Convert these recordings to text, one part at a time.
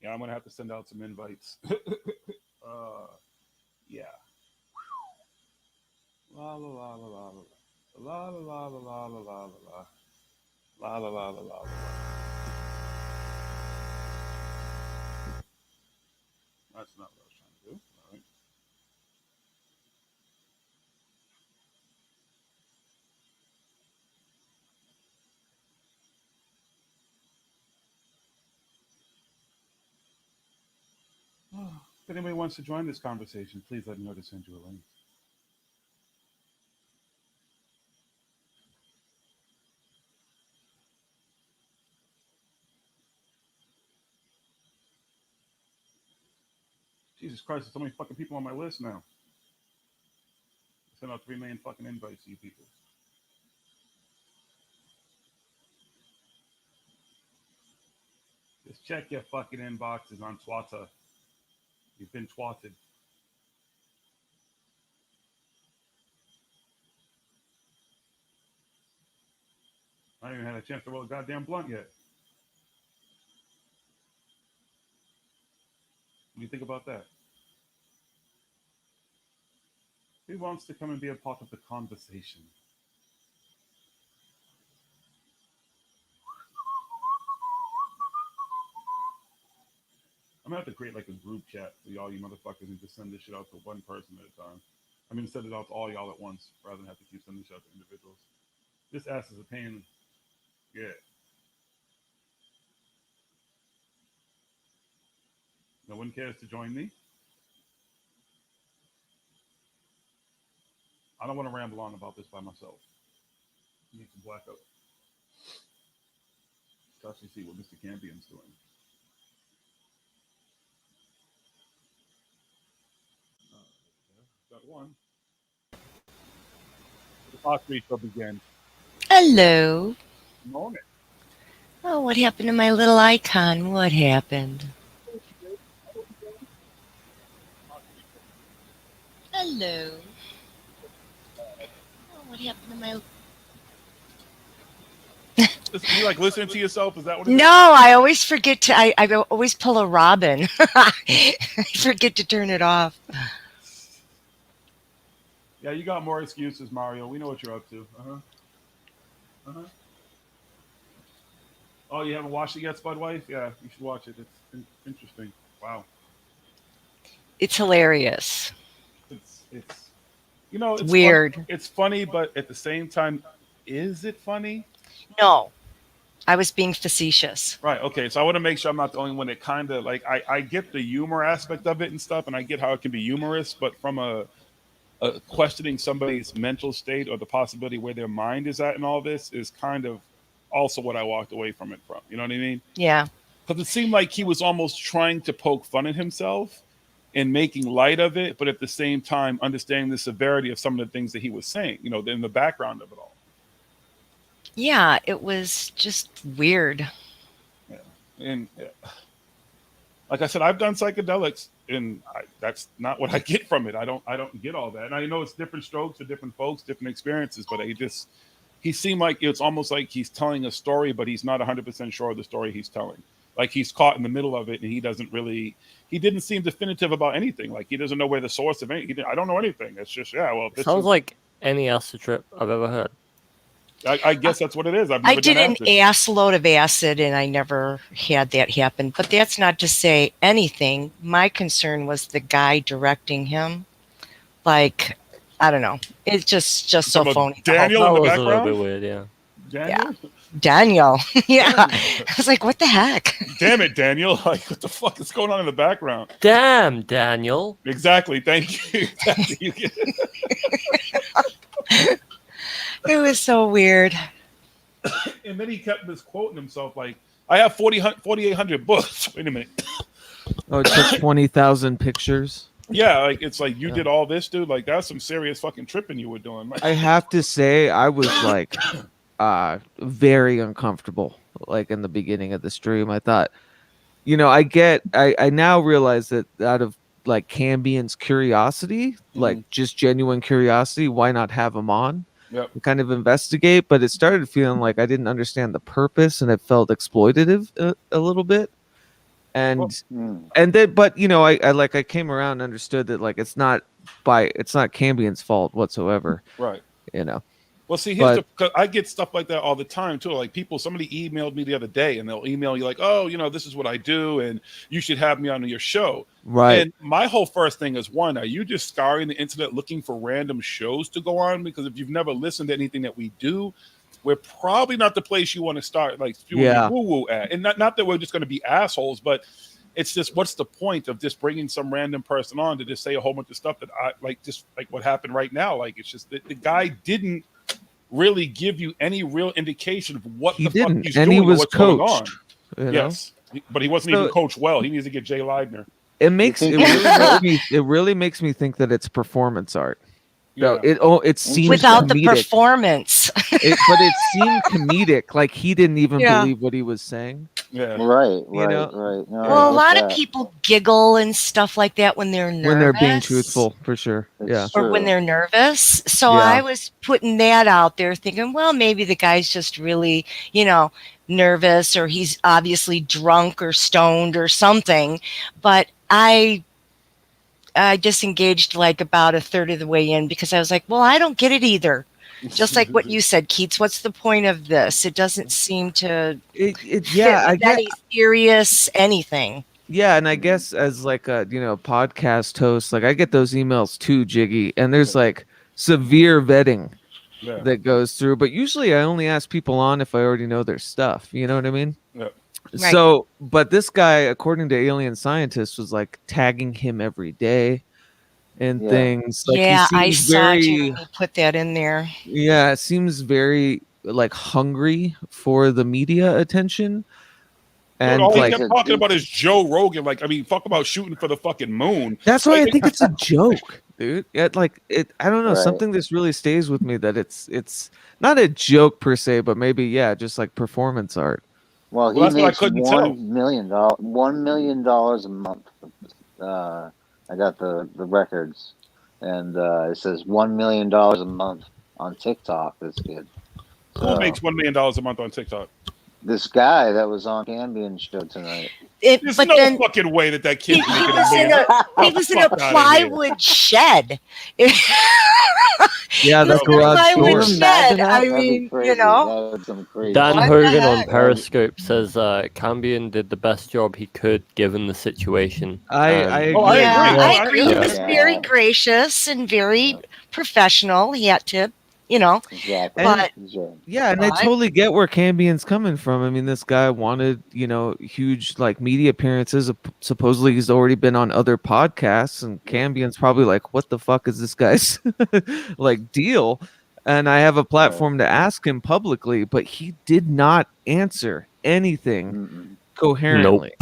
Yeah, I'm gonna have to send out some invites. Yeah. La la la la la la la la la la la la la la la la la la. That's not what I was trying to do. All right. If anybody wants to join this conversation, please let me know to send you a link. Jesus Christ, there's so many fucking people on my list now. I sent out 3 million fucking invites to you people. Just check your fucking inboxes on Twitter. You've been twatted. I haven't even had a chance to roll a goddamn blunt yet. What do you think about that? Who wants to come and be a part of the conversation? I'm gonna have to create like a group chat for y'all, you motherfuckers, and just send this shit out to one person at a time. I mean, send it out to all y'all at once rather than have to keep sending shit out to individuals. This ass is a pain. Yeah. No one cares to join me. I don't want to ramble on about this by myself. I need some blackout. Let's actually see what Mr. Campion's doing. Got one. The Fox shall begin. Hello. Moment. Oh, what happened to my little icon? What happened? Hello. Oh, what happened to my... You like listening to yourself? Is that what it is? No, I always forget to... I always pull a Robin. I forget to turn it off. Yeah, you got more excuses, Mario. We know what you're up to. Oh, you haven't watched it yet, Spud Wife? Yeah, you should watch it. It's interesting. Wow. It's hilarious. It's you know, it's Weird. Fun. It's funny, but at the same time, is it funny? No, I was being facetious. Right. Okay. So I want to make sure I'm not the only one that kind of like I get the humor aspect of it and stuff, and I get how it can be humorous, but from a questioning somebody's mental state or the possibility where their mind is at in all this is kind of also what I walked away from it from. You know what I mean? Yeah. Because it seemed like he was almost trying to poke fun at himself and making light of it, but at the same time understanding the severity of some of the things that he was saying, you know, in the background of it all. Yeah, it was just weird. Yeah. And like I said, I've done psychedelics, and that's not what I get from it. I don't get all that. And I know it's different strokes for different folks, different experiences, but he seemed like it's almost like he's telling a story, but he's not 100% sure of the story he's telling. Like he's caught in the middle of it, and he didn't seem definitive about anything. Like he doesn't know where the source of anything. I don't know anything. It's just, yeah, well, sounds like any acid trip I've ever heard. I guess that's what it is. I did an ass load of acid, and I never had that happen. But that's not to say anything. My concern was the guy directing him. Like, I don't know. It's just so phony. Daniel in the background? That was a little bit weird, yeah. Daniel? Yeah. Daniel. Yeah. I was like, what the heck? Damn it, Daniel. Like, what the fuck is going on in the background? Damn, Daniel. Exactly. Thank you. It was so weird. And then he kept misquoting himself like, I have 4,800 books. Wait a minute. Oh, it took 20,000 pictures. Yeah, like it's like you did all this, dude. Like that's some serious fucking tripping you were doing. I have to say, I was like very uncomfortable. Like in the beginning of the stream, I thought, you know, I now realize that out of like Cambion's curiosity, like just genuine curiosity, why not have him on? Yep. and kind of investigate, but it started feeling like I didn't understand the purpose, and it felt exploitative a little bit. And then, but I came around and understood that like it's not Cambian's fault whatsoever. Right. Well, see, But- cause I get stuff like that all the time too. Like somebody emailed me the other day, and they'll email you like, "Oh, this is what I do, and you should have me on your show." Right. And my whole first thing is, one, are you just scouring the internet looking for random shows to go on? Because if you've never listened to anything that we do, we're probably not the place you want to start like spewing your woo-woo at. And not that we're just going to be assholes, but it's just, what's the point of just bringing some random person on to just say a whole bunch of stuff that I like, just like what happened right now. Like, it's just that the guy didn't really give you any real indication of what He the didn't, fuck he's and doing he or was what's going on. coached. Yes, but he wasn't even coached well. He needs to get Jay Leidner. It really makes me think that it's performance art. Yeah. It seems Without the comedic. performance. But it seemed comedic, like he didn't even Yeah. believe what he was saying. Yeah. Right. You know? Right. No, Well, a lot that. of people giggle and stuff like that when they're nervous. When they're being truthful, for sure. It's Yeah. Or when true. they're nervous. So Yeah. I was putting that out there thinking, well, maybe the guy's just really, nervous, or he's obviously drunk or stoned or something. But I disengaged like about a third of the way in because I was like, well, I don't get it either. Just like what you said, Keats, what's the point of this? It doesn't seem to fit with any serious anything. Yeah, and I guess as like a podcast host, like I get those emails too, Jiggy, and there's like severe vetting that goes through. But usually I only ask people on if I already know their stuff. You know what I mean? Yeah. Right. So, but this guy, according to Alien Scientist, was like tagging him every day and things. Like, yeah, he I seems saw very, Jeremy put that in there. Yeah, it seems very like hungry for the media attention. And all he like, kept talking about is Joe Rogan. Like, I mean, fuck about shooting for the fucking moon. that's why I think it's a joke, dude. I don't know, Right. something this really stays with me, that it's not a joke per se, but maybe just like performance art. Well, he Well, that's what I makes couldn't tell. $1 million a month. I got the records, and it says $1 million a month on TikTok. This kid. Who makes $1 million a month on TikTok? This guy that was on Cambian's show tonight. There's But no then fucking way that he, kid's he making was in $1 million. he was in a Fuck outta here. plywood shed. Yeah, He was the in a garage plywood door. Can you shed. imagine that? I That'd be mean, crazy. That would be some crazy. Dan What the Hogan on heck? Periscope says Cambian did the best job he could given the situation. I And- agree. Oh, I Yeah, agree. I Oh, agree. yeah. He was Yeah. very gracious and very professional. He had to, Exactly. But- Sure. Yeah, and I But- totally get where Cambian's coming from. I mean, this guy wanted, huge like media appearances. Supposedly, he's already been on other podcasts, and Cambian's probably like, "What the fuck is this guy's like deal?" And I have a platform to ask him publicly, but he did not answer anything Mm-mm. coherently.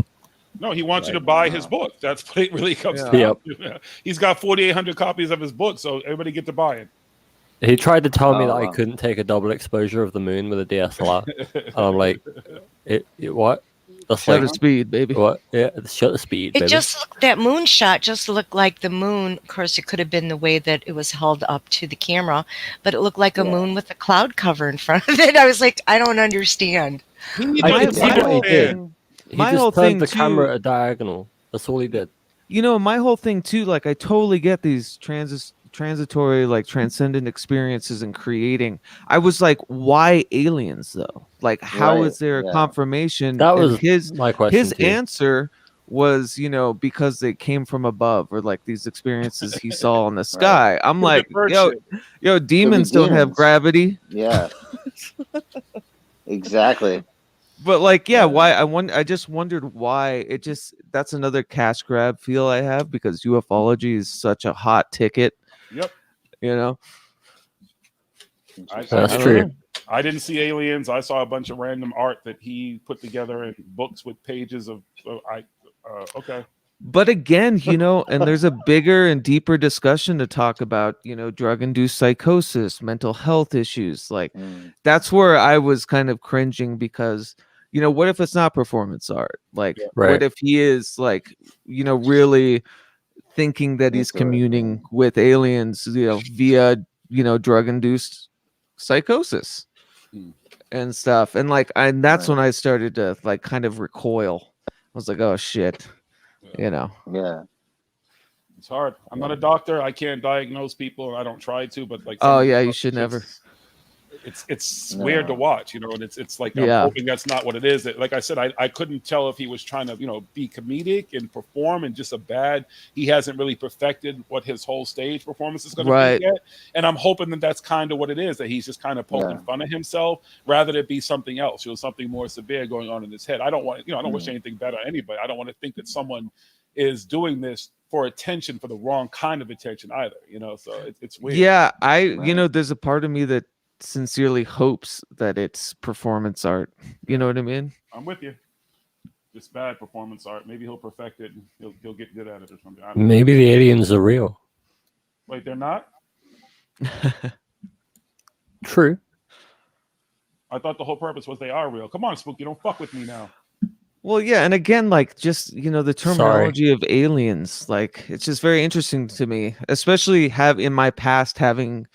No, he wants you to buy his book. That's what it really comes Yeah. down to. He's got 4,800 copies of his book, so everybody get to buy it. He tried to tell me Oh, that I wow. couldn't take a double exposure of the moon with a DSLR. And I'm like, what? That's Shutter like, speed, baby. what? Yeah, shutter speed, it baby. that moon shot just looked like the moon. Of course, it could have been the way that it was held up to the camera, but it looked like a Yeah. moon with a cloud cover in front of it. I was like, I don't understand. I could see what he Man. did. He My just whole turned thing the too- camera at a diagonal. That's all he did. My whole thing too, like I totally get these transitory, like transcendent experiences in creating. I was like, why aliens though? Like, how is Right, there a yeah. confirmation? That And was his my question. his to you. answer was, because they came from above, or like these experiences he saw in the sky. I'm like, Bird yo, shit. demons don't have demons. gravity. Yeah. Exactly. But like, why? I just wondered why. That's another cash grab feel I have, because ufology is such a hot ticket. Yep. That's I don't true. know. I didn't see aliens. I saw a bunch of random art that he put together in books with pages of. Okay. But again, and there's a bigger and deeper discussion to talk about, drug-induced psychosis, mental health issues. Like, that's where I was kind of cringing, because, what if it's not performance art? Like, Right. what if he is like, really thinking that he's That's right, communing with aliens, via, drug-induced psychosis Hmm. and stuff. And like, that's Right. when I started to like kind of recoil. I was like, oh shit, you know. Yeah. It's hard. I'm not a doctor. I can't diagnose people. I don't try to. But like, Oh some of yeah, the you stuff, should never. it's No. weird to watch, you know, and it's like I'm Yeah. hoping that's not what it is. Like I said, I couldn't tell if he was trying to, be comedic and perform and just he hasn't really perfected what his whole stage performance is going to Right. be yet. And I'm hoping that that's kind of what it is, that he's just kind of poking Yeah. fun at himself rather than be something else, something more severe going on in his head. I don't want, I don't wish anything bad on anybody. I don't want to think that someone is doing this for attention, for the wrong kind of attention either, so it's weird. Yeah, Right. there's a part of me that sincerely hopes that it's performance art. You know what I mean? I'm with you. Just bad performance art. Maybe he'll perfect it and he'll get good at it or something. I don't know. Maybe the aliens are real. Wait, they're not? True. I thought the whole purpose was they are real. Come on, Spooky, don't fuck with me now. Well, yeah, and again, like just the terminology of aliens, like it's just very interesting to me, especially in my past having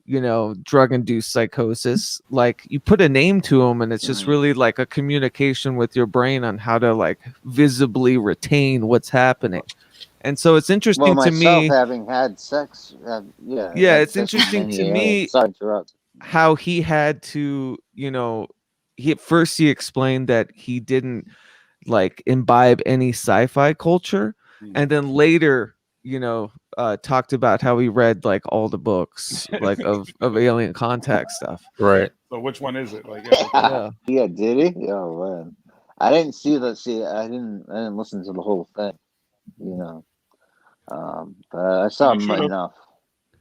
drug-induced psychosis. Like you put a name to them, and it's just really like a communication with your brain on how to like visibly retain what's happening. And so it's interesting Well, to myself me. having had sex, Yeah, had it's sex with interesting many to aliens. me Sorry to interrupt. how he had to, he explained that he didn't like imbibe any sci-fi culture, and then later talked about how he read like all the books like of alien contact stuff. Right. So which one is it? Like, Yeah. Yeah, did he? Oh man, I didn't see that. See, I didn't listen to the whole thing. But I saw You should've. enough.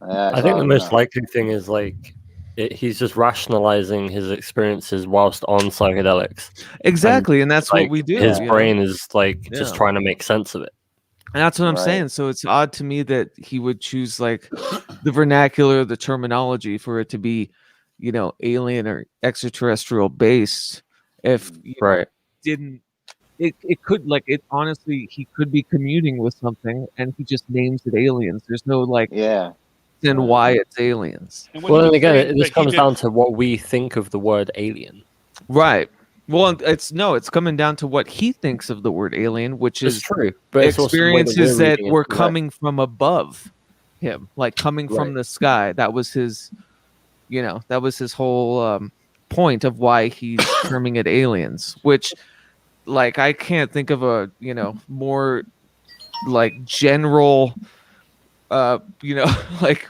I think the most likely thing is like he's just rationalizing his experiences whilst on psychedelics. Exactly, and that's Like, what we do. His brain is like just Yeah. trying to make sense of it. And that's what I'm Right. saying. So it's odd to me that he would choose like the vernacular, the terminology for it to be, alien or extraterrestrial based. If Right. didn't, it could like it honestly, he could be communing with something and he just names it aliens. There's no like Yeah. then why it's aliens. And when Well, he then was again, saying this that he comes did- down to what we think of the word alien. Right. Well, it's coming down to what he thinks of the word alien, which It's is true, but it's also the way experiences we're that reading it. were coming from above him, like coming from Right. the sky. That was his, that was his whole point of why he's terming it aliens. Which, like, I can't think of a more like general, like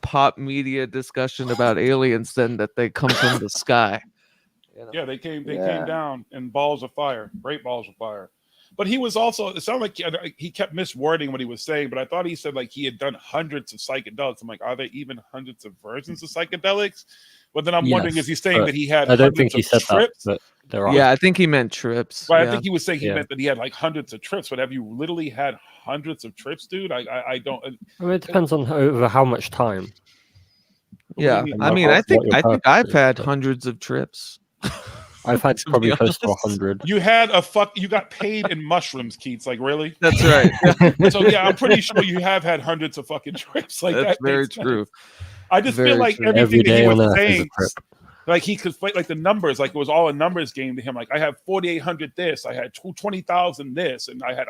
pop media discussion about aliens than that they come from the sky. Yeah, they came Yeah. down in balls of fire, great balls of fire. But he was also, it sounded like he kept miswording what he was saying, but I thought he said like he had done hundreds of psychedelics. I'm like, are there even hundreds of versions of psychedelics? But then I'm wondering, Yes, is he saying but that he had I don't think hundreds he of said trips? that, but there are. Yeah, I think he meant trips. But yeah. I think he was saying he Yeah. meant that he had like hundreds of trips. But have you literally had hundreds of trips, dude? I don't. I mean, it depends on over how much time. Yeah, mean, I what- mean, I what think your purpose I've is, had but- hundreds of trips. I've had To be probably close to honest. 100. You had you got paid in mushrooms, Keats. Like, really? That's right. Yeah, So yeah, I'm pretty sure you have had hundreds of fucking trips. Like that's that very makes sense. true. I just Very feel like true. everything Every that he day on was Earth is a saying, trip. like he could fight like the numbers, like it was all a numbers game to him. Like I have 4,800 this, I had 20,000 this, and I had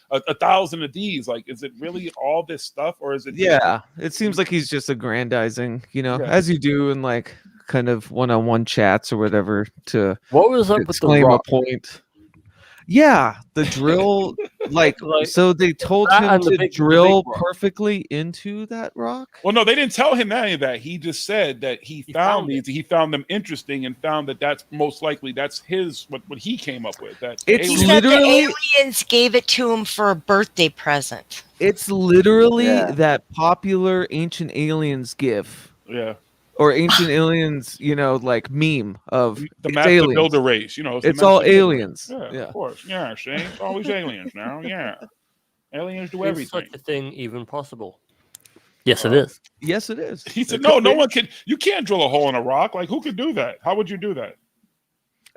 1,000 of these. Like, is it really all this stuff, or is it? Yeah, it seems like he's just aggrandizing, Yeah. as you do in like kind of one-on-one chats or whatever to What was up with the exclaim a rock? point. Yeah, the drill, like, Like, so they told that him and the to big drill rock. perfectly into that rock. Well, no, they didn't tell him any of that. He just said that he found these. He found them interesting and found that that's most likely that's what he came up with. That It's He aliens- said the literally- aliens gave it to him for a birthday present. It's literally Yeah. that popular Ancient Aliens gif yeah, or Ancient Aliens, like meme of the it's master aliens. builder race. the It's all master builder race. aliens. Yeah, Yeah. of course. Yeah, see, it's always aliens now. Yeah, aliens do Is everything. such a thing even possible? Yes, it is. Yes, it is. He said, It "No, could no be. one can. You can't drill a hole in a rock. Like, who could do that? How would you do that?"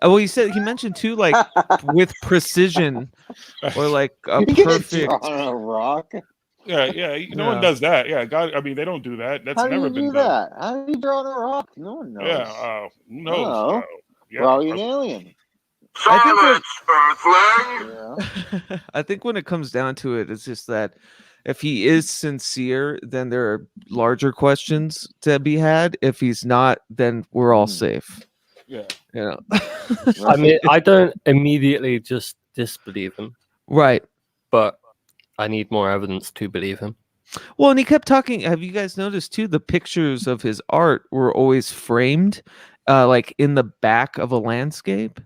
Oh, well, he mentioned too, like with precision or like a You get perfect. drawn on a rock. Yeah. No one Yeah. does that. Yeah, God. I mean, they don't do that. That's How do never you been do done. that? How do you draw on a rock? No one knows. Yeah. Who knows? Oh, Yeah. probably an alien. I think what Yeah. I think when it comes down to it, it's just that if he is sincere, then there are larger questions to be had. If he's not, then we're all safe. Yeah. You know? I mean, I don't immediately just disbelieve him, Right. but I need more evidence to believe him. Well, and he kept talking. Have you guys noticed too? The pictures of his art were always framed, like in the back of a landscape.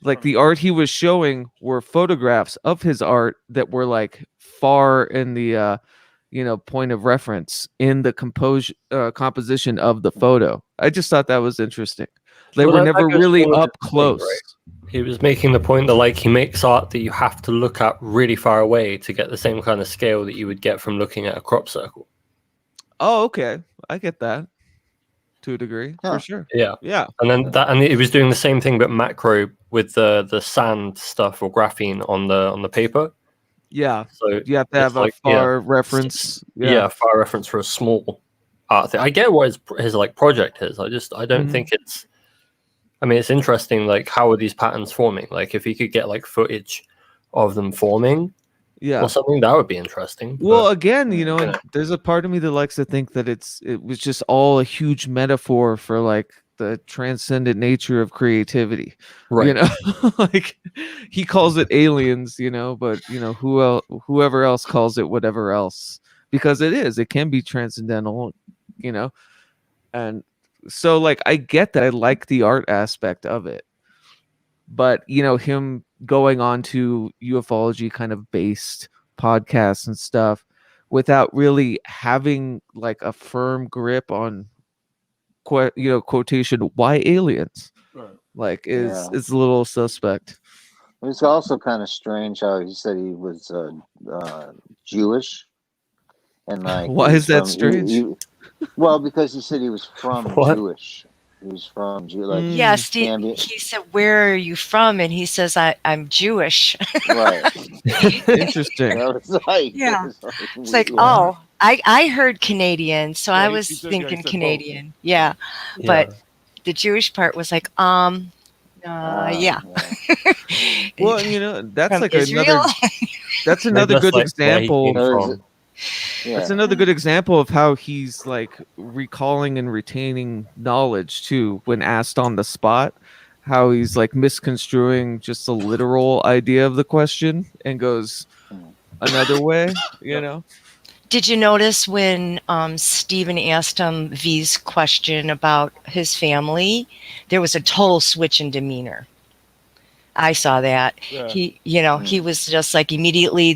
Like the art he was showing were photographs of his art that were like far in the point of reference in the composition of the photo. I just thought that was interesting. They Well, were that never goes really towards up his point, close. right? He was making the point that like he makes art that you have to look at really far away to get the same kind of scale that you would get from looking at a crop circle. Oh, okay. I get that to a degree, Huh. for sure. Yeah. Yeah. And he was doing the same thing but macro with the sand stuff or graphene on the paper. Yeah. So You have to have a far reference. Yeah, far reference for a small art thing. I get what his like project is. I don't Mhm. think it's. I mean, it's interesting. Like, how are these patterns forming? Like, if he could get like footage of them forming Yeah. or something, that would be interesting. Well, but, again, you know. and there's a part of me that likes to think that it was just all a huge metaphor for like the transcendent nature of creativity. Right. You know, like he calls it aliens, but whoever else calls it whatever else, because it can be transcendental, and so like I get that. I like the art aspect of it, but him going on to ufology kind of based podcasts and stuff without really having like a firm grip on quotation why aliens, Right. like Yeah. is a little suspect. It's also kind of strange how he said he was Jewish, and like Why he was is that from- strange? well, because he said he was from What? Jewish. He was from like Yeah, Steve. ambient- He said, "Where are you from?" And he says, "I'm Jewish." right. Interesting. That was like, Yeah. it was like, It's like, yeah. oh, I heard Canadian, so Yeah, I he was said- thinking he said both. Canadian. Yeah, Yeah. but the Jewish part was like, yeah. yeah. Well, that's From like Israel. that's Like, another that's, good like, where he example. came There's- from. Yeah. That's another good example of how he's like recalling and retaining knowledge too when asked on the spot. How he's like misconstruing just the literal idea of the question and goes another way, Did you notice when Stephen asked him V's question about his family, there was a total switch in demeanor. I saw that. Yeah. He was just like immediately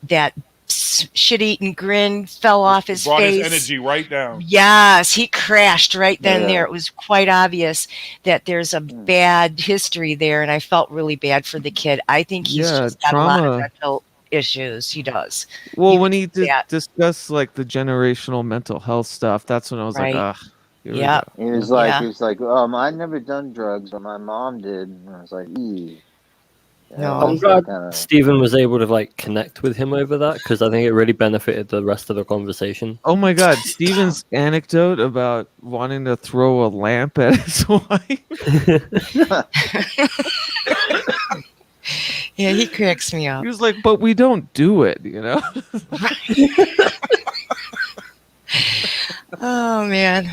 that shit-eating grin fell off his Brought face. his energy right down. Yes, he crashed right then and Yeah. there. It was quite obvious that there's a bad history there, and I felt really bad for the kid. I think he's Yeah, just got a lot of trauma. mental issues. He does. Well, You when would he see that. discussed like the generational mental health stuff, that's when I was Right. like, ah, here we Yeah. go. He was like, I'd never done drugs, but my mom did. And I was like, eee. No. I'm it's glad kinda- Stephen was able to like connect with him over that because I think it really benefited the rest of the conversation. Oh my God, Steven's anecdote about wanting to throw a lamp at his wife. Yeah, he cracks me He up. was like, but we don't do it, Oh man.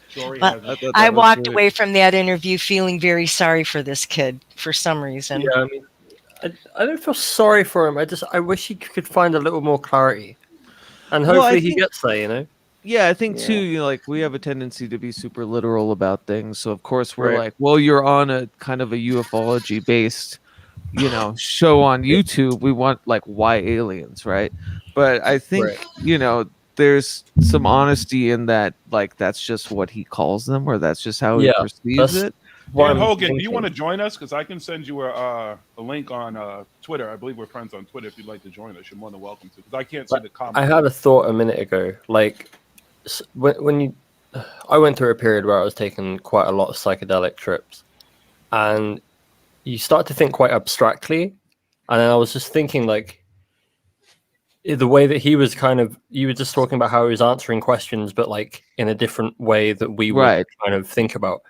Story But has it. I walked away from that interview feeling very sorry for this kid for some reason. Yeah, I mean, I don't feel sorry for him. I wish he could find a little more clarity, and Well, I hopefully he think- gets there. You know. Yeah, I think Yeah. too, like we have a tendency to be super literal about things. So of course we're Right. like, well, you're on a kind of a ufology based, show on YouTube. We want like why aliens, right? But I think, Right. there's some honesty in that, like that's just what he calls them, or that's just how he Yeah, perceives that's- it. What Dan I'm Hogan, do you thinking- want to join us? Because I can send you a link on Twitter. I believe we're friends on Twitter. If you'd like to join us, you're more than welcome to. Because I can't see the comments. I had a thought a minute ago. Like when I went through a period where I was taking quite a lot of psychedelic trips, and you start to think quite abstractly. And then I was just thinking, like, the way that he was you were just talking about how he was answering questions, but like in a different way that we would Right. kind of think about.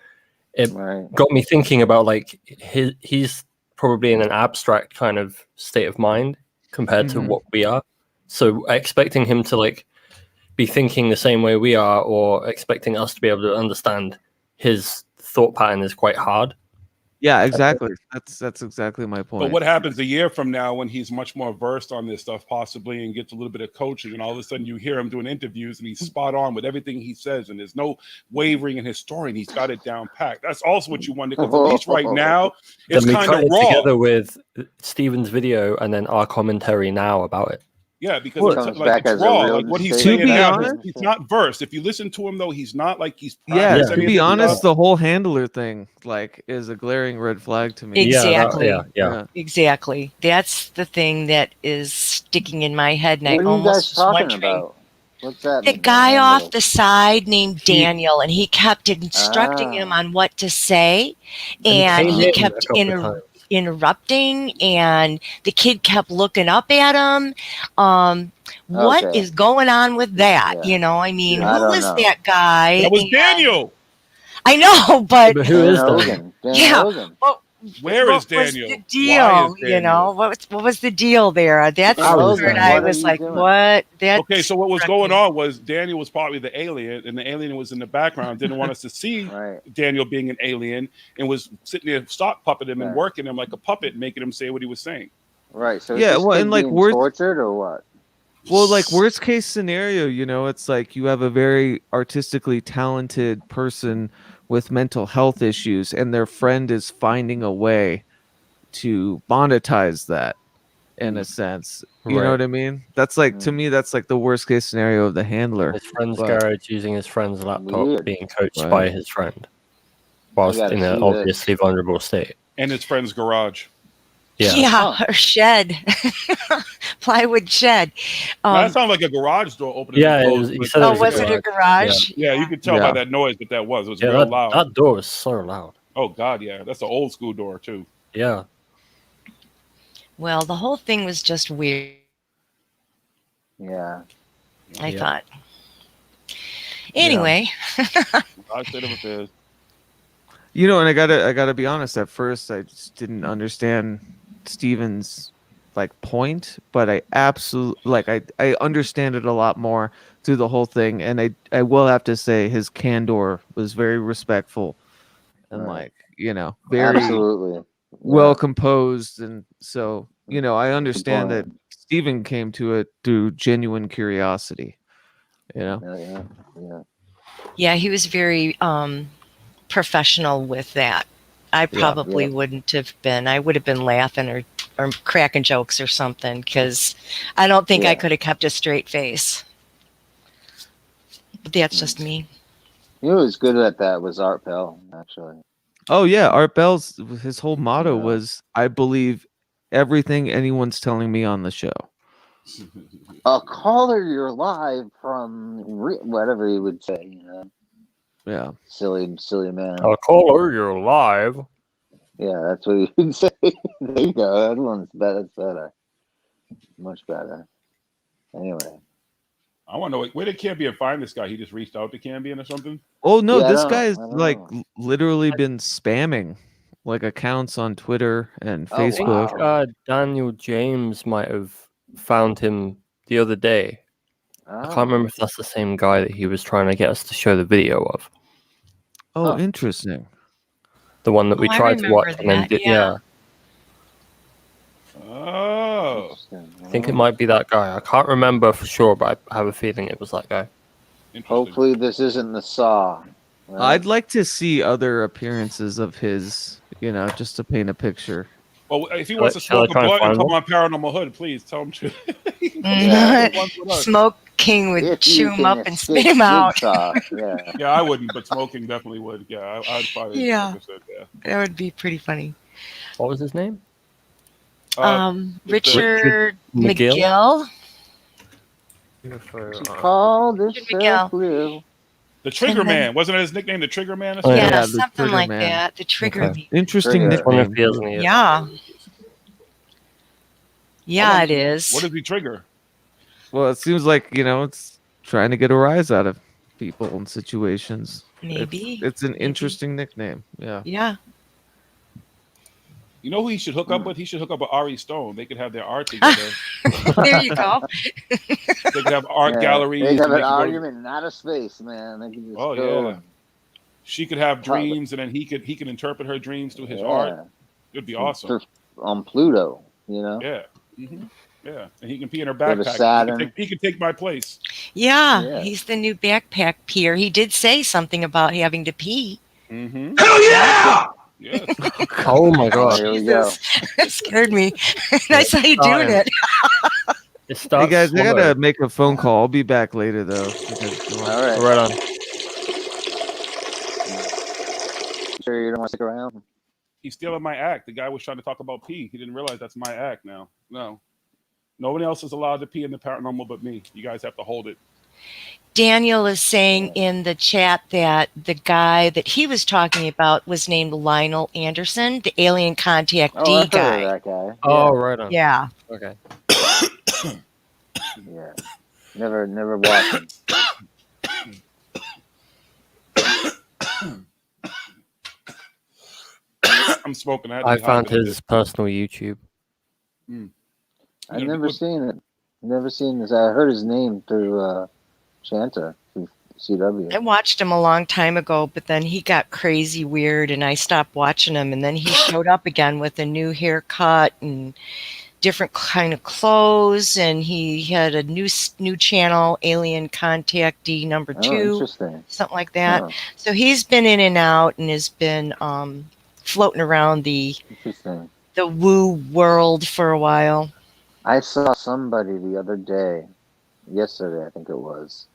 It Right. got me thinking about like he's probably in an abstract kind of state of mind compared to Mhm. what we are. So expecting him to like be thinking the same way we are, or expecting us to be able to understand his thought pattern is quite hard. Yeah, exactly. That's exactly my point. But what happens a year from now when he's much more versed on this stuff, possibly, and gets a little bit of coaching, and all of a sudden you hear him doing interviews and he's spot on with everything he says, and there's no wavering in his story, and he's got it down packed. That's also what you wonder, because at least right now it's Then we kind cut of it raw. together with Steven's video and then our commentary now about it. Yeah, because Well, it's comes like back it's as a raw. real Like what he's mistake. To saying be now, honest- he's not versed. If you listen to him though, he's not like he's Yeah, practiced to any be of this honest, stuff. the whole handler thing like is a glaring red flag to me. Exactly. Yeah. Exactly. That's the thing that is sticking in my head, and What I are you almost guys was talking wondering. about? What's that? The guy off the side named Daniel, and he kept instructing him Ah. on what to say, And and came he in kept a couple of times. interrupting, and the kid kept looking up at him. What Okay. is going on with that? Yeah. You know, I mean, I who don't is know. that guy? That was And- Daniel. I know, but But who Dan is that? Hogan. Dan Yeah. Hogan. Where what is Daniel? was the Why deal? is You know, Daniel? what was the deal there? That's Dan the was part Daniel? I What are was you like, doing? what? That's Okay, so what was struck going me. on was Daniel was probably the alien, and the alien was in the background, didn't want us to see Right. Daniel being an alien, and was sitting there sock puppeting him and Right. working him like a puppet, making him say what he was saying. Right. So Yeah, is this well, kid and, like, being we're- tortured or what? Well, like worst case scenario, you know, it's like you have a very artistically talented person with mental health issues, and their friend is finding a way to monetize that in a sense. You know Right. what I mean? That's like, to me, that's like the worst case scenario of the handler. His friend's But- garage using his friend's laptop, Weird. being coached Right. by his friend, whilst gotta in see an this. obviously vulnerable state. And his friend's garage. Yeah. Or shed, plywood shed. Now, that sounded like a garage door opening. Yeah, and it closing, was- he but- said Oh, it was a it a garage? Yeah, you could tell by Yeah. that noise that that was. It was Yeah, real loud. that door was so loud. Oh God, yeah, that's an old school door too. Yeah. Well, the whole thing was just weird, Yeah. I Yeah. thought. Anyway, I state of affairs. You know, and I gotta be honest. At first, I just didn't understand Steven's like point, but I absolutely I understand it a lot more through the whole thing, and I will have to say his candor was very respectful and Right. like, you know, very Absolutely. well composed, and so, you know, I understand that point. Steven came to it through genuine curiosity. You know, Yeah. yeah, he was very professional with that. I probably yeah. wouldn't have been. I would have been laughing or cracking jokes or something, because I don't think I Yeah. could have kept a straight face. But that's just me. You know who was good at that was Art Bell, actually. oh yeah, Art Bell's his whole motto Yeah. was, "I believe everything anyone's telling me on the show." A caller, you're live from whatever he would say, you know. Yeah. Silly man. Caller, you're live. Yeah, that's what he would say. There you go. That one's better. That's better. Much better. Anyway. I want to know where did Cambion find this guy? He just reached out to Cambion or something. Oh no, Yeah, I this don't- guy's I don't like know. literally been spamming like accounts on Twitter and Oh, I think Facebook. wow. Daniel James might have found him the other day. I Oh. can't remember if that's the same guy that he was trying to get us to show the video of. Oh, Huh. interesting. The one that we Oh, I tried to watch remember and then that, did. yeah. Yeah. Oh, I think it might be that guy. I can't remember for sure, but I have a feeling it was that guy. interesting. Hopefully this isn't the Saw. right? I'd like to see other appearances of his, you know, just to paint a picture. Well, if he wants to Shall I smoke a try and blunt and find come one? on Paranormal Hood, please tell him to. Mhm. Smoke King would If chew you him can up and escape spit him out. Jigsaw, Yeah. Yeah, I wouldn't, but smoking definitely would. Yeah, I'd probably. Yeah. Like I said, yeah. That would be pretty funny. What was his name? Richard McGill? McGill. She called Richard herself Miguel. real. The Trigger And then- Man, wasn't it his nickname? The Trigger Man. Or Oh, something? Yeah, yeah, the something Trigger like Man. that. The Trigger Okay. Man. Interesting Trigger. I wonder if nickname. he hasn't yet. Yeah. Yeah, it is. What does he trigger? Well, it seems like it's trying to get a rise out of people in situations. Maybe. It's an Maybe. interesting nickname. Yeah. Yeah. You know who he should hook up with? He should hook up with Ari Stone. They could have their art together. There you go. They could have art Yeah, galleries. they have and an they could go to- argument in outer space, man. They can just Oh, go. yeah. She could have dreams, and then he could interpret her dreams through his art. It'd be awesome. On Pluto, Yeah. Yeah, and he can pee in her Go to backpack. Saturn. He can take my place. Yeah, Yeah. he's the new backpack peer. He did say something about having to pee. Mm-hmm. Hell yeah! Yes. Oh my god! Here we go. That scared me. I saw you doing it. It starts. Hey guys, I slow. gotta make a phone call. I'll be back later though. because- All right. Right on. Sure you don't want to stick around? He's stealing my act. The guy was trying to talk about pee. He didn't realize that's my act now. No. Nobody else is allowed to pee in the paranormal but me. You guys have to hold it. Daniel is saying in the chat that the guy that he was talking about was named Lionel Anderson, the alien contact Oh, D I've heard guy. of that guy. Oh, right on. Yeah. Okay. Yeah. Never watched him. I'm smoking. I found his personal YouTube. I've never seen it. Never seen this. I heard his name through Chanta through CW. I watched him a long time ago, but then he got crazy weird and I stopped watching him. And then he showed up again with a new haircut and different kind of clothes. And he had a new channel, Alien Contact D number Oh, 2, interesting. something like that. Huh, So he's been in and out and has been floating around the interesting. woo world for a while. I saw somebody the other day, yesterday I think it was,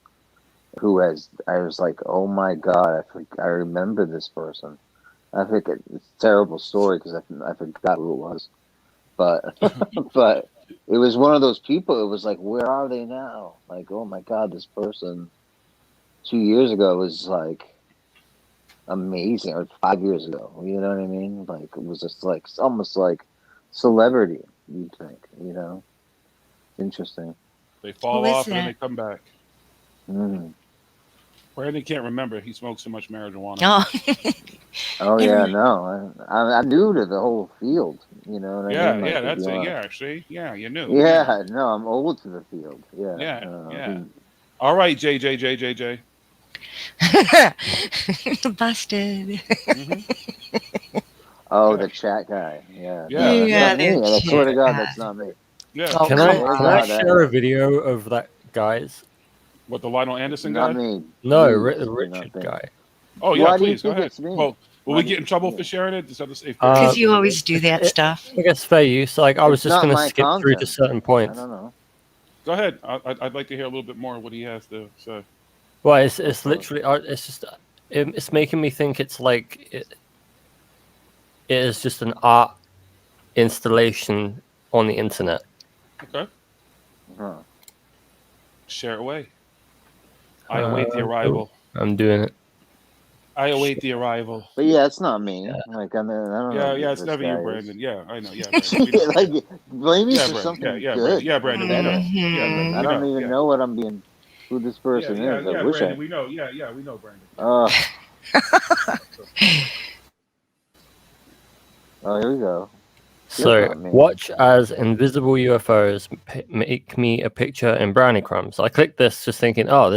I was like, oh my god, I remember this person. I think it's a terrible story because I forgot who it was, but but it was one of those people. It was like, where are they now? Like, oh my god, this person 2 years ago was like amazing, or 5 years ago. You know what I mean? Like, it was just like almost like celebrity. You'd think, interesting. They fall Who is off and then that? they come back. Mm. Brandon can't remember. He smokes so much marijuana. Oh, Oh yeah, no, I'm new to the whole field. You know what I mean? Like, That's to be it. honest. Yeah, actually, yeah, you knew. Yeah, no, I'm old to the field. Yeah. Yeah. All right, JJ. busted. Oh, the chat guy. Yeah. Yeah, No, Yeah, that's not me. the I swear to chat God, guy. that's not me. Yeah. Oh, Can come I on. share a video of that guy's? What, the Lionel Anderson guy? Not me. No, Please, do Richard not think. guy. Oh yeah, Why do you please go think ahead. it's me? Well, will Why we do get you- in trouble yeah. for sharing it? Is that the Because you always do that stuff. I guess fair use. Like I was It's just not going to my skip through to content. certain I points. don't know. Go ahead. I'd like to hear a little bit more of what he has to say. Well, it's literally it's just it's making me think it's like it is just an art installation on the internet. Okay, Huh. share away. I await the arrival. I'm doing it. I await the arrival. But yeah, it's not me. Yeah. Like, I mean, I don't know. Yeah, who it's this never guy you, is. Brandon. Yeah, I know. Yeah, Brandon. We know. Like, blame me Yeah, for Brandon. something Yeah, good. Brandon. Yeah, Brandon. We know. Yeah, Mhm. Brandon. I We don't know. even Yeah. know what I'm being. Who this person Yeah, is. I yeah, wish Brandon. We know. Yeah, we know, Brandon. Oh, here we go. So not me. watch as invisible UFOs make me a picture in brownie crumbs. I clicked this just thinking, oh,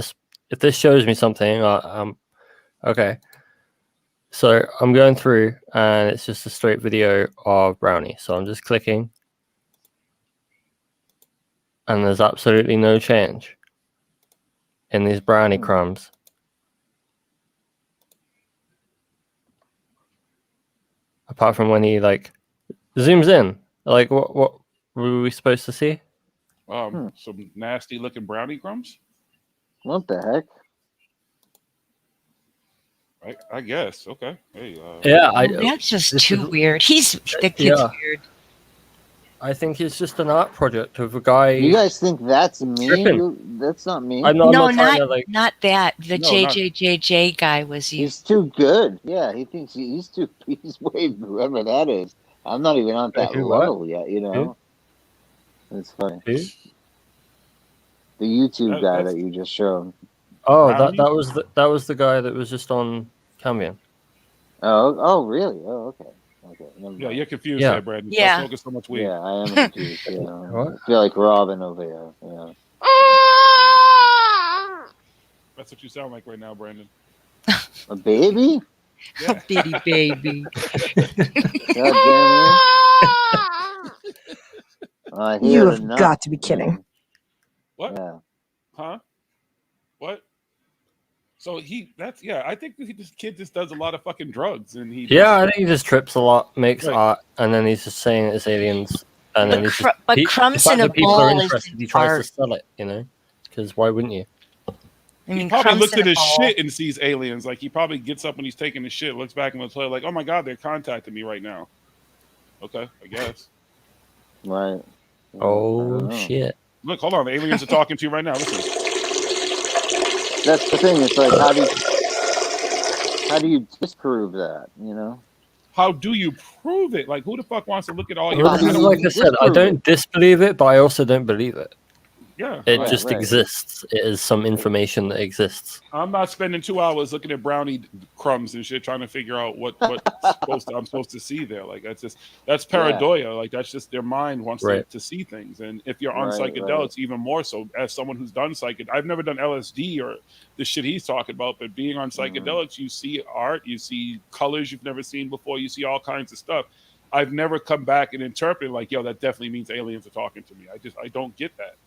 if this shows me something, okay. So I'm going through and it's just a straight video of brownie. So I'm just clicking and there's absolutely no change in these brownie crumbs. Apart from when he like zooms in. Like what were we supposed to see? Some nasty looking brownie crumbs. What the heck? I guess. Okay. Hey. Yeah, That's just this too is- weird. The kid's Yeah. weird. I think it's just an art project of a guy. You guys think that's me? Tripping. That's not me. I'm No, not trying to not like. not that. The No, not- JJJJ guy was you. He's too good. Yeah, he thinks he's too. He's way whoever that is. I'm not even on that Who, what? level yet. You know. It's funny. Who? The YouTube guy that's that you just showed. Oh, Brownie? that was the guy that was just on Cambion. Oh, really? Oh, okay. Okay. Never Yeah, mind. you're confused Yeah. there, Brandon. Yeah. Stop smoking so much weed. Yeah, I am confused. Yeah. What? I feel like Robin over here. Yeah. That's what you sound like right now, Brandon. A baby? Yeah. Bitty baby. God damn you. I hear You it have enough. got to be kidding. What? Yeah. Huh? What? So I think this kid just does a lot of fucking drugs, and he Yeah, I just, think he just trips a lot, makes Right. art, and then he's just saying it's aliens. And then he's just, But the crumbs fact in a that people are bowl is interested, he tries art. to sell it, you know? Because why wouldn't you? I he mean, probably crumbs looks in at a his bowl. shit and sees aliens. Like he probably gets up when he's taking his shit, looks back in the toilet, like, oh my god, they're contacting me right now. Okay, I guess. Right. Yeah, I Oh, don't know. shit. Look, hold on, the aliens are talking to you right now. Listen. That's the thing. It's like, how do you disprove that? You know? How do you prove it? Like, who the fuck wants to look at all your? Well, How do you like I said, I disprove don't disbelieve it, but I also don't believe it. Yeah, It Right, just right. exists. It is some information that exists. I'm not spending 2 hours looking at brownie crumbs and shit trying to figure out what I'm supposed to see there. Like that's pareidoia. Like that's just their mind wants Right. to see things. And if you're on Right, psychedelics, right. even more so. As someone who's done I've never done LSD or the shit he's talking about, but being on psychedelics, you see art, you see colors you've never seen before, you see all kinds of stuff. I've never come back and interpreted like, yo, that definitely means aliens are talking to me. I don't get that.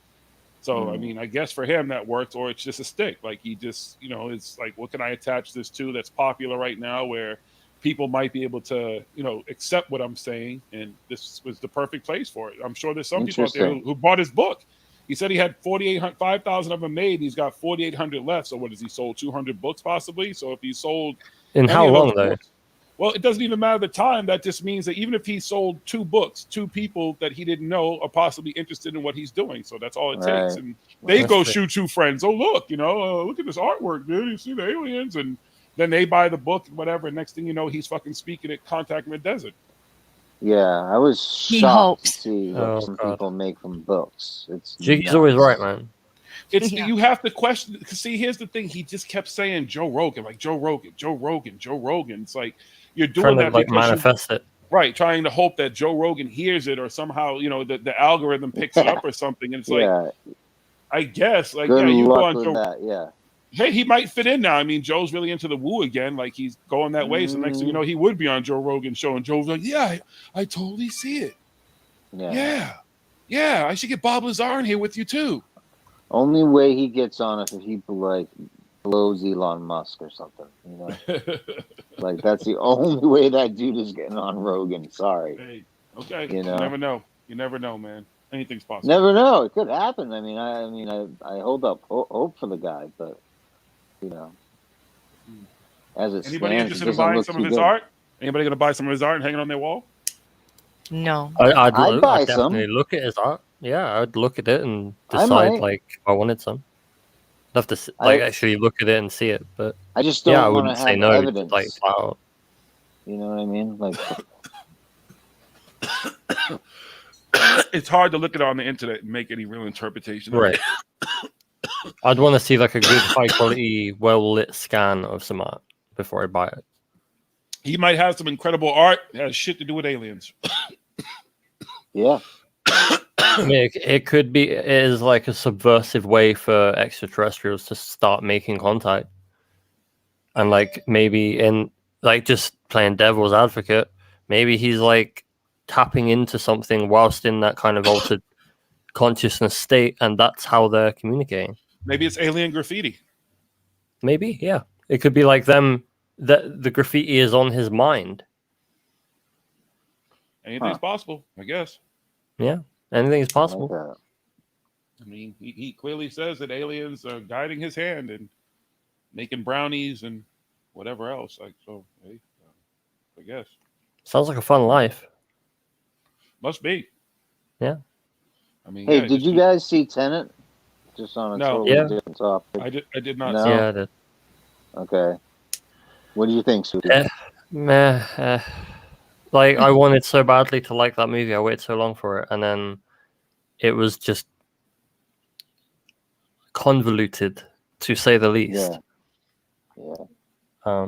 So, I mean, I guess for him that works, or it's just a stick. Like he just, it's like, what can I attach this to that's popular right now where people might be able to, accept what I'm saying? And this was the perfect place for it. I'm sure there's some people out there Interesting. who bought his book. He said he had 5,000 of them made, and he's got 4,800 left. So what has he sold? 200 books possibly? So if he sold In any how of those long, though? books, well, it doesn't even matter the time. That just means that even if he sold 2 books, 2 people that he didn't know are possibly interested in what he's doing. So that's all it takes. Right. And they That's go true. shoot 2 friends. Oh, look, look at this artwork, dude. You see the aliens? And then they buy the book and whatever. And next thing you know, he's fucking speaking at Contact in the Desert. Yeah, I was He shocked to hopes. see what Oh, some God. people make from books. It's Jiggy's nuts. always right, man. It's Yeah. You have to question. Cause see, here's the thing. He just kept saying Joe Rogan, like Joe Rogan, Joe Rogan, Joe Rogan. It's like you're doing Trying to that like because manifest it. right, trying to hope that Joe Rogan hears it or somehow, the algorithm picks it up or something. And it's like, Yeah, I guess, like, good yeah, you go luck on with Joe. that. Yeah. Hey, he might fit in now. I mean, Joe's really into the woo again. Like he's going that way. So next thing you know, he would be on Joe Rogan's show, and Joe's like, "Yeah, I totally see it. Yeah, I should get Bob Lazar in here with you too." Only way he gets on it if he like blows Elon Musk or something. Like that's the only way that dude is getting on Rogan. Sorry. Hey, okay, You know? never know. You never know, man. Anything's possible. Never know. It could happen. I mean, I hold up hope for the guy, but as it Anybody stands, interested it in doesn't buying look some too of his good. art? Anybody going to buy some of his art and hang it on their wall? No. I'd buy I'd some. definitely look at his art. Yeah, I'd look at it and I decide might. like if I wanted some. I'd have to I- actually look at it and see it, but I just yeah, I don't want wouldn't to say have no. evidence. Like flat out. You know what I mean? Like, It's hard to look at it on the internet and make any real interpretation. of Right. it. I'd want to see like a good, high quality, well lit scan of some art before I buy it. He might have some incredible art that has shit to do with aliens. yeah, I mean, it could be. It is like a subversive way for extraterrestrials to start making contact, and like maybe in like just playing devil's advocate, maybe he's like tapping into something whilst in that kind of altered consciousness state, and that's how they're communicating. Maybe it's alien graffiti. Maybe, yeah, it could be like them. That the graffiti is on his mind. Anything's possible, I guess. Yeah, anything is like possible. that. I mean, he clearly says that aliens are guiding his hand and making brownies and whatever else. Like, so, hey, I guess. Sounds like a fun life. Must be. Yeah. I mean, Hey, yeah, did just- you guys see Tenet? Just on a No. totally Yeah. different topic. I did not No. see Yeah, I did. Okay. What do you think, Sweetie? Meh. Like I wanted so badly to like that movie. I waited so long for it, and then it was just convoluted, to say the least. Yeah.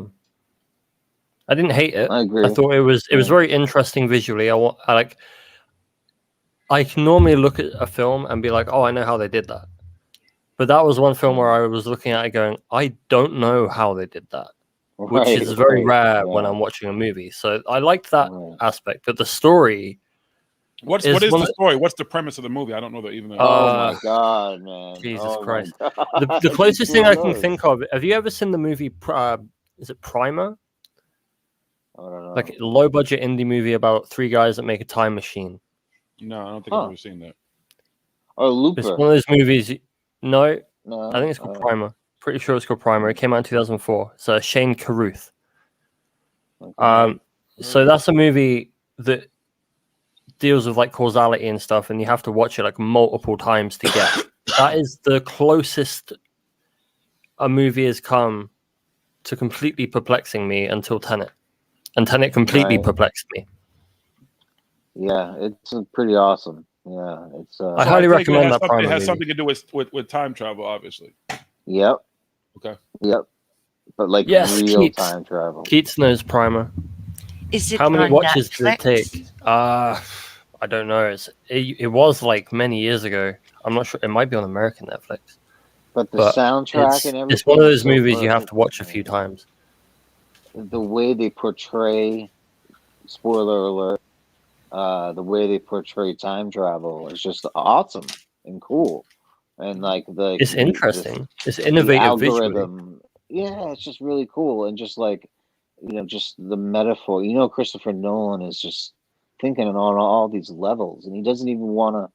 I didn't hate it. I agree. I thought it was very interesting visually. I can normally look at a film and be like, oh, I know how they did that. But that was one film where I was looking at it going, I don't know how they did that, which is very rare when I'm watching a movie. So I liked that aspect. But the story... What is the story? What's the premise of the movie? I don't know that even. Oh my god, man! Jesus Christ! The closest thing I can think of. Have you ever seen the movie? Is it Primer? I don't know. Like a low budget indie movie about 3 guys that make a time machine. No, I don't think I've ever seen that. Oh, Looper. It's one of those movies. No, I No, think it's called Primer. Pretty sure it's called Primer. It came out in 2004. So Shane Carruth. Okay. So that's a movie that deals with like causality and stuff, and you have to watch it like multiple times to get. That is the closest a movie has come to completely perplexing me until Tenet, and Tenet completely perplexed me. Yeah, it's pretty awesome. Yeah, it's. I highly recommend that. It has something to do with time travel, obviously. Yep. Okay. Yep. But like real time travel. Keats knows Primer. Is it How many on watches Netflix? did it take? I don't know. It was like many years ago. I'm not sure. It might be on American Netflix. But the soundtrack and everything. It's one of those movies you have to watch a few times. The way they portray, spoiler alert, the way they portray time travel is just awesome and cool. And like it's interesting. It's innovative algorithm. Visually. Yeah, it's just really cool. And just like, just the metaphor. Christopher Nolan is just thinking on all these levels, and he doesn't even want to.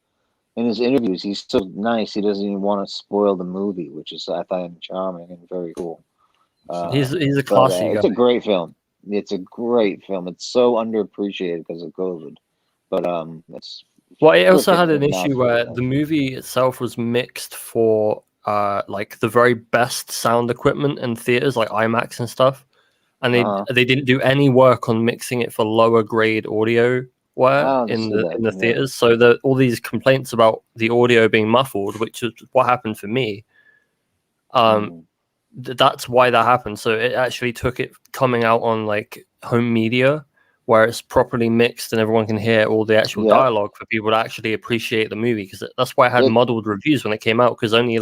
In his interviews, he's so nice. He doesn't even want to spoil the movie, which is I find charming and very cool. He's a classy guy. It's a great film. It's a great film. It's so underappreciated because of COVID, but it's. Well, it also had an issue where the movie itself was mixed for like the very best sound equipment in theaters, like IMAX and stuff, and they didn't do any work on mixing it for lower grade audio in the theaters. So all these complaints about the audio being muffled, which is what happened for me. That's why that happened. So it actually took it coming out on like home media, where it's properly mixed and everyone can hear all the actual dialogue for people to actually appreciate the movie. Because that's why I had muddled reviews when it came out, because only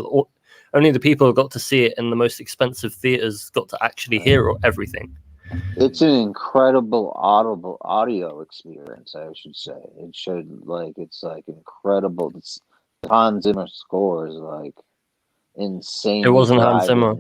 the people who got to see it in the most expensive theaters got to actually hear everything. It's an incredible audio experience, I should say. It's like incredible. Hans Zimmer score is like insane. It wasn't Hans Zimmer.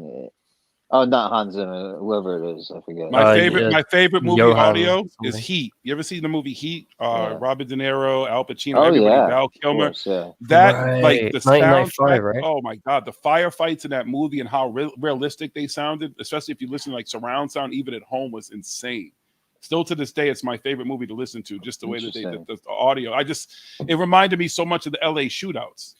Oh, not Hans Zimmer, whoever it is, I forget. My favorite movie audio something. is Heat. You ever seen the movie Heat? Robert De Niro, Al Pacino, Val Kilmer. Course, yeah. That like the soundtrack. Right? Oh my god, the firefights in that movie and how realistic they sounded, especially if you listen to like surround sound, even at home, was insane. Still to this day, it's my favorite movie to listen to. Just the way that the audio. It reminded me so much of the LA shootouts.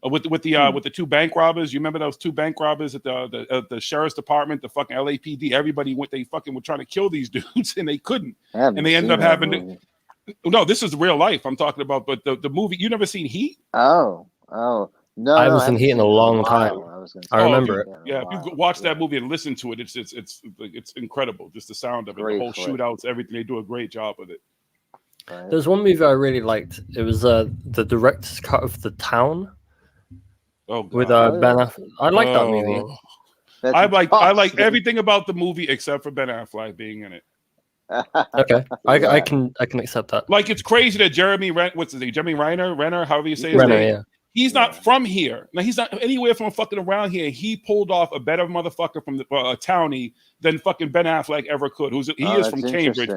With the 2 bank robbers. You remember those 2 bank robbers at the sheriff's department, the fucking LAPD? Everybody they fucking were trying to kill these dudes and they couldn't. And they ended up having to. No, this is real life I'm talking about. But the movie, you never seen Heat? Oh no! I was in Heat in a long time. I remember it. Yeah, if you watch that movie and listen to it, it's incredible. Just the sound of it, the whole shootouts, everything. They do a great job with it. Right. There's one movie I really liked. It was the director's cut of The Town. With Ben Affleck. I like that movie. I like everything about the movie except for Ben Affleck being in it. Okay, I can accept that. Like, it's crazy that Jeremy Renner, however you say his name. Yeah. He's not from here. Now, he's not anywhere from fucking around here. He pulled off a better motherfucker from a townie than fucking Ben Affleck ever could. He is from Cambridge.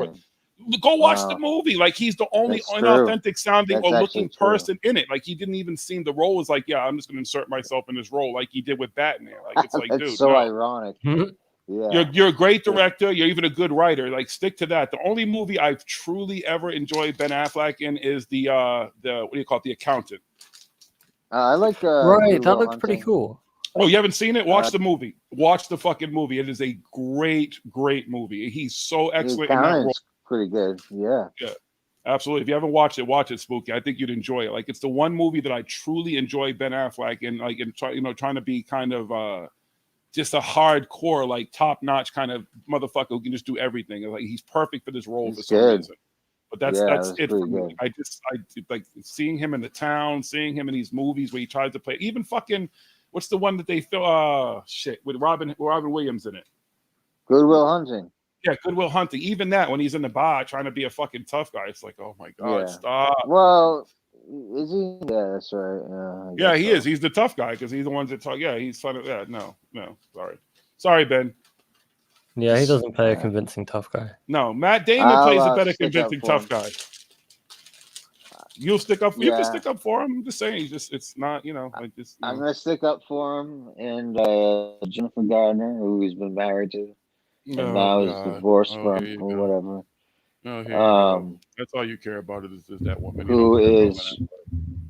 But go watch the movie. Like, he's the only unauthentic sounding or looking person in it. Like, he didn't even seem the role was like, yeah, I'm just going to insert myself in this role like he did with Batman. Like, it's like, dude, so ironic. Yeah. You're a great director. You're even a good writer. Like, stick to that. The only movie I've truly ever enjoyed Ben Affleck in is the what do you call it? The Accountant. I like right. That looks pretty cool. Oh, you haven't seen it? Watch the movie. Watch the fucking movie. It is a great movie. He's so excellent in that role. Pretty good. Yeah. Absolutely. If you haven't watched it, watch it, Spooky. I think you'd enjoy it. Like, it's the one movie that I truly enjoy Ben Affleck and like, and trying to be kind of just a hardcore, like top notch kind of motherfucker who can just do everything. Like, he's perfect for this role for some reason. But that's it for me. I like seeing him in the town, seeing him in these movies where he tries to play. Even fucking, what's the one that they film? Shit, with Robin Williams in it. Good Will Hunting. Yeah, Good Will Hunting. Even that, when he's in the bar trying to be a fucking tough guy, it's like, oh my god, stop. Well, is he? Yeah, that's right. Yeah, he is. He's the tough guy because he's the ones that talk. Yeah, he's fun. Yeah, no, sorry, Ben. Yeah, he doesn't play a convincing tough guy. No, Matt Damon plays a better convincing tough guy. You'll stick up. You can stick up for him. I'm just saying, it's not, like this. I'm gonna stick up for him and Jennifer Gardner, who he's been married to, and now is divorced from or whatever. That's all you care about is that woman. Who is?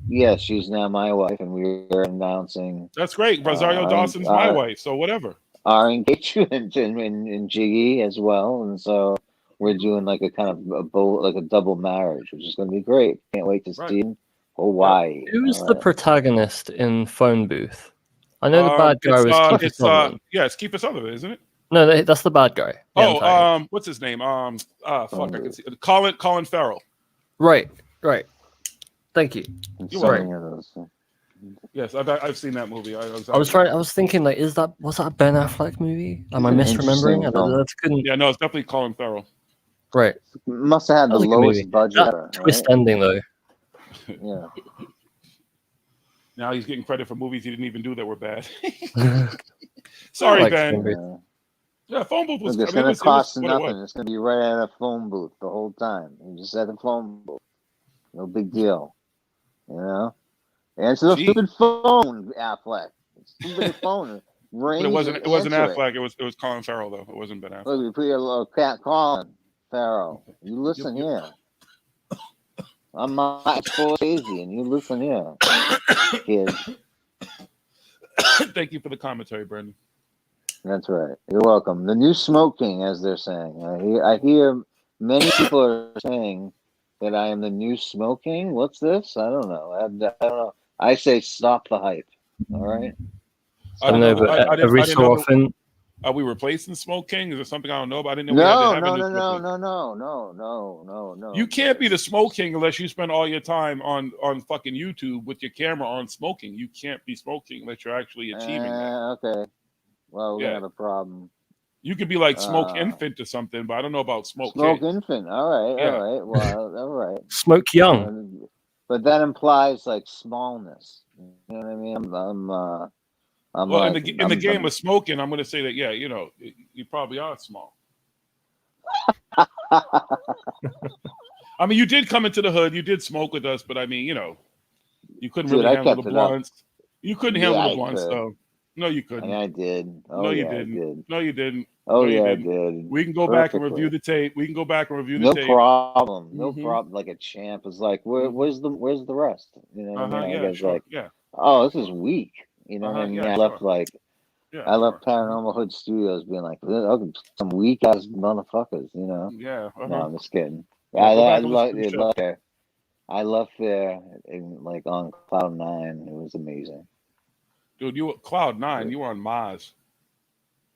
Yeah, she's now my wife, and we're announcing. That's great. Rosario Dawson's my wife, so whatever. Our engagement in Jiggy as well, and so we're doing like a kind of a double marriage, which is going to be great. Can't wait to see him. Hawaii. Who's the protagonist in Phone Booth? I know the bad guy was Kiefer Sutherland. Yeah, it's Kiefer Sutherland, isn't it? No, that's the bad guy. What's his name? I can see Colin Farrell. Right. Thank you. Yes, I've seen that movie. I was thinking, like, was that a Ben Affleck movie? Am I misremembering? Yeah, no, it's definitely Colin Farrell. Right. Must have had the lowest budget. That twist ending though. Yeah. Now he's getting credit for movies he didn't even do that were bad. Sorry, Ben. Yeah, phone booth was. It's going to cost nothing. It's going to be right at a phone booth the whole time. You just at the phone booth. No big deal. Answer the stupid phone, Affleck. Stupid phone. But it wasn't Affleck. It was Colin Farrell though. It wasn't Ben Affleck. Look, we put your little cat Colin Farrell. You listen here. I'm Mike Scorsese, and you listen here, kid. Thank you for the commentary, Brendan. That's right. You're welcome. The new smoking, as they're saying. I hear many people are saying that I am the new smoking. What's this? I don't know. I don't know. I say stop the hype. All right. I don't know, but every so often. Are we replacing Smoke King? Is there something I don't know about? I didn't know. No. You can't be the Smoke King unless you spend all your time on fucking YouTube with your camera on smoking. You can't be smoking unless you're actually achieving that. Okay. Well, we have a problem. You could be like Smoke Infant or something, but I don't know about Smoke Infant. All right. Well, all right. Smoke Young. But that implies like smallness. You know what I mean? In the game of smoking, I'm going to say that you probably are small. I mean, you did come into the hood, you did smoke with us, but I mean, you couldn't really handle the blunts. You couldn't handle the blunts, though. No, you couldn't. And I did. No, you didn't. No, you didn't. Oh, yeah, I did. We can go back and review the tape. No problem. No problem. Like a champ is like, where's the rest? You know what I mean? Oh, this is weak. You know what I mean? I left I left Paranormal Hood Studios being like, some weak ass motherfuckers, Yeah. No, I'm just kidding. I left there on Cloud 9. It was amazing. Dude, you were Cloud 9. You were on Mars.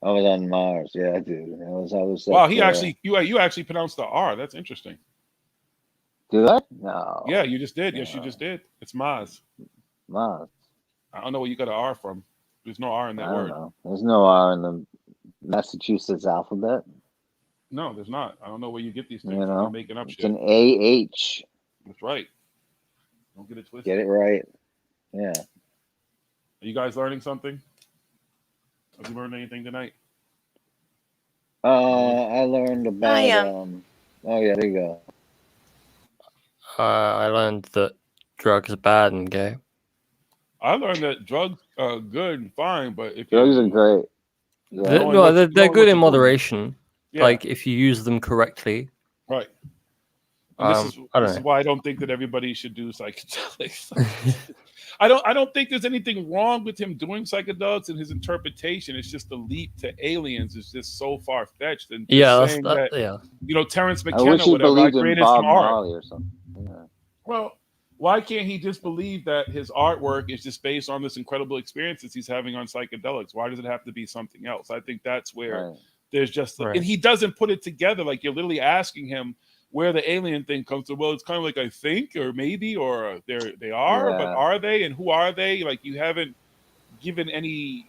I was on Mars. Yeah, dude. I was. Wow, you actually pronounced the R. That's interesting. Did I? No. Yeah, you just did. Yes, you just did. It's Mars. Mars. I don't know where you got an R from. There's no R in that word. Know. There's no R in the Massachusetts alphabet. No, there's not. I don't know where you get these things. You're making up shit. It's an AH. That's right. Don't get it twisted. Get it right. Yeah. Are you guys learning something? Have you learned anything tonight? I learned about. Oh yeah, there you go. I learned that drugs are bad and gay. I learned that drugs are good and fine, but if drugs are great. Yeah. They're good in moderation. Yeah. Like if you use them correctly. Right. And I don't this is know. why I don't think that everybody should do psychedelics. I don't think there's anything wrong with him doing psychedelics and his interpretation. It's just the leap to aliens is just so far fetched. And just Yeah, that's saying that. that, Yeah, Terrence I McKenna, wish he whatever, I believed in created some Bob art. Marley or something. Yeah. Well, why can't he just believe that his artwork is just based on this incredible experiences he's having on psychedelics? Why does it have to be something else? I think that's where Right. there's just, Right. and he doesn't put it together. Like you're literally asking him where the alien thing comes from. Well, it's kind of like I think, or maybe, or they are, but Yeah. are they, and who are they? Like you haven't given any.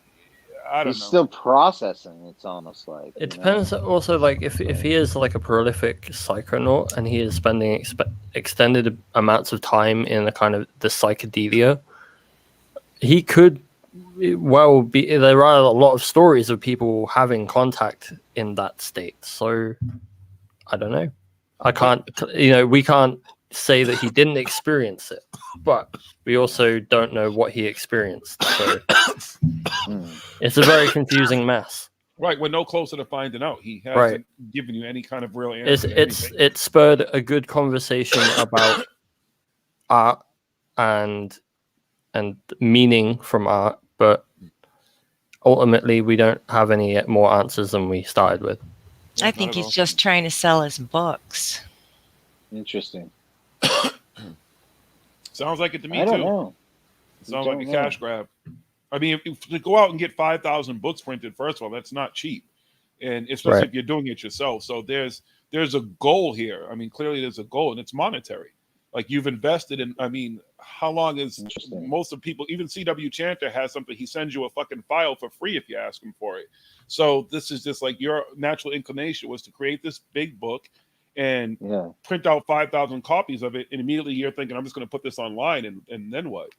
I don't He's know. still processing. It's almost like it depends. Also, like if he is like a prolific psychonaut and he is spending extended amounts of time in a kind of the psychedelia, he could well be. There are a lot of stories of people having contact in that state. So I don't know. I can't. We can't say that he didn't experience it, but we also don't know what he experienced. So it's a very confusing mess. Right, we're no closer to finding out. He hasn't given you any kind of real answer. It spurred a good conversation about art and meaning from art, but ultimately we don't have any more answers than we started with. I think he's just trying to sell his books. Interesting. Sounds like it to me I don't too. know. Sounds like a cash grab. I mean, if to go out and get 5,000 books printed, first of all, that's not cheap, and especially if you're doing it yourself. So there's a goal here. I mean, clearly there's a goal, and it's monetary. Like you've invested in. I mean, how long is most of people? Even C.W. Chanter has something. He sends you a fucking file for free if you ask him for it. So this is just like your natural inclination was to create this big book and print out 5,000 copies of it, and immediately you're thinking, I'm just going to put this online, and then what?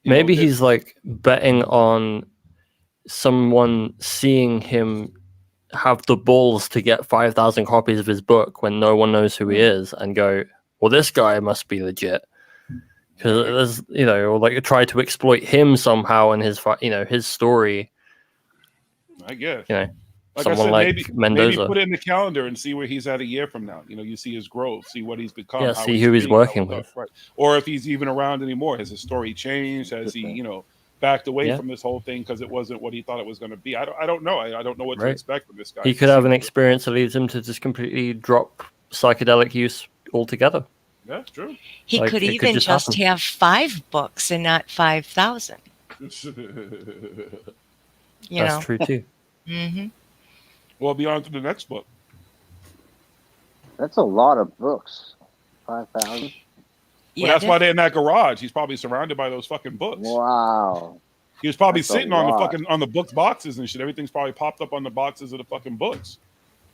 Maybe he's like betting on someone seeing him have the balls to get 5,000 copies of his book when no one knows who he is and go, well, this guy must be legit. Because there's, or like try to exploit him somehow in his, his story. I guess. Like someone I said, like Mendoza. Maybe put it in the calendar and see where he's at a year from now. You see his growth, see what he's become. Yeah, see who he's working with. Right. Or if he's even around anymore. Has his story changed? Has he, backed away from this whole thing because it wasn't what he thought it was going to be? I don't know. I don't know what to expect from this guy. He could have an experience that leads him to just completely drop psychedelic use altogether. Yeah, true. He could even just have 5 books and not 5,000. That's true too. Mm-hmm. Well, be on to the next book. That's a lot of books. 5,000. Well, that's why they're in that garage. He's probably surrounded by those fucking books. Wow. He was probably sitting on the books boxes and shit. Everything's probably popped up on the boxes of the fucking books.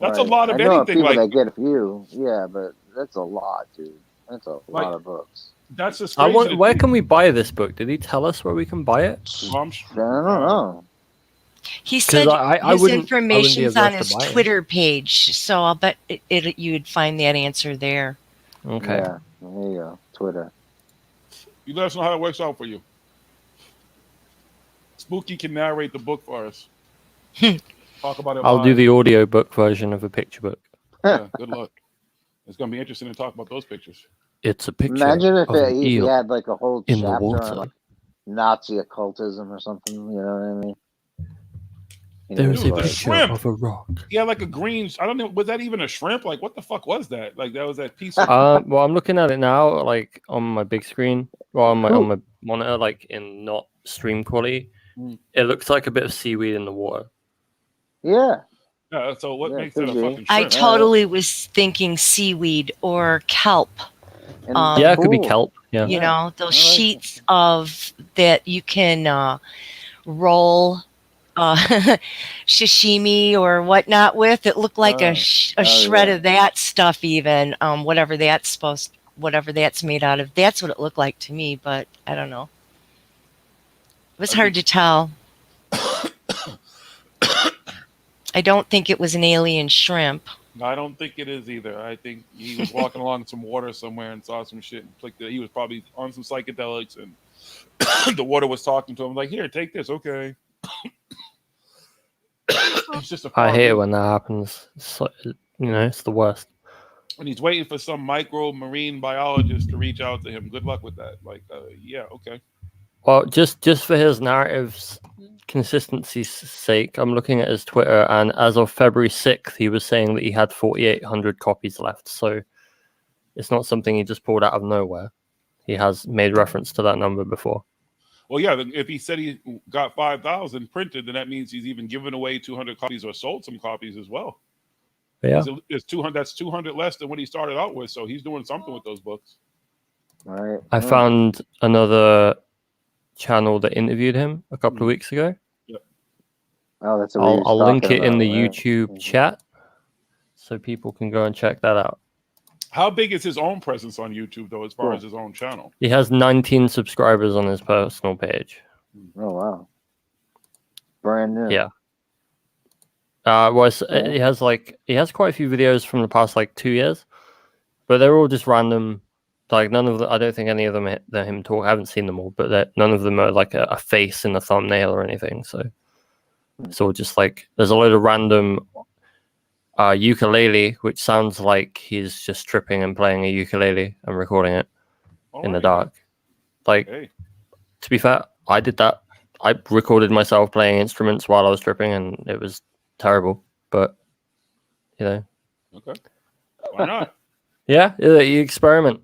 That's a lot of anything. People that get a few, but that's a lot, dude. That's a lot of books. That's just crazy. Where can we buy this book? Did he tell us where we can buy it? I don't know. He said his information's on his Twitter page, so I'll bet you'd find that answer there. Okay. Yeah, there you go. Twitter. You let us know how it works out for you. Spooky can narrate the book for us. Talk about it. I'll do the audio book version of a picture book. Yeah, good luck. It's going to be interesting to talk about those pictures. It's a picture. Imagine if he had like a whole chapter on like Nazi occultism or something. You know what I mean? There's a picture of a rock. Yeah, like a green. I don't know. Was that even a shrimp? Like, what the fuck was that? Like, that was that piece of. Well, I'm looking at it now, like on my big screen, or on my monitor, like in not stream quality. It looks like a bit of seaweed in the water. Yeah. Yeah. So what makes it a fucking shrimp? I totally was thinking seaweed or kelp. Yeah, it could be kelp. Yeah. Those sheets of that you can roll sashimi or whatnot with. It looked like a shred of that stuff, even whatever that's made out of. That's what it looked like to me, but I don't know. It was hard to tell. I don't think it was an alien shrimp. No, I don't think it is either. I think he was walking along some water somewhere and saw some shit and clicked it. He was probably on some psychedelics and the water was talking to him like, "Here, take this, okay." It's just I hate it when that happens. It's like, it's the worst. And he's waiting for some micro marine biologist to reach out to him. Good luck with that. Like, yeah, okay. Well, just for his narrative's consistency's sake, I'm looking at his Twitter, and as of February 6th, he was saying that he had 4,800 copies left. So it's not something he just pulled out of nowhere. He has made reference to that number before. Well, yeah, if he said he got 5,000 printed, then that means he's even given away 200 copies or sold some copies as well. Yeah. It's 200. That's 200 less than what he started out with. So he's doing something with those books. Right. I found another channel that interviewed him a couple of weeks ago. Yep. Oh, that's what I'll link it in the right? YouTube chat so people can go and check that out. How big is his own presence on YouTube, though, as far as his own channel? He has 19 subscribers on his personal page. Oh, wow. Brand new. Yeah. He has quite a few videos from the past 2 years, but they're all just random. Like none of them, I don't think any of them are him talk. I haven't seen them all, but none of them are like a face in the thumbnail or anything. So it's all just there's a load of random ukulele, which sounds like he's just tripping and playing a ukulele and recording it in the dark. To be fair, I did that. I recorded myself playing instruments while I was tripping, and it was terrible. But okay, why not? Yeah, you experiment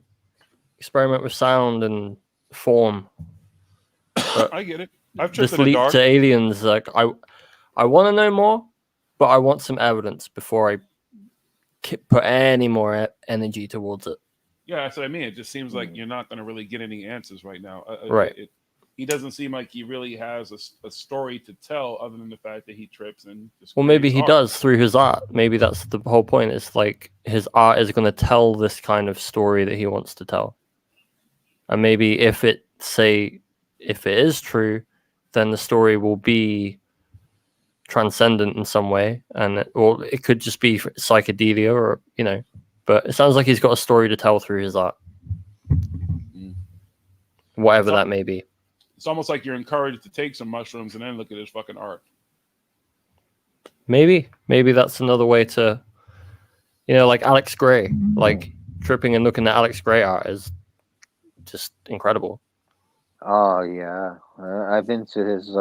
with sound and form. But I get it. I've tripped this in the leap dark. to aliens, I want to know more, but I want some evidence before I put any more energy towards it. Yeah, that's what I mean. It just seems like you're not going to really get any answers right now. Right. He doesn't seem like he really has a story to tell other than the fact that he trips and just. Well, maybe he art. does through his art. Maybe that's the whole point. It's his art is going to tell this kind of story that he wants to tell. And maybe if it is true, then the story will be transcendent in some way, or it could just be psychedelia, or But it sounds like he's got a story to tell through his art, whatever that may be. It's almost like you're encouraged to take some mushrooms and then look at his fucking art. Maybe that's another way to, like Alex Gray, tripping and looking at Alex Gray art is just incredible. Oh yeah, I've been to his.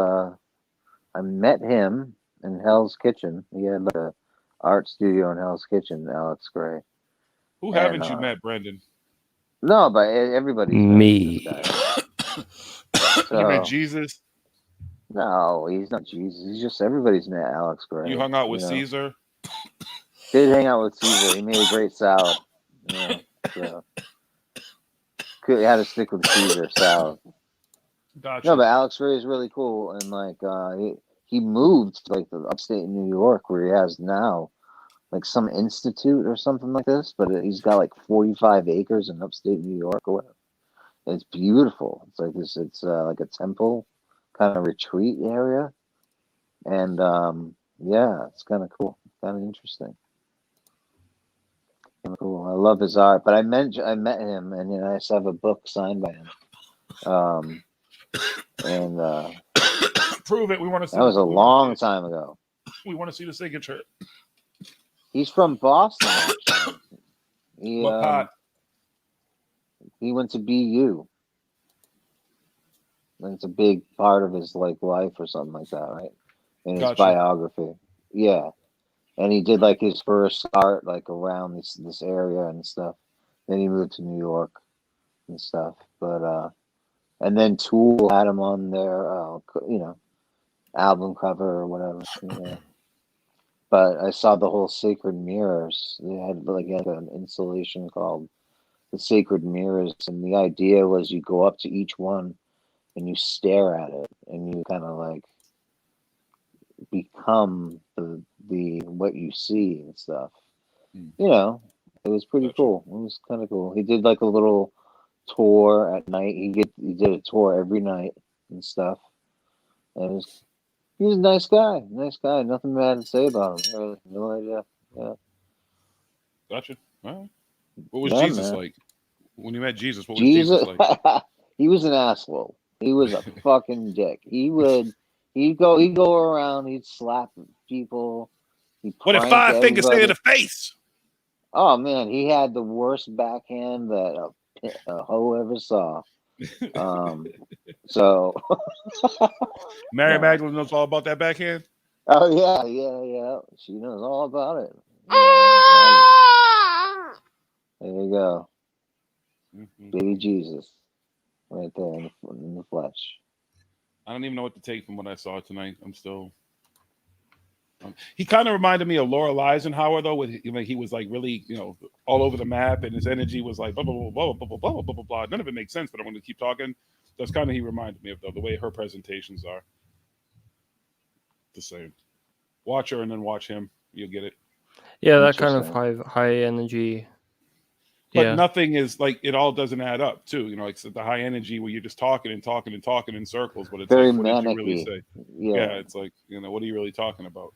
I met him in Hell's Kitchen. He had a art studio in Hell's Kitchen. Alex Gray. Who haven't you met, Brendan? No, but everybody's me. So, you met Jesus? No, he's not Jesus. He's just everybody's met Alex Gray. You hung out with Caesar? Did hang out with Caesar. He made a great salad. So had to stick with Caesar salad. Gotcha. No, but Alex Gray is really cool, and he moved to the upstate New York where he has now some institute or something like this, but he's got 45 acres in upstate New York or whatever. It's beautiful. It's like this. It's like a temple kind of retreat area, and yeah, it's kind of cool, kind of interesting. Kind of cool. I love his art, but I met him, and I just have a book signed by him. And prove it. We want to see. That was a long time ago. We want to see the signature. He's from Boston. Actually. What part? He went to BU. And it's a big part of his life or something like that, right? In his biography. Yeah. And he did his first art around this area and stuff. Then he moved to New York and stuff. But and then Tool had him on their album cover or whatever. But I saw the whole Sacred Mirrors. They had an installation called the Sacred Mirrors, and the idea was you go up to each one and you stare at it, and you kind of become the what you see and stuff. It was pretty cool. It was kind of cool. He did a little tour at night. He did a tour every night and stuff. And he was a nice guy. Nothing bad to say about him. Really, no idea. Yeah. Gotcha. All right. What was Jesus like? When you met Jesus, what was Jesus like? He was an asshole. He was a fucking dick. He'd go around, he'd slap people. What did 5 fingers say in the face? Oh man, he had the worst backhand that a hoe ever saw. So Mary no. Magdalene knows all about that backhand. Oh yeah. She knows all about it. You know, there you go, baby Jesus, right there in the flesh. I don't even know what to take from what I saw tonight. I'm still. He kind of reminded me of Laura Eisenhower though, with he was like really all over the map, and his energy was like blah blah blah blah blah blah blah blah blah blah. None of it makes sense, but I'm going to keep talking. That's kind of he reminded me of though, the way her presentations are. The same. Watch her and then watch him. You'll get it. Yeah, that kind of high energy. But nothing is like it all doesn't add up too. Like the high energy where you're just talking and talking and talking in circles, but it's very like, what did you really manic-y. say? Yeah, it's like what are you really talking about?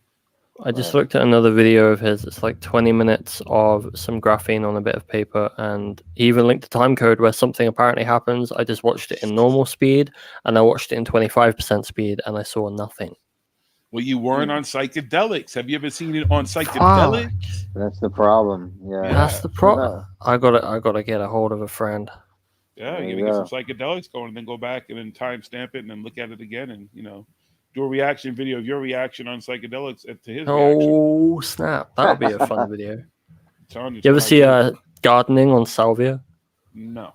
I just looked at another video of his. It's like 20 minutes of some graphene on a bit of paper, and he even linked a time code where something apparently happens. I just watched it in normal speed, and I watched it in 25% speed, and I saw nothing. Well, you weren't on psychedelics. Have you ever seen it on psychedelics? That's the problem. Yeah, That's the problem. I gotta get a hold of a friend. Yeah, you gotta get some psychedelics going, and then go back and then timestamp it, and then look at it again, and do a reaction video of your reaction on psychedelics to his reaction. Oh snap! That would be a fun video. You ever see gardening on salvia? No.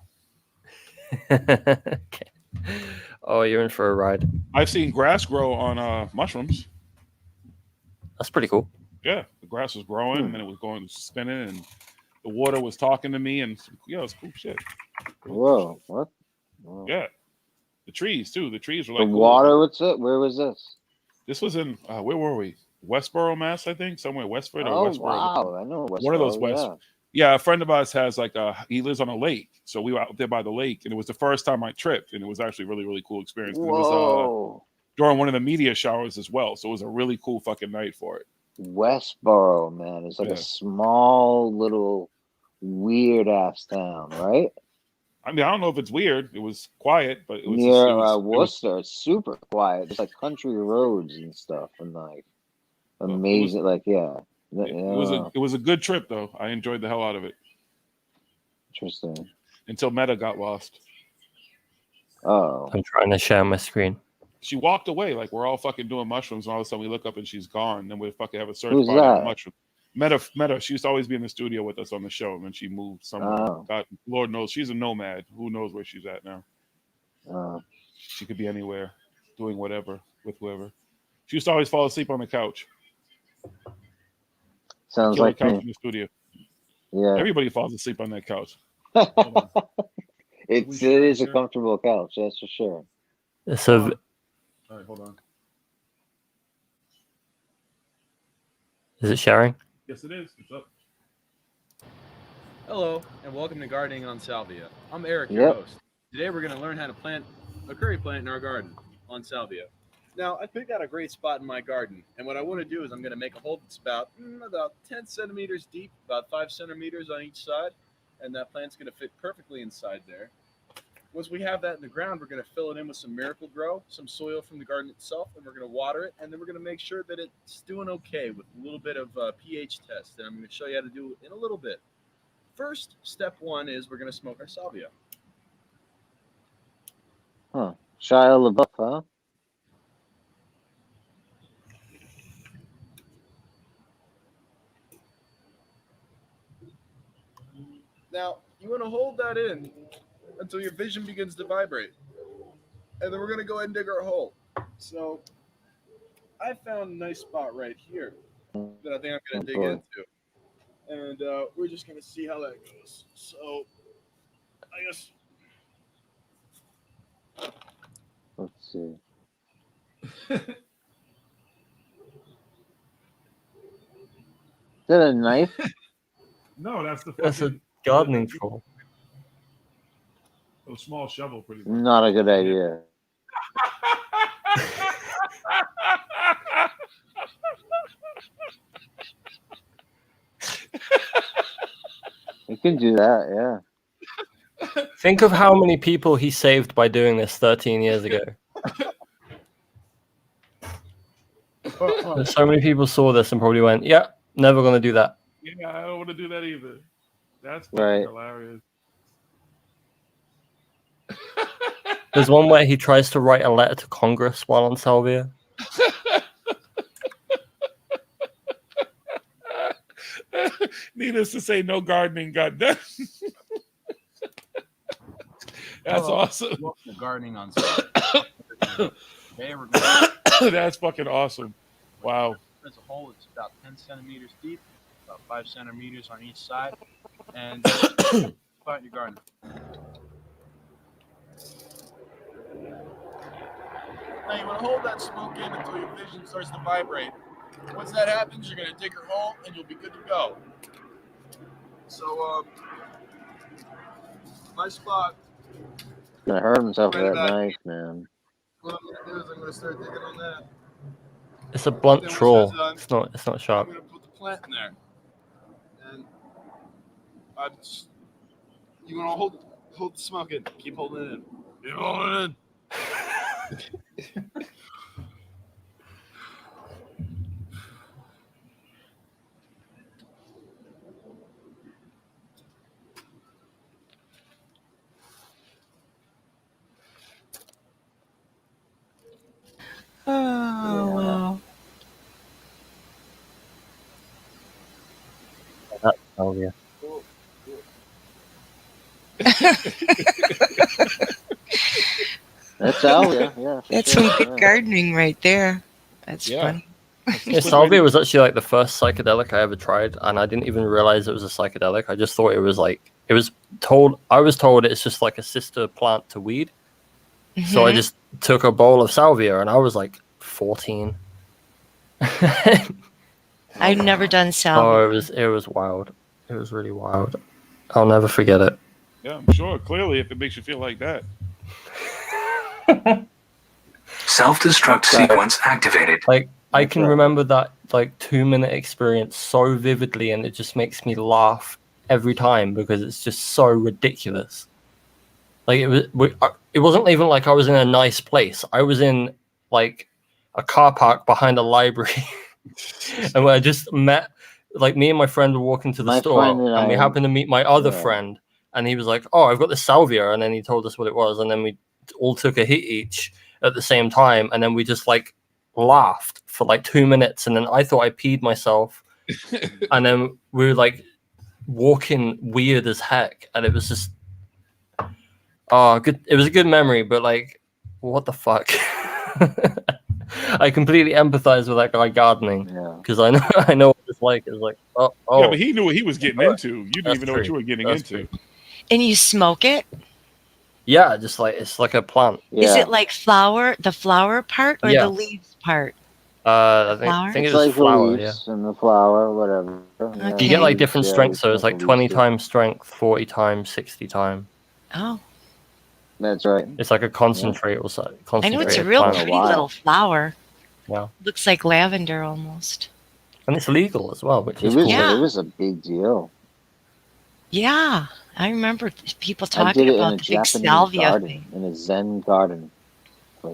Okay. Oh, you're in for a ride. I've seen grass grow on mushrooms. That's pretty cool. Yeah, the grass was growing, and then it was going spinning, and the water was talking to me, and it's cool shit. Whoa, what? Whoa. Yeah, the trees too. The trees were like the water. What's it? Where was this? This was in where were we? Westboro, Mass. I think somewhere Westford or Westboro. Wow, I know Westboro. One of those West. Yeah, a friend of ours has he lives on a lake, so we were out there by the lake, and it was the first time I tripped, and it was actually a really, really cool experience. It was during one of the media showers as well, so it was a really cool fucking night for it. Westboro, man, it's like a small little weird ass town, right? I mean, I don't know if it's weird. It was quiet, but it was near Worcester. It's super quiet. It's like country roads and stuff, and like amazing. It was a good trip though. I enjoyed the hell out of it. Interesting. Until Meta got lost. Oh. I'm trying to share my screen. She walked away like we're all fucking doing mushrooms, and all of a sudden we look up and she's gone. Then we fucking have a search Who's party that? on mushrooms. Meta. She used to always be in the studio with us on the show, and then she moved somewhere. Oh. God, Lord knows she's a nomad. Who knows where she's at now? She could be anywhere, doing whatever with whoever. She used to always fall asleep on the couch. Sounds like couch me. in the studio. Yeah. Everybody falls asleep on that couch. It is a comfortable couch, that's for sure. So, all right, hold on. Is it sharing? Yes, it is. It's up. Hello, and welcome to Gardening on Salvia. I'm Eric, your host. Today we're going to learn how to plant a curry plant in our garden on Salvia. Now, I picked out a great spot in my garden, and what I want to do is I'm going to make a hole that's about 10 centimeters deep, about 5 centimeters on each side, and that plant's going to fit perfectly inside there. Once we have that in the ground, we're going to fill it in with some Miracle Grow, some soil from the garden itself, and we're going to water it, and then we're going to make sure that it's doing okay with a little bit of pH test, and I'm going to show you how to do it in a little bit. First, step one is we're going to smoke our salvia. Huh. Shia LaBeouf, huh? Now, you want to hold that in until your vision begins to vibrate. And then we're going to go ahead and dig our hole. So, I found a nice spot right here that I think I'm going to dig into. And we're just going to see how that goes. So, I guess... Let's see. Is that a knife? No, that's a gardening tool. A small shovel, pretty much. Not a good idea. You can do that, yeah. Think of how many people he saved by doing this 13 years ago. So many people saw this and probably went, yeah, never going to do that. Yeah, I don't want to do that either. That's fucking Right. hilarious. There's one where he tries to write a letter to Congress while on salvia. Needless to say, no gardening got done. That's awesome. Welcome to gardening on Salvia. Today we're going That's fucking awesome. Wow. There's a hole that's about 10 centimeters deep, about 5 centimeters on each side, and plant your garden. Now you want to hold that smoke in until your vision starts to vibrate. Once that happens, you're going to dig your hole and you'll be good to go. So, my spot. Gonna hurt himself with Right that about knife, man. What I'm going to do is I'm going to start digging on that. It's a blunt Then once trawl. that's done, It's not I'm sharp. going to put the plant in there. And you want to hold the smoke in. Keep holding it in. Keep holding it in. Oh, wow. That's salvia. That's salvia, yeah. For That's sure, some good yeah. gardening right there. That's Yeah. funny. Yeah, salvia was actually like the first psychedelic I ever tried, and I didn't even realize it was a psychedelic. I just thought it was like I was told it's just like a sister plant to weed. So I Mhm. just took a bowl of salvia, and I was like 14. I've never done salvia. Oh, it was wild. It was really wild. I'll never forget it. Yeah, I'm sure. Clearly, if it makes you feel like that. Self-destruct sequence activated. Like I That's can right. remember that like 2-minute experience so vividly, and it just makes me laugh every time because it's just so ridiculous. Like it wasn't even like I was in a nice place. I was in like a car park behind a library, and I just met. Like me and my friend were walking to the My store, friend and we I- happened to meet my other yeah. friend, and he was like, "Oh, I've got this salvia," and then he told us what it was, and then we all took a hit each at the same time, and then we just like laughed for like 2 minutes, and then I thought I peed myself, and then we were like walking weird as heck, and it was just good. It was a good memory, but like, what the fuck? I completely empathize with that guy gardening Yeah. because I know what it's like. It's like, oh, Yeah, but he knew what he was getting into. You didn't That's even know what true. you were getting That's into. true. And you smoke it? Yeah, just like it's like a plant. Yeah. Is it like the flower part or Yeah. the leaves part? I Flower? think It's it was like flower. the leaves and the flower, whatever. Yeah, Okay. You get like leaves, different yeah, strengths, so it's like like the 20 leaves, times strength, 40 times, 60 times. Oh, That's right. It's like a concentrate or so. I know it's a Concentrated real plant. Been a pretty while. little flower. Yeah. Looks like lavender almost. And it's legal as well, which It is was cool. Yeah. it was a big deal. Yeah, I remember people I did talking it in about a the big Japanese salvia garden, thing. in a Zen garden.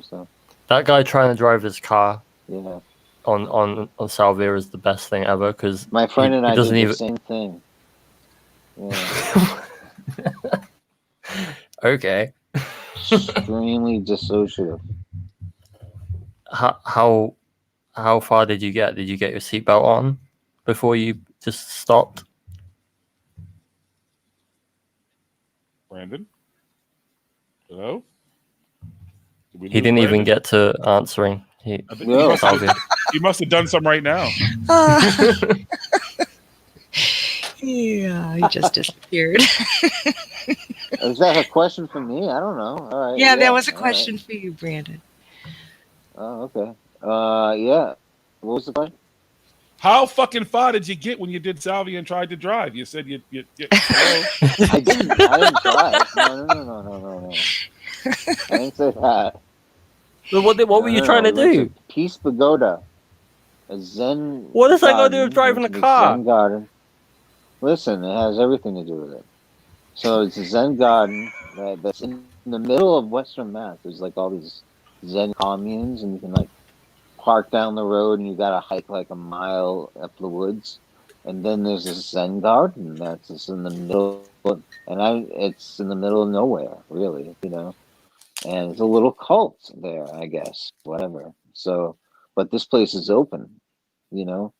So, That guy trying to drive his car yeah. on salvia is the best thing ever because My friend and I did doesn't the even- same thing. Yeah. Okay. Extremely dissociative. How far did you get? Did you get your seatbelt on before you just stopped? Brandon? Hello? Did we He lose didn't even Brandon? get to answering. He I think No. salvia. he must have done some right now. Yeah, he just disappeared. Is that a question for me? I don't know. All right. Yeah, that was a all right. question for you, Brandon. Oh, okay. Yeah. What was the question? How fucking far did you get when you did salvia and tried to drive? You said you hello? I didn't try. No. I didn't say that. But what were you No, trying to we went do? Peace Pagoda, a Zen. What does that got to do garden. with driving Went a to the car? Zen garden. Listen, it has everything to do with it. So it's a Zen garden that's in the middle of Western Mass. There's like all these Zen communes, and you can like park down the road, and you got to hike like a mile up the woods, And then there's a Zen garden that's just in the middle, it's in the middle of nowhere, really, you know. And it's a little cult there, I guess, whatever. So, but this place is open, you know,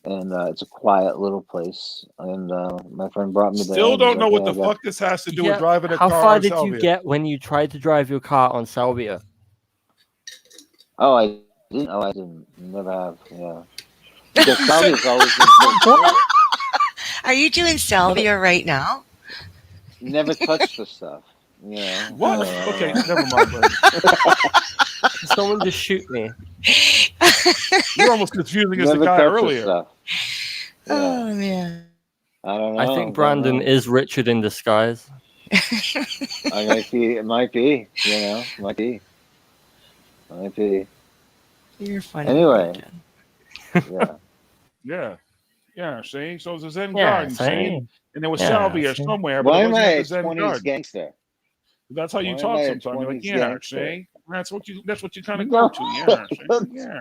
and it's a quiet little place. And my friend brought me there. Still and he's don't know like, what "Hey, the fuck this has to do Yeah, with driving a how car far on did you Salvia. get when you tried to drive your car on Salvia? Oh, I didn't. Oh, I didn't. Never have. Yeah. Because Salvia's always been so Are you doing salvia right now? never touched the stuff. You know. What? So, I don't Okay, know. never mind, buddy. Someone just shoot me. You're almost confusing as the Never guy touched the earlier. stuff. Yeah. Oh man. I don't know. I think Brandon is Richard in disguise. It might be. You know. Might be. You're funny. Anyway. Brandon. Yeah. Yeah, see? So it's a Zen Yeah, garden, see? see? And there was Yeah, Salvia see? somewhere, but Why it am wasn't I at a the Zen 20s garden. gangster? That's how you Why am talk I a sometimes. You're like, 20s yeah, gangster? see? That's what you kind of No. go to. Yeah, see? Yeah.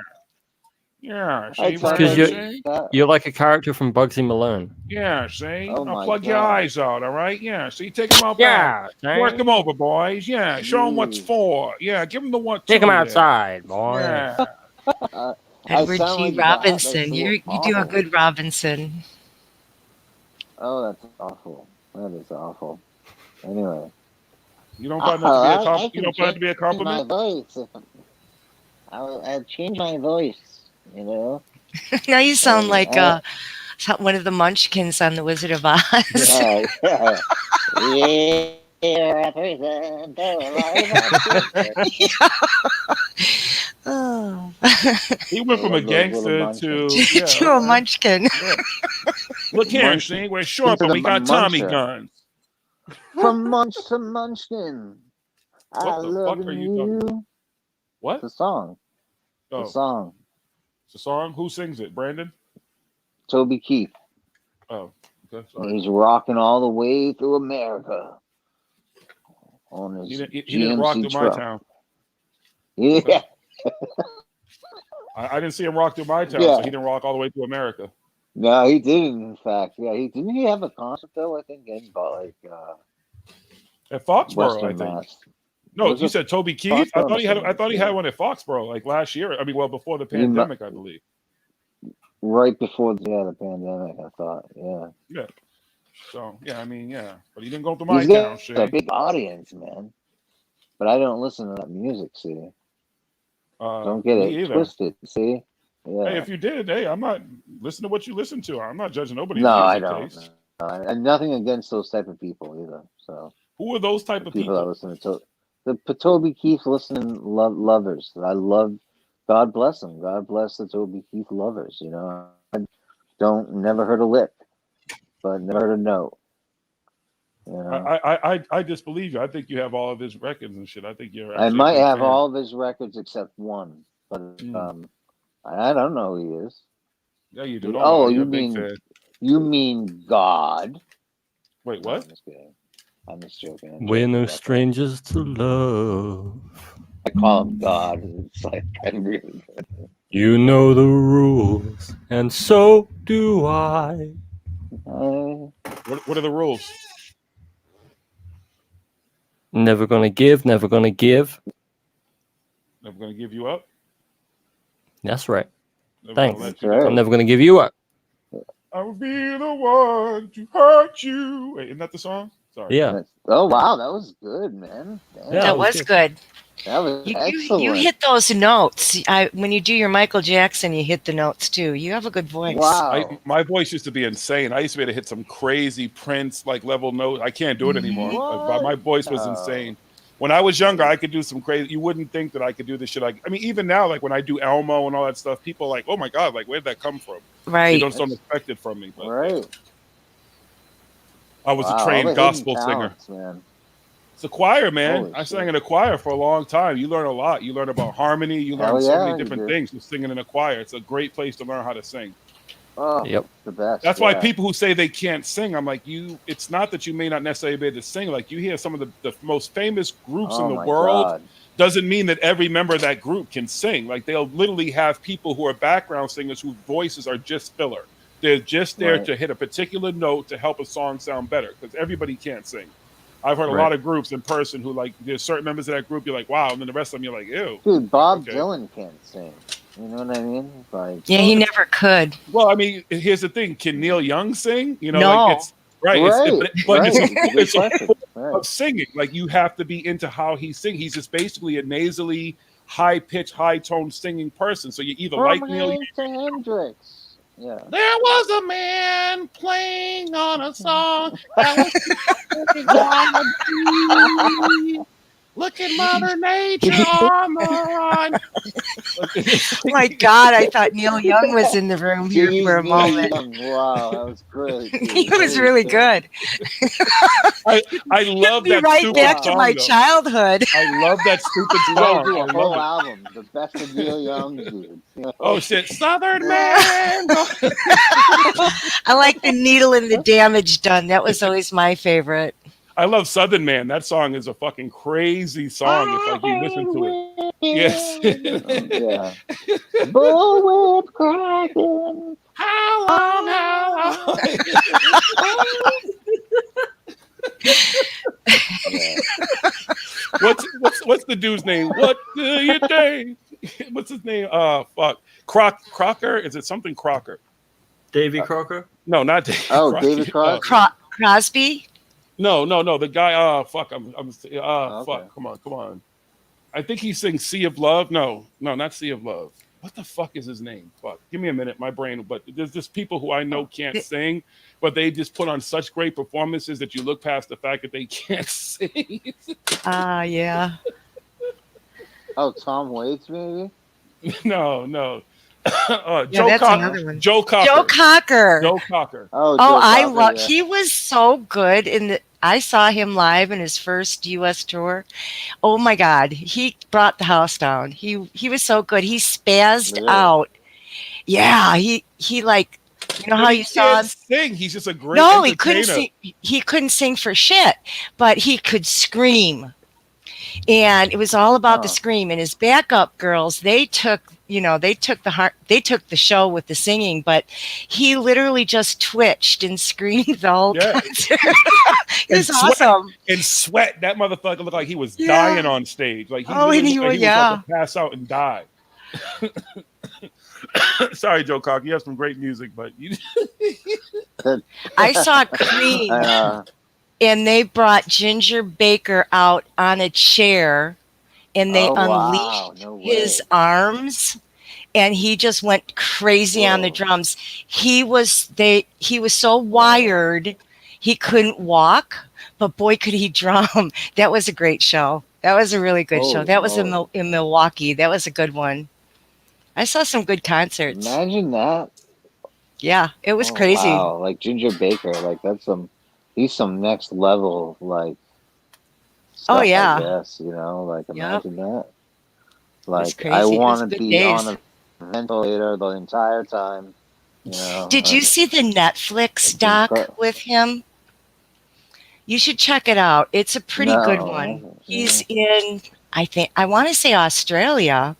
Yeah, I see, tell Because Brandon, you're- see? You're like a character from Bugsy Malone. Yeah, see? Oh I'll my plug your God. eyes out, all right? Yeah, see? Take them out back. Yeah, Work them over, boys. Yeah, show them what's Jeez. for. Yeah, give them the one, Take two him there. outside, boy. Yeah. I Edward sound G. like that. Robinson. That's You do a awful. good Robinson. Oh, that's awful. That is awful. Anyway. You don't find that to be a I you don't find that to be a change my compliment? voice. I'll change my voice, you know? Now you sound like I- one of the Munchkins on The Wizard of Oz. Yeah, yeah. Yeah, represent the Oh. He went from a Those little gangster to munchkins. To a Munchkin. look here, Munchkin. see, we're short, Into but the we got Tommy muncher. guns. From Munch to Munchkin. I What the love fuck are you talking? you. What? The song. Oh, The song. it's a song. Who sings it? Brandon? Toby Keith. Oh, okay. Sorry. He's rocking all the way through America. On his He didn't rock GMC through my truck. town. Yeah. I didn't see him rock through my town, Yeah. so he didn't rock all the way through America. No, he didn't. In fact, yeah, didn't he have a concert though? I think in At Foxborough, Western I think. Mass. No, Was you it said Toby Keith. I thought he had. Foxborough? I thought he Yeah. had one at Foxborough like last year. I mean, well, before the He mu- pandemic, I believe. Right before the pandemic, I thought. Yeah. Yeah. So yeah, I mean, yeah, but he didn't go through my He's town. got Shit. a big audience, man. But I don't listen to that music. See, don't get me it either. twisted. See. Yeah. Hey, if you did, hey, I'm not listen to what you listen to. I'm not judging nobody's No, I music don't. taste. No, and nothing against those type of people either. So Who are those type of people that people? listen to the Toby Keith listening lovers. I love. God bless them. God bless the Toby Keith lovers. You know, I never heard a lick, but never heard a note. You know? I disbelieve you. I think you have all of his records and shit. I think you're. I actually a might big have fan. all of his records except one, but I don't know who he is. Yeah, you do. Oh, You're you a big mean fan. you mean God? Wait, No, what? I'm just kidding. I'm just joking. We're no strangers to love. I call him God. It's like I'm really good. You know the rules, and so do I. What are the rules? Never gonna give, never gonna give. Never gonna give you up. That's right. Never Thanks. gonna let you That's right. down. I'm never gonna give you up. I will be the one to hurt you. Wait, isn't that the song? Sorry. Yeah. Oh wow, that was good, man. Damn, Yeah, That was good. that was You excellent. hit those notes. When you do your Michael Jackson, you hit the notes too. You have a good voice. Wow. My voice used to be insane. I used to be able to hit some crazy Prince like level note. I can't do it anymore. What? My voice was Oh. insane. When I was younger, I could do some crazy. You wouldn't think that I could do this shit. I mean, even now, like when I do Elmo and all that stuff, people are like, "Oh my god, like where did that come from?" They Right. don't expect it from me. But Right. I was Wow, a all trained the gospel hidden singer. talents, man. It's a choir, man. Holy I sang shit. in a choir for a long time. You learn a lot. You learn about harmony. You learn Hell so yeah, many you different do. things with singing in a choir. It's a great place to learn how to sing. Oh, Yep. the best. That's why yeah. people who say they can't sing, I'm like, it's not that you may not necessarily be able to sing. Like you hear some of the most famous groups Oh in the my world, God. doesn't mean that every member of that group can sing. Like they'll literally have people who are background singers whose voices are just filler. They're just there to hit a particular note to help a song sound better because everybody can't sing. I've heard a lot of groups in person who like there's certain members of that group you're like wow, and then the rest of them you're like ew. Dude, Bob Dylan can't sing. You know what I mean? Like, Yeah, he never could. Well, I mean, here's the thing: can Neil Young sing? You know, No. like it's it's right. of singing. Like you have to be into how he sings. He's just basically a nasally, high pitched, high tone singing person. So you either like Neil Young. Hendrix. Yeah. There was a man playing on a song that was look at Mother Nature on the run. Oh my God, I thought Neil Young was in the room here for a moment. Wow, that was great. He was really good. I love Took me that right stupid back song, to my though. childhood. I love that stupid You gotta song. do I a whole love it. album, the best of Neil Young, dude. You know? Oh shit, Southern Man. I like the needle and the damage done. That was always my favorite. I love Southern Man. That song is a fucking crazy song. If like you listen to it, yes. Yeah. Bullwhip cracking. How long? What's the dude's name? What do you think? What's his name? Fuck. Crocker? Is it something Crocker? Davy Crocker? No, not Davy. Oh, Crocker. David Crosby. Crosby? No. The guy. Fuck. Okay. Fuck. Come on. I think he sings "Sea of Love." No, not "Sea of Love." What the fuck is his name? Fuck. Give me a minute. My brain. But there's just people who I know can't sing, but they just put on such great performances that you look past the fact that they can't sing. Yeah. Oh, Tom Waits, maybe? No. Yeah, Joe that's Cocker. another one. Joe Cocker. Joe Cocker. Joe Cocker. Oh, Oh, Joe I Cocker, love. yeah. He was so good I saw him live in his first U.S. tour. Oh my God, he brought the house down. He was so good. He spazzed Really? out. Yeah, he like how you saw him sing. He's just a great. No, he couldn't entertainer. sing. He couldn't sing for shit, but he could scream. And it was all about the scream. And his backup girls, they took the show with the singing, but he literally just twitched and screamed the whole concert. It was awesome. And sweat. That motherfucker looked like he was dying on stage. Like he was about to pass out and die. Sorry, Joe Cocker. You have some great music, but I saw Cream. And they brought Ginger Baker out on a chair and they unleashed his arms and he just went crazy on the drums. He was so wired he couldn't walk, but boy could he drum. That was a great show. That was a really good show. That was in Milwaukee. That was a good one. I saw some good concerts. Imagine that. Yeah, it was crazy. Wow, like Ginger Baker, like he's some next level, like stuff, I guess, like imagine that. Like I want to be on a ventilator the entire time. Did you see the Netflix doc with him? You should check it out. It's a pretty good one. He's in, I want to say Australia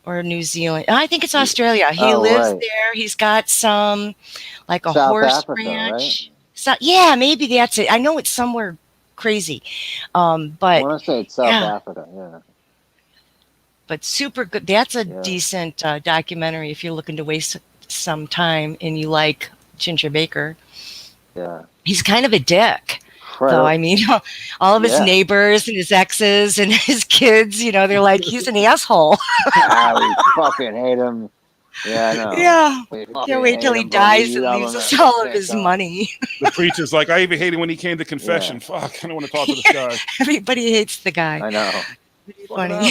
or New Zealand. I think it's Australia. He lives there. He's got some, like a South horse Africa, ranch. right? So, yeah, maybe that's it. I know it's somewhere crazy. But I want to say it's South Africa, yeah. But super good. That's a decent documentary if you're looking to waste some time and you like Ginger Baker. Yeah. He's kind of a dick. So, I mean, all of his neighbors and his exes and his kids, they're like, he's an asshole. We fucking hate him. Yeah, I know. Yeah. Can't wait till he dies and leaves us all of his money. The preacher's like, I even hated when he came to confession. Fuck, I don't want to talk to this guy. Everybody hates the guy. I know. Funny.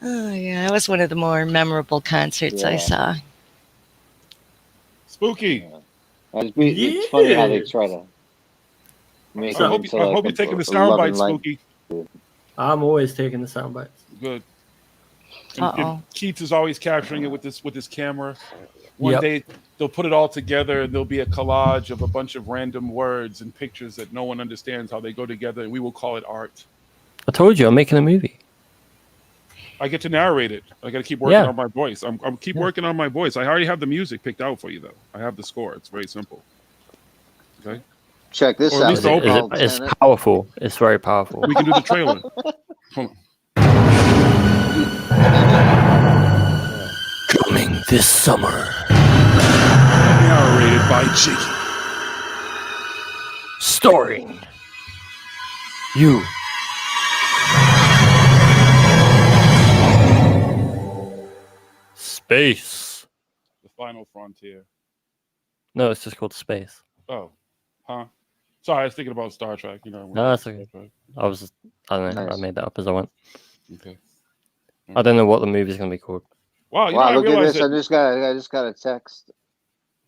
Oh, yeah. That was one of the more memorable concerts I saw. Spooky. It's funny how they try to make I hope you're taking the sound bites, Spooky. I'm always taking the sound bites. Good. And Keith is always capturing it with his camera. one day they'll put it all together and there'll be a collage of a bunch of random words and pictures that no one understands how they go together, and we will call it art. I told you I'm making a movie. I get to narrate it. I got to keep working on my voice. I'm working on my voice. I already have the music picked out for you, though. I have the score. It's very simple. Okay. Check this Or at out. least I hope It's powerful. It's very powerful. we can do the trailer. Hold on. Coming this summer. Narrated by Jiggy. Starring you. Space. The Final Frontier. No, it's just called Space. Oh, huh? Sorry, I was thinking about Star Trek. You know. No, that's okay. I don't know. Nice. I made that up as I went. Okay. I don't know what the movie's gonna be called. Wow, you Wow, know, look I at realized this. that I just got a text.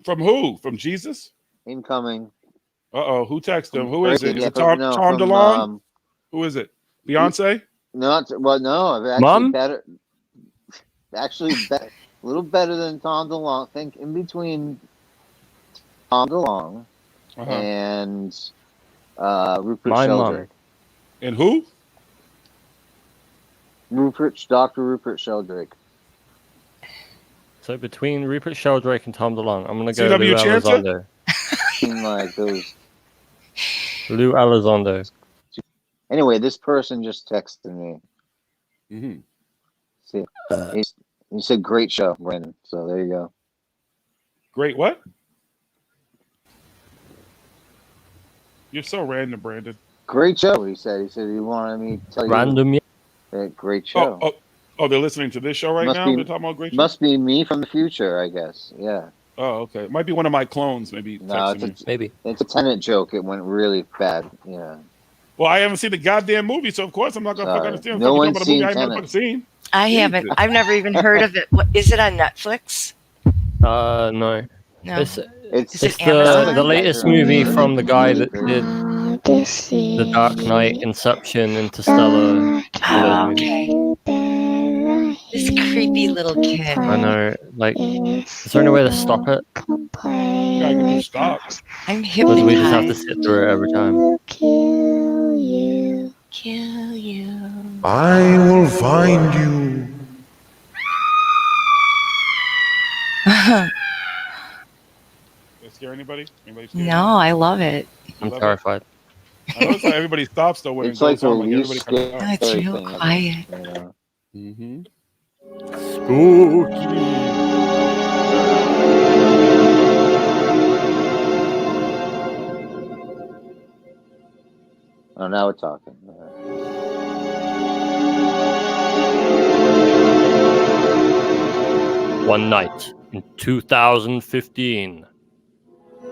from who? From Jesus? Incoming. Who texted him? Who is it? Is Yeah, it Tom from, DeLonge? Who is it? Beyonce? No, actually Mom? better. Actually, a little better than Tom DeLonge. Think in between Tom DeLonge and Rupert My Sheldrake. And who? Dr. Rupert Sheldrake. So between Rupert Sheldrake and Tom DeLonge, I'm gonna go C.W. Lou Chancer? Elizondo. Seem like those. Lou Elizondo. Anyway, this person just texted me. Mm-hmm. See, he said great show, Brandon. So there you go. Great what? You're so random, Brandon. Great show, he said. He said he wanted me to tell Random. you. Great show. Oh, they're listening to this show right now? They're talking about great show? Must be me from the future, I guess. Yeah. Oh, okay. It might be one of my clones, maybe. No, Maybe. It's a Tenet joke. It went really bad. Yeah. Well, I haven't seen the goddamn movie, so of course I'm not going to fucking understand. No one's about a movie I seen haven't Tenet. seen. I haven't. I've never even heard of it. What, is it on Netflix? No. No. It's Is it the Amazon? latest movie from the guy that did The Dark Knight, Inception, Interstellar. Oh, okay. This creepy little kid. I know. Like, is there any way to stop it? Yeah, I can just stop. I'm Or do we just have to hypnotized. sit through it every time? Kill you. I will find you. Did it scare anybody? Anybody scared? No, I love it. I'm Love it. terrified. I know it's like everybody stops though when It's it like goes the on. Like least everybody Oh, kind it's scary real thing ever, quiet. you know? Mm-hmm. Spooky. Oh, now we're talking. One night in 2015, a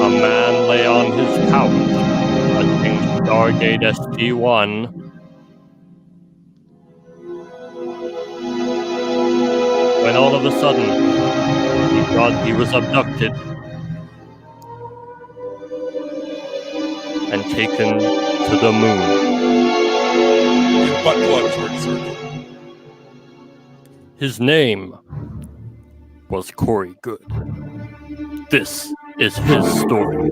man lay on his couch watching Stargate SG-1 when all of a sudden he thought he was abducted and taken to the moon. Butt plugs were inserted. His name was Corey Good. This is his story.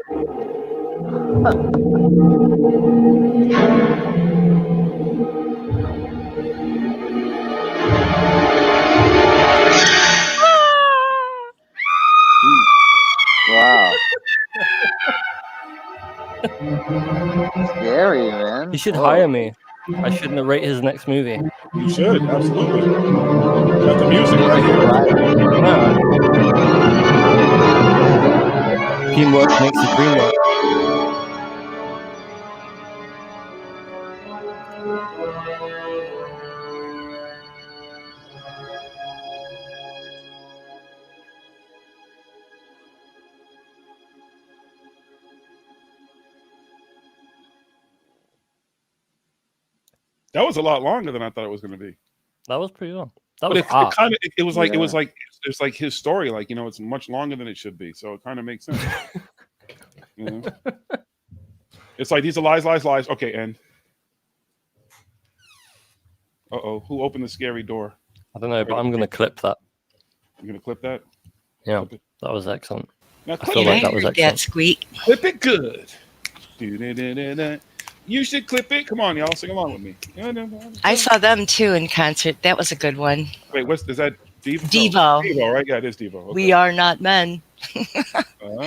Wow. Scary, man. He should Whoa. hire me. I should narrate his next movie. You should, absolutely. Got the music right here. Teamwork makes the dream work. That was a lot longer than I thought it was going to be. That was pretty long. That But was it art. kind of it was like Yeah. it's like his story. Like, you know, it's much longer than it should be. So it kind of makes sense. You know? It's like these are lies. Okay, end. Uh-oh, who opened the scary door? I don't know, but I'm gonna clip that. You gonna clip that? Yeah, Clip it. that was excellent. Now I clip feel it. like that was heard that excellent. squeak. Clip it good. Do-do-do-do-do. You should clip it. Come on, y'all, sing along with me. I saw them too in concert. That was a good one. Wait, is that Devo? Devo. No, Devo, right? Yeah, it is Devo. Okay. We are not men. Oh.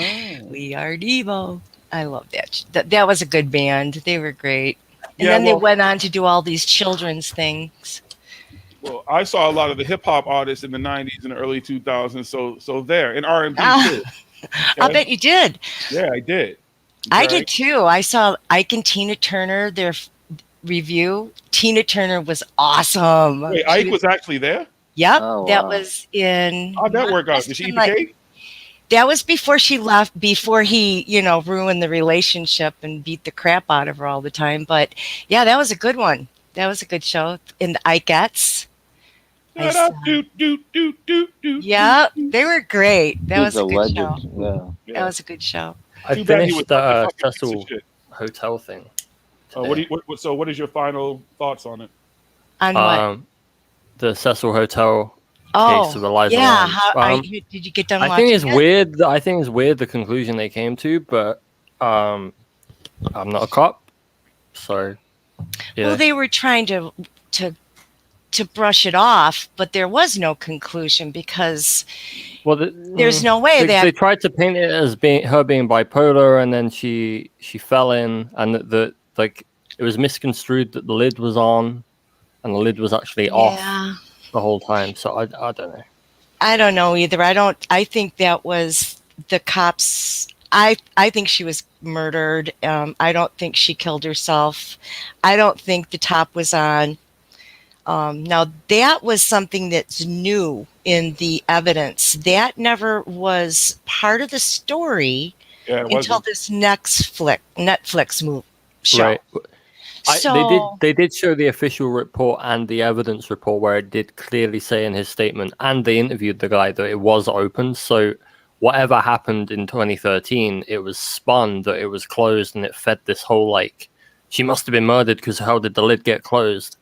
We are Devo. I love that. That was a good band. They were great. And Yeah, then they well- went on to do all these children's things. Well, I saw a lot of the hip hop artists in the '90s and the early 2000s. So there, and R&B Ah. too. I Okay? bet you did. Yeah, I did. I Okay? did too. I saw Ike and Tina Turner, their review. Tina Turner was awesome. Wait, She Ike was actually there. Yep, Oh, that wow. was in. How'd that work out? Did she eat the like- cake? That was before she left, before he, ruined the relationship and beat the crap out of her all the time. But yeah, that was a good one. That was a good show. And the Ikeettes. I saw- Yeah, they were great. That was He's a good legend. show. Yeah. That was a good show. I Too bad he finished was the such a fucking piece of Cecil shit. Hotel thing. What is your final thoughts on it? On what? The Cecil Hotel case of Eliza yeah. Lam. Did you get done I watching think it's it? weird. I think it's weird the conclusion they came to, but I'm not a cop, so yeah. Well, they were trying to brush it off, but there was no conclusion because there's no way that they tried to paint it as being bipolar, and then she fell in, and it was misconstrued that the lid was on, and the lid was actually off the whole time. So I don't know. I don't know either. I think that was the cops. I think she was murdered. I don't think she killed herself. I don't think the top was on. Now that was something that's new in the evidence. That never was part of the story until this Netflix movie show. Right. So They did show the official report and the evidence report where it did clearly say in his statement, and they interviewed the guy, that it was open. So whatever happened in 2013, it was spun that it was closed, and it fed this whole she must have been murdered because how did the lid get closed?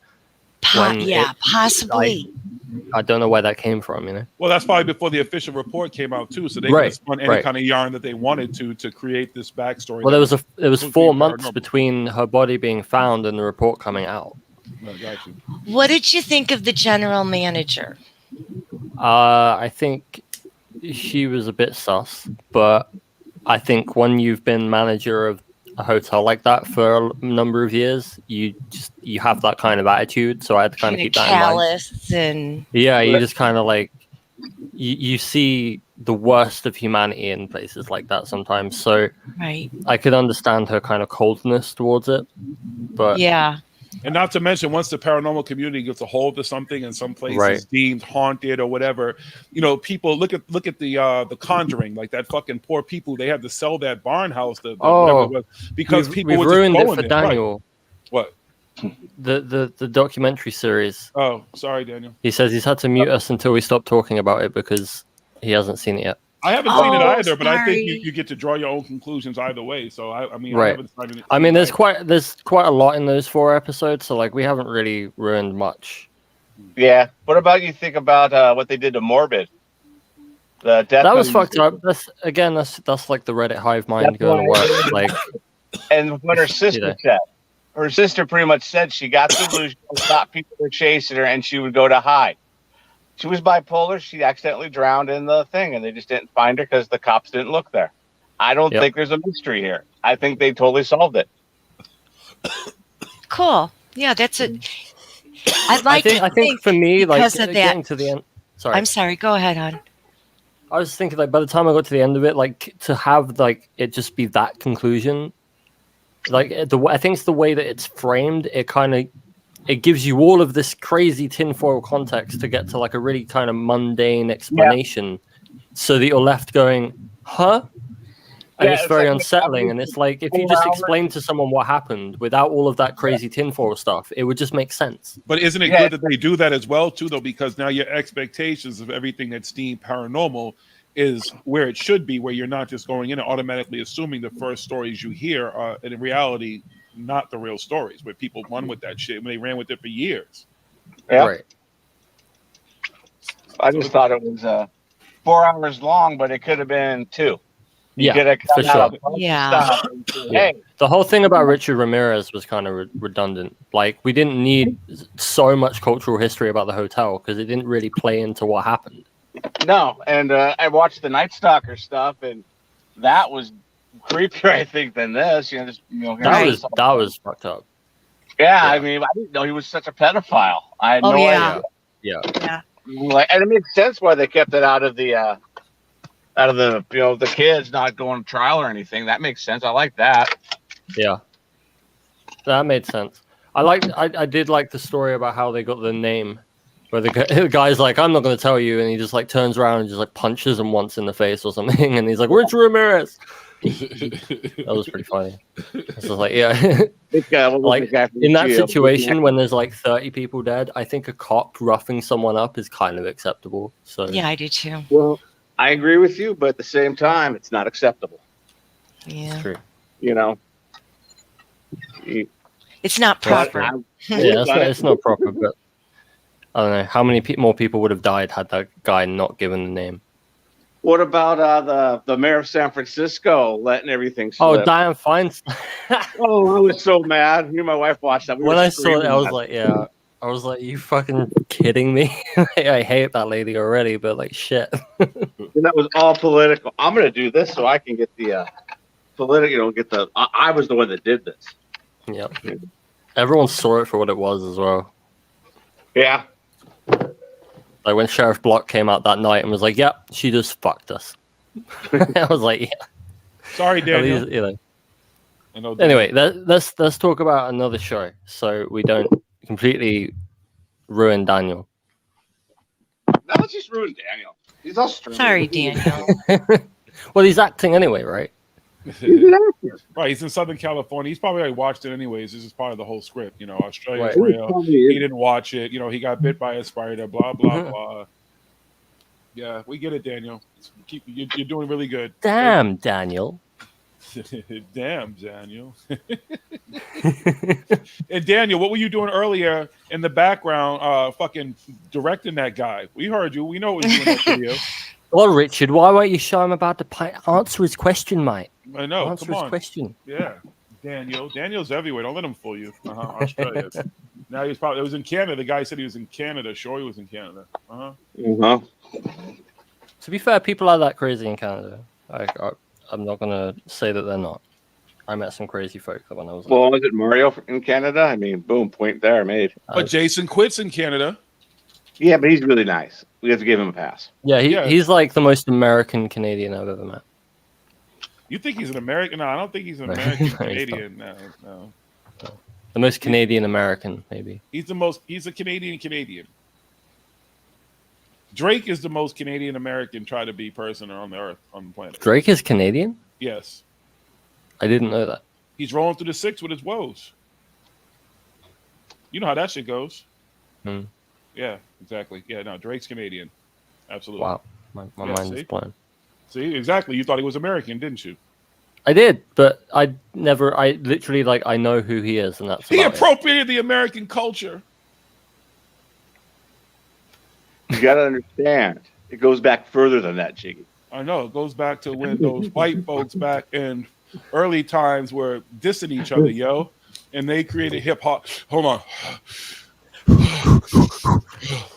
Possibly. I don't know where that came from, Well, that's probably before the official report came out too, so they could have spun any kind of yarn that they wanted to create this backstory. Well, there was 4 months between her body being found and the report coming out. I got you. What did you think of the general manager? I think she was a bit sus, but I think when you've been manager of a hotel like that for a number of years, you have that kind of attitude. So I had to kind of keep that in mind. Callous and you just kind of you see the worst of humanity in places like that sometimes. So right. I could understand her kind of coldness towards it, but yeah. And not to mention, once the paranormal community gets a hold of something in some places deemed haunted or whatever, people look at the Conjuring, like that fucking poor people. They had to sell that barn house, whatever it was, because people we've were ruined just it going for there. Daniel. Right. What? The documentary series. Oh, sorry, Daniel. He says he's had to mute us until we stop talking about it because he hasn't seen it yet. I haven't seen it either, but I sorry. think you get to draw your own conclusions either way. So I mean, Right. I haven't seen it. I mean, there's quite a lot in those 4 episodes, so we haven't really ruined much. Yeah. What about you think about what they did to Morbid? The death. That was fucked up. That's like the Reddit hive mind going to work. And what her sister said. Her sister pretty much said she got delusional, thought people were chasing her, and she would go to hide. She was bipolar. She accidentally drowned in the thing, and they just didn't find her because the cops didn't look there. I don't think there's a mystery here. I think they totally solved it. Cool. Yeah, that's it. I think for me, because of getting that. to the end. Sorry, I'm sorry. Go ahead, hon. I was thinking by the time I got to the end of it, to have it just be that conclusion. I think it's the way that it's framed. It gives you all of this crazy tinfoil context to get to a really kind of mundane explanation, so that you're left going, huh? And it's very unsettling. And it's if you just explain to someone what happened without all of that crazy tinfoil stuff, it would just make sense. But isn't it good that they do that as well too, though? Because now your expectations of everything that's deemed paranormal is where it should be, where you're not just going in and automatically assuming the first stories you hear are in reality not the real stories, where people run with that shit when they ran with it for years. Yeah. Right. I just thought it was 4 hours long, but it could have been 2. You could Yeah, have for cut out sure. a bunch of Yeah. stuff and said, Yeah. hey, The whole thing about Richard Ramirez was kind of redundant. Like, we didn't need so much cultural history about the hotel because it didn't really play into what happened. no. And I watched the Night Stalker stuff, and that was creepier, I think, than this. Just, That was fucked up. Yeah, Yeah. I mean, I didn't know he was such a pedophile. I had Oh, no yeah. idea. Yeah. Like, and it makes sense why they kept it out of the the kids not going to trial or anything. That makes sense. I like that. Yeah. That made sense. I did like the story about how they got the name, where the guy's like, I'm not going to tell you, and he just like turns around and just like punches him once in the face or something, and he's like, Richard Ramirez. That was pretty funny. It's just like, yeah. Like, in that situation when there's like 30 people dead, I think a cop roughing someone up is kind of acceptable. So Yeah, I do too. Well, I agree with you, but at the same time, it's not acceptable. Yeah. it's true. You know. It's not proper. Yeah, it's not proper, but I don't know how many more people would have died had that guy not given the name. What about the mayor of San Francisco letting everything Oh, slip? Dianne Feinstein. Oh, I was so mad. Me and my wife watched that. When I saw it, I was like, yeah. I was like, you fucking kidding me? I hate that lady already, but like, shit. And that was all political. I'm going to do this so I can get the political, I was the one that did this. Yeah. Everyone saw it for what it was as well. Yeah. Like when Sheriff Block came out that night and was like, "Yep, she just fucked us." I was like, "Yeah." Sorry, Daniel. At least, Anyway, let's talk about another show so we don't completely ruin Daniel. No, let's just ruin Daniel. He's Australian. Sorry, Daniel. Well, he's acting anyway, right? Right, he's in Southern California. He's probably already watched it anyways. This is part of the whole script. Australia's Right. real. He didn't watch it. He got bit by a spider. Blah blah blah. Yeah, we get it, Daniel. You're doing really good. Damn, Daniel. Damn, Daniel. And Daniel, what were you doing earlier in the background? Fucking directing that guy. We heard you. We know what you're doing that video. Well, Richard, why weren't you sure I'm about to answer his question, mate? I know. Answer Come his on. question. Yeah, Daniel's everywhere. Don't let him fool you. Australia. Now it was in Canada. The guy said he was in Canada. Sure, he was in Canada. To be fair, people are that crazy in Canada. I'm not gonna say that they're not. I met some crazy folk when I was. Well, was it Mario in Canada? I mean, boom, point there, made. But Jason quits in Canada. Yeah, but he's really nice. We have to give him a pass. Yeah, he's like the most American Canadian I've ever met. You think he's an American? No, I don't think he's an American Canadian. No. The most Canadian American, maybe. He's a Canadian. Drake is the most Canadian American try to be person on the earth, on the planet. Drake is Canadian? Yes. I didn't know that. He's rolling through the 6 with his woes. You know how that shit goes. Yeah, exactly. Yeah, no, Drake's Canadian. Absolutely. Wow. My mind is blown. See, exactly. You thought he was American, didn't you? I did, but I literally, like, I know who he is, and that's He about appropriated the American culture. You got to understand, it goes back further than that, Jiggy. I know. It goes back to when those white folks back in early times were dissing each other, yo. And they created hip-hop. Hold on.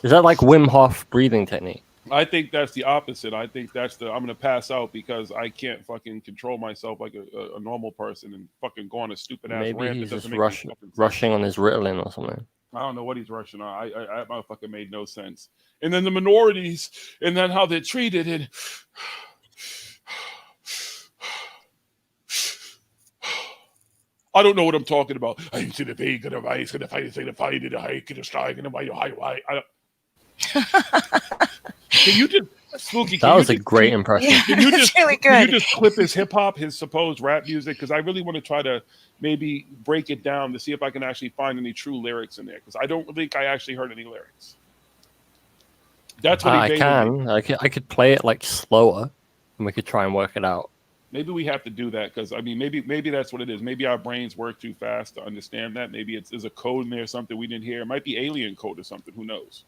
Is that like Wim Hof breathing technique? I think that's the opposite. I think I'm going to pass out because I can't fucking control myself like a normal person and fucking go on a stupid ass Maybe rant. he's That just doesn't make rushing on his Ritalin or something. I don't know what he's rushing on. I motherfucking made no sense. And then the minorities, and then how they're treated, and I don't know what I'm talking about. I'm to the big and the vice and the fight and the fight and the hike and the strike and the why. Can you just Spooky? That was a great impression. Yeah, Can you that's just really Can you good. just clip his hip hop, his supposed rap music? Because I really want to try to maybe break it down to see if I can actually find any true lyrics in there. Because I don't think I actually heard any lyrics. That's what he I could play it like slower, and we could try and work it out. Maybe we have to do that because I mean, maybe that's what it is. Maybe our brains work too fast to understand that. Maybe there's a code in there, something we didn't hear. It might be alien code or something. Who knows?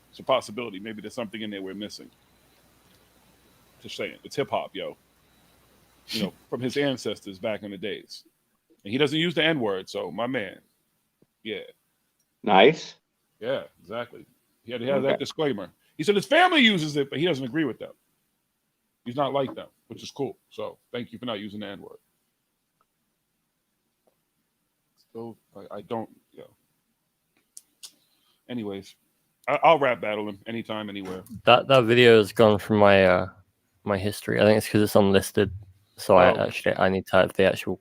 It's a possibility. Maybe there's something in there we're missing. Just saying, it's hip hop, yo. You know, from his ancestors back in the days. And he doesn't use the N word, so my man. Yeah. Nice. Yeah, exactly. He had to have that disclaimer. He said his family uses it, but he doesn't agree with them. He's not like them, which is cool. So thank you for not using the N word. So I don't, you know. Anyways, I'll rap battle him anytime, anywhere. That video has gone from my my history. I think it's because it's unlisted. So I need to have the actual.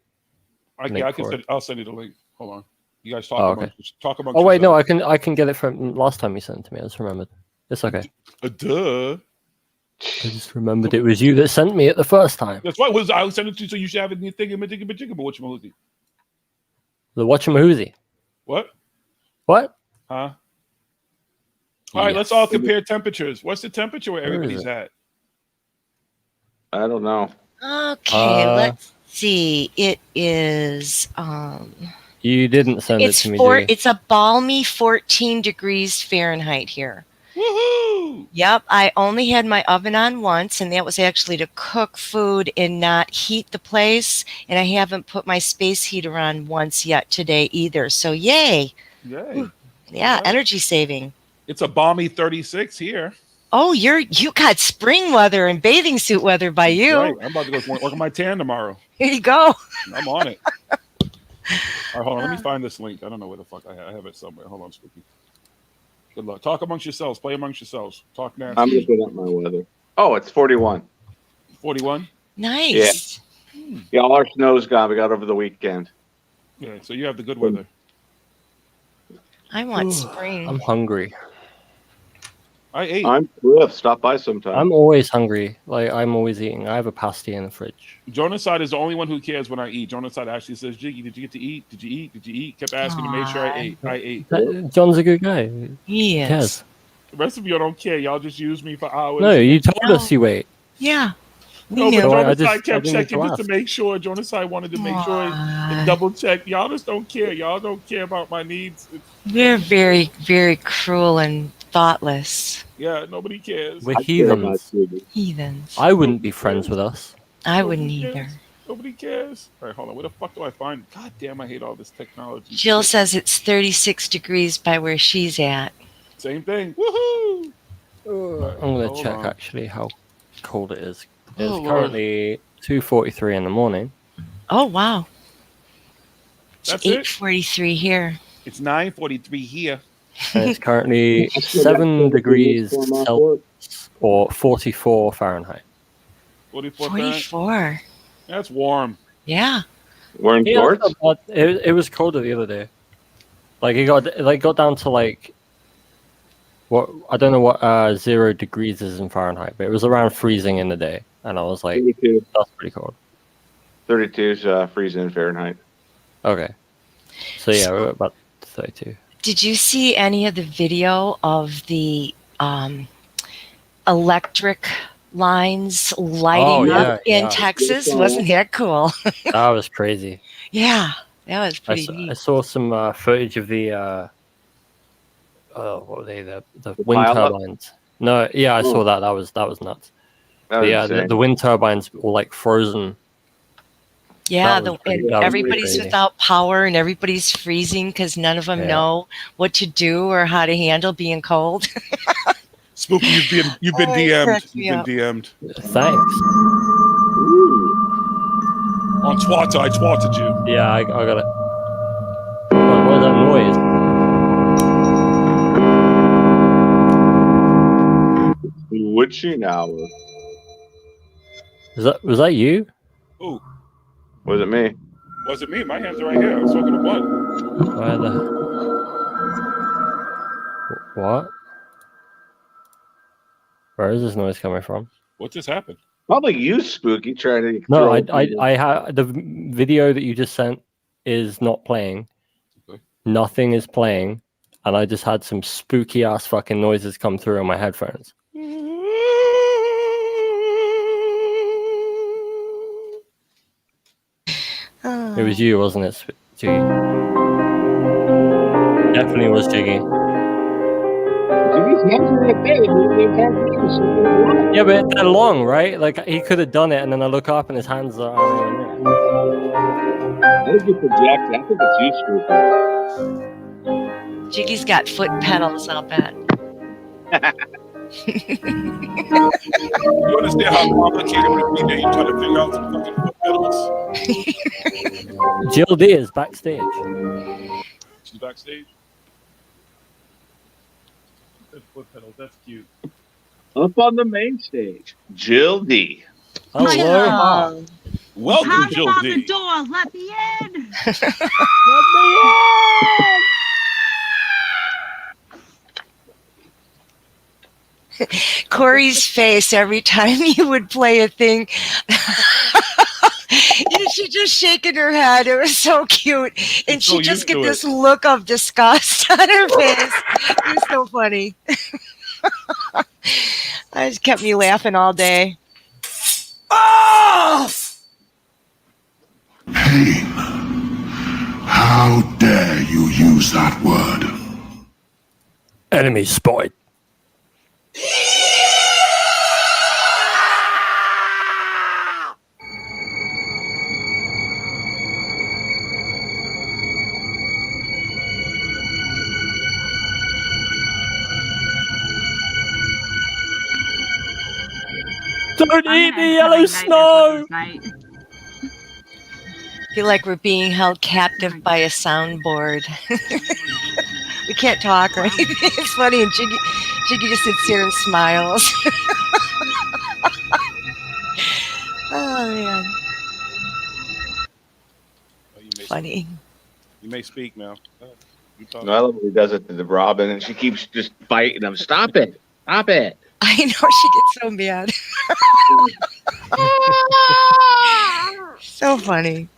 I'll send you the link. Hold on. You guys talk amongst Oh wait, yourselves. no, I can get it from last time you sent it to me. I just remembered. It's okay. Duh. I just remembered it was you that sent me it the first time. That's why I sent it to you, so you should have it in your thing. But whatchamahoozy? The Watchamahoozy. What? What? Huh? All right, let's all compare temperatures. What's the temperature where everybody's at? I don't know. Okay, let's see. It is You didn't send it to me. It's a balmy 14 degrees Fahrenheit here. Woohoo! Yep, I only had my oven on once, and that was actually to cook food and not heat the place. And I haven't put my space heater on once yet today either. So yay! Yay! Yeah, energy saving. It's a balmy 36 here. Oh, you got spring weather and bathing suit weather by you. Right. I'm about to go work on my tan tomorrow. Here you go. I'm on it. All right, hold on. Let me find this link. I don't know where the fuck I have it somewhere. Hold on, Spooky. Good luck. Talk amongst yourselves. Play amongst yourselves. Talk nasty. I'm looking at my weather. Oh, it's 41. 41? Nice. Yeah, all our snow's gone. We got over the weekend. Yeah, so you have the good weather. I want spring. I'm hungry. I ate. I'm good. Stop by sometime. I'm always hungry. Like, I'm always eating. I have a pasty in the fridge. Jonaside is the only one who cares when I eat. Jonaside actually says, Jiggy, did you get to eat? Did you eat? Did you eat? Kept asking to make sure I ate. I ate. John's a good guy. He is. Cares. The rest of you don't care. Y'all just use me for hours. No, you told us you ate. Yeah. No, but Jonaside kept I checking just to make sure. Jonaside wanted to make sure and double check. Y'all just don't care. Y'all don't care about my needs. We're very, very cruel and thoughtless. Yeah, nobody cares. We're heathens. Heathens. I wouldn't be friends with us. I wouldn't either. Nobody cares. All right, hold on. Where the fuck do I find? God damn, I hate all this technology. Jill says it's 36 degrees by where she's at. Same thing. Woohoo! I'm going to check actually how cold it is. It's Oh, currently 2:43 in the morning. Oh, wow. That's It's 8:43 here. It's 9:43 here. And it's currently 7 degrees Celsius or 44 Fahrenheit. 44. 44. That's warm. Yeah. We're in shorts? It was colder the other day. Like it got down to like what I don't know what 0 degrees is in Fahrenheit, but it was around freezing in the day, and I was like, 32. that's pretty cold. 32 is freezing in Fahrenheit. Okay, so yeah, we're about 32. Did you see any of the video of the electric lines lighting up in Texas? Wasn't that cool? That was crazy. Yeah, that was pretty neat. I saw some footage of the what were they? The wind turbines. No, yeah, I saw that. That was nuts. The wind turbines were like frozen. Yeah, everybody's without power and everybody's freezing because none of them know what to do or how to handle being cold. Spooky, you've been DM'd. You've been DM'd. Thanks. On Twitter, I twatted you. Yeah, I got it. What was that noise? Witching hour. Was that you? Ooh. Was it me? Was it me? My hands are right here. I was talking to one. Where the... What? Where is this noise coming from? What just happened? Probably you, Spooky, trying to. No, I have the video that you just sent is not playing. Okay. Nothing is playing, and I just had some spooky ass fucking noises come through on my headphones. It was you, wasn't it, Jiggy? Definitely was Jiggy. Jiggy Yeah, but they're long, right? Like he could have done it, and then I look up and his hands are aren't even there. I think you project. I think it's you, Scooper. Jiggy's got foot pedals, I'll bet. You understand how complicated it would be that you try to figure out some fucking foot pedals? Jill D is backstage. She's backstage. Foot pedals. That's cute. Up on the main stage, Jill D. Hello. Welcome, Pound Jill on D. the door. Let me in. Corey's face every time you would play a thing. She's just shaking her head. It was so cute. And so she just used get to this look of disgust on her face. It was so funny. It just kept me laughing all day. Oh! Pain. How dare you use that word? Enemy spotted. Don't I'm eat gonna the end yellow having snow! nightmares this night. I feel like we're being held captive by a soundboard. We can't talk or anything. It's funny. And Jiggy just sits here and smiles. Oh, man. Oh, you may Funny. You may speak now. You talk. No, I love when he does it to the Robin, and she keeps just fighting him. Stop it! Stop it! I know, she gets so mad. So funny.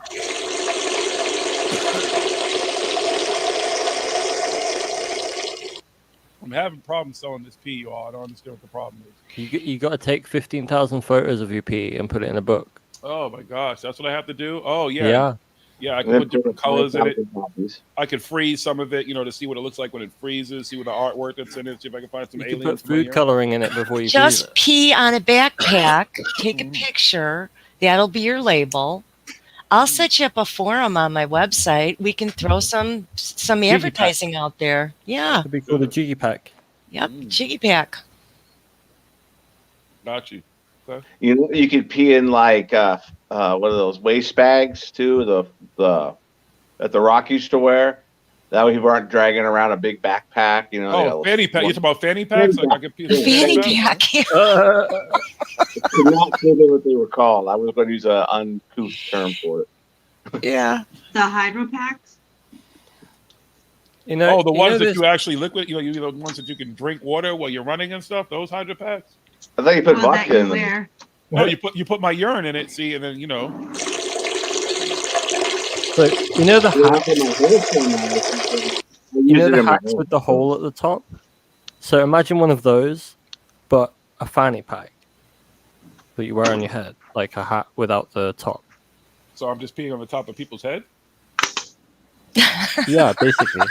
I'm having problems selling this pee, y'all. I don't understand what the problem is. You got to take 15,000 photos of your pee and put it in a book. Oh my gosh, that's what I have to do. Oh yeah, Yeah. yeah. I can put different colors in it. I could freeze some of it, to see what it looks like when it freezes. See what the artwork that's in it. See if I can find some You can aliens. put food coloring in it before you freeze Just it. pee on a backpack, take a picture. That'll be your label. I'll set you up a forum on my website. We can throw some advertising out there. Yeah. It'd be called a Jiggy Pack. Yep. Jiggy Pack. Got you. Okay. You could pee in like what are those waste bags too? The that the Rock used to wear. That way people aren't dragging around a big backpack. Oh, fanny pack. You talking about fanny packs? Like I could pee. Fanny pack. I could not figure what they were called. I was going to use an uncouth term for it. Yeah. The hydro packs. Oh, the ones that you actually liquid. The ones that you can drink water while you're running and stuff. Those hydro packs. I thought you put Well, that vodka in you them. wear. Well, you put my urine in it. See, and then So the hats with the hole at the top. So imagine one of those, but a fanny pack that you wear on your head, like a hat without the top. So I'm just peeing on the top of people's head. Yeah, basically.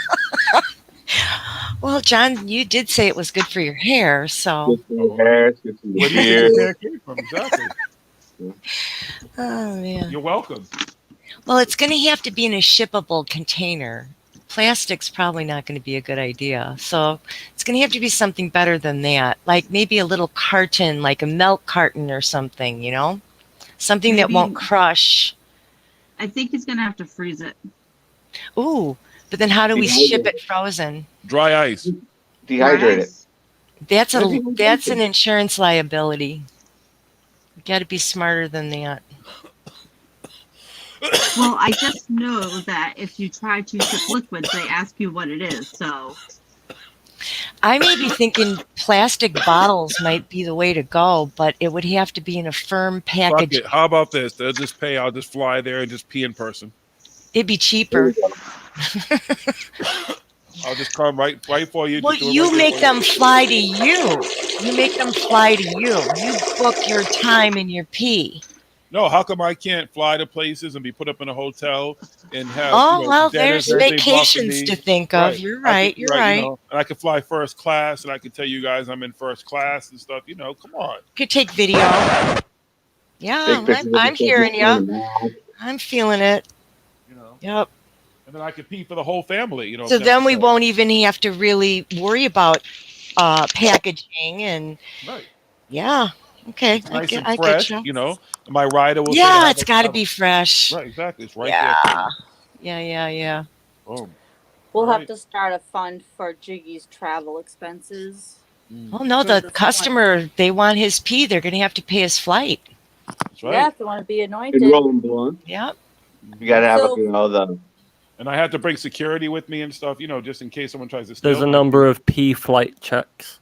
Well, John, you did say it was good for your hair, so. Good for your hair, it's good for your Where do you beard. think the hair came from? Exactly. Oh, man. You're welcome. Well, it's going to have to be in a shippable container. Plastic's probably not going to be a good idea. So it's going to have to be something better than that. Like maybe a little carton, like a milk carton or something, Something that Maybe- won't crush. I think he's gonna have to freeze it. Ooh, but then how do we ship it frozen? Dry ice. Dehydrate it. That's an insurance liability. You got to be smarter than that. Well, I just know that if you try to ship liquids, they ask you what it is. So I may be thinking plastic bottles might be the way to go, but it would have to be in a firm Fuck package. it. How about this? They'll just pay. I'll just fly there and just pee in person. It'd be cheaper. I'll just come right for you. Well, just do it you right make there them fly to you. You make them fly to you. You book your time and your pee. No, how come I can't fly to places and be put up in a hotel and have Well, dinners there's and everything bought for vacations me? to think of. You're right. You're right. And I could fly first class, and I could tell you guys I'm in first class and stuff. Come on. Could take video. Yeah, I'm hearing you. I'm feeling it. Yep. And then I could pee for the whole family. So then we won't even have to really worry about packaging and. Right. Yeah. Okay. It's nice and I fresh. get you. My rider will. Yeah, it's got to be fresh. Right. Exactly. It's right there. Yeah. Boom. We'll have to start a fund for Jiggy's travel expenses. Oh no, the customer, they want his pee. They're going to have to pay his flight. That's right. Yeah, if you want to be anointed. Rolling blunt. Yep. You gotta have the. And I had to bring security with me and stuff, just in case someone tries to steal. There's a number of P flight checks.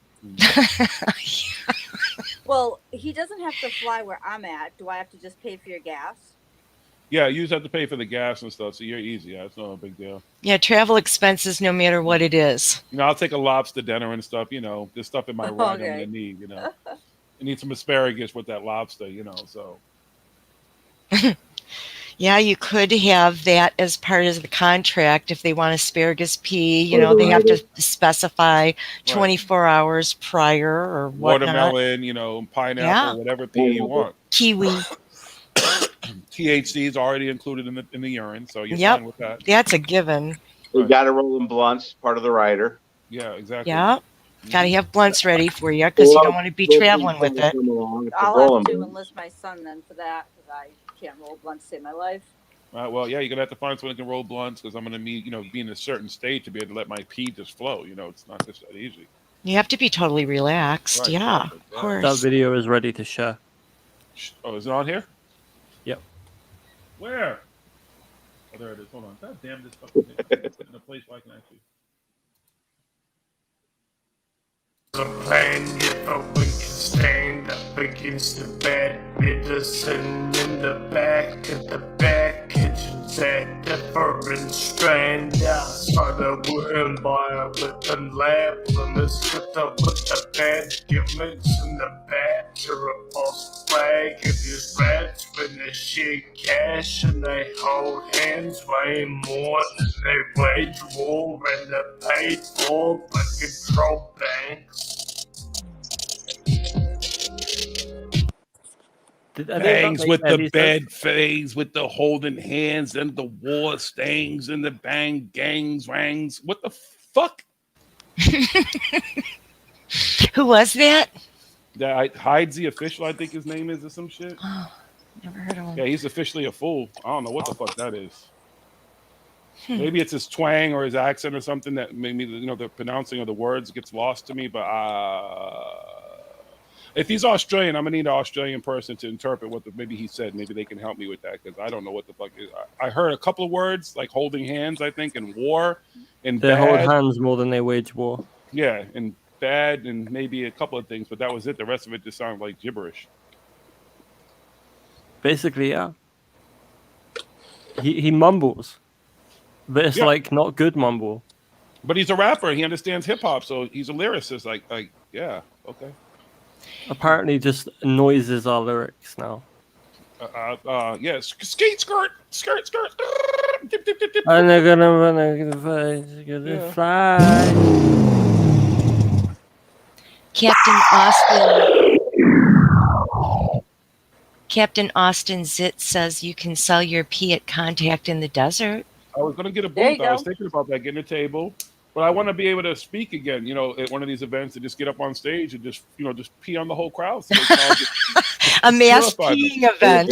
Well, he doesn't have to fly where I'm at. Do I have to just pay for your gas? Yeah, you just have to pay for the gas and stuff, so you're easy. Yeah, it's not a big deal. Yeah, travel expenses, no matter what it is. I'll take a lobster dinner and stuff. There's stuff in my ride I'm gonna need. I need some asparagus with that lobster. So. Yeah, you could have that as part of the contract if they want asparagus pea. They have to specify 24 hours prior or whatnot. Watermelon, pineapple, whatever pea you want. Kiwi. THC is already included in the urine, so you're fine with that. That's a given. We got to roll in blunts, part of the rider. Yeah, exactly. Yeah. Got to have blunts ready for you because you don't want to be traveling with it. I'll have to enlist my son then for that because I can't roll blunts to save my life. Well, yeah, you're gonna have to find someone who can roll blunts because I'm gonna need, be in a certain state to be able to let my pee just flow. It's not just that easy. You have to be totally relaxed. Right, yeah, exactly. of course. That video is ready to share. Oh, is it on here? Yep. Where? Oh, there it is. Hold on. God damn this fucking thing. Put it in a place where I can actually. The plan if we can stand up against the bed, medicine in the back of the back kitchen's at the foreign strand. I started worrying by with the lab limits with the bad gimmicks in the back. You're a false flag of these rats when they shake cash and they hold hands way more than they wage war and they're paid for by control banks. Bangs with the bed phase, with the holding hands and the war stings and the bang gangs rangs. What the fuck? Who was that? That Hides the official, I think his name is, or some shit. Oh, never heard of him. Yeah, he's officially a fool. I don't know what the fuck that is. Maybe it's his twang or his accent or something that made me, the pronouncing of the words gets lost to me. But if he's Australian, I'm gonna need an Australian person to interpret what maybe he said. Maybe they can help me with that because I don't know what the fuck is. I heard a couple of words like holding hands, I think, and war, and they hold hands more than they wage war. Yeah, and bad, and maybe a couple of things, but that was it. The rest of it just sounded like gibberish. Basically, yeah. He mumbles, but it's like not good mumble. But he's a rapper. He understands hip hop, so he's a lyricist. Like yeah, okay. Apparently, just noises are lyrics now. Yeah, skate, skirt. Dip, dip, dip, dip. And they're gonna fly. Captain Austin Zitt says you can sell your pee at Contact in the Desert. I was gonna get a booth. I was thinking about that, getting a table. But I want to be able to speak again, at one of these events and just get up on stage and just pee on the whole crowd. So a mass peeing event.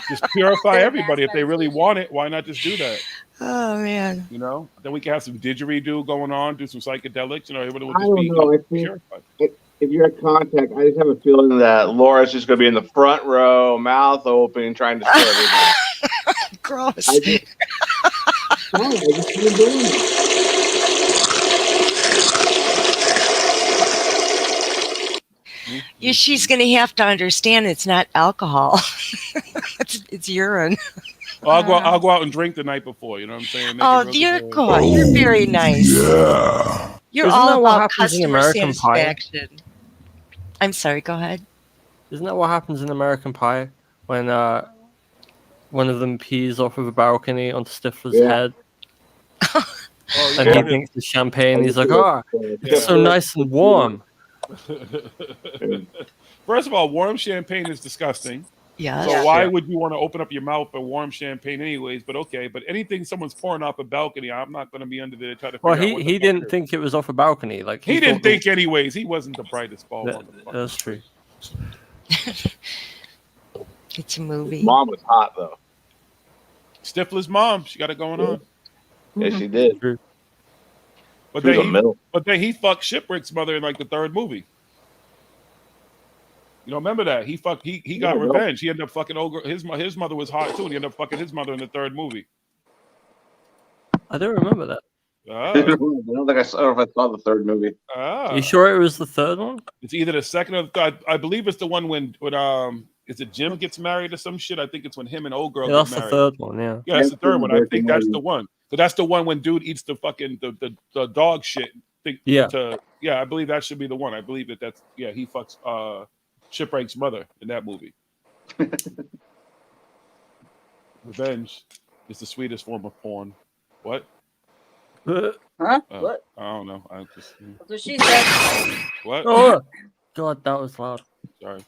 Just purify everybody. If they really want it, why not just do that? Oh, man. Then we can have some didgeridoo going on, do some psychedelics. Everybody will I just don't be know. purified. If you're at Contact, I just have a feeling that Laura's just going to be in the front row, mouth open, trying to scare everybody. Gross. I just keep doing it. She's going to have to understand it's not alcohol. it's urine. Well, I'll go out and drink the night before. You know what I'm saying? Dear God, you're very nice. Yeah. You're Isn't all that what about happens in customer American Pie? satisfaction. I'm sorry. Go ahead. Isn't that what happens in American Pie? when one of them pees off of a balcony onto Stifler's Yeah. head, Oh, and he thinks it's champagne. He's like, "Oh, it's so nice and warm." First of all, warm champagne is disgusting. Yes. So why Yeah. would you want to open up your mouth for warm champagne anyways? But okay, but anything someone's pouring off a balcony, I'm not going to be under there to try to figure Well, out what the he fuck didn't it is. think it was off a balcony. Like He didn't thought think anyways. He wasn't the brightest bulb that, on the fucking that's true. It's a movie. Mom was hot though. Stifler's mom, she got it going on. Yeah, she did. True. But She was a then, middle. he fucked Shipwreck's mother in like the third movie. You don't remember that? He got Yeah, no. revenge. He ended up fucking old girl. His mother was hot too, and he ended up fucking his mother in the third movie. I don't remember that. I don't think I saw if I saw the third movie. You sure it was the third one? It's either the second or the third. I believe it's the one when is it Jim gets married or some shit? I think it's when him and old girl Yeah, get that's the married. third one. Yeah. Yeah, that's the third one. I think that's the one. So that's the one when dude eats the fucking the dog shit. Yeah. I believe that should be the one. I believe that's he fucks Shipwreck's mother in that movie. Revenge is the sweetest form of porn. What? Huh? What? I don't know. I just That's what she said. what? Oh, God, that was loud. Sorry.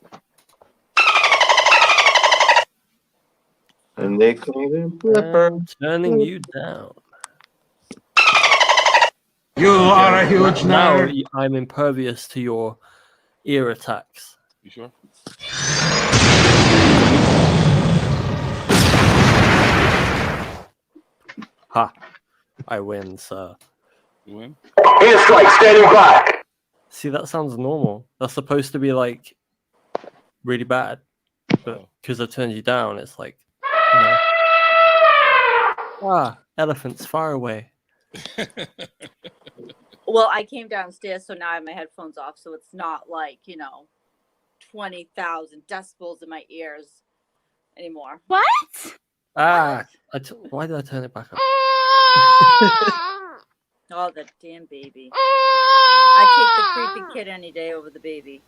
And they call him Flipper. I'm turning you down. You are a huge Now nerd. I'm impervious to your ear attacks. You sure? Ha! I win, sir. You win? Airstrike standing by. See, that sounds normal. That's supposed to be like really bad, but because I turned you down, it's like, you know. Elephants far away. Well, I came downstairs, so now I have my headphones off, so it's not like 20,000 decibels in my ears anymore. What? Why did I turn it back up? Oh, that damn baby! I take the creepy kid any day over the baby.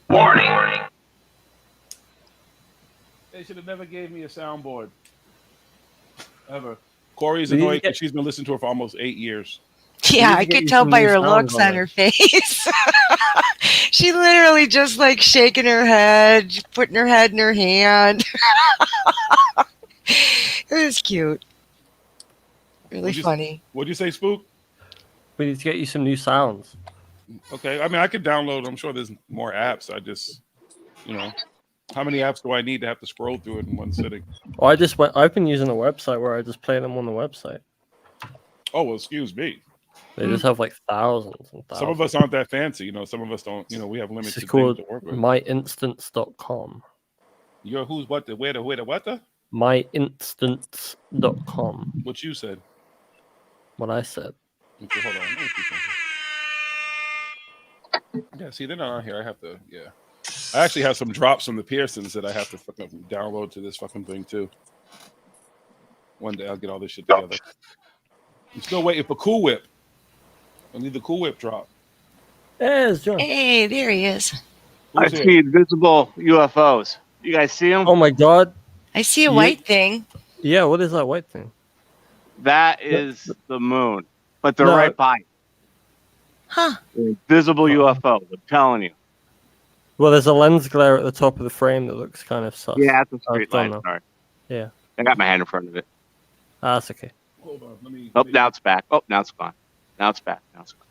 Warning. They should have never gave me a soundboard. Ever. Corey's We need to annoyed get- because she's been listening to her for almost 8 years. Yeah, need to I get could you tell some by new her sounds looks on on there. her face. She literally just like shaking her head, putting her head in her hand. It was cute. Really funny. What'd you say, Spook? We need to get you some new sounds. Okay. I mean, I could download. I'm sure there's more apps. I just, how many apps do I need to have to scroll through it in one sitting? Oh, I've been using a website where I just play them on the website. Oh, well, excuse me. They just have like thousands and thousands. Some of us aren't that fancy. Some of us don't, we have This limited is things called to work with. myinstance.com. You're who's what the where the what the? myinstance.com. What you said. What I said. Okay, hold on. Let me see something. Yeah, see, they're not on here. I have to, I actually have some drops from the Pearsons that I have to fucking download to this fucking thing too. One day I'll get all this shit together. I'm still waiting for Cool Whip. I need the Cool Whip drop. There's John. Hey, there he is. I Who's here? see invisible UFOs. You guys see them? Oh my God. I see a white thing. Yeah, what is that white thing? That is the moon, but they're No. right by. Huh. Invisible UFO. I'm telling you. Well, there's a lens glare at the top of the frame that looks kind of sus. Yeah, that's a I street don't light. know. Sorry. Yeah. I got my hand in front of it. That's okay. Hold on. Let me. Oh, now it's back. Oh, now it's gone. Now it's back. Now it's gone.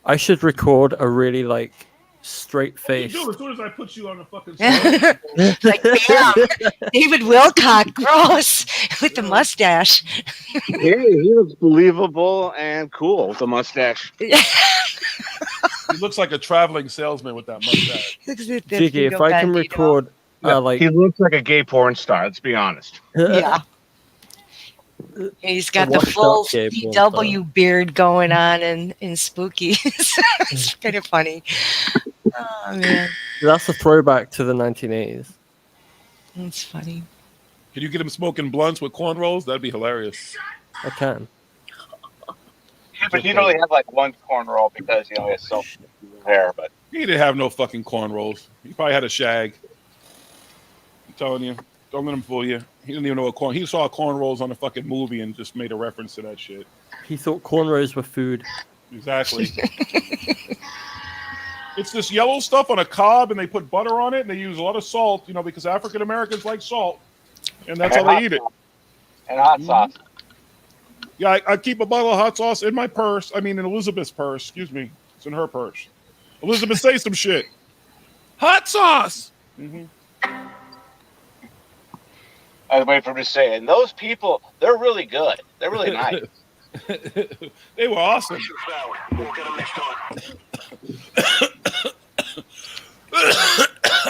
I should record a really straight You face. do as soon as I put you on the fucking. Like, bam. David Wilcock, gross, with the mustache. Hey, he looks believable and cool with the mustache. He looks like a traveling salesman with that mustache. Jiggy, if I can record he looks like a gay porn star. Let's be honest. Yeah. He's got the washed full up gay porn CW beard going on in Spooky. It's kind of funny. Oh man, That's a throwback to the 1980s. that's funny. Can you get him smoking blunts with cornrows? That'd be hilarious. I can. Yeah, but he'd only have like one corn roll because he has so much hair. But He didn't have no fucking cornrows. He probably had a shag. telling you, don't let him fool you. He didn't even know what corn. He saw cornrows on a fucking movie and just made a reference to that shit. He thought cornrows were food. Exactly. It's this yellow stuff on a cob, and they put butter on it, and they use a lot of salt, because African Americans like salt, and that's how they eat it. And hot sauce. Yeah, I keep a bottle of hot sauce in my purse. I mean, in Elizabeth's purse. Excuse me. It's in her purse. Elizabeth, say some shit. Hot sauce! Mm-hmm. I was waiting for him to say, and those people, they're really good. They're really nice. They were awesome.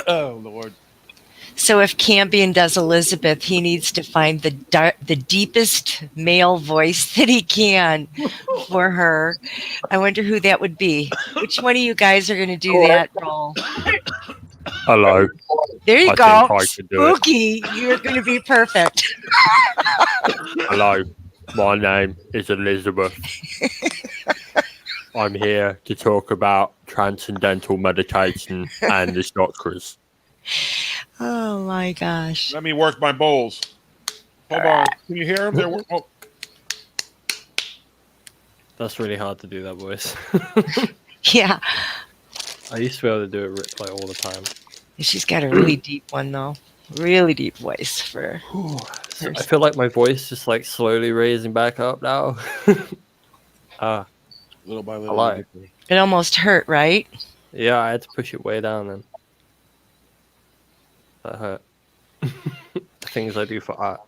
Oh, Lord. So if Cambion does Elizabeth, he needs to find the deepest male voice that he can for her. I wonder who that would be. Which one of you guys are going to do that role? Hello. There you I go. think I could do it. Spooky. You're going to be perfect. Hello. My name is Elizabeth. I'm here to talk about transcendental meditation and the chakras. Oh my gosh. Let me work my bowls. Hold on. Can you hear him? Oh. That's really hard to do that voice. Yeah. I used to be able to do it like all the time. She's got a really deep one though. Really deep voice for I feel like my voice just like slowly raising back up now. Little by little. Hello. It almost hurt, right? Yeah, I had to push it way down then. That hurt. The things I do for art.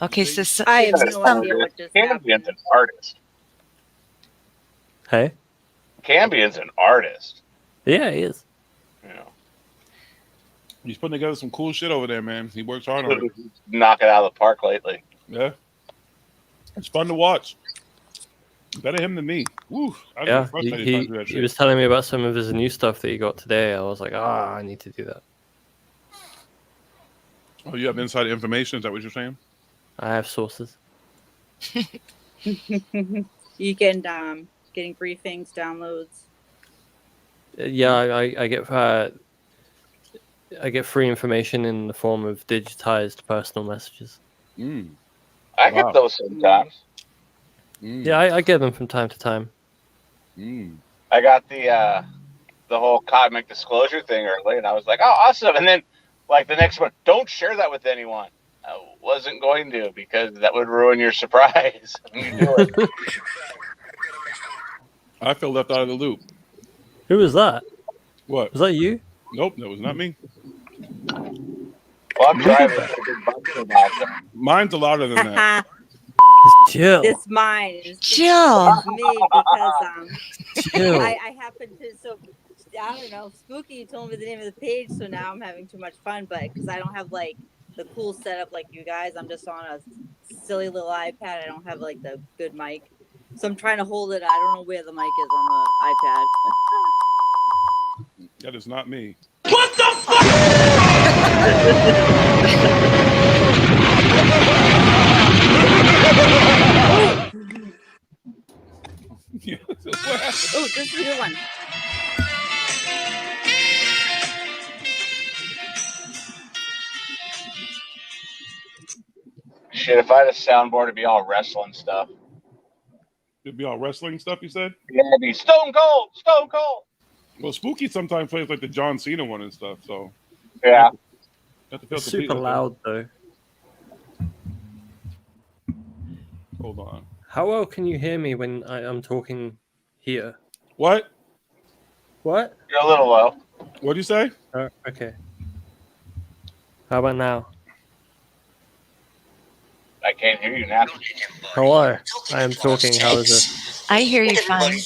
Okay, so I have no idea what just happened. Cambion's an artist. Hey? Cambion's an artist. Yeah, he is. He's putting together some cool shit over there, man. He works hard on it. Knock it out of the park lately. Yeah. It's fun to watch. Better him than me. Woo. I Yeah, frustrated trying to do that he shit. was telling me about some of his new stuff that he got today. I was like, I need to do that. Oh, you have inside information? Is that what you're saying? I have sources. You can getting briefings, downloads. Yeah, I get free information in the form of digitized personal messages. I get those sometimes. Yeah, I get them from time to time. I got the whole cosmic disclosure thing early, and I was like, oh, awesome. And then, like, the next one, don't share that with anyone. I wasn't going to, because that would ruin your surprise when you do it. I feel left out of the loop. Who was that? What? Was that you? Nope, that was not me. Well, I'm driving. A big bunch of that. Mine's a louder than that. Chill. This mine is Chill. it's me because Chill. I happen to I don't know. Spooky told me the name of the page, so now I'm having too much fun. But because I don't have like the cool setup like you guys, I'm just on a silly little iPad. I don't have like the good mic, so I'm trying to hold it. I don't know where the mic is on the iPad. That is not me. What the fuck? Oh, this is a good one. Shit, if I had a soundboard, it'd be all wrestling stuff. It'd be all wrestling stuff, you said? Yeah, it'd be Stone Cold, Stone Cold. Well, Spooky sometimes plays like the John Cena one and stuff, so. Yeah. It's super loud, though. Hold on. How well can you hear me when I'm talking here? What? What? You're a little low. What'd you say? Okay. How about now? I can't hear you now. Hello. I am talking. How is it? I hear you fine.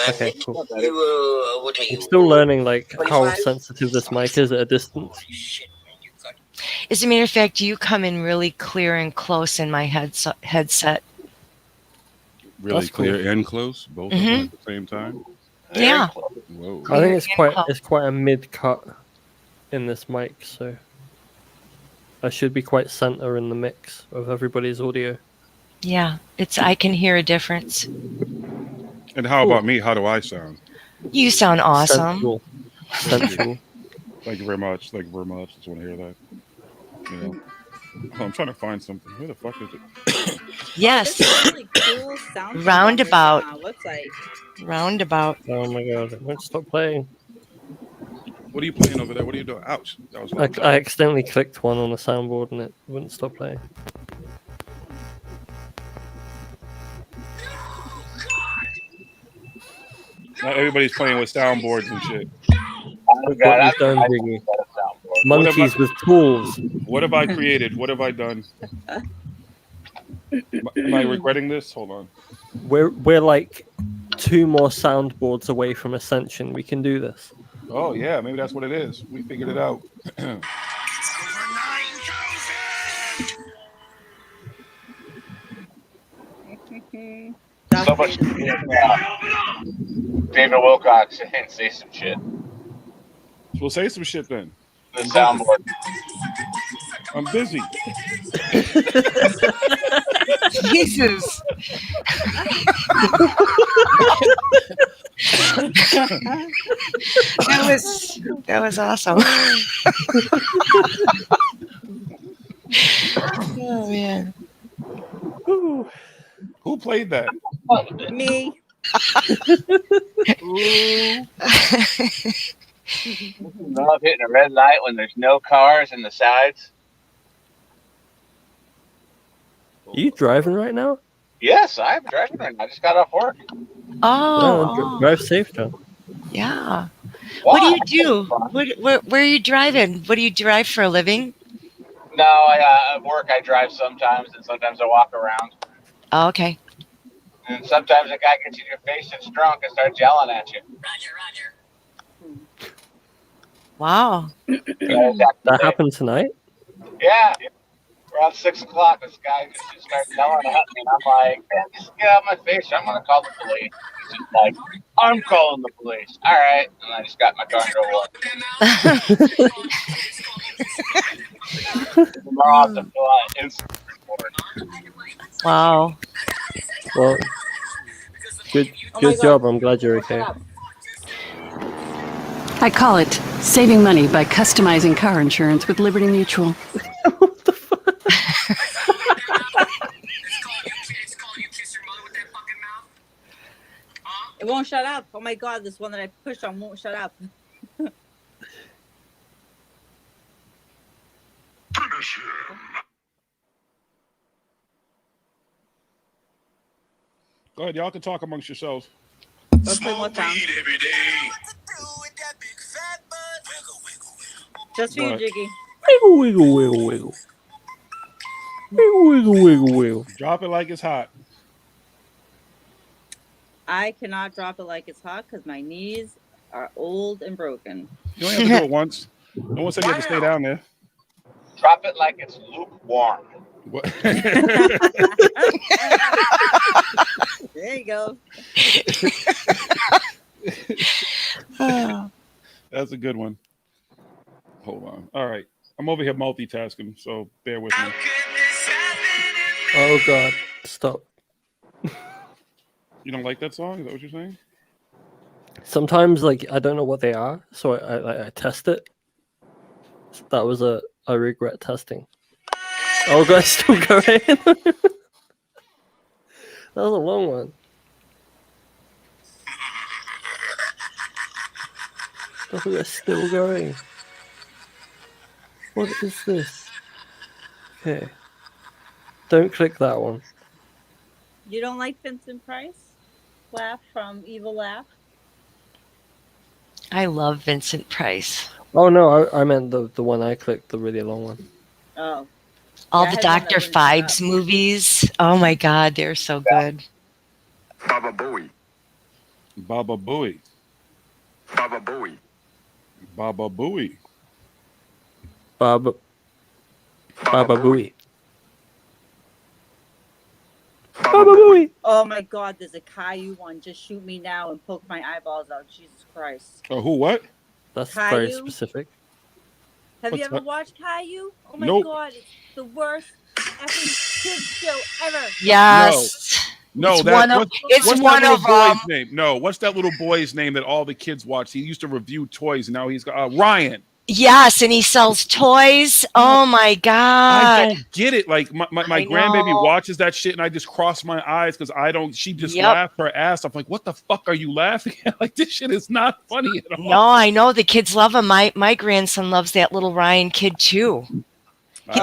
Okay, cool. I'm still learning like how sensitive this mic is at a distance. As a matter of fact, you come in really clear and close in my headset. Really That's clear cool. and close, both of them at the same time. Yeah. Whoa. I think it's quite a mid cut in this mic, so I should be quite center in the mix of everybody's audio. Yeah, I can hear a difference. And how about me? How do I sound? You sound awesome. Sensual. Thank you very much. Thank you very much. Just want to hear that. You know, I'm trying to find something. Where the fuck is it? Yes. There's really cool sound Roundabout. on our website. Roundabout. Oh my god, it won't stop playing. What are you playing over there? What are you doing? Ouch. That was loud. I accidentally clicked one on the soundboard and it wouldn't stop playing. Now everybody's playing with soundboards and shit. Look what you've done, Jiggy. Monkeys with tools. What have I created? What have I done? Am I regretting this? Hold on. We're like 2 more soundboards away from Ascension. We can do this. Oh yeah, maybe that's what it is. We figured it out. So much. David Wilcox and say some shit. We'll say some shit then. The soundboard. I'm busy. Jesus. that was awesome. Oh man. Who played that? Me. Love hitting a red light when there's no cars in the sides. Are you driving right now? Yes, I'm driving right now. I just got off work. Oh. Drive safe, John. Yeah. What do you do? Where are you driving? What do you drive for a living? No, I at work I drive sometimes, and sometimes I walk around. Oh, okay. And sometimes a guy gets in your face that's drunk and starts yelling at you. Wow. That happened tonight? Yeah. Around 6 o'clock, this guy just starts yelling at me, and I'm like, man, just get out of my face, or I'm going to call the police. He's just like, I'm calling the police. All right. And I just got in my car and drove away. Tomorrow I'll have to fill out an incident report. Wow. Well, good job. I'm glad you're okay. I call it saving money by customizing car insurance with Liberty Mutual. What the fuck? It won't shut up. Oh my god, this one that I pushed on won't shut up. Go ahead, y'all can talk amongst yourselves. Let's play more time. Just for you, Jiggy. Wiggle, wiggle, wiggle, wiggle. Wiggle, wiggle, wiggle, wiggle. Drop it like it's hot. I cannot drop it like it's hot because my knees are old and broken. You only have to do it once. No one said you have to stay down there. Drop it like it's lukewarm. What? There you go. That's a good one. Hold on. All right. I'm over here multitasking, so bear with me. Oh god, stop. You don't like that song? Is that what you're saying? Sometimes, like, I don't know what they are, so I test it. That was I regret testing. Oh god, it's still going. That was a long one. Oh, it's still going. What is this? Okay. Don't click that one. You don't like Vincent Price? Laugh from Evil Laugh? I love Vincent Price. Oh no, I meant the one I clicked, the really long one. Oh. All Yeah, I the had one that Dr. wouldn't shut Phibes movies. Oh my god, they're so good. Baba Booey. Baba Booey. Baba Booey. Baba Booey. Baba Booey. Baba Booey. Oh my god, there's a Caillou one. Just shoot me now and poke my eyeballs out. Jesus Christ. Oh, who? What? That's very Caillou? specific. Have you What's ever that? watched Caillou? Oh my Nope. god, it's the worst effing kids show ever. Yes. No, It's that, one of- what's, it's what's one that little of, boy's name? No, what's that little boy's name that all the kids watch? He used to review toys, and now he's got Ryan. Yes, and he sells toys. Oh my I God. don't get it. Like my I grandbaby know. watches that shit, and I just cross my eyes because I don't. She just Yep. laughed her ass off. Like, what the fuck are you laughing at? Like, this shit is not funny at all. No, I know the kids love him. My grandson loves that little Ryan kid too.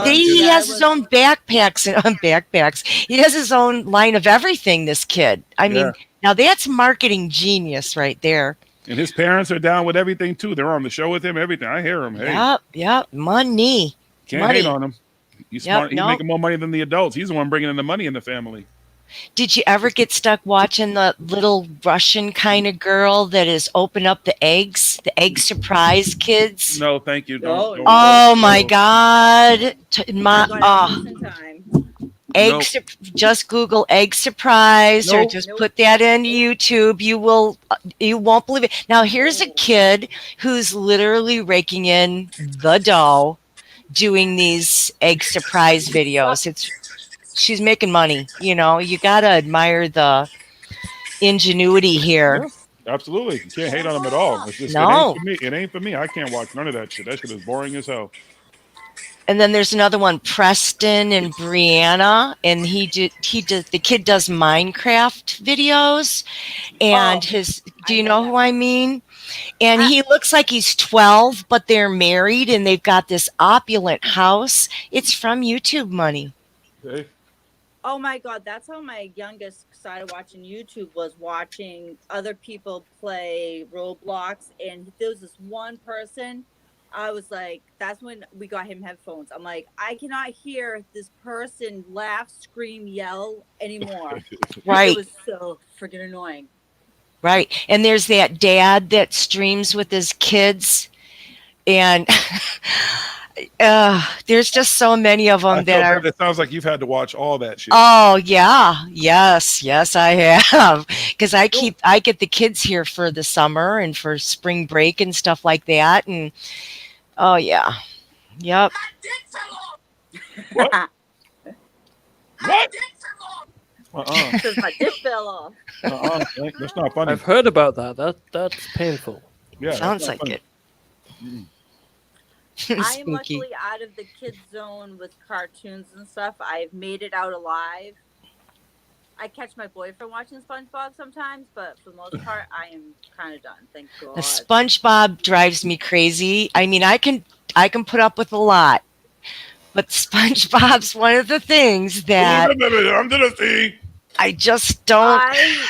He has his own backpacks and backpacks. He has his own line of everything. This kid. I mean, now that's marketing genius right there. And his parents are down with everything too. They're on the show with him. Everything. I hear him. Hey, Yep. Money. can't Money. hate on him. He's Yep, smart. He's nope. making more money than the adults. He's the one bringing in the money in the family. Did you ever get stuck watching the little Russian kind of girl that is open up the eggs, the egg surprise kids? No, thank you. Don't, Oh my God! Egg. Nope. Just Google egg surprise, or Nope. just put that in YouTube. You won't believe it. Now here's a kid who's literally raking in the dough, doing these egg surprise videos. She's making money. You know, you gotta admire the ingenuity here. Yeah, absolutely. You can't hate on him at all. It's just, No. it ain't for me. It ain't for me. I can't watch none of that shit. That shit is boring as hell. And then there's another one, Preston and Brianna, and the kid does Minecraft videos, and do you know who I mean? And he looks like he's 12, but they're married and they've got this opulent house. It's from YouTube money. Okay. Oh my God, that's how my youngest started watching YouTube, was watching other people play Roblox. And there was this one person, I was like, that's when we got him headphones. I'm like, I cannot hear this person laugh, scream, yell anymore. Right. It was so freaking annoying. Right. And there's that dad that streams with his kids. And there's just so many of them It sounds like you've had to watch all that shit. Oh yeah, yes, I have, because I get the kids here for the summer and for spring break and stuff like that, and oh yeah, yep. What? Because my dick fell off. That's not funny. I've heard about that. That's painful. Yeah, sounds like it. I am luckily out of the kid zone with cartoons and stuff. I've made it out alive. I catch my boyfriend watching SpongeBob sometimes, but for the most part, I am kind of done. Thank God. The SpongeBob drives me crazy. I mean, I can put up with a lot, but SpongeBob's one of the things that I just don't. I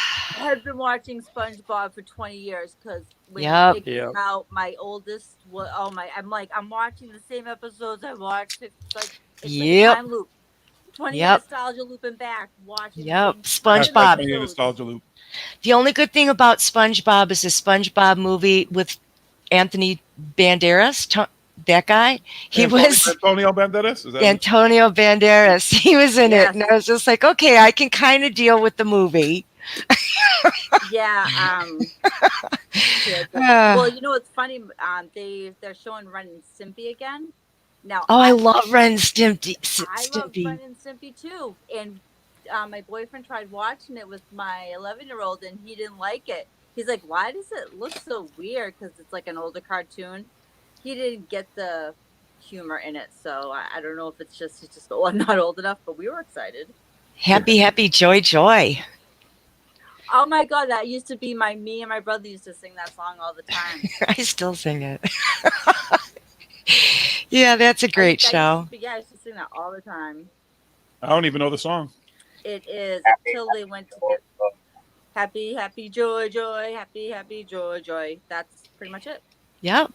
have been watching SpongeBob for 20 years because when it came out, my oldest was I'm watching the same episodes I watched. It's like a time loop. 20 nostalgia looping back, watching. SpongeBob. Nostalgia loop. The only good thing about SpongeBob is the SpongeBob movie with Anthony Banderas. That guy, he was Antonio Banderas. Is that Antonio Banderas. He was in it, and I was just like, okay, I can kind of deal with the movie. Well, you know what's funny? They're showing Ren and Stimpy again. Now, I love Ren and Stimpy. I love Ren and Stimpy too. And my boyfriend tried watching it with my 11-year-old, and he didn't like it. He's like, "Why does it look so weird? Because it's like an older cartoon." He didn't get the humor in it, so I don't know if it's just he's just not old enough. But we were excited. Happy, happy, joy, joy. Oh my God, that used to be me and my brother used to sing that song all the time. I still sing it. Yeah, that's a great show. I used to sing that all the time. I don't even know the song. It is until they went to happy, happy, joy, joy, happy, happy, joy, joy. That's pretty much it. Yep.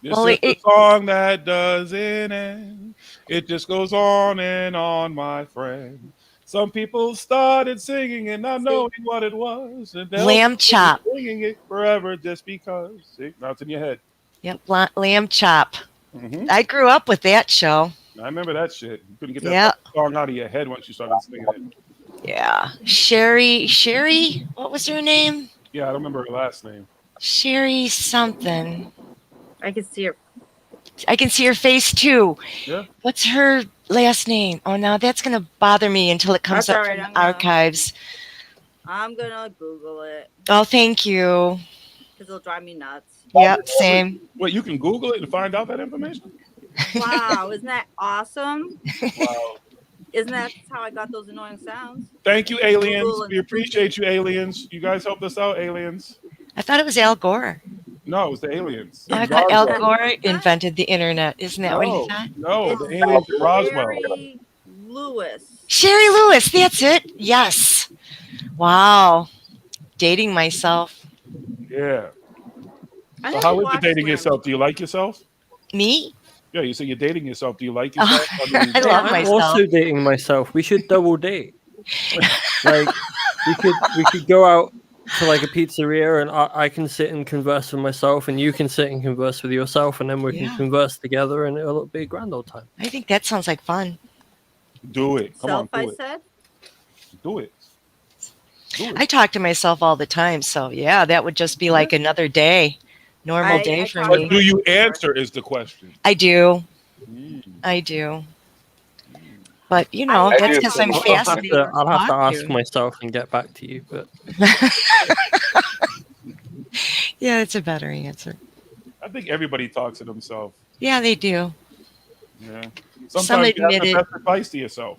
This is the song that doesn't end. It just goes on and on, my friend. Some people started singing and not knowing what it was. And Lamb Chop. Singing it forever just because. See, now it's in your head. Yep, Lamb Chop. Mm-hmm. I grew up with that show. I remember that shit. You couldn't get that song out of your head once you started singing it. Yeah. Sherry, what was her name? Yeah, I don't remember her last name. Sherry something. I can see her. I can see her face too. Yeah. What's her last name? Oh, now that's going to bother me until it comes up in the archives. I'm going to Google it. Oh, thank you. because it'll drive me nuts. Yep, same. Wait, you can Google it and find out that information? Wow, isn't that awesome? Wow. Isn't that how I got those annoying sounds? Thank you, aliens. Google We appreciate you, aliens. You guys helped us out, aliens. I thought it was Al Gore. No, it was the aliens. Oh, I thought Al Gore invented the internet. Isn't that what he said? No, the aliens at Roswell. Sherry Lewis. Sherry Lewis, that's it. Yes. Wow. Dating myself. Yeah. I So never how is it watched dating them. yourself? Do you like yourself? Me? Yeah, you say you're dating yourself. Do you like yourself? I love I'm myself. also dating myself. We should double date. Like we could go out to like a pizzeria, and I can sit and converse with myself, and you can sit and converse with yourself, and then we can converse together, and it'll be a grand old time. I think that sounds like fun. Do it. Come on, Self, I do it. said. Do it. I talk to myself all the time, so yeah, that would just be like another day, normal day for But me. do you answer is the question. I do. Mm. I do. But you know, I that's do because too. I'm fascinated. I'll have to talk ask myself and get back to you. But Yeah, it's a better answer. I think everybody talks to themselves. Yeah, they do. Yeah. Some Sometimes you have admit the it. best advice to yourself.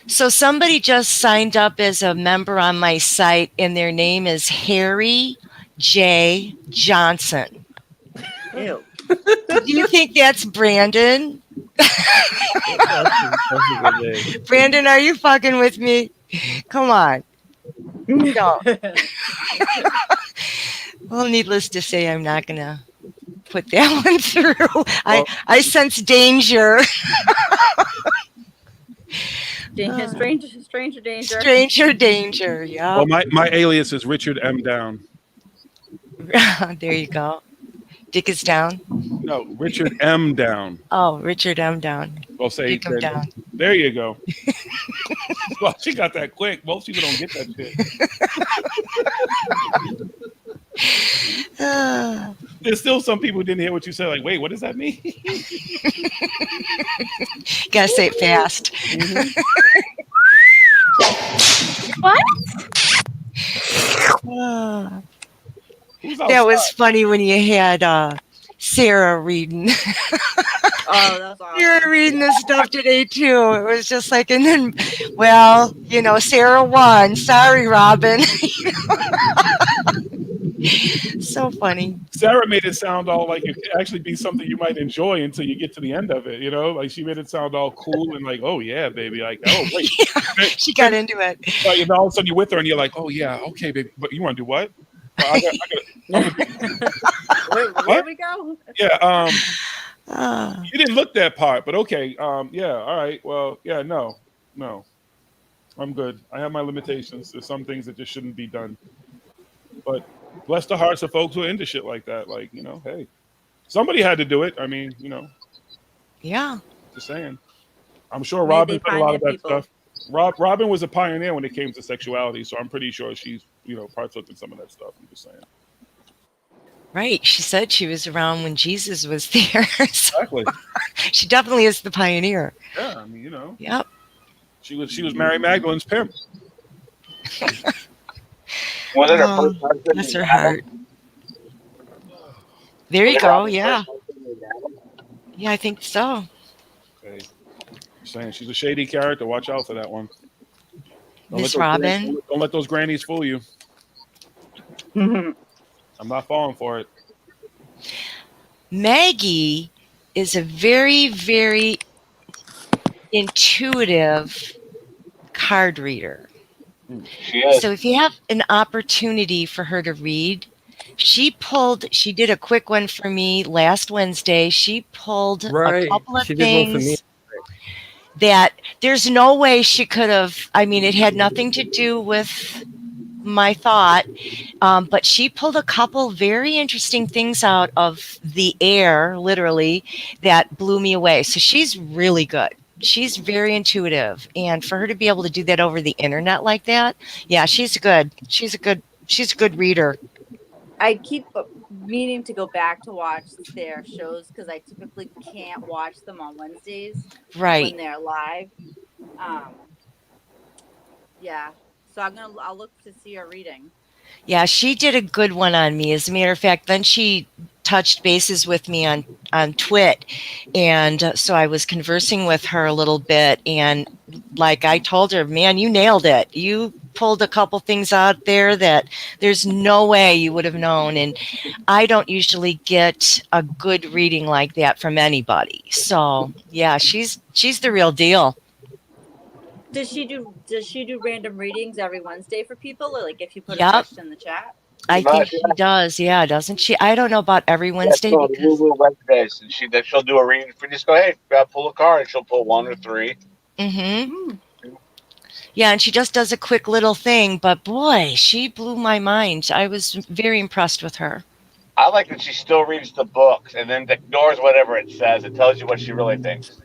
So somebody just signed up as a member on my site, and their name is Harry J. Johnson. Ew. Do you think that's Brandon? Brandon, are you fucking with me? Come on. No. Well, needless to say, I'm not going to put that one through. I sense danger. Stranger danger. Stranger danger, yeah. Well, my alias is Richard M. Down. There you go. Dick is down. No, Richard M. Down. Oh, Richard M. Down. Well, say Dick him down. There you go. Well, she got that quick. Most people don't get that shit. There's still some people who didn't hear what you said. Like, wait, what does that mean? Gotta say it fast. What? That was funny when you had Sarah reading. Oh, that's awesome. You were reading this stuff today too. It was just like, and then, well, you know, Sarah won. Sorry, Robin. So funny. Sarah made it sound all like it could actually be something you might enjoy until you get to the end of it. You know, like she made it sound all cool and like, oh yeah, baby, like, oh wait, she got into it. Like, and all of a sudden you're with her and you're like, oh yeah, okay, baby, but you want to do what? Where we go? Yeah, you didn't look that part, but okay, yeah, all right, well, yeah, no, I'm good. I have my limitations. There's some things that just shouldn't be done, but bless the hearts of folks who are into shit like that. Like, you know, hey, somebody had to do it. I mean, you know, yeah, just saying. I'm sure Maybe Robin did a find lot of their that people. stuff. Robin was a pioneer when it came to sexuality, so I'm pretty sure she's, you know, partook in some of that stuff. I'm just saying. Right. She said she was around when Jesus was there. So Exactly. she definitely is the pioneer. Yeah, I mean, you know. Yep. She was Mary Magdalene's pimp. Was it her Oh, first husband? bless her heart. There you go. Yeah. Yeah, I think so. Okay. Saying she's a shady character. Watch out for that one. Miss Robin. Don't let those grannies fool you. I'm not falling for it. Maggie is a very, very intuitive card reader. She is. So if you have an opportunity for her to read, she did a quick one for me last Wednesday. She pulled Right. a couple of She did one for me. things that there's no way she could have, I mean, it had nothing to do with my thought, but she pulled a couple very interesting things out of the air, literally, that blew me away. So she's really good. She's very intuitive, and for her to be able to do that over the internet like that, yeah, she's good. She's a good reader. I keep meaning to go back to watch their shows because I typically can't watch them on Wednesdays Right. when they're live. Yeah, so I'll look to see her reading. Yeah, she did a good one on me. As a matter of fact, then she touched bases with me on Twit, and so I was conversing with her a little bit, and like I told her, man, you nailed it. You pulled a couple things out there that there's no way you would have known, and I don't usually get a good reading like that from anybody. So yeah, she's the real deal. Does she do random readings every Wednesday for people, or like if you put a Yep, question in the chat? I think she does. Yeah, doesn't she? I don't know about every That's Wednesday called Woo because. Woo Wednesdays, and she'll do a reading. If we just go, hey, pull a card, and she'll pull one or three. Mm-hmm. Yeah, and she just does a quick little thing, but boy, she blew my mind. I was very impressed with her. I like that she still reads the books and then ignores whatever it says. It tells you what she really thinks.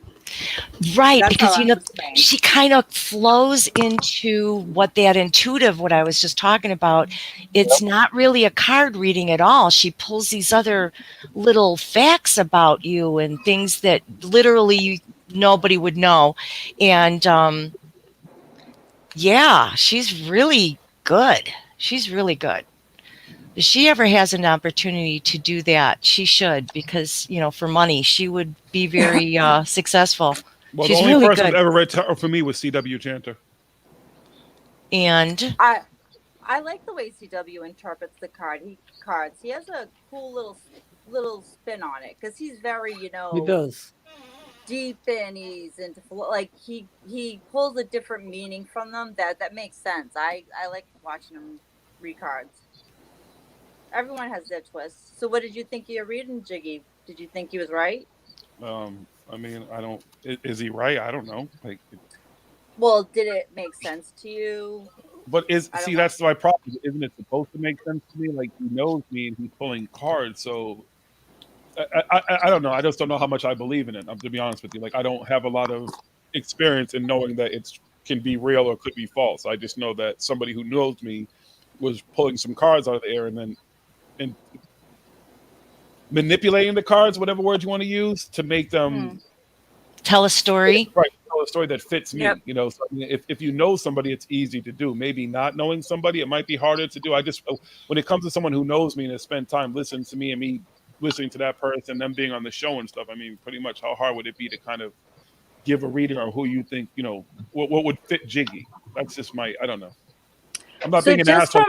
Right, That's how because I was trained. she kind of flows into what I was just talking about. It's not really a card reading at all. She pulls these other little facts about you and things that literally nobody would know. And yeah, she's really good. She's really good. If she ever has an opportunity to do that, she should, because, for money, she would be very successful. Well, She's the only really person good. who ever read tarot for me was C.W. Chanter. And I like the way CW interprets the cards. He has a cool little spin on it because he's very, He does. deep, and he's into like he pulls a different meaning from them that makes sense. I like watching him read cards. Everyone has their twists. So what did you think of your reading, Jiggy? Did you think he was right? I mean, I don't. Is he right? I don't know. Like, Well, did it make sense to you? but I don't see, know. that's my problem. Isn't it supposed to make sense to me? Like, he knows me and he's pulling cards, so I don't know. I just don't know how much I believe in it. To be honest with you, like, I don't have a lot of experience in knowing that it can be real or could be false. I just know that somebody who knows me was pulling some cards out of the air and manipulating the cards, whatever word you want to use, to make them tell a story. Right, tell a story that fits me. Yep. So, I mean, if you know somebody, it's easy to do. Maybe not knowing somebody, it might be harder to do. I just, when it comes to someone who knows me and has spent time listening to me and me listening to that person, them being on the show and stuff, I mean, pretty much how hard would it be to kind of give a reading on who you think, what would fit Jiggy? That's just I don't know. I'm not being an asshole.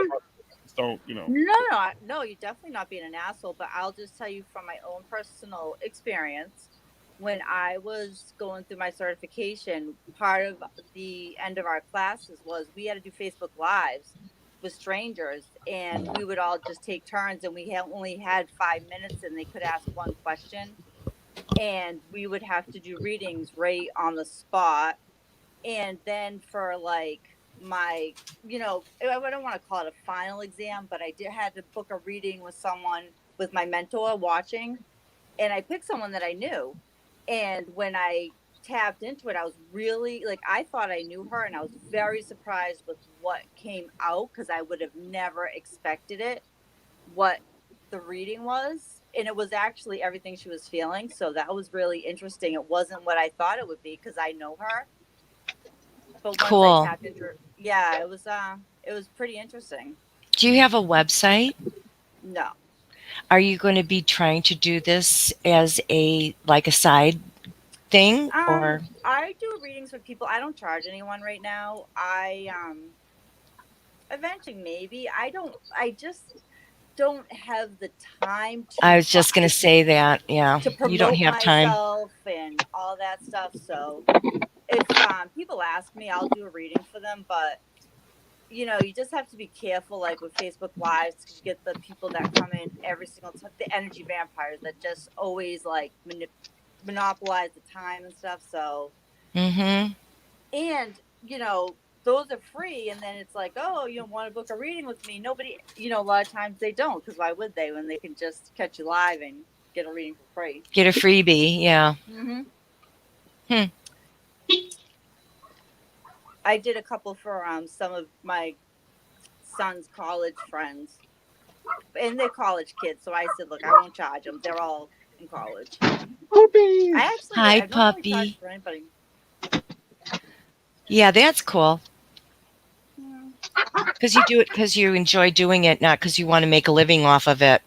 Don't, No, you're definitely not being an asshole, but I'll just tell you from my own personal experience. When I was going through my certification, part of the end of our classes was we had to do Facebook Lives with strangers, and we would all just take turns, and we only had 5 minutes, and they could ask one question, and we would have to do readings right on the spot. And then for like my, I don't want to call it a final exam, but I had to book a reading with someone, with my mentor watching, and I picked someone that I knew. And when I tapped into it, I was really I thought I knew her, and I was very surprised with what came out, because I would have never expected it, what the reading was. And it was actually everything she was feeling. So that was really interesting. It wasn't what I thought it would be, because I know her. But once Cool. I tapped into her, yeah, it was pretty interesting. Do you have a website? No. Are you going to be trying to do this as a side thing, or? I do readings for people. I don't charge anyone right now. I eventually maybe. I just don't have the time to. I was just going to say that. Yeah, to promote you don't have time. myself and all that stuff. So if people ask me, I'll do a reading for them. But you just have to be careful, like with Facebook Lives, because you get the people that come in every single time, the energy vampires that just always monopolize the time and stuff. So, and those are free, and then it's like, oh, you want to book a reading with me? Nobody, a lot of times they don't, because why would they, when they can just catch you live and get a reading for free? Get a freebie, yeah. I did a couple for some of my son's college friends, and they're college kids. So I said, look, I won't charge them. They're all in college. Hi, puppy. Really charged for anybody. Yeah, that's cool. Because you do it because you enjoy doing it, not because you want to make a living off of it.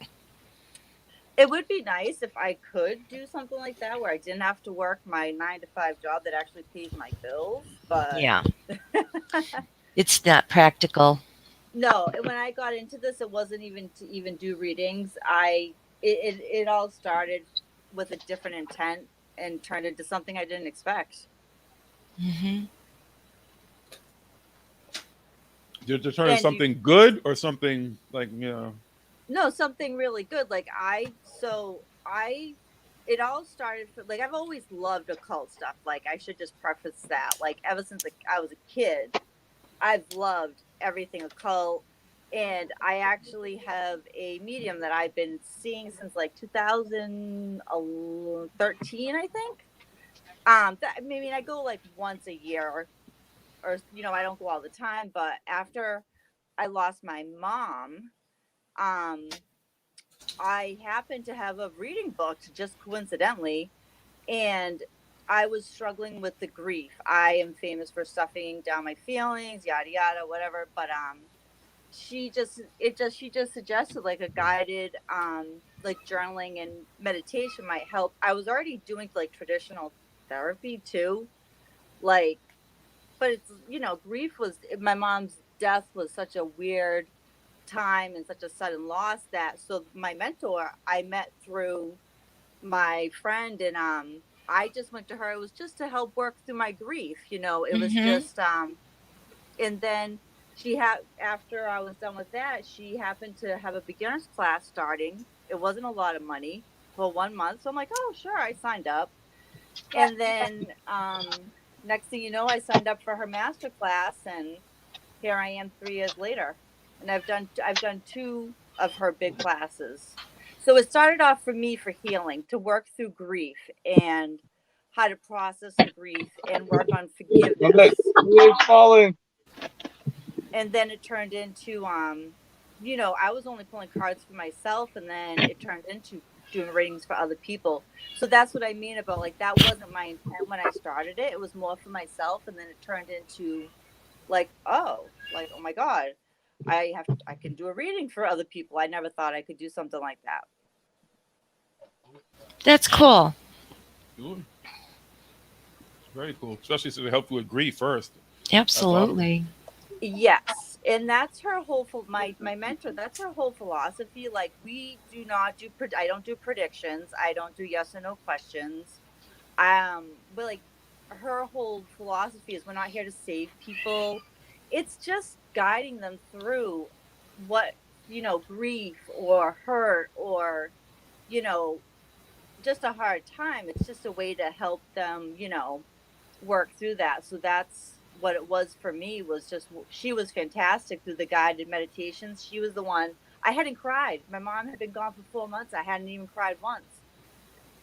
It would be nice if I could do something like that where I didn't have to work my 9 to 5 job that actually pays my bills. But Yeah. It's not practical. no, and when I got into this, it wasn't even to even do readings. It all started with a different intent and turned into something I didn't expect. Mm-hmm. Did it turn into something good or something like, No, something really good. It all started for, like, I've always loved occult stuff. Like, I should just preface that. Like, ever since I was a kid, I've loved everything occult. And I actually have a medium that I've been seeing since like 2013, I think. I mean, I go like once a year, or I don't go all the time. But after I lost my mom, I happened to have a reading book just coincidentally, and I was struggling with the grief. I am famous for stuffing down my feelings, yada yada, whatever. But she just suggested like a guided like journaling and meditation might help. I was already doing like traditional therapy too, like, but it's grief was, my mom's death was such a weird time and such a sudden loss, that so my mentor I met through my friend, and I just went to her. It was just to help work through my grief, it was just and then she had, after I was done with that, she happened to have a beginner's class starting. It wasn't a lot of money for 1 month, so I'm like, oh sure, I signed up. And then next thing you know, I signed up for her master class, and here I am 3 years later, and I've done 2 of her big classes. So it started off for me for healing, to work through grief and how to process the grief and work on forgiveness. And then it turned into I was only pulling cards for myself, and then it turned into doing readings for other people. So that's what I mean about, like, that wasn't my intent when I started it. It was more for myself, and then it turned into like, oh my God, I can do a reading for other people. I never thought I could do something like that. That's cool. It's very cool, especially since it helped with grief first. Absolutely. Yes, and that's her whole my mentor. That's her whole philosophy. Like, we do not do I don't do predictions. I don't do yes or no questions. But like, her whole philosophy is, we're not here to save people. It's just guiding them through what, grief or hurt or, just a hard time. It's just a way to help them, work through that. So that's what it was for me. Was just, she was fantastic through the guided meditations. She was the one. I hadn't cried. My mom had been gone for 4 months. I hadn't even cried once.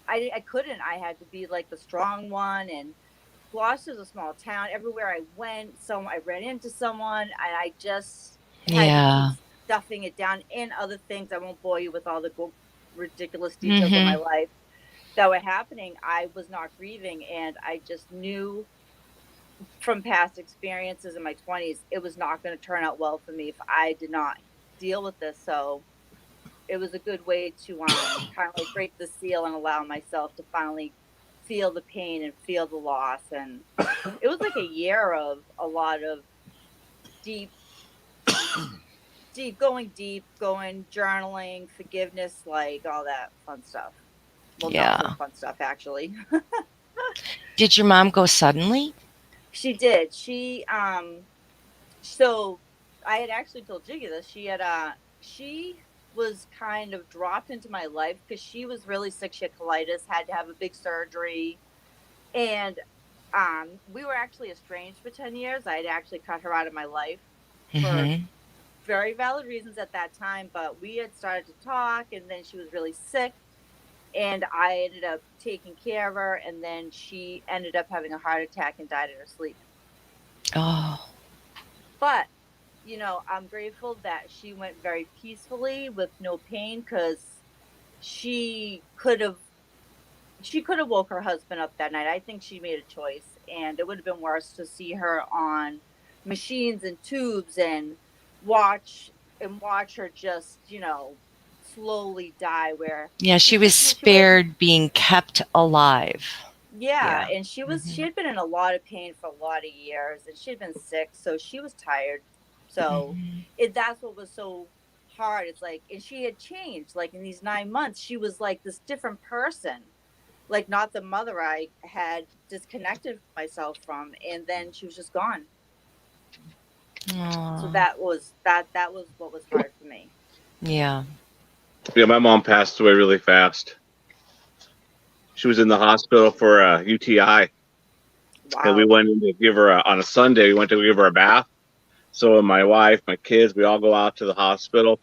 I couldn't. I had to be like the strong one. And Gloucester's a small town. Everywhere I went, I ran into someone, and I just had to keep stuffing it down, and other things. I won't bore you with all the ridiculous details of my life that were happening. I was not grieving, and I just knew from past experiences in my 20s, it was not going to turn out well for me if I did not deal with this. So it was a good way to kind of like break the seal and allow myself to finally feel the pain and feel the loss. And it was like a year of a lot of going journaling, forgiveness, like all that fun stuff. Well, not so fun stuff, actually. Did your mom go suddenly? She did. So I had actually told Jiggy this. She was kind of dropped into my life because she was really sick. She had colitis, had to have a big surgery. And we were actually estranged for 10 years. I had actually cut her out of my life for very valid reasons at that time. But we had started to talk, and then she was really sick. And I ended up taking care of her, and then she ended up having a heart attack and died in her sleep. Oh. But, I'm grateful that she went very peacefully with no pain, because she could have woke her husband up that night. I think she made a choice, and it would have been worse to see her on machines and tubes and watch her just, slowly die. Where Yeah, she was spared being kept alive. yeah, Yeah. and she had been in a lot of pain for a lot of years, and she had been sick, so she was tired. So that's what was so hard. It's like, and she had changed. Like in these 9 months, she was like this different person, like not the mother I had disconnected myself from, and then she was just gone. So that was what was hard for me. Yeah. Yeah, my mom passed away really fast. She was in the hospital for a UTI. Wow. And we went in to give her on a Sunday. We went to give her a bath. So my wife, my kids, we all go out to the hospital.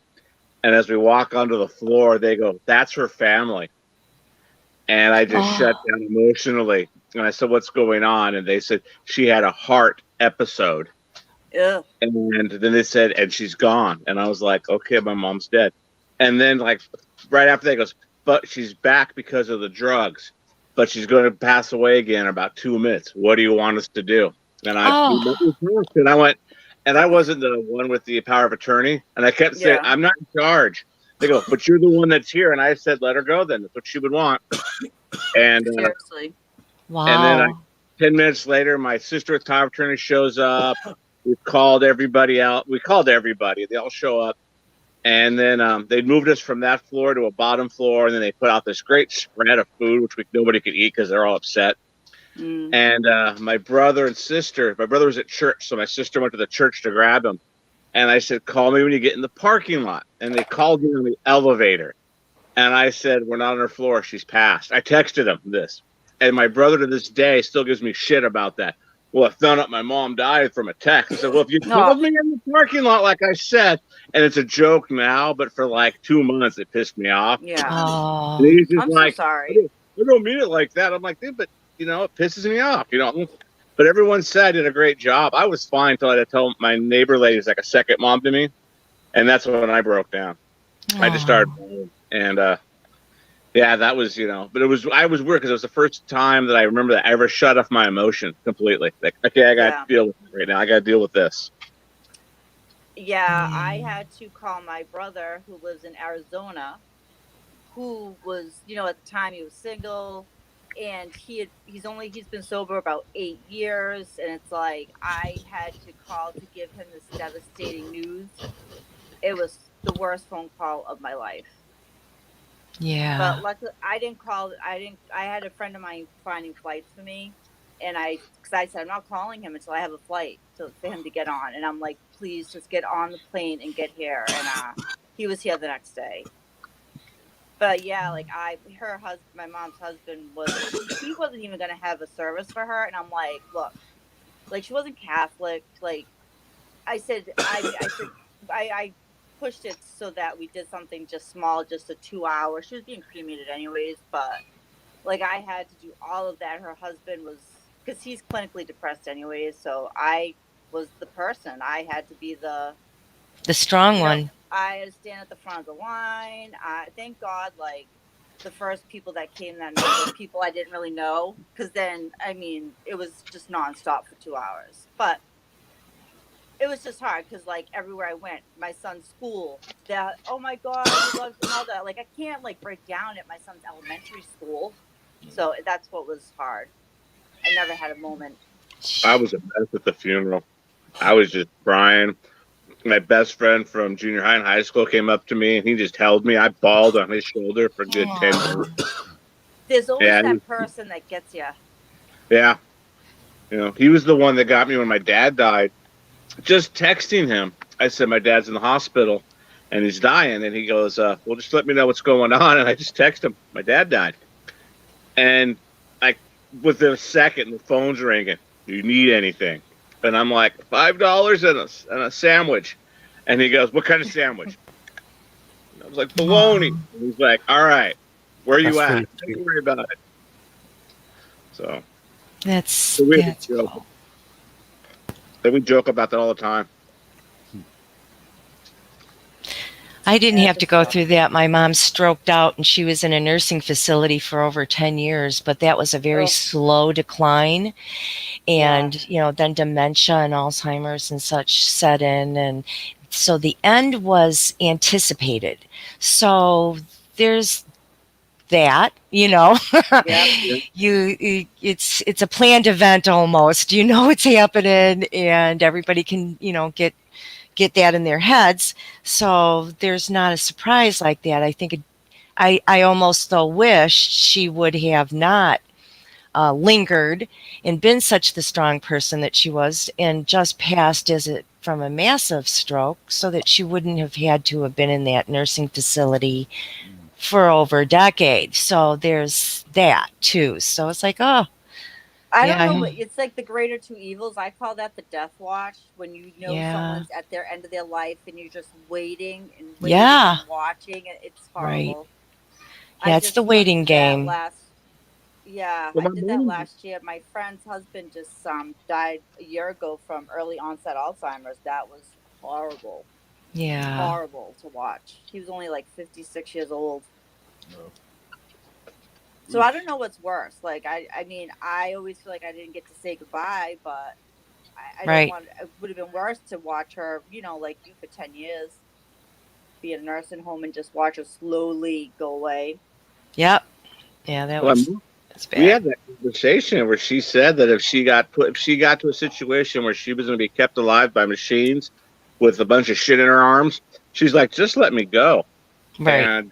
And as we walk onto the floor, they go, "That's her family." And I just shut down emotionally. And I said, "What's going on?" And they said she had a heart episode. Yeah. And then they said, "And she's gone." And I was like, "Okay, my mom's dead." And then like right after that, he goes, "But she's back because of the drugs. But she's going to pass away again in about 2 minutes. What do you want us to do?" And I went, and I wasn't the one with the power of attorney. And I kept saying, "I'm not in charge." They go, "But you're the one that's here." And I said, "Let her go then. That's what she would want." And seriously. Wow. And then 10 minutes later, my sister with power of attorney shows up. We called everybody out. We called everybody. They all show up. And then they moved us from that floor to a bottom floor. And then they put out this great spread of food, which nobody could eat because they're all upset. And my brother and sister, my brother was at church. So my sister went to the church to grab him. And I said, "Call me when you get in the parking lot." And they called me on the elevator. And I said, "We're not on her floor. She's passed." I texted him this. And my brother to this day still gives me shit about that. "Well, I found out my mom died from a text." I said, "Well, if you called me in the parking lot, like I said," and it's a joke now, but for like 2 months, it pissed me off. Yeah. And he's just I'm like, so sorry. I don't mean it like that. I'm like, "Dude, but it pisses me off, But everyone said I did a great job. I was fine until I had to tell my neighbor lady is like a second mom to me. And that's when I broke down. I just started bawling. And yeah, that was, but I was weird because it was the first time that I remember that I ever shut off my emotion completely. Like, okay, I got to deal with it right now. I got to deal with this. Yeah, I had to call my brother who lives in Arizona, who was, at the time he was single, and he's been sober about 8 years, and it's like I had to call to give him this devastating news. It was the worst phone call of my life. Yeah. But luckily, I had a friend of mine finding flights for me, and because I said I'm not calling him until I have a flight for him to get on, and I'm like, please just get on the plane and get here, and he was here the next day. But yeah, like my mom's husband he wasn't even gonna have a service for her, and I'm like, look, like she wasn't Catholic, like I said, I pushed it so that we did something just small, just a 2 hour. She was being cremated anyways, but like I had to do all of that. Her husband was, because he's clinically depressed anyways, so I was the person. I had to be the strong one. I had to stand at the front of the line. Thank God, like the first people that came that night were people I didn't really know, because then it was just nonstop for 2 hours. But it was just hard because like everywhere I went, my son's school, that, oh my God, he loves and all that. Like I can't like break down at my son's elementary school. So that's what was hard. I never had a moment. I was a mess at the funeral. I was just crying. My best friend from junior high and high school came up to me and he just held me. I bawled on his shoulder for a good 10 minutes. There's always that person that gets you. Yeah. He was the one that got me when my dad died. Just texting him, I said, "My dad's in the hospital and he's dying." And he goes, "Well, just let me know what's going on." And I just text him, "My dad died." And within a second, the phone's ringing. "Do you need anything?" And I'm like, $5 and a sandwich. And he goes, "What kind of sandwich?" And I was like, "Bologna." And he's like, "All right, where are you at? Don't worry about it." So that's cool. We joke about that all the time. I didn't Yeah, have to just go tough. through that. My mom stroked out and she was in a nursing facility for over 10 years, but that was a very Oh. slow decline. Yeah. And, then dementia and Alzheimer's and such set in. And so the end was anticipated. So there's that, Yep. it's a planned event almost. It's happening and everybody can, get that in their heads. So there's not a surprise like that. I think I almost though wish she would have not lingered and been such the strong person that she was and just passed from a massive stroke so that she wouldn't have had to have been in that nursing facility for over a decade. So there's that too. So it's like, oh, I yeah, don't know. It's like the greater two evils. I call that the death watch, when you know Yeah. someone's at their end of their life and you're just waiting and Yeah. and watching. It's Right. horrible. Yeah, it's the waiting game. Yeah, Well, I my did that mom- last year. My friend's husband just died a year ago from early onset Alzheimer's. That was horrible. Yeah. Horrible to watch. He was only like 56 years old. So I don't know what's worse. Like I mean, I always feel like I didn't get to say goodbye, but I don't Right. want. It would have been worse to watch her, like you for 10 years, be in a nursing home and just watch her slowly go away. Yep. Yeah, that's bad. We had that conversation where she said that if she got to a situation where she was going to be kept alive by machines with a bunch of shit in her arms, she's like, just let me go. Right. And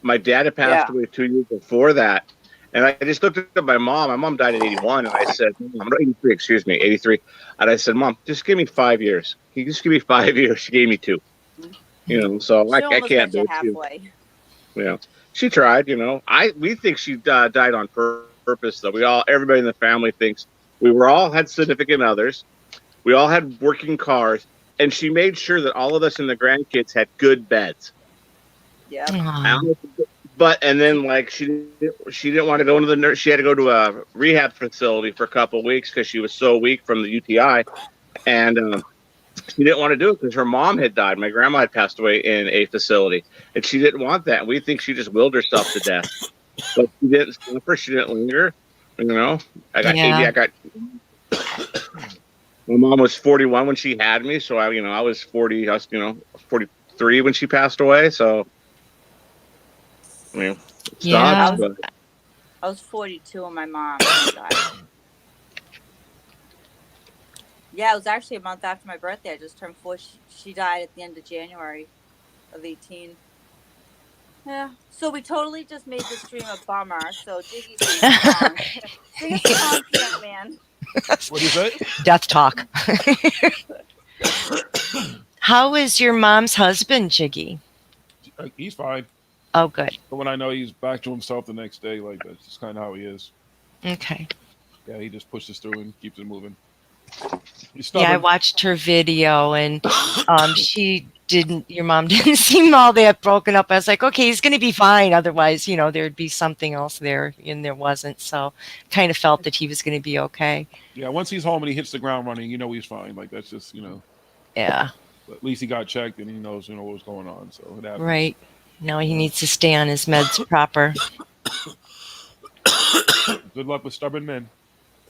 my dad had passed away 2 years before that. And I just looked at my mom. My mom died in 81. And I said, 83. And I said, Mom, just give me 5 years. Can you just give me 5 years? She gave me 2. So I can't do it. Halfway. She tried, we think she died on purpose, though. Everybody in the family thinks we all had significant others. We all had working cars. And she made sure that all of us and the grandkids had good beds. Yeah. And then she didn't want to go into the nurse. She had to go to a rehab facility for a couple of weeks because she was so weak from the UTI, and she didn't want to do it because her mom had died. My grandma had passed away in a facility, and she didn't want that. And we think she just willed herself to death, but she didn't suffer. She didn't linger. I got 80. I got. My mom was 41 when she had me, so I was 40. I was 43 when she passed away. So. It sucks, but I was 42 when my mom died. Yeah, it was actually a month after my birthday. I just turned 4. She died at the end of January of 18. Yeah. So we totally just made this dream a bummer. So Jiggy, sing a song. Sing a song, Piano Man. What is it? Death talk. How is your mom's husband, Jiggy? He's fine. Oh, good. But when I know he's back to himself the next day, that's just kind of how he is. Okay. Yeah, he just pushes through and keeps it moving. Yeah, I watched her video and your mom didn't seem all that broken up. I was like, okay, he's going to be fine. Otherwise, there'd be something else there and there wasn't. So kind of felt that he was going to be okay. Yeah, once he's home and he hits the ground running, he's fine. That's just, Yeah. At least he got checked and he knows, what was going on. So it happens. Right. Now he needs to stay on his meds proper. Good luck with stubborn men.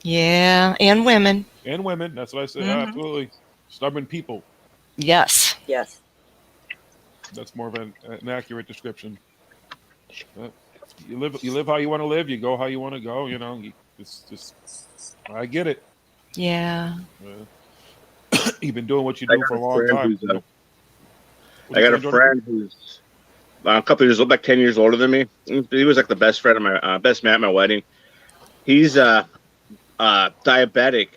Yeah, and women. And women. That's what I said. Mhm. Absolutely. Stubborn people. Yes. Yes. That's more of an accurate description. You live how you want to live. You go how you want to go. I get it. Yeah. You've been doing what you do for a long time. I got a friend who's a couple years old, like 10 years older than me. He was like the best friend of my best man at my wedding. He's diabetic,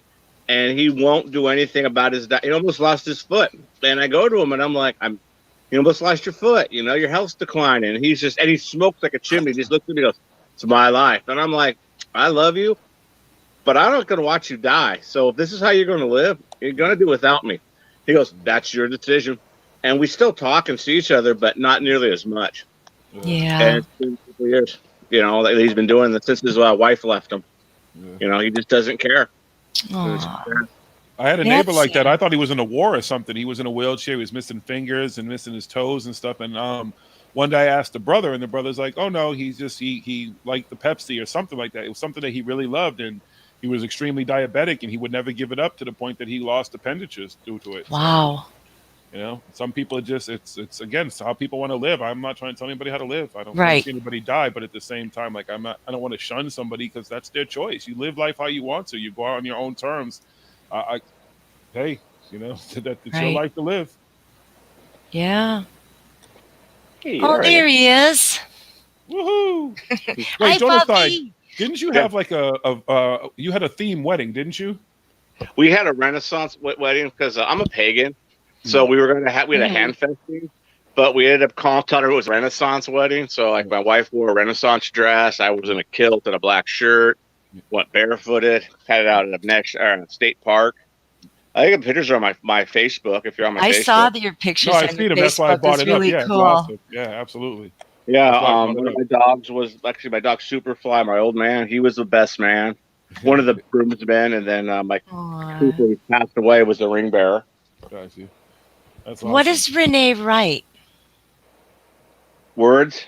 and he won't do anything about his diet. He almost lost his foot, and I go to him and I'm like, you almost lost your foot. Your health's declining. And he smokes like a chimney. He just looks at me and goes, it's my life. And I'm like, I love you, but I'm not going to watch you die. So if this is how you're going to live, you're going to do without me. He goes, that's your decision. And we still talk and see each other, but not nearly as much. Yeah. And it's been a couple years, he's been doing this since his wife left him. He just doesn't care. I had a neighbor That's like that. I thought he was in a war or something. He was in a wheelchair. He was missing fingers and missing his toes and stuff. And one day I asked the brother, and the brother's like, "Oh no, he's just he liked the Pepsi or something like that. It was something that he really loved, and he was extremely diabetic, and he would never give it up to the point that he lost appendages due to it." Wow. So, you know, some people just it's again, it's how people want to live. I'm not trying to tell anybody how to live. I don't want Right. to see anybody die, but at the same time, like I don't want to shun somebody because that's their choice. You live life how you want to. You go out on your own terms. Hey, you know, it's your Right. life to live. Yeah. Hey, Oh, all right. there he is. Woohoo! Hi, Wait, Jonas, Bobby. didn't you Yeah. have like you had a theme wedding, didn't you? We had a Renaissance wedding because I'm a pagan, so we were gonna have we had a hand festing, but we ended up telling her it was a Renaissance wedding. So like my wife wore a Renaissance dress, I was in a kilt and a black shirt, went barefooted, had it out at a state park. I think the pictures are on my Facebook. If you're on my I Facebook, saw your pictures No, I on see your them. That's why I Facebook. bought It's it up. really Yeah, it's cool. awesome. Yeah, absolutely. yeah. That's why I brought One it of up. my dogs was actually my dog Superfly, my old man. He was the best man. One of the groomsmen, and then my Aw. Cooper, who passed away, was the ring bearer. Got you. That's awesome. What does Renee write? Words.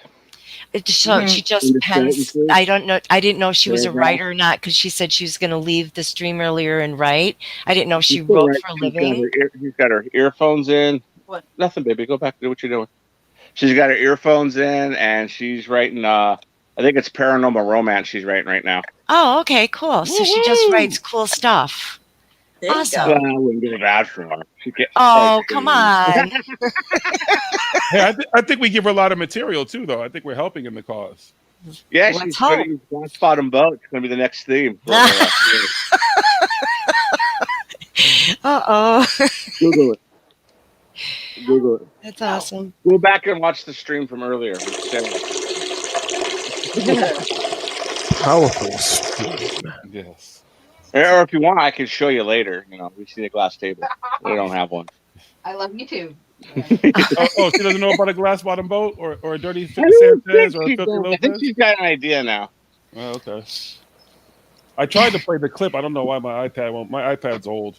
So she just In the pens. sentences. I don't know. I didn't know if she was a Paragraph. writer or not because she said she was going to leave the stream earlier and write. I didn't know if she She's still wrote right. for a She's got living. she's got her earphones in. What? Nothing, baby. Go back to do what you're doing. She's got her earphones in, and she's writing. I think it's paranormal romance. She's writing right now. Oh, okay, cool. So she just writes cool stuff. There you Awesome. go. Well, I wouldn't give it bad for her. She gets Oh, come on. Hey, I think we give her a lot of material too, though. I think we're helping in the cause. Yeah, Let's she's hope. going to use Black Bottom Boat. It's going to be the next theme. For, Uh-oh. Google it. Google it. That's awesome. Go back and watch the stream from earlier. Powerful stream. Yes. Or if you want, I can show you later. You know, we've seen a glass table. We don't have one. I love you too. Oh, she doesn't know about a glass bottom boat or a dirty I don't Sanchez think or a she filthy does. I think Lopez? she's got an idea now. Oh, okay. I tried to play the clip. I don't know why my iPad won't. My iPad's old.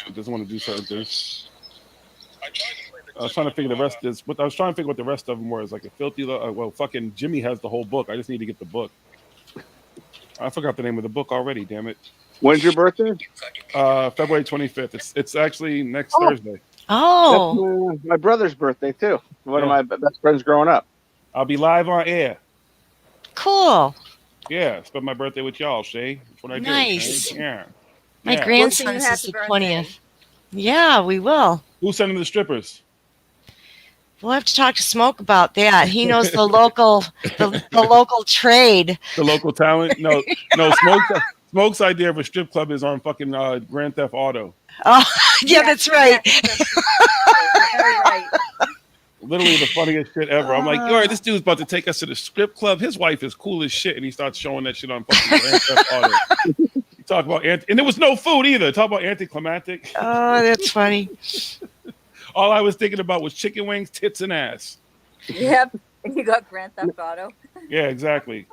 It doesn't want to do certain things. I was trying to figure the rest is. What I was trying to figure what the rest of them were. Is like a filthy. Well, fucking Jimmy has the whole book. I just need to get the book. I forgot the name of the book already. Damn it. When's your birthday? February 25th. It's actually next Thursday. Oh. That's my brother's birthday too. One of my best friends growing up. I'll be live on air. Cool. Yeah, spend my birthday with y'all, Shay. That's what I do. Nice. Shay. Yeah. My Yeah. grandson's is the 20th. Yeah, we will. Who's sending the strippers? We'll have to talk to Smoke about that. He knows the local the local trade. The local talent? No, Smoke's idea of a strip club is on fucking Grand Theft Auto. Oh, yeah, that's right. Very right. Literally the funniest shit ever. I'm like, yo, this dude's about to take us to the strip club. His wife is cool as shit, and he starts showing that shit on fucking Grand Theft Auto. You talk about and there was no food either. Talk about anticlimactic. Oh, that's funny. All I was thinking about was chicken wings, tits, and ass. Yep. And you got Grand Theft Auto. Yeah, exactly.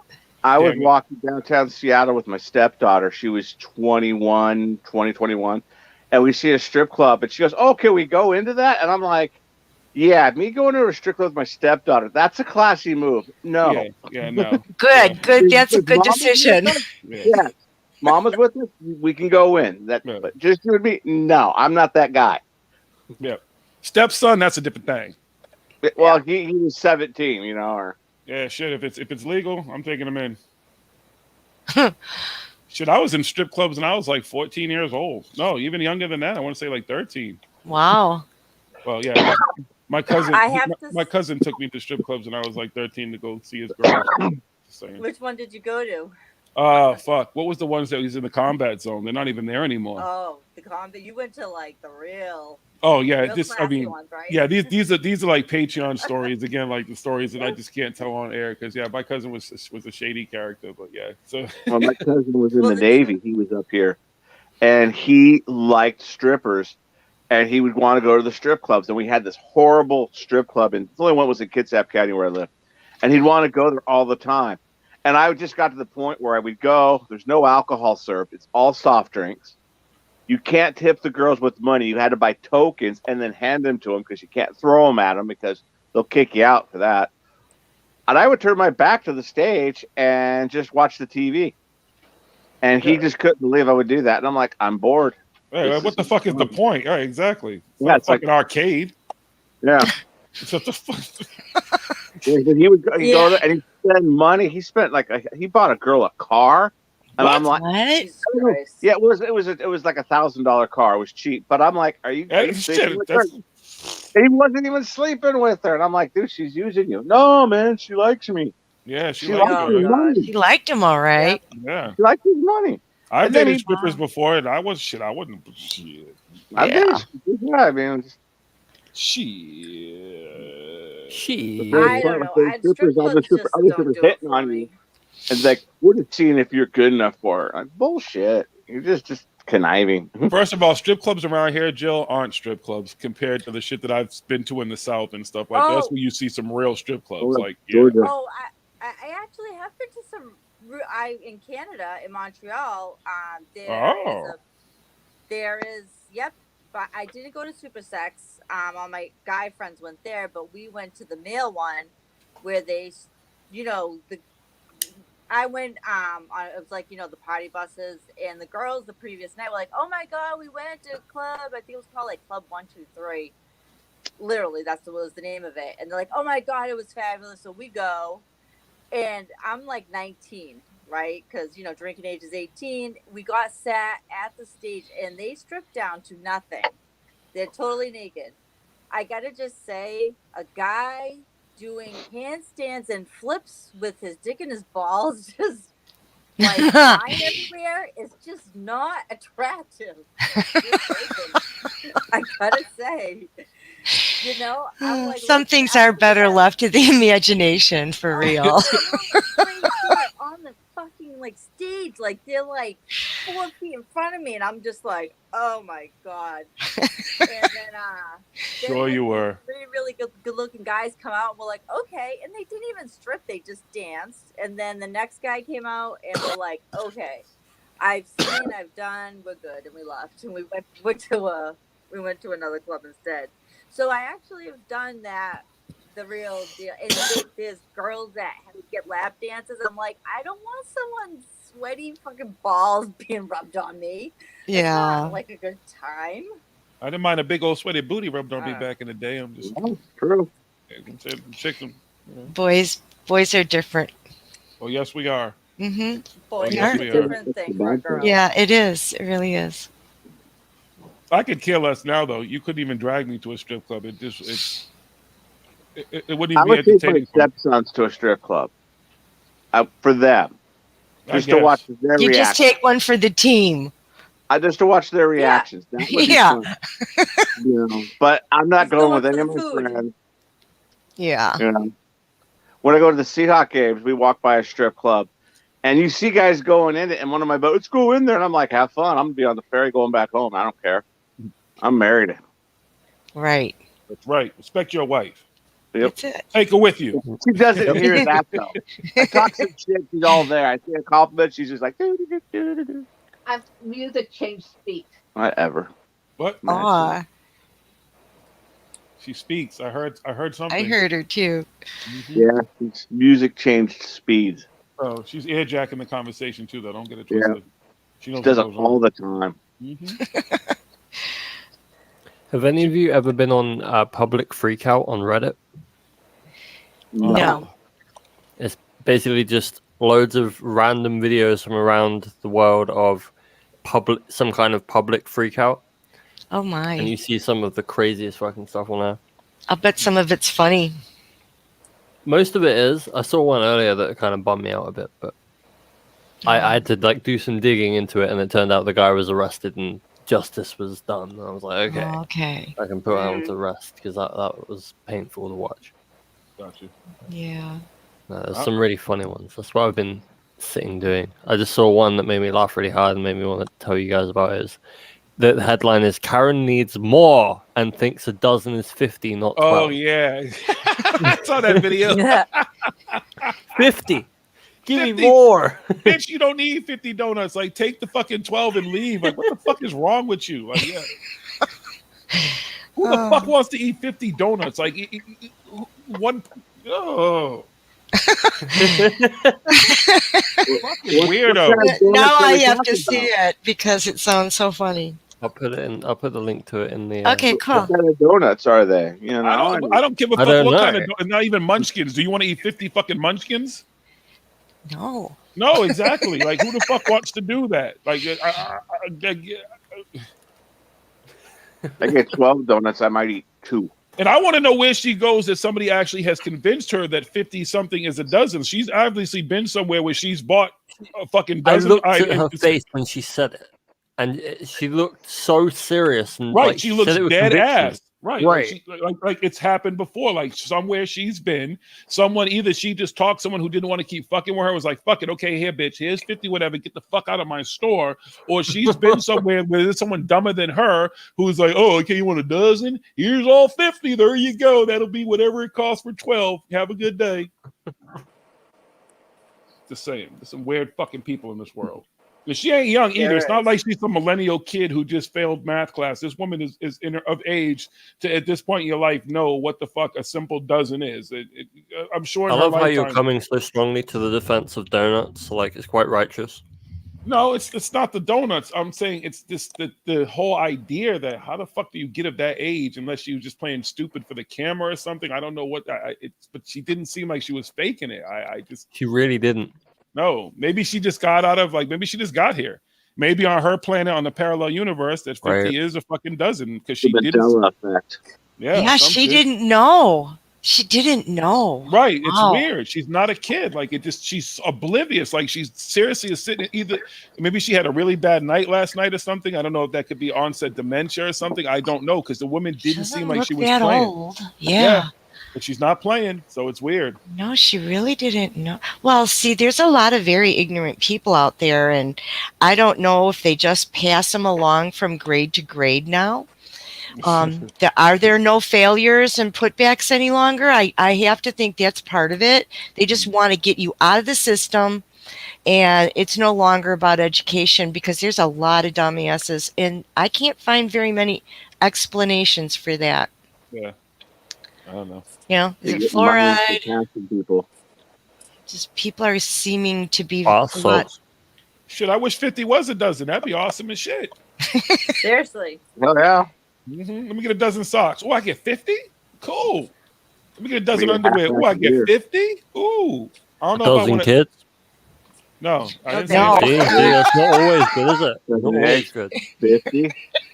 I was Yeah, walking downtown Seattle with my stepdaughter. She was 21, and we see a strip club, and she goes, "Oh, can we go into that?" And I'm like, "Yeah, me going to a strip club with my stepdaughter, that's a classy move." No. Yeah, no. Good. That's a good decision. Yeah. Mama's with us, we can go in. But just you and me, no, I'm not that guy. Yeah. Stepson, that's a different thing. Well, he was 17, you know, or Yeah, shit. If it's legal, I'm taking him in. Shit, I was in strip clubs and I was like 14 years old. No, even younger than that. I want to say like 13. Wow. Well, yeah. My cousin, I have my cousin took me to strip clubs when I was like 13 to go see his girl. Just saying. Which one did you go to? Fuck. What was the ones that was in the combat zone? They're not even there anymore. Oh, the combat. You went to like the real. Oh yeah, real this. I classy mean, ones, right? yeah. These are like Patreon stories again, like the stories that I just can't tell on air because yeah, my cousin was a shady character, but yeah. So well, my cousin was in the Navy. He was up here, and he liked strippers, and he would want to go to the strip clubs. And we had this horrible strip club, and the only one was in Kitsap County where I lived, and he'd want to go there all the time. And I just got to the point where I would go. There's no alcohol served; it's all soft drinks. you can't tip the girls with money. You had to buy tokens and then hand them to them because you can't throw them at them because they'll kick you out for that. And I would turn my back to the stage and just watch the TV. And he just couldn't believe I would do that. And I'm like, I'm bored. Hey, what the fuck is the point? Right, exactly. It's Yeah, not it's a fucking arcade. Yeah. It's just a fuck. He would go there and he'd spend money. He spent he bought a girl a car. And What? I'm like, yeah, it was like $1,000 car. It was cheap. But I'm like, are you sleeping with her? He wasn't even sleeping with her. And I'm like, dude, she's using you. No, man, she likes me. Yeah, she likes liked his money. He liked him all right. Yeah. She liked his money. I've And then dated he- strippers before, and I wouldn't. Shit. I think, I mean, Shit. I don't know. Strip clubs just don't do it hitting for on me. you. And like, we're just seeing if you're good enough for her. Like, bullshit. You're just conniving. First of all, strip clubs around here, Jill, aren't strip clubs compared to the shit that I've been to in the South and stuff like that. That's where you see some real strip clubs. Like, yeah. Oh, I actually have been to some. In Canada, in Montreal, there is. Yep, but I didn't go to Super Sex. All my guy friends went there, but we went to the male one, where they, I went on. It was like the party buses, and the girls the previous night were like, "Oh my god, we went to a club. I think it was called like Club 123. Literally, that's what was the name of it. And they're like, "Oh my god, it was fabulous." So we go. And I'm like 19, right? Because, drinking age is 18. We got sat at the stage and they stripped down to nothing. They're totally naked. I got to just say, a guy doing handstands and flips with his dick in his balls, just like flying everywhere, is just not attractive. I got to say. I'm like, Some things are better left to the imagination, for real. on the fucking stage, they're 4 feet in front of me, and I'm just like, oh my god. And then Sure you were. 3 really good looking guys come out and we're like, okay, and they didn't even strip, they just danced. And then the next guy came out and we're like, okay, I've seen, I've done, we're good, and we left, and we went to another club instead. So I actually have done that, the real deal. And there's girls that get lap dances. I'm like, I don't want someone's sweaty fucking balls being rubbed on me. Yeah. It's not like a good time. I didn't mind a big old sweaty booty rubbed on me back in the day. I'm just true. Chicken. Boys are different. Oh yes, we are. Mm-hmm. Boys yes, are a different thing for a girl. Yeah, it is. It really is. I could care less now, though. You couldn't even drag me to a strip club. It wouldn't I even be would take my entertaining. stepsons to a strip club. For them. Just to watch their You reactions. just take one for the team. Just to watch their reactions. That would be fun. But I'm not going with any of my friends. Yeah. When I go to the Seahawk games, we walk by a strip club. And you see guys going in it, and one of my boats, let's go in there. And I'm like, have fun. I'm going to be on the ferry going back home. I don't care. I'm married. Right. That's right. Respect your wife. Yep. That's it. Take her with you. She doesn't hear that, though. I talk some shit. She's all there. I say a compliment. She's just like, do. Music changed speak. Whatever. What? Aw. She speaks. I heard something. I heard her too. Yeah. Music changed speeds. Oh, she's ear jacking the conversation too, though. Don't get it twisted. Yeah. She knows does what it goes all on. the time. Have any of you ever been on public freakout on Reddit? No. It's basically just loads of random videos from around the world of some kind of public freakout. Oh my. And you see some of the craziest fucking stuff on there. I'll bet some of it's funny. Most of it is. I saw one earlier that kind of bummed me out a bit, but I had to do some digging into it, and it turned out the guy was arrested and justice was done. And I was like, okay, Okay. I can put that one to rest because that was painful to watch. Gotcha. Yeah. No, there's some really funny ones. That's what I've been sitting doing. I just saw one that made me laugh really hard and made me want to tell you guys about it. The headline is Karen needs more and thinks a dozen is 50, not 12. Oh yeah. I saw that video. 50. Give 50, me more. bitch, you don't need 50 donuts. Like, take the fucking 12 and leave. Like, what the fuck is wrong with you? Like, yeah. Who the fuck wants to eat 50 donuts? Like, one. Oh. Fucking weirdo. Now I have to see it because it sounds so funny. I'll put the link to it in the. Okay, cool. What kind of donuts are they? You know, I don't give a I fuck don't what know. kind of. Not even munchkins. Do you want to eat 50 fucking munchkins? No. No, exactly. Like, who the fuck wants to do that? Like, I get 12 donuts. I might eat 2. and I want to know where she goes that somebody actually has convinced her that 50 something is a dozen. She's obviously been somewhere where she's bought a fucking dozen. I looked at her face when she said it, and she looked so serious and right. like, She looks said it with dead conviction. ass. Right. Right. Like it's happened before. Like somewhere she's been, someone either she just talked someone who didn't want to keep fucking with her was like, fuck it, okay, here, bitch, here's 50, whatever, get the fuck out of my store. Or she's been somewhere where there's someone dumber than her who's like, oh, okay, you want a dozen? Here's all 50. There you go. That'll be whatever it costs for 12. Have a good day. Just saying. There's some weird fucking people in this world. And she ain't young either. It's not like she's some millennial kid who just failed math class. This woman is of age to, at this point in your life, know what the fuck a simple dozen is. I'm sure. I love how you're coming so strongly to the defense of donuts. Like, it's quite righteous. No, it's not the donuts. I'm saying it's this the whole idea that how the fuck do you get of that age unless you just playing stupid for the camera or something? I don't know what but she didn't seem like she was faking it. She really didn't. No, maybe she just got out of maybe she just got here. Maybe on her planet on the parallel universe that 50 is a fucking dozen because she didn't. Effect. Yeah, she didn't know. She didn't know. Right, it's Wow. weird. She's not a kid. Like she's oblivious. Like she's seriously sitting. Either maybe she had a really bad night last night or something. I don't know if that could be onset dementia or something. I don't know because the woman didn't seem like she was that playing. old. Yeah. But she's not playing, so it's weird. No, she really didn't know. Well, see, there's a lot of very ignorant people out there, and I don't know if they just pass them along from grade to grade now. Are there no failures and putbacks any longer? I have to think that's part of it. They just want to get you out of the system, and it's no longer about education because there's a lot of dumbasses, and I can't find very many explanations for that. Yeah. I don't know. You know, is it fluoride? People. Just people are seeming to be Shit, I wish 50 was a dozen. That'd be awesome as shit. Seriously. Hell yeah. Let me get a dozen socks. Oh, I get 50? Cool. Let me get a dozen underwear. Oh, I get 50? Ooh. I don't know if I dozen want kids. No, I didn't No. say That's not always good, is it? Not always good. 50.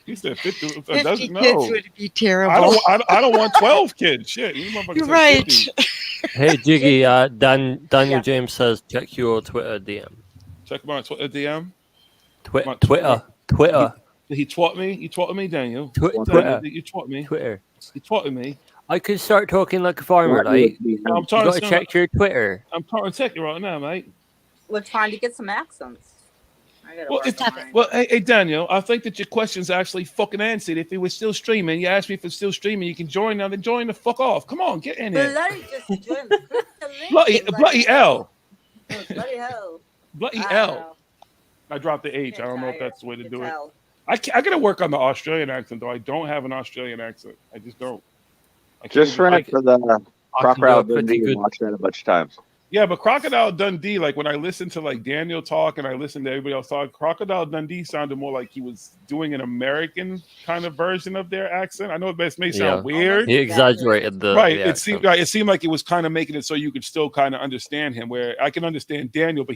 You said 50. 50 dozen, no. kids would be terrible. I don't want 12 kids. Shit. You motherfuckers You're said right. 50. Hey, Jiggy, Daniel James says check your Twitter DM. Check my Twitter DM. Twitter. He twat me. You twatted me, Daniel. Twitter. You twat me. Twitter. You twatted me. I could start talking like a farmer, right? I'm You trying got to check your Twitter. I'm trying to check you right now, mate. We're trying to get some accents. I gotta Well, work on mine. hey, Daniel, I think that your question's actually fucking answered. If it was still streaming, you asked me if it's still streaming. You can join now. Then join the fuck off. Come on, get in here. Bloody just joined. Click the link. Bloody L. Bloody hell. Bloody I don't L. know. I dropped the H. I don't know if Tired. that's the way to You do can it. tell. I gotta work on the Australian accent though. I don't have an Australian accent. I just don't. I can't Just even- ran for the Crocodile do a pretty Dundee and good- watched that a bunch of times. Yeah, but Crocodile Dundee, like when I listened to like Daniel talk and I listened to everybody else talk, Crocodile Dundee sounded more like he was doing an American kind of version of their accent. I know it may sound weird. He exaggerated the right. the It seemed like it was kind of making it so you could still kind of understand him. Where I can understand Daniel, but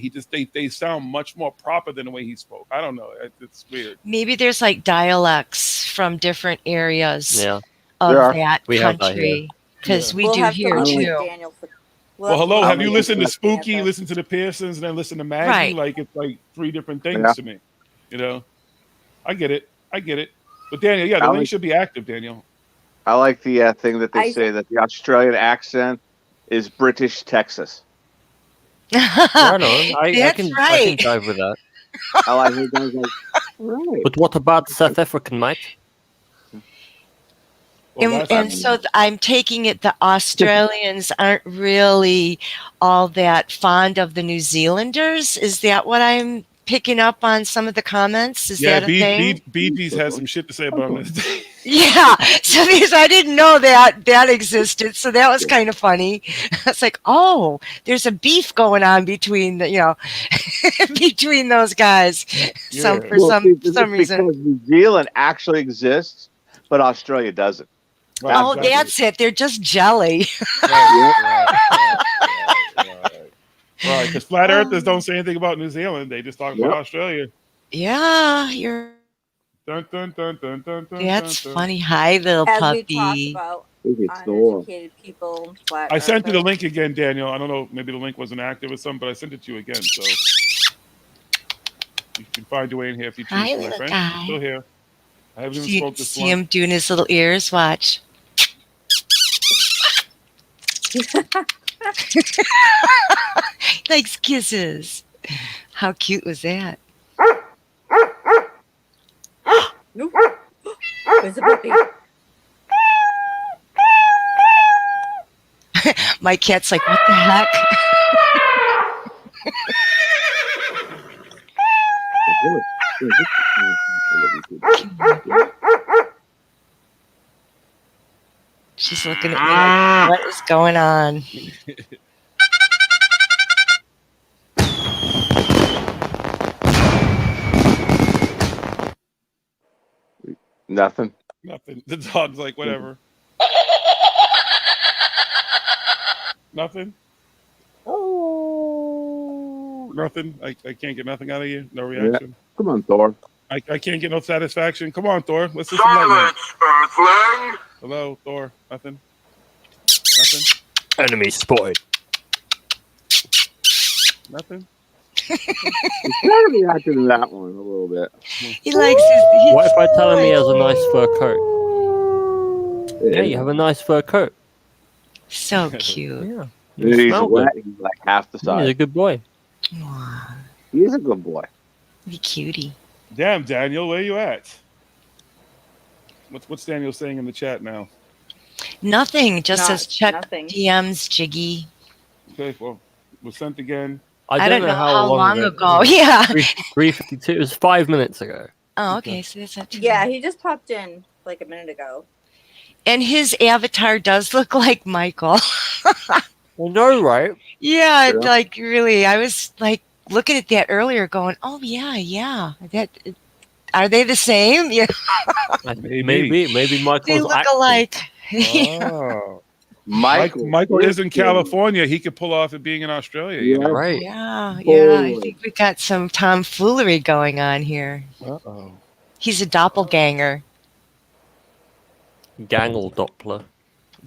they sound much more proper than the way he spoke. I don't know. It's weird. Maybe there's like dialects from different areas Yeah. of There are. that We have that country. Because we We'll do have to here look too. at Daniel for- Well, hello. Have you listened to look at Spooky, that. listen to the Pearsons, and then listen to Maggie? Right. Like it's like three different things Yeah. to me. You know, I get it. But Daniel, yeah, the I link like- should be active, Daniel. I like the thing that they I- say that the Australian accent is British Texas. Right on. I That's can right. dive with that. I like it. I was like, right. But what about South African, mate? And so I'm taking it the Australians aren't really all that fond of the New Zealanders. Is that what I'm picking up on some of the comments? Is that a thing? Bee Gees has some shit to say about him. Yeah. So because I didn't know that existed. So that was kind of funny. It's like, oh, there's a beef going on between between those guys. For some reason. Because New Zealand actually exists, but Australia doesn't. Oh, that's it. They're just jelly. Right, because flat earthers don't say anything about New Zealand. They just talk about Australia. Yeah, you're. Dun, dun, dun, dun, dun, dun, That's dun, dun. funny. Hi, little As puppy. we talk about uneducated people, flat I sent you the earthers. link again, Daniel. I don't know, maybe the link wasn't active or something, but I sent it to you again. So you can find your way in here if you choose Hi, to, my little friend. guy. I'm still here. I haven't even See, spoke this see long. him doing his little ears. Watch. Likes kisses. How cute was that? Nope. Where's the puppy? My cat's like, what the heck? She's looking at me like, what is going on? Nothing. Nothing. The dog's like, whatever. Nothing. Oh, nothing. I can't get nothing out of you. No reaction. Come on, Thor. I can't get no satisfaction. Come on, Thor. Let's do some lightning. Earthling! Hello, Thor. Nothing. Nothing. Enemy spotted. Nothing. He's kind of reacting to that one a little bit. He likes What if I tell him he has a nice fur coat? Yeah, you have a nice fur coat. So cute. Yeah. He's smell wet. good. He's like half the size. He's a good boy. He is a good boy. Be cutie. Damn, Daniel, where you at? What's Daniel saying in the chat now? Nothing. Just says check nothing. DMs, Jiggy. Okay, well, was sent again. I don't know how long ago. it- Yeah. 3:52. It was 5 minutes ago. Oh, okay. So that's not too Yeah, bad. he just popped in like a minute ago. And his avatar does look like Michael. Well, no, right? Yeah, Yeah. like really. I was like looking at that earlier going, oh yeah. That are they the same? Yeah. Maybe Michael's They look acting. alike. Oh. Michael is in California. He could pull off it being in Australia. You know? Right. Yeah. I Totally. think we got some tomfoolery going on here. Uh-oh. He's a doppelganger. Gangle Doppler.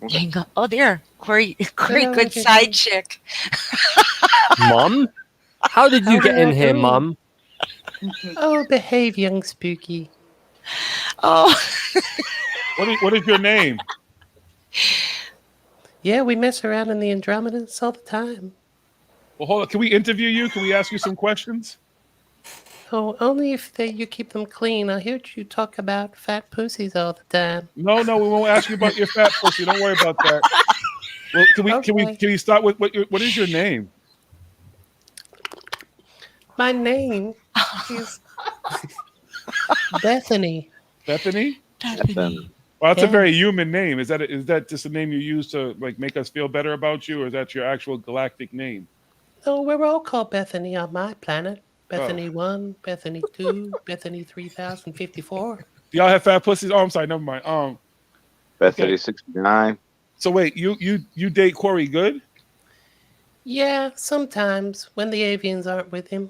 Gangle. Oh, there. Corey, Hello, good everyone. side chick. Mum? How did you get in here, Mum? Oh, behave, young spooky. Oh. What is your name? Yeah, we mess around in the Andromedas all the time. Well, hold on. Can we interview you? Can we ask you some questions? Oh, only if you keep them clean. I heard you talk about fat pussies all the time. No, we won't ask you about your fat pussy. Don't worry about that. Well, can we start with what is your name? My name is Bethany. Bethany? Bethany. Well, that's a Yeah. very human name. Is that just a name you use to like make us feel better about you, or is that your actual galactic name? Oh, we're all called Bethany on my planet. Oh. Bethany 1, Bethany 2, Bethany 3054. Do y'all have fat pussies? Oh, I'm sorry. Never mind. Bethany 69. So wait, you date Corey Good? Yeah, sometimes when the avians aren't with him.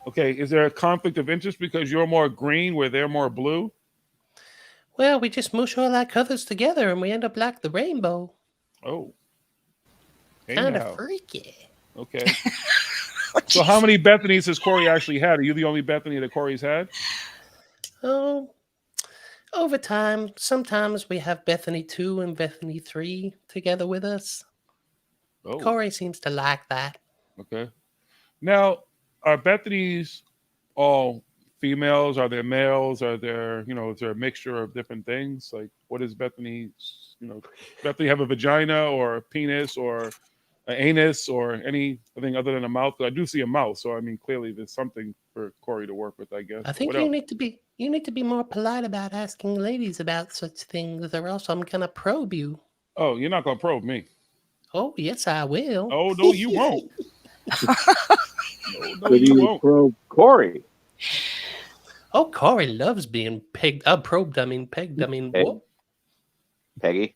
Okay. Is there a conflict of interest because you're more green where they're more blue? Well, we just mush all our colors together and we end up like the rainbow. Oh. Hey Kind now. of freaky. Okay. So how many Bethanies has Corey actually had? Are you the only Bethany that Corey's had? Oh, over time, sometimes we have Bethany 2 and Bethany 3 together with us. Oh. Corey seems to like that. Okay. Now, are Bethanies all females? Are there males? Are there, is there a mixture of different things? Like, What is Bethany? Bethany have a vagina or a penis or an anus or anything other than a mouth? I do see a mouth, so I mean, clearly there's something for Corey to work with, I guess. I think What else? you need to be more polite about asking ladies about such things, or else I'm gonna probe you. Oh, you're not gonna probe me. Oh, yes, I will. Oh no, you won't. No, Could you you won't. probe Corey? Oh, Corey loves being pegged. Probed. I mean, pegged. I mean, Peg- what? Peggy?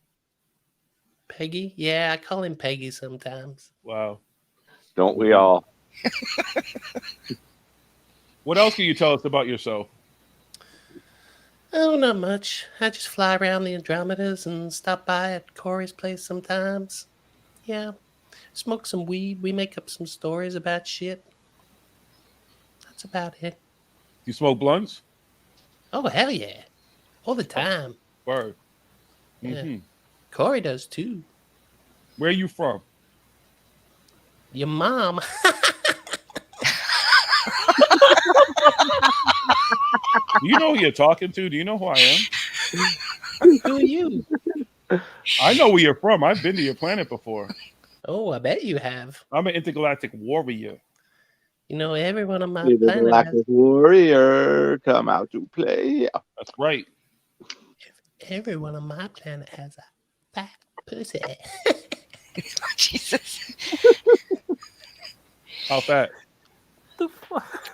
Peggy? Yeah, I call him Peggy sometimes. Wow. Don't we all? What else can you tell us about yourself? Oh, not much. I just fly around the Andromedas and stop by at Corey's place sometimes. Yeah. Smoke some weed. We make up some stories about shit. That's about it. You smoke blunts? Oh, hell yeah. All the time. Word. Yeah. Mm-hmm. Corey does too. Where are you from? Your mom. Do you know who you're talking to? Do you know who I am? Who are you? I know where you're from. I've been to your planet before. Oh, I bet you have. I'm an intergalactic warrior. You know, everyone on my The planet has, Galactic Warrior, come out to play. That's right. everyone on my planet has a fat pussy. Jesus. How fat? The fuck?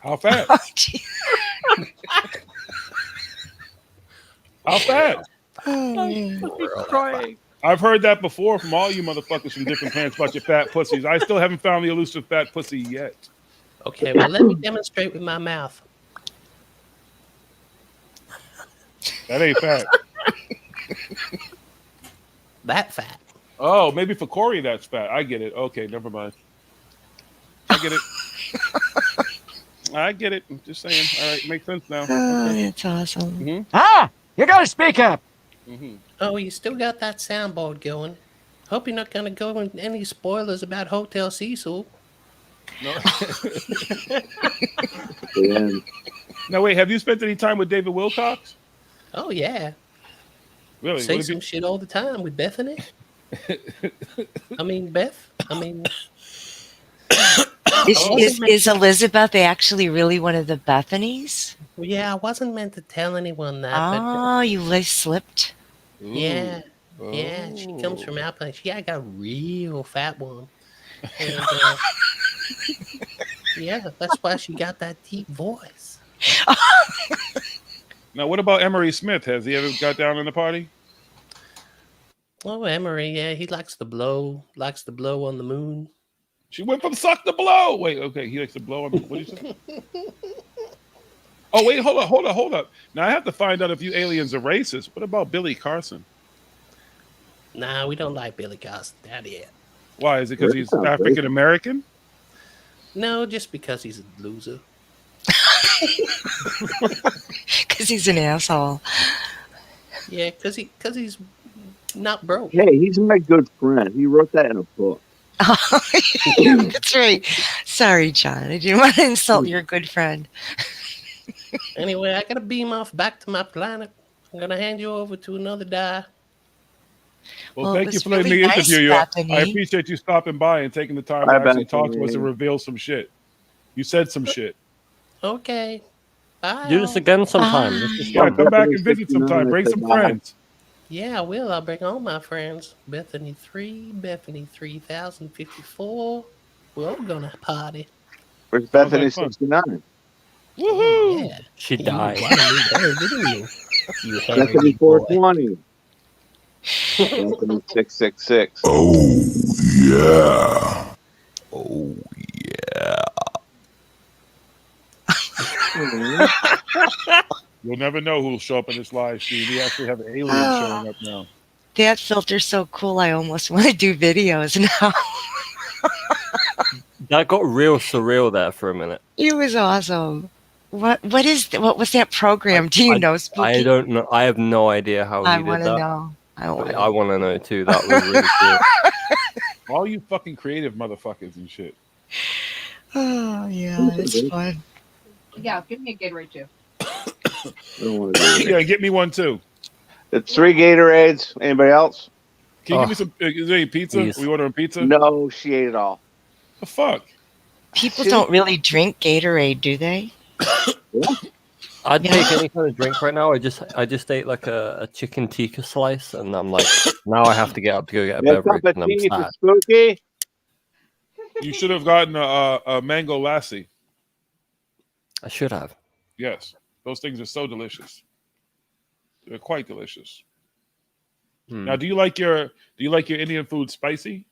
How fat? Oh, geez. How fat? Crying. I've heard that before from all you motherfuckers from different planets about your fat pussies. I still haven't found the elusive fat pussy yet. Okay, well, let me demonstrate with my mouth. That ain't fat. That fat. Oh, maybe for Corey that's fat. I get it. Okay, never mind. I get it. I get it. I'm just saying. All right, makes sense now. Oh, that's awesome. Mm-hmm. Ah, you gotta speak up. Mm-hmm. Oh, you still got that soundboard going. Hope you're not going to go into any spoilers about Hotel Cecil. No. Yeah. Now, wait, have you spent any time with David Wilcox? Oh, yeah. Really? Say What some have shit all the time with Bethany. I mean, Beth. I mean, Is Elizabeth actually really one of the Bethanies? well, yeah, I wasn't meant to tell anyone that. Oh, you slipped. But yeah, Ooh. yeah, she comes from our place. Yeah, I got a real fat one. And, yeah, that's why she got that deep voice. Now, what about Emery Smith? Has he ever got down in the party? Oh, Emery, yeah, he likes to blow on the moon. She went from suck to blow. Wait, okay, he likes to blow on the, what did you say? Oh, wait, hold up. Now, I have to find out if you aliens are racist. What about Billy Carson? Nah, we don't like Billy Carson that yet. Why? Is it because he's African American? No, just because he's a loser. Because he's an asshole. Yeah, because he's not broke. Hey, he's my good friend. He wrote that in a book. Oh, that's right. Sorry, John. I didn't want to insult your good friend. Anyway, I gotta beam off back to my planet. I'm gonna hand you over to another die. Well, Well, it thank you was for letting really me nice, interview you. Bethany. I appreciate you stopping by and taking the time Bye, to actually talk to us Bethany. and reveal some shit. You said some shit. Okay. Bye. Do this again sometime. This is Yeah, fun. come back and visit sometime. Bring some friends. Yeah, I will. I'll bring all my friends. Bethany 3, Bethany 3054. We're all gonna party. Where's Sounds Bethany like fun. 69? Woohoo! Yeah. She You died. wanna meet her, didn't you? You Bethany hairy boy. 420. Bethany 666. Oh, yeah. Oh yeah. You'll never know who'll show up in this live stream. We actually have aliens showing up now. That filter's so cool. I almost want to do videos now. That got real surreal there for a minute. It was awesome. What was that program? Do you know, Spooky? I don't know. I have no idea how I he did want that. to know. I want I want to know too. That was really cool. All you fucking creative motherfuckers and shit. Oh yeah, it's fun. Yeah, give me a Gatorade too. I don't want to do it. Yeah, get me one too. It's 3 Gatorades. Anybody else? Can you give me some? Is there any pizza? Please. We ordering pizza? No, she ate it all. The fuck? People don't really drink Gatorade, do they? I'd take any kind of drink right now. I just ate like a chicken tikka slice, and I'm like, now I have to get up to go get a beverage, and I'm sad. Spooky. You should have gotten a mango lassi. I should have. Yes, those things are so delicious. They're quite delicious. Now, do you like your Indian food spicy?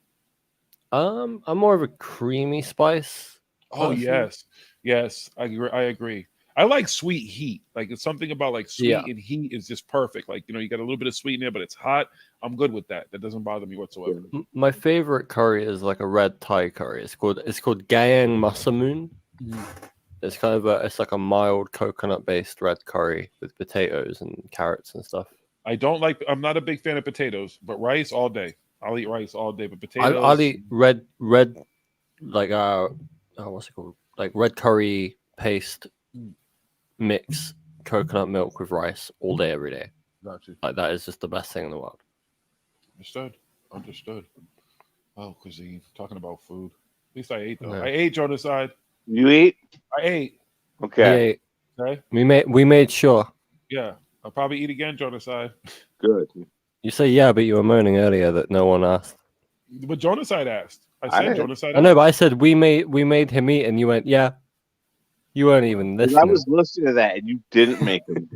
I'm more of a creamy spice. Oh person. yes, I agree. I like sweet heat. Like it's something about like sweet and heat is just perfect. Like you got a little bit of sweet in there, but it's hot. I'm good with that. That doesn't bother me whatsoever. My favorite curry is like a red Thai curry. It's called Gayang Masamun. It's kind of it's like a mild coconut based red curry with potatoes and carrots and stuff. I'm not a big fan of potatoes, but rice all day. I'll eat rice all day, but potatoes. I'll eat red like what's it called? Like red curry paste mix coconut milk with rice all day every day. Got you. Like that is just the best thing in the world. Understood. Oh, cuisine. Talking about food. At least I ate though. Yeah. I ate on the side. You eat? I ate. Okay. Okay. We made sure. Yeah. I'll probably eat again, Jonaside. Good. You say yeah, but you were moaning earlier that no one asked. But Jonaside asked. I said Jonaside. I know, but I said we made him eat, and you went yeah. You weren't even listening. I was listening to that, and you didn't make him.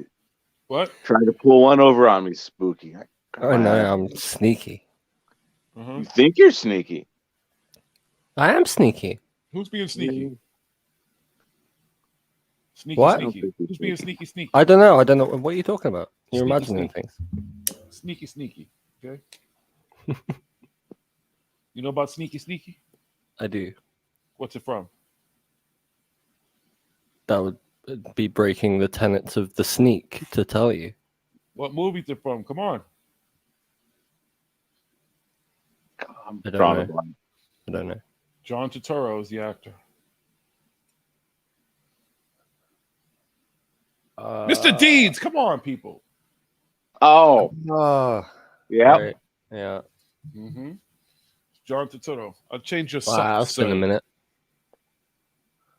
What? Trying to pull one over on me, Spooky. Oh no, I'm sneaky. You think you're sneaky? I am sneaky. Who's being sneaky? Sneaky, What? sneaky. Who's being sneaky? I don't know. What are you talking about? You're Sneaky, imagining sneaky. things. Sneaky. Okay. You know about sneaky? I do. What's it from? That would be breaking the tenets of the sneak to tell you. What movie's it from? Come on. I don't know. John Turturro is the actor. Mr. Deeds, come on, people. Oh. Yeah. Right. Yeah. Mm-hmm. John Turturro. I'll change your Wow, socks. it's been a minute.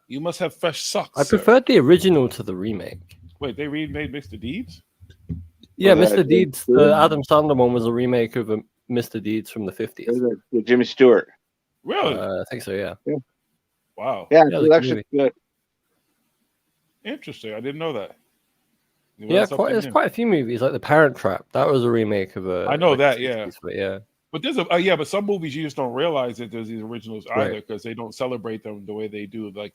You must have fresh socks. I preferred the original to the remake. Wait, they remade Mr. Deeds? Yeah, Mr. Deeds. The Adam Sandler one was a remake of Mr. Deeds from the 50s. With Jimmy Stewart. Really? I think so. Yeah. Wow. Yeah, Yeah, it's the actually good. Interesting. I didn't know that. You learn Yeah, something there's new. quite a few movies like The Parent Trap. That was a remake of a. I know like, that, yeah. 60s, but yeah. But there's but some movies you just don't realize that there's these originals either because they don't celebrate them the way they do. Like,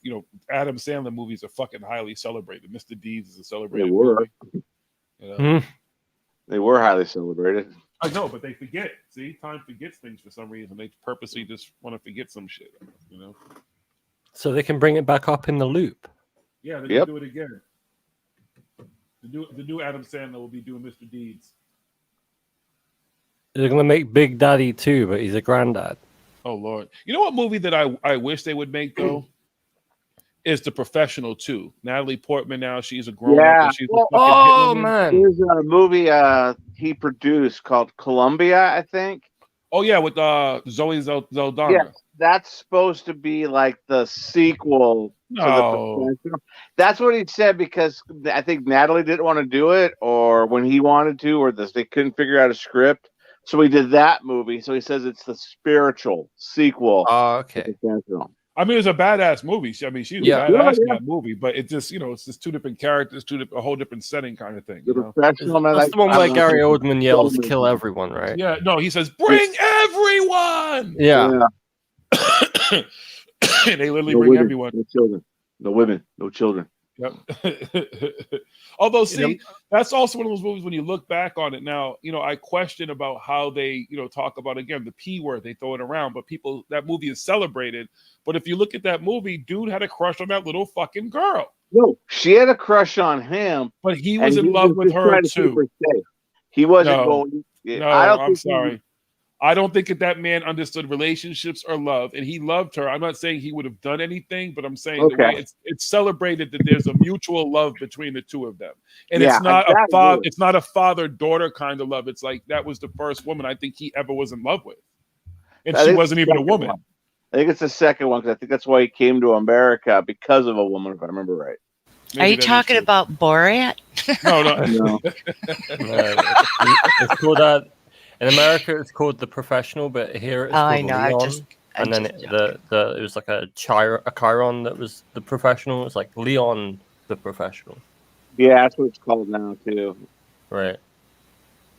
Adam Sandler movies are fucking highly celebrated. Mr. Deeds is a celebrated movie. They were highly celebrated. I know, but they forget. See, time forgets things for some reason. They purposely just want to forget some shit. So they can bring it back up in the loop. Yeah, they can do it again. The new Adam Sandler will be doing Mr. Deeds. They're gonna make Big Daddy too, but he's a granddad. Oh Lord! You know what movie that I wish they would make though is The Professional 2. Natalie Portman now she's a grown up. And she's a fucking hitwoman. There's a movie he produced called Columbia, I think. Oh yeah, with Zoe Saldana. Yeah, that's supposed to be like the sequel to The Professional. That's what he said because I think Natalie didn't want to do it, or when he wanted to, or they couldn't figure out a script. So he did that movie. So he says it's the spiritual sequel. Oh, okay. I mean, it's a badass movie. I mean, she's badass in that movie, but it just, it's just two different characters, a whole different setting kind of thing. That's the one where Gary Oldman yells, "Kill everyone!" Right? Yeah. No, he says, "Bring everyone." Yeah. They literally bring everyone. No children. No women. No children. Yep. Although, see, that's also one of those movies when you look back on it now, I question about how they, talk about, again, the P word, they throw it around, but that movie is celebrated. But if you look at that movie, dude had a crush on that little fucking girl. No, she had a crush on him. But he was in love with her too. He wasn't No. going. No, I don't I'm think sorry. I don't think that man understood relationships or love, and he loved her. I'm not saying he would have done anything, but I'm saying the way it's celebrated that there's a mutual love between the two of them, and Yeah, it's not a that father. is. It's not a father-daughter kind of love. It's like that was the first woman I think he ever was in love with, and I she think it's wasn't the even a second woman. one. I think it's the second one because I think that's why he came to America because of a woman, if I remember right. Are you talking about Borat? No, no. No. It's called in America. It's called The Professional, but here it's called I know. Leon. And then it was like a Chiron that was The Professional. It's like Leon the Professional. Yeah, that's what it's called now too. Right.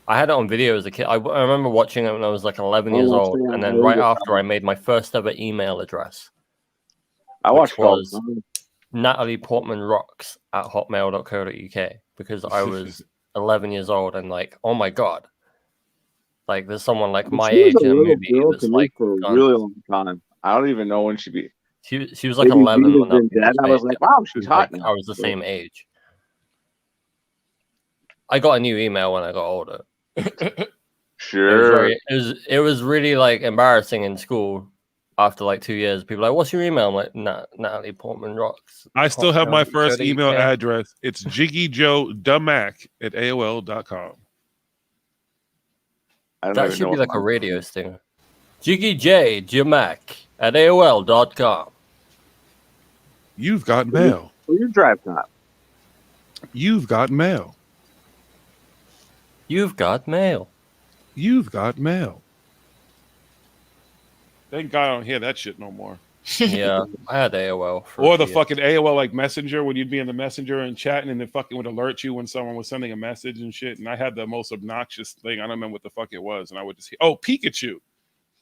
I had it on video as a kid. I remember watching it when I was like 11 years watched old, it on and then video. right after I made my first ever email address. I which watched all was the time. natalieportmanrocks@hotmail.co.uk because I was 11 years old and like, oh my god, like there's someone like my She was age a in a little movie girl that's to me like for a guns. really long time. I don't even know when she be. She was like Maybe 11 Vita's when that been movie dead. I was made. like, wow, she's hot Like, now. I was the same age. I got a new email when I got older. Sure. It was really like embarrassing in school. After like 2 years, people are like, "What's your email?" I'm like, Natalie Portman Rocks. I still have my first hotmail.co.uk. email address. It's jiggyjoedumac@aol.com. That should be like a radio stinger. JiggyJDumac@aol.com. You've got mail. You drive top. You've got mail. You've got mail. You've got mail. Thank God I don't hear that shit no more. Yeah, I had AOL. Or the fucking AOL like Messenger when you'd be in the Messenger and chatting and it fucking would alert you when someone was sending a message and shit. And I had the most obnoxious thing. I don't remember what the fuck it was. And I would just hear, Pikachu.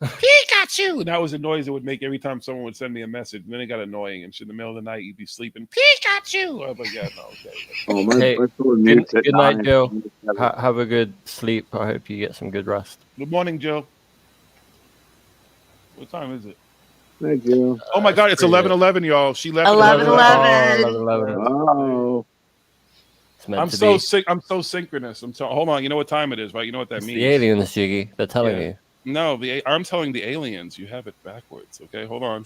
Pikachu. And that was the noise it would make every time someone would send me a message. And then it got annoying. And shit, in the middle of the night, you'd be sleeping. Pikachu. I was like, yeah, no, okay. Hey, good night, Joe. Have a good sleep. I hope you get some good rest. Good morning, Joe. What time is it? Thank you. Oh my God, it's 11:11, y'all. She left. 11:11. Oh. I'm so sick. I'm so synchronous. Hold on. You know what time it is, right? You know what that It's means. the aliens, Jiggy. They're telling you. No, I'm telling the aliens. You have it backwards. Okay, hold on.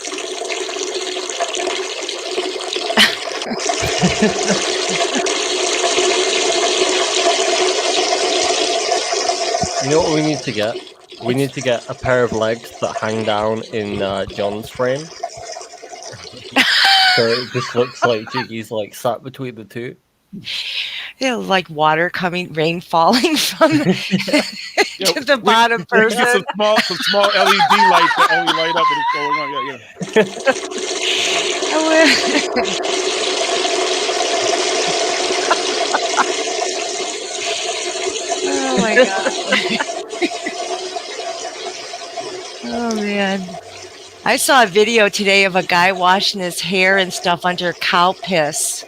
You know what we need to get? We need to get a pair of legs that hang down in John's frame. So it just looks like Jiggy's like sat between the two. Yeah, like water coming, rain falling from to the bottom person. Get some small LED lights that only light up when it's going on. Oh my God. Oh man. I saw a video today of a guy washing his hair and stuff under cow piss.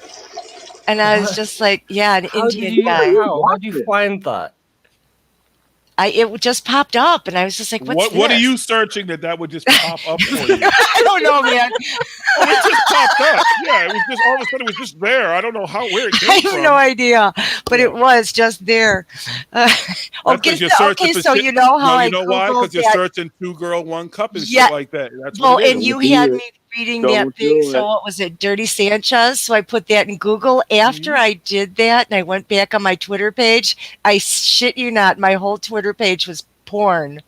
And I was just like, yeah, an Indian guy. How do you find that? It just popped up, and I was just like, "What's this?" What are you searching that would just pop up for you? I don't know, man. It just popped up. Yeah, it was just all of a sudden it was just there. I don't know where it came I have from. no idea, but it was just there. Okay, so you know how I know why? Because you're searching 2 Girl 1 Cup and shit like that. That's well, what it is. and you had me reading that thing. So what was it, Dirty Sanchez? So I put that in Google. After I did that, and I went back on my Twitter page, I shit you not, my whole Twitter page was porn.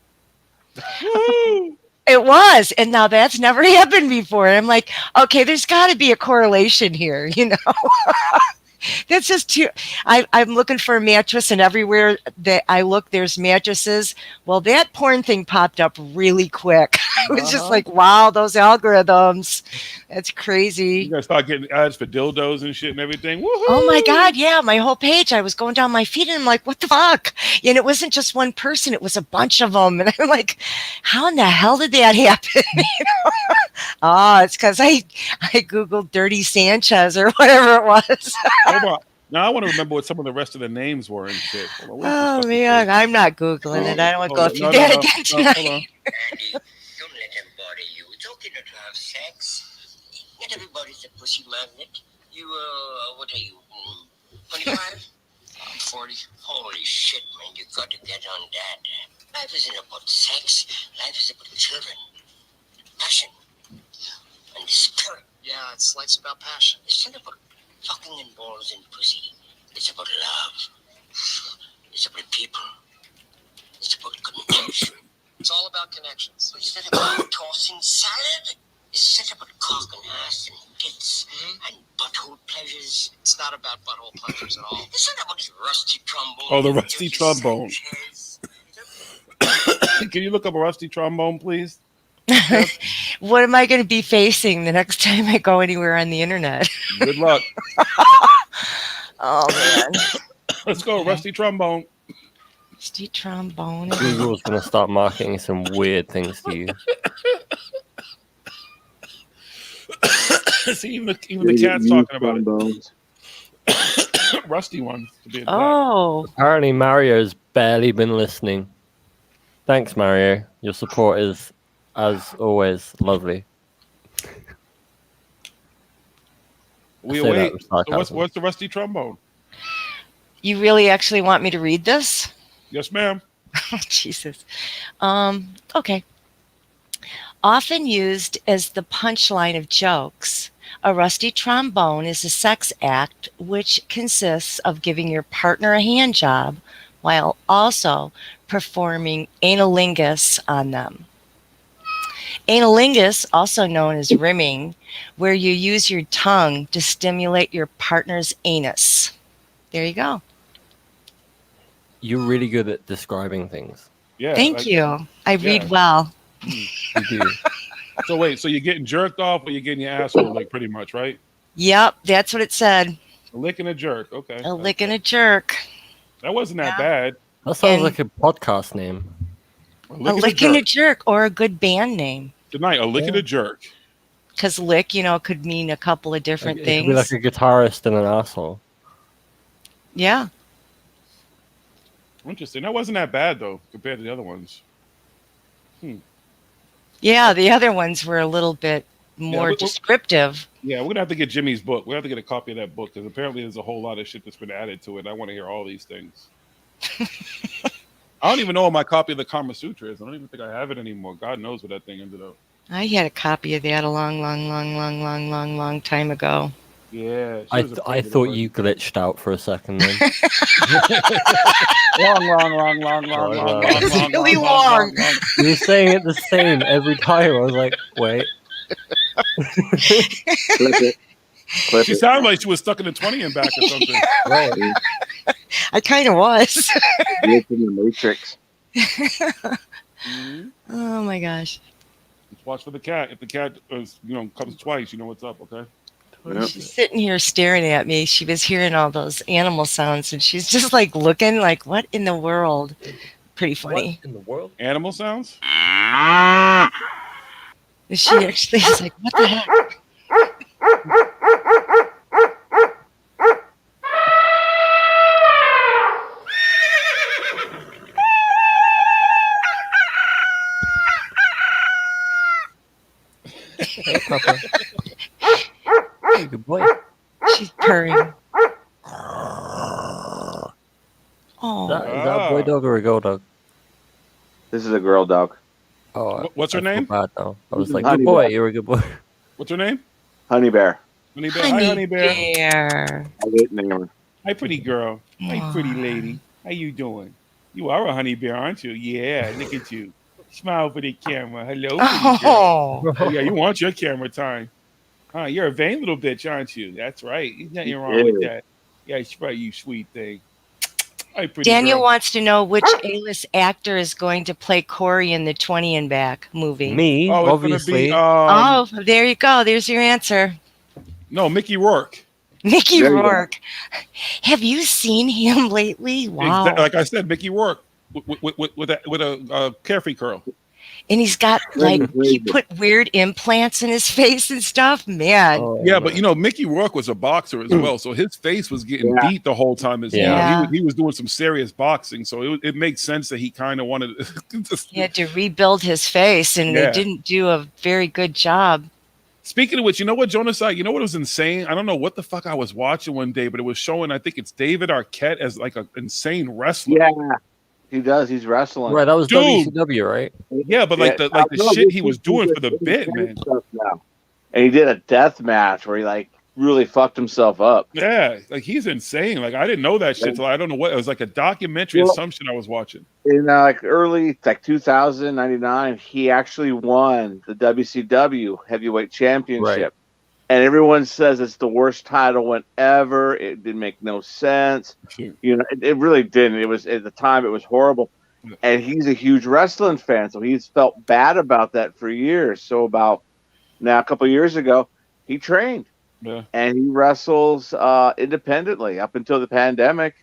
It was, and now that's never happened before. And I'm like, okay, there's got to be a correlation here, you know. That's just too. I'm looking for a mattress, and everywhere that I look, there's mattresses. Well, that porn thing popped up really quick. I was just like, wow, those algorithms. That's crazy. You gotta start getting ads for dildos and shit and everything. Woohoo! Oh my God, yeah, my whole page. I was going down my feed and I'm like, what the fuck? And it wasn't just one person, it was a bunch of them. And I'm like, how in the hell did that happen? It's because I Googled Dirty Sanchez or whatever it was. Hold on. Now I want to remember what some of the rest of the names were and shit. Oh man, I'm not Googling it. I don't want to go through that again tonight. Hold on. Don't let them bother you. It's okay not to have sex. Not everybody's a pussy magnet. You, what are you, 25? I'm 40. Holy shit, man, you got to get on that. Life isn't about sex. Life is about children, passion, and the spirit. Yeah, life's about passion. It's not about fucking and balls and pussy. It's about love. It's about people. It's about connection. It's all about connections. It's not about tossing salad. It's not about cock and ass and tits and butthole pleasures. It's not about butthole pleasures at all. It's not about this rusty trombone. Oh, the rusty trombone. Can you look up a rusty trombone, please? What am I going to be facing the next time I go anywhere on the internet? Good luck. Oh, man. Let's go, rusty trombone. Rusty trombone. Google's going to start marketing some weird things to you. See, even the cat's talking about it. Rusty ones. To be exact. Oh. Apparently, Mario's barely been listening. Thanks, Mario. Your support is, as always, lovely. We await. So what's the rusty trombone? You really actually want me to read this? Yes, ma'am. Oh, Jesus. Okay. Often used as the punchline of jokes, a rusty trombone is a sex act which consists of giving your partner a hand job while also performing analingus on them. Analingus, also known as rimming, where you use your tongue to stimulate your partner's anus. There you go. You're really good at describing things. Yeah. Thank you. I read well. You do. So wait, so you're getting jerked off or you're getting your asshole licked pretty much, right? Yep, that's what it said. A lick and a jerk. Okay. A lick and a jerk. That wasn't that bad. That sounds like a podcast name. A lick and a jerk, or a good band name. Good night. A lick and a jerk. Because lick, could mean a couple of different It things. could be like a guitarist and an asshole. Yeah. Interesting. That wasn't that bad though compared to the other ones. Yeah, the other ones were a little bit more descriptive. Yeah, we're gonna have to get Jimmy's book. We have to get a copy of that book because apparently there's a whole lot of shit that's been added to it. I want to hear all these things. I don't even know what my copy of the Kama Sutra is. I don't even think I have it anymore. God knows what that thing ended up. I had a copy of that a long time ago. Yeah. I thought you glitched out for a second then. long. It's really long. You were saying it the same every time. I was like, wait. Clip it. She sounded like she was stuck in the 20 and back or something. Right. I kind of was. It's in the Matrix. Oh my gosh. Just watch for the cat. If the cat comes twice, you know what's up, okay? Yep. She's sitting here staring at me. She was hearing all those animal sounds and she's just like looking like, what in the world? Pretty funny. What in the world? Animal sounds? She actually is like, what the heck? Hey, Papa. Hey, good boy. She's purring. Is that a boy dog or a girl dog? This is a girl dog. Oh, What's her I feel name? bad now. I was like, Honey good boy, Bear. you're a good boy. What's her name? Honey Bear. Honey Bear. Hi, Honey Bear. Bear. I didn't name her. Hi, pretty girl. Hi, pretty lady. How you doing? You are a honey bear, aren't you? Yeah, look at you. Smile for the camera. Hello, pretty girl. Oh, yeah, you want your camera time. Huh, you're a vain little bitch, aren't you? That's right. There's nothing wrong with that. Yeah, it's right, you sweet thing. Hi, pretty Daniel girl. wants to know which A-list actor is going to play Corey in the 20 and Back movie. Me, Oh, it's obviously. gonna be, There you go. There's your answer. no, Mickey Rourke. Mickey There you go. Rourke. Have you seen him lately? Wow. Like I said, Mickey Rourke with a carefree curl. And he's got he put weird implants in his face and stuff. Man. Oh, Yeah, but Mickey Rourke was a boxer as well, so his face was getting beat the whole time as well. He was doing some serious boxing, so it makes sense that he kind of wanted He had to rebuild his face, and they didn't do a very good job. Speaking of which, you know what, Jonas? You know what was insane? I don't know what the fuck I was watching one day, but it was showing, I think it's David Arquette as like an insane wrestler. Yeah. He does. He's wrestling. Right, that was Dude. WCW, right? Yeah, but like the shit he was doing for the bit, man. Stuff now. And he did a death match where he like really fucked himself up. Yeah, like he's insane. Like I didn't know that shit till I don't know what it was, like a documentary or some shit I was watching. In like early 2099, he actually won the WCW Heavyweight Championship. Right. And everyone says it's the worst title win ever. It didn't make no sense. You know, it really didn't. It was at the time it was horrible. And he's a huge wrestling fan, so he's felt bad about that for years. So about now a couple of years ago, he trained. Yeah. And he wrestles independently up until the pandemic.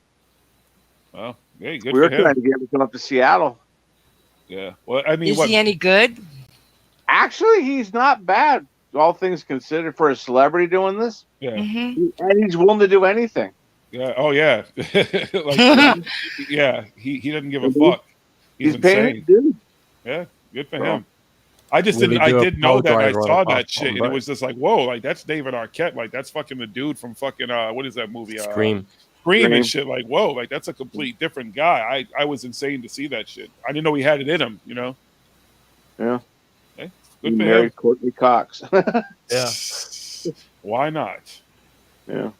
Well, hey, good We were for him. trying to get him to come up to Seattle. Yeah. Well, I mean, Is he any good? Actually, he's not bad, all things considered, for a celebrity doing this. Yeah. And he's willing to do anything. Yeah. Oh yeah. Like, yeah. He doesn't give a fuck. He's paying insane. dude. Yeah. Good for Well, him. I just Will didn't. he I do a did know that. I pole saw driver that shit, and it on was just like, whoa, like that's David Arquette. Like that's fucking the dude from fucking what is that movie? Scream. Scream and shit. Like whoa, like that's a complete different guy. I was insane to see that shit. I didn't know he had it in him. You know. Yeah. Hey, He good for married him. Courtney Cox. Yeah. Why not? Yeah.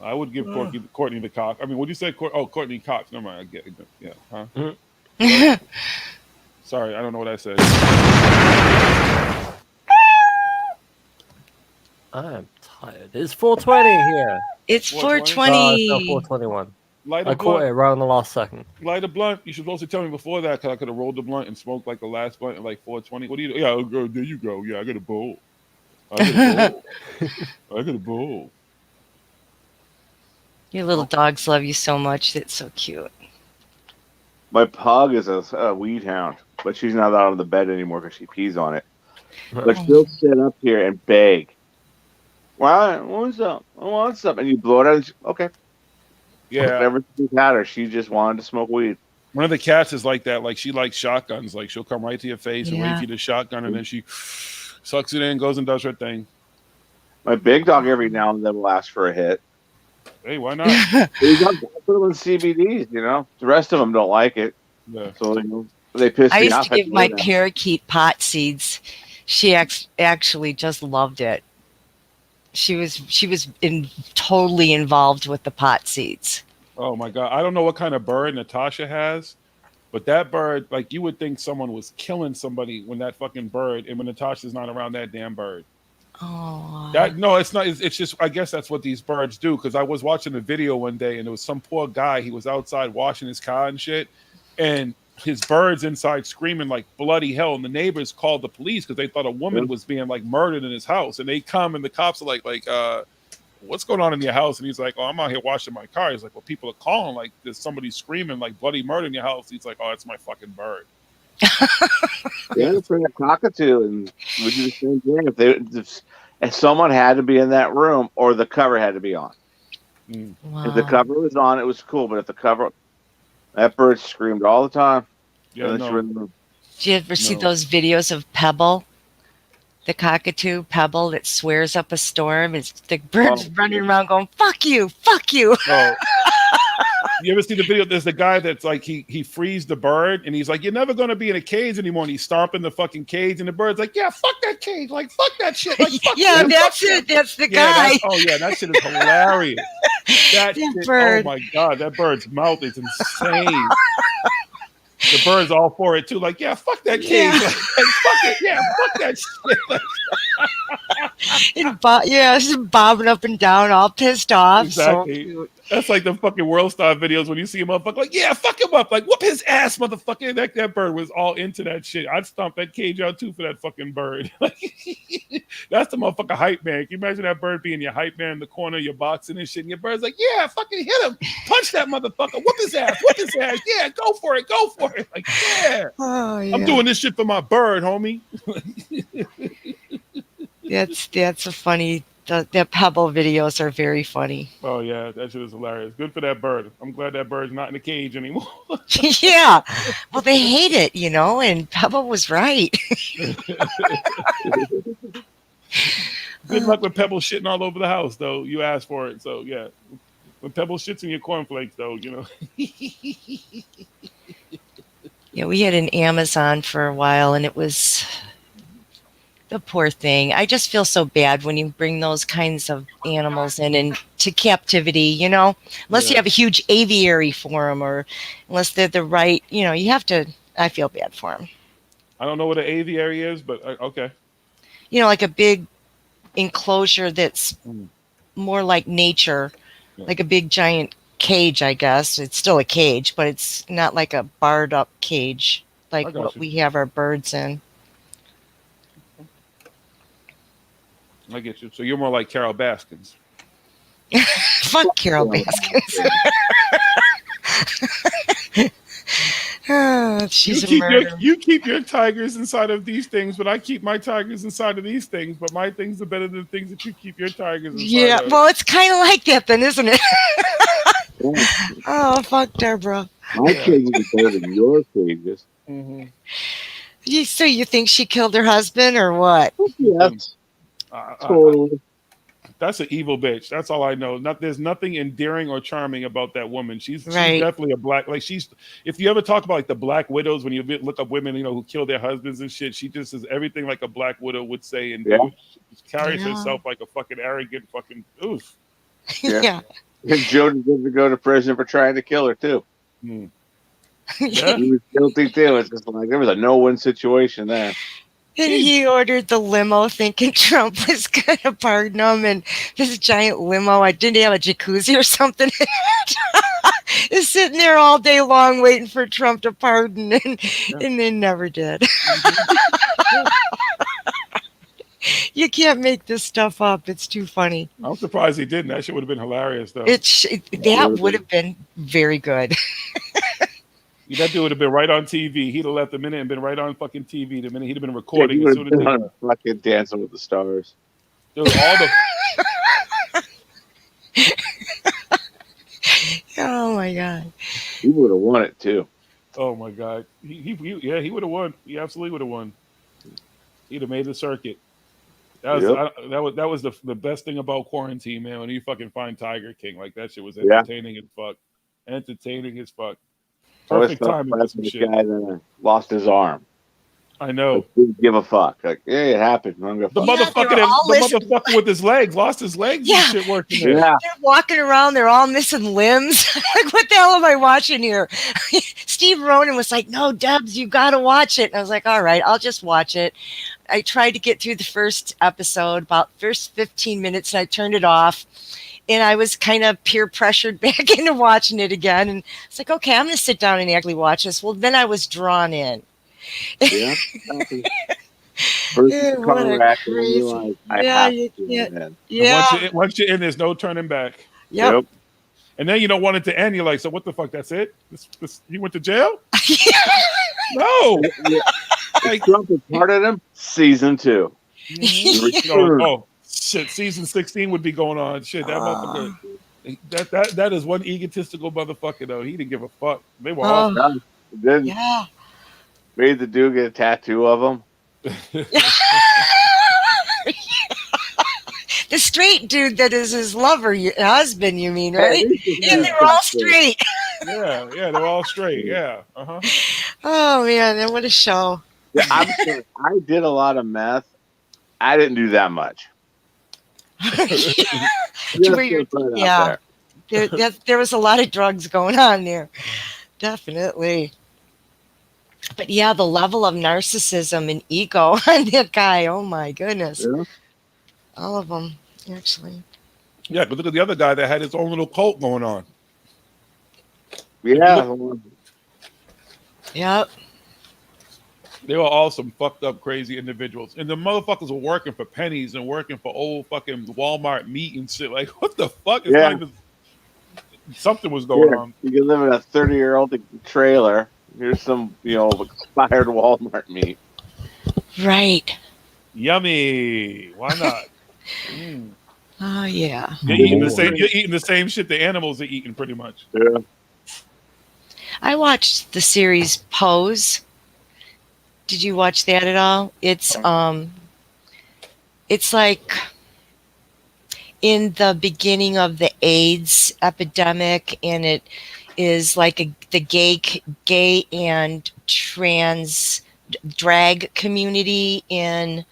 I would give Courtney the Cox. I mean, what do you say? Courtney Cox. Never mind. I get it. Yeah. Huh? Sorry, I don't know what I said. I'm tired. It's 4:20 here. It's 4:20? 4:20. No, 4:21. Light I a caught it blunt. right on the last second. Light a blunt. You should supposed to tell me before that because I could have rolled the blunt and smoked like the last blunt at like 4:20. What do you do? Yeah, there you go. Yeah, I got a bowl. I got a bowl. Your little dogs love you so much. It's so cute. My pug is a weed hound, but she's not out on the bed anymore because she pees on it. But she'll sit up here and beg. Why? What's up? I want some. And you blow it out. And okay. Yeah. Whenever she's had her, she just wanted to smoke weed. One of the cats is like that. Like she likes shotguns. Like she'll come right to your face and wait Yeah. for you to shotgun, and then she sucks it in, goes and does her thing. My big dog every now and then will ask for a hit. Hey, why not? These dogs put them in CBDs, you know. The rest of them don't like it. Yeah. So you know, they piss I me used off. to give my parakeet pot seeds. She actually just loved it. She was totally involved with the pot seeds. Oh my god, I don't know what kind of bird Natasha has, but that bird, like you would think someone was killing somebody when that fucking bird, and when Natasha's not around that damn bird. Oh. No, it's not. It's just I guess that's what these birds do. Because I was watching a video one day, and there was some poor guy. He was outside washing his car and shit, and his bird's inside screaming like bloody hell. And the neighbors called the police because they thought a woman was being like murdered in his house. And they come, and the cops are like, what's going on in your house? And he's like, oh, I'm out here washing my car. He's like, well, people are calling like there's somebody screaming like bloody murder in your house. He's like, oh, it's my fucking bird. Yeah, bring a cockatoo, and we do the same thing. If someone had to be in that room, or the cover had to be on. Wow. If the cover was on, it was cool. But if the cover, that bird screamed all the time. Yeah, unless you were in the room. Did you ever see those videos of Pebble, the cockatoo Pebble that swears up a storm? It's the birds running around going, "Fuck you, fuck you." Oh. You ever see the video? There's the guy that's like he frees the bird, and he's like, "You're never gonna be in a cage anymore." And he's stomping the fucking cage, and the bird's like, "Yeah, fuck that cage, like fuck that shit." Like, fuck Yeah, that, that's fuck it. That's the Yeah, guy. that shit is hilarious. That shit, bird. oh my god, that bird's mouth is insane. The bird's all for it too. Like, yeah, fuck that cage. Yeah. Like, fuck it. Yeah, fuck that shit. Like, And just bobbing up and down, all pissed off. exactly. So cute. That's like the fucking World Star videos when you see a motherfucker like, yeah, fuck him up. Like, whoop his ass, motherfucker. That bird was all into that shit. I'd stomp that cage out too for that fucking bird. That's the motherfucker hype man. Can you imagine that bird being your hype man in the corner, your boxing and shit, and your bird's like, yeah, fucking hit him. Punch that motherfucker. Whoop his ass. Whoop his ass. Yeah, go for it. Go for it. Like, yeah. Oh, yeah. I'm doing this shit for my bird, homie. That's a funny. The Pebble videos are very funny. Oh yeah, that shit is hilarious. Good for that bird. I'm glad that bird's not in the cage anymore. Yeah. Well, they hate it, and Pebble was right. Good luck with Pebble shitting all over the house, though. You asked for it, so yeah. When Pebble shits in your cornflakes, though, Yeah, we had an Amazon for a while, and it was the poor thing. I just feel so bad when you bring those kinds of animals in to captivity, you know, unless you have a huge aviary for them or unless they're the right, you know, you have to, I feel bad for them. I don't know what an aviary is, but okay. You know, like a big enclosure that's more like nature, like a big giant cage, I guess. It's still a cage, but it's not like a barred up cage like what we have our birds in. I get you. So you're more like Carol Baskins. Fuck Carol Baskins. She's a murderer. You keep your tigers inside of these things, but I keep my tigers inside of these things. But my things are better than the things that you keep your tigers inside Yeah, of. well, it's kind of like that then, isn't it? Oh, fuck Deborah. My cages are better than your cages. So you think she killed her husband or what? Yes. Totally. That's an evil bitch. That's all I know. There's nothing endearing or charming about that woman. She's Right. definitely a black. Like if you ever talk about like the black widows, when you look up women, you know, who kill their husbands and shit, she just is everything like a black widow would say and do. She carries herself like a fucking arrogant fucking oof. Yeah. And Joe deserves to go to prison for trying to kill her too. Yeah. He was guilty too. It's just like there was a no-win situation there. And he ordered the limo thinking Trump was going to pardon him. And this giant limo, I didn't have a jacuzzi or something, is sitting there all day long waiting for Trump to pardon. And they never did. You can't make this stuff up. It's too funny. I'm surprised he didn't. That shit would have been hilarious though. That would have been very good. That dude would have been right on TV. He'd have left a minute and been right on fucking TV the minute he'd have been recording. Yeah, as he soon would have as been on fucking Dancing with the Stars. Dude, all the Oh my god. He would have won it too. Oh my god. He would have won. He absolutely would have won. He'd have made the circuit. That was the best thing about quarantine, man. When you fucking find Tiger King, like that shit was entertaining as fuck. Entertaining as fuck. Perfect timing for some this shit. guy that lost his arm. I know. Like, didn't give a fuck. Like, yeah, it happened. The motherfucker with his legs lost his legs and shit working there. Yeah. They're walking around, they're all missing limbs. Like, what the hell am I watching here? Steve Ronan was like, no, Debs, you got to watch it. And I was like, all right, I'll just watch it. I tried to get through the first episode, about first 15 minutes, and I turned it off. And I was kind of peer pressured back into watching it again. And it's like, okay, I'm going to sit down and actually watch this. Well, then I was drawn in. Yeah. Yeah, what a crazy. Yeah. Once you're in, there's no turning back. Yep. And then you don't want it to end. You're like, so what the fuck? That's it? He went to jail? No. Like, Trump is part of them. Season 2. Oh shit! Season 16 would be going on. Shit, that motherfucker. That is one egotistical motherfucker though. He didn't give a fuck. They were all done. Then made the dude get a tattoo of him. The straight dude that is his husband, you mean, right? And they're all straight. Yeah, they're all straight. Yeah. Oh man, and what a show. Yeah, I did a lot of meth. I didn't do that much. There was a lot of drugs going on there. Definitely. But yeah, the level of narcissism and ego on that guy, oh my goodness. Yeah. All of them, actually. Yeah, but look at the other guy that had his own little cult going on. Yeah. Yep. They were all some fucked up, crazy individuals. And the motherfuckers were working for pennies and working for old fucking Walmart meat and shit. Like, what the fuck? It's not even... Something was going on. You can live in a 30-year-old trailer. Here's some, expired Walmart meat. Right. Yummy. Why not? Oh, yeah. You're eating the same shit the animals are eating, pretty much. Yeah. I watched the series Pose. Did you watch that at all? It's like in the beginning of the AIDS epidemic, and it is like the gay and trans drag community in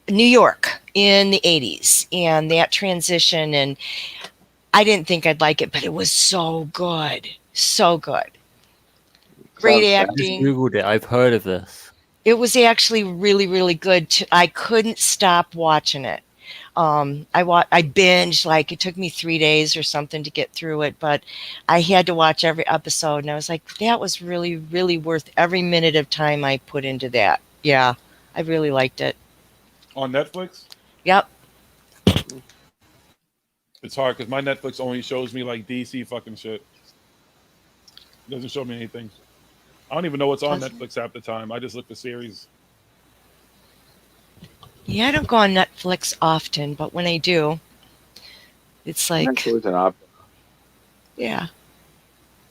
New York in the 80s, and that transition, and I didn't think I'd like it, but it was so good. So good. Great I just acting. googled it. I've heard of this. It was actually really, really good. I couldn't stop watching it. I binged, like it took me 3 days or something to get through it, but I had to watch every episode, and I was like, that was really, really worth every minute of time I put into that. Yeah, I really liked it. On Netflix? Yep. It's hard because my Netflix only shows me like DC fucking shit. It doesn't show me anything. I don't even know what's on Netflix half the time. I just look for series. Yeah, I don't go on Netflix often, but when I do, it's like, Netflix an option. yeah.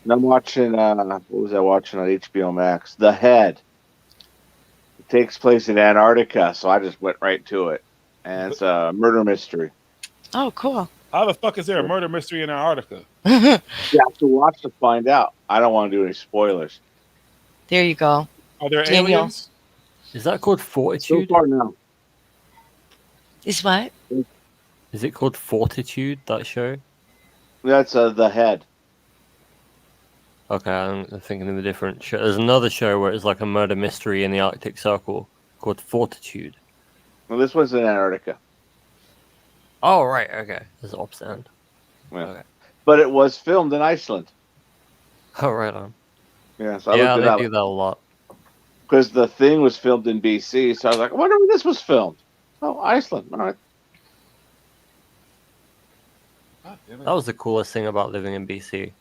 And I'm watching. What was I watching on HBO Max? The Head. It takes place in Antarctica, so I just went right to it, and it's a murder mystery. Oh, cool. How the fuck is there a murder mystery in Antarctica? You have to watch to find out. I don't want to do any spoilers. There you go. Are there Daniel. aliens? Is that called Fortitude? So far, no. Is what? Is it called Fortitude, that show? That's The Head. Okay, I'm thinking of a different show. There's another show where it's like a murder mystery in the Arctic Circle called Fortitude. Well, this one's in Antarctica. Oh, right, okay. There's the opposite end. Yeah. Okay. But it was filmed in Iceland. Oh, right on. Yeah, so I Yeah, looked it they up. do that a lot. Because The Thing was filmed in BC, so I was like, I wonder where this was filmed. Oh, Iceland. All right. That was the coolest thing about living in BC,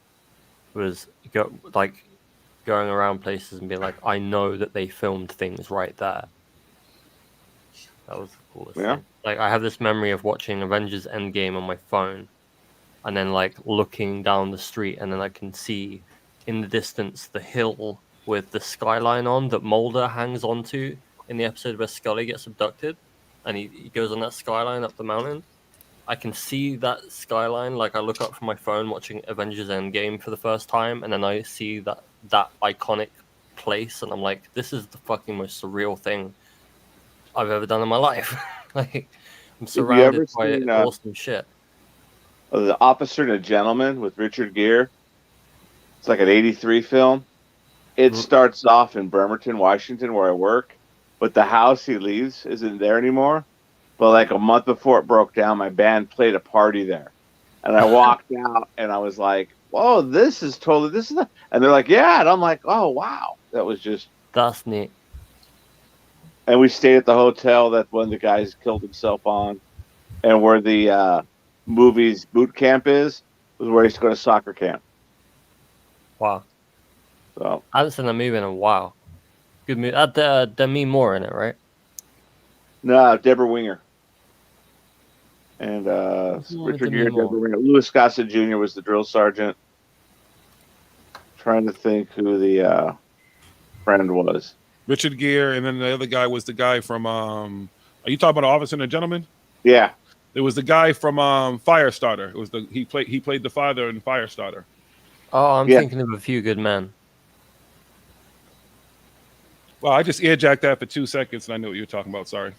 was going around places and being like, I know that they filmed things right there. That was the coolest thing. Like, I have this memory of watching Avengers Endgame on my phone, and then like looking down the street, and then I can see in the distance the hill with the skyline on that Mulder hangs onto in the episode where Scully gets abducted, and he goes on that skyline up the mountain. I can see that skyline. Like, I look up from my phone watching Avengers Endgame for the first time, and then I see that iconic place, and I'm like, this is the fucking most surreal thing I've ever done in my life. Like, I'm surrounded by awesome shit. The Officer and a Gentleman with Richard Gere. It's like an 83 film. It starts off in Bremerton, Washington, where I work, but the house he leaves isn't there anymore. But like a month before it broke down, my band played a party there. And I walked out and I was like, whoa, this is the... And they're like, yeah. And I'm like, oh, wow. That was just... That's neat. And we stayed at the hotel that one of the guys killed himself on. And where the movie's boot camp was where he used to go to soccer camp. Wow. So I haven't seen that movie in a while. Good movie. Had Demi Moore in it, right? No, Deborah Winger. And Richard Gere, Deborah Winger. Louis Gossett Jr. was the drill sergeant. Trying to think who the friend was. Richard Gere, and then the other guy was the guy from. Are you talking about Officer and a Gentleman? Yeah. It was the guy from Firestarter. It was he played the father in Firestarter. Oh, I'm thinking of A Few Good Men. Well, I just earjacked that for 2 seconds, and I knew what you were talking about. Sorry.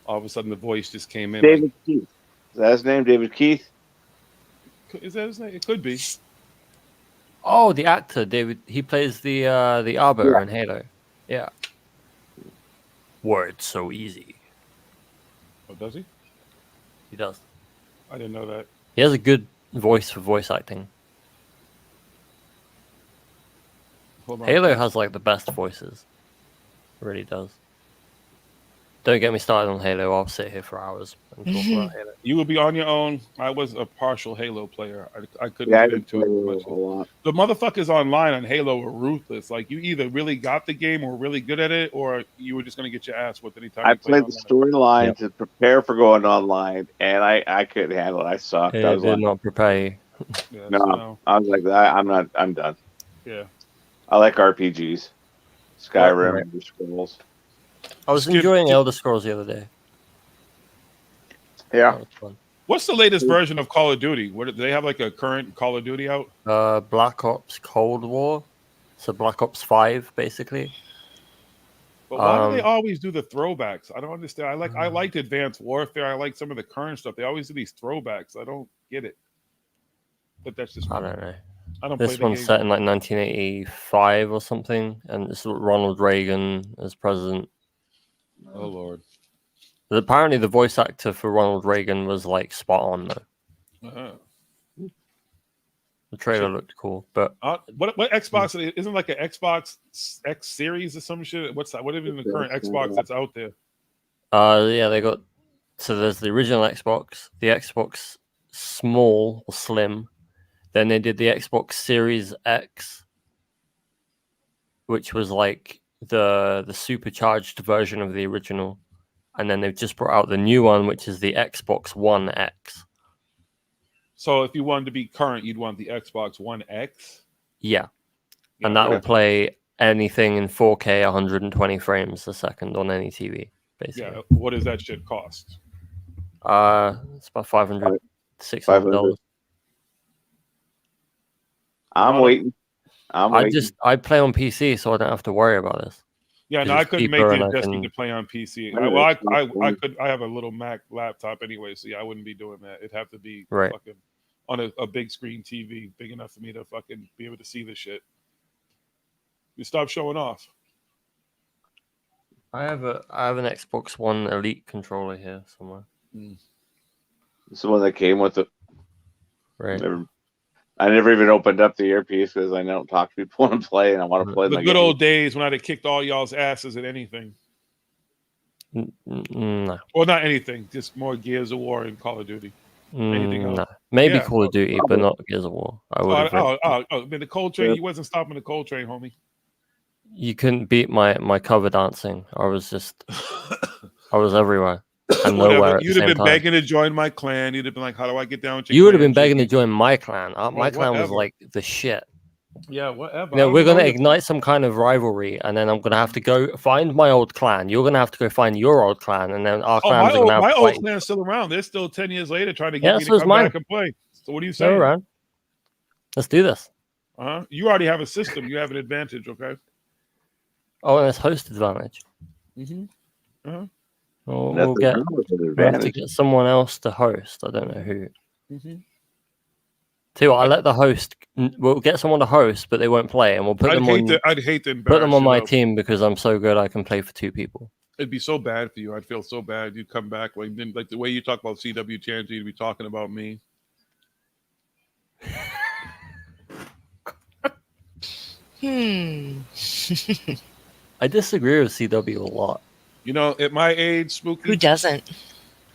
All of a sudden, the voice just came in. David Keith. Is that his name, David Keith? Is that his name? It could be. Oh, the actor David. He plays the Arbiter in Halo. Yeah. Words so easy. Oh, does he? He does. I didn't know that. He has a good voice for voice acting. Hold on. Halo has like the best voices. It really does. Don't get me started on Halo. I'll sit here for hours and talk about Halo. You will be on your own. I was a partial Halo player. I couldn't Yeah, I get into it much. a lot. The motherfuckers online on Halo were ruthless. Like, you either really got the game or were really good at it, or you were just going to get your ass whipped anytime. I you played the storyline to prepare for going online, and I couldn't handle it. I sucked. Hey, I was did like, not prepare you. no. I was like, I'm done. Yeah. I like RPGs. Skyrim, Right. Elder Scrolls. I was enjoying Elder Scrolls the other day. Yeah. That was fun. What's the latest version of Call of Duty? What do they have, like a current Call of Duty out? Black Ops Cold War. So Black Ops 5, basically. But why do they always do the throwbacks? I don't understand. I liked Advanced Warfare. I like some of the current stuff. They always do these throwbacks. I don't get it. But that's just I don't know. I don't play This the one's game. set in like 1985 or something, and it's Ronald Reagan as president. Oh Lord. But apparently, the voice actor for Ronald Reagan was like spot on though. Uh-huh. The trailer looked cool, but what Xbox isn't like an Xbox X series or some shit? What's that? What is the current Xbox that's out there? Yeah, they got so there's the original Xbox, the Xbox Small or Slim, then they did the Xbox Series X, which was like the supercharged version of the original, and then they've just brought out the new one, which is the Xbox One X. So if you wanted to be current, you'd want the Xbox One X. Yeah, and that will play anything in 4K 120 frames a second on any TV, basically. Yeah. What does that shit cost? It's about $500, $600. I'm waiting. I play on PC, so I don't have to worry about this. Yeah, no, I couldn't make the adjustment to play on PC. I have a little Mac laptop anyway, so yeah, I wouldn't be doing that. It'd have to be fucking on a big screen TV, big enough for me to fucking be able to see this shit. You stop showing off. I have an Xbox One Elite controller here somewhere. It's the one that came with it. Right. I never even opened up the earpiece because I don't talk to people and play, and I want to play The good old days when I'd have kicked all y'all's asses at anything. No. Well, not anything, just more Gears of War and Call of Duty. Anything else? No. Maybe Call of Duty, but not Gears of War. But the Cold Train, you wasn't stopping the Cold Train, homie. You couldn't beat my cover dancing. I was everywhere and nowhere. You'd have been begging to join my clan. You'd have been like, "How do I get down with your You would have clan, been begging to Jiggy?" join my clan. My clan was whatever. like the shit. Yeah, whatever. You know, we're gonna ignite some kind of rivalry, and then I'm gonna have to go find my old clan. You're gonna have to go find your old clan, and then our clans are gonna have my to old fight. clan's still around. They're still 10 years later trying to get Yeah, me so to is come mine. back and play. So what are you They're saying? around. Let's do this. You already have a system. You have an advantage, okay? Oh, and it's host advantage. Mm-hmm. We'll have to get someone else to host. I don't know who. Mm-hmm. Too, I let the host. We'll get someone to host, but they won't play, and we'll put them on. I'd hate to put them on my embarrass team because I'm so good. I can play for two people. It'd be so bad for you. I'd feel so bad. You'd come back like the way you talk about CW Chance, you'd be talking about me. I disagree with CW a lot. You know, at my age, Spooky. Who doesn't?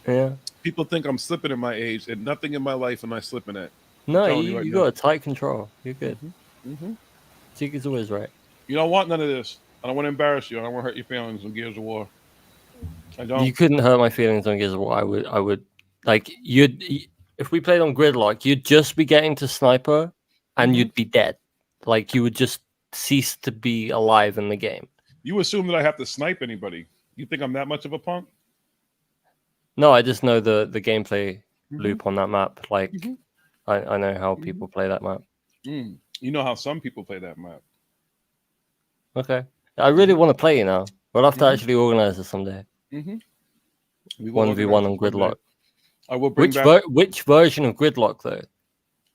Yeah. People think I'm slipping at my age, and nothing in my life am I slipping at. No, I'm telling you right got now. a tight control. You're good. Mm-hmm. Zeke is always right. You don't want none of this. I don't want to embarrass you. I don't want to hurt your feelings on Gears of War. I don't. You couldn't hurt my feelings on Gears of War. I would like if we played on Gridlock, you'd just be getting to sniper, and you'd be dead. Like you would just cease to be alive in the game. You assume that I have to snipe anybody. You think I'm that much of a punk? No, I just know the gameplay loop on that map. Like I know how people play that map. You know how some people play that map. Okay. I really want to play you now. We'll have to actually organize this someday. We will 1v1 on organize it Gridlock. someday. I will bring Which version of Gridlock though?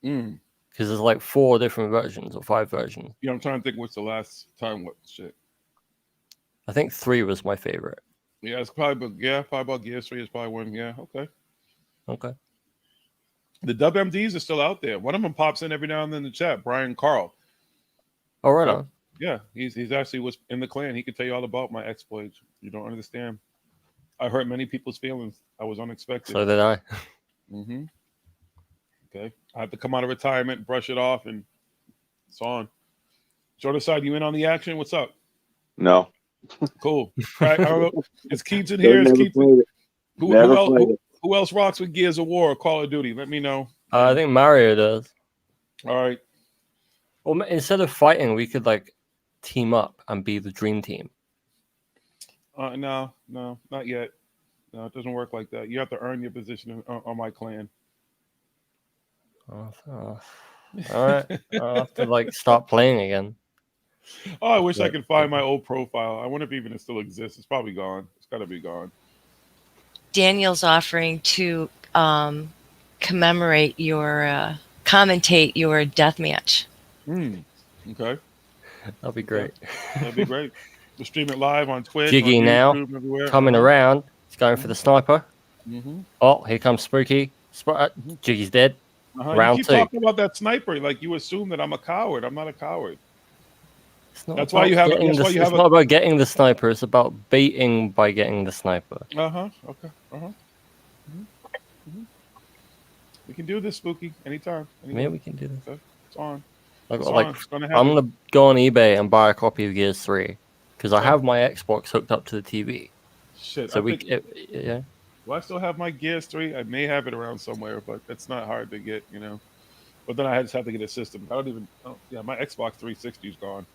Mm. Because there's like 4 different versions or 5 versions. Yeah, I'm trying to think what's the last time. What shit? I think 3 was my favorite. Yeah, it's probably about Gears 3 is probably one. Yeah, okay. Okay. The WMDs are still out there. One of them pops in every now and then in the chat. Brian Carl. Oh, right on. Yeah, he's actually was in the clan. He could tell you all about my exploits. You don't understand. I hurt many people's feelings. I was unexpected. So did I. Okay. I have to come out of retirement, brush it off, and it's on. Shorter side, you in on the action? What's up? No. Cool. All right, I don't know. Is Keats in here? Is Keats in? Who else rocks with Gears of War or Call of Duty? Let me know. I think Mario does. All right. Well, instead of fighting, we could like team up and be the dream team. No, not yet. No, it doesn't work like that. You have to earn your position on my clan. All right, I'll have to like start playing again. Oh, I wish I could find my old profile. I wonder if even it still exists. It's probably gone. It's got to be gone. Daniel's offering to commemorate your, commentate your death match. Okay. That'd be great. That'd be great. We'll stream it live on Twitch, Jiggy on YouTube, now everywhere. coming around. He's going for the sniper. Mm-hmm. Oh, here comes Spooky. Jiggy's dead. You Round keep 2. talking about that sniper like you assume that I'm a coward. I'm not a coward. That's why you have. It's not about getting the sniper. It's about baiting by getting the sniper. Okay. Mm-hmm. We can do this, Spooky, anytime. Yeah, we can do this. Okay. It's on. I'm It's gonna go on eBay and buy a copy of Gears 3 because I have my Xbox hooked up to the TV. Shit. So yeah. Well, I still have my Gears 3. I may have it around somewhere, but it's not hard to get, But then I just have to get a system. I don't even. Oh, yeah, my Xbox 360 is gone.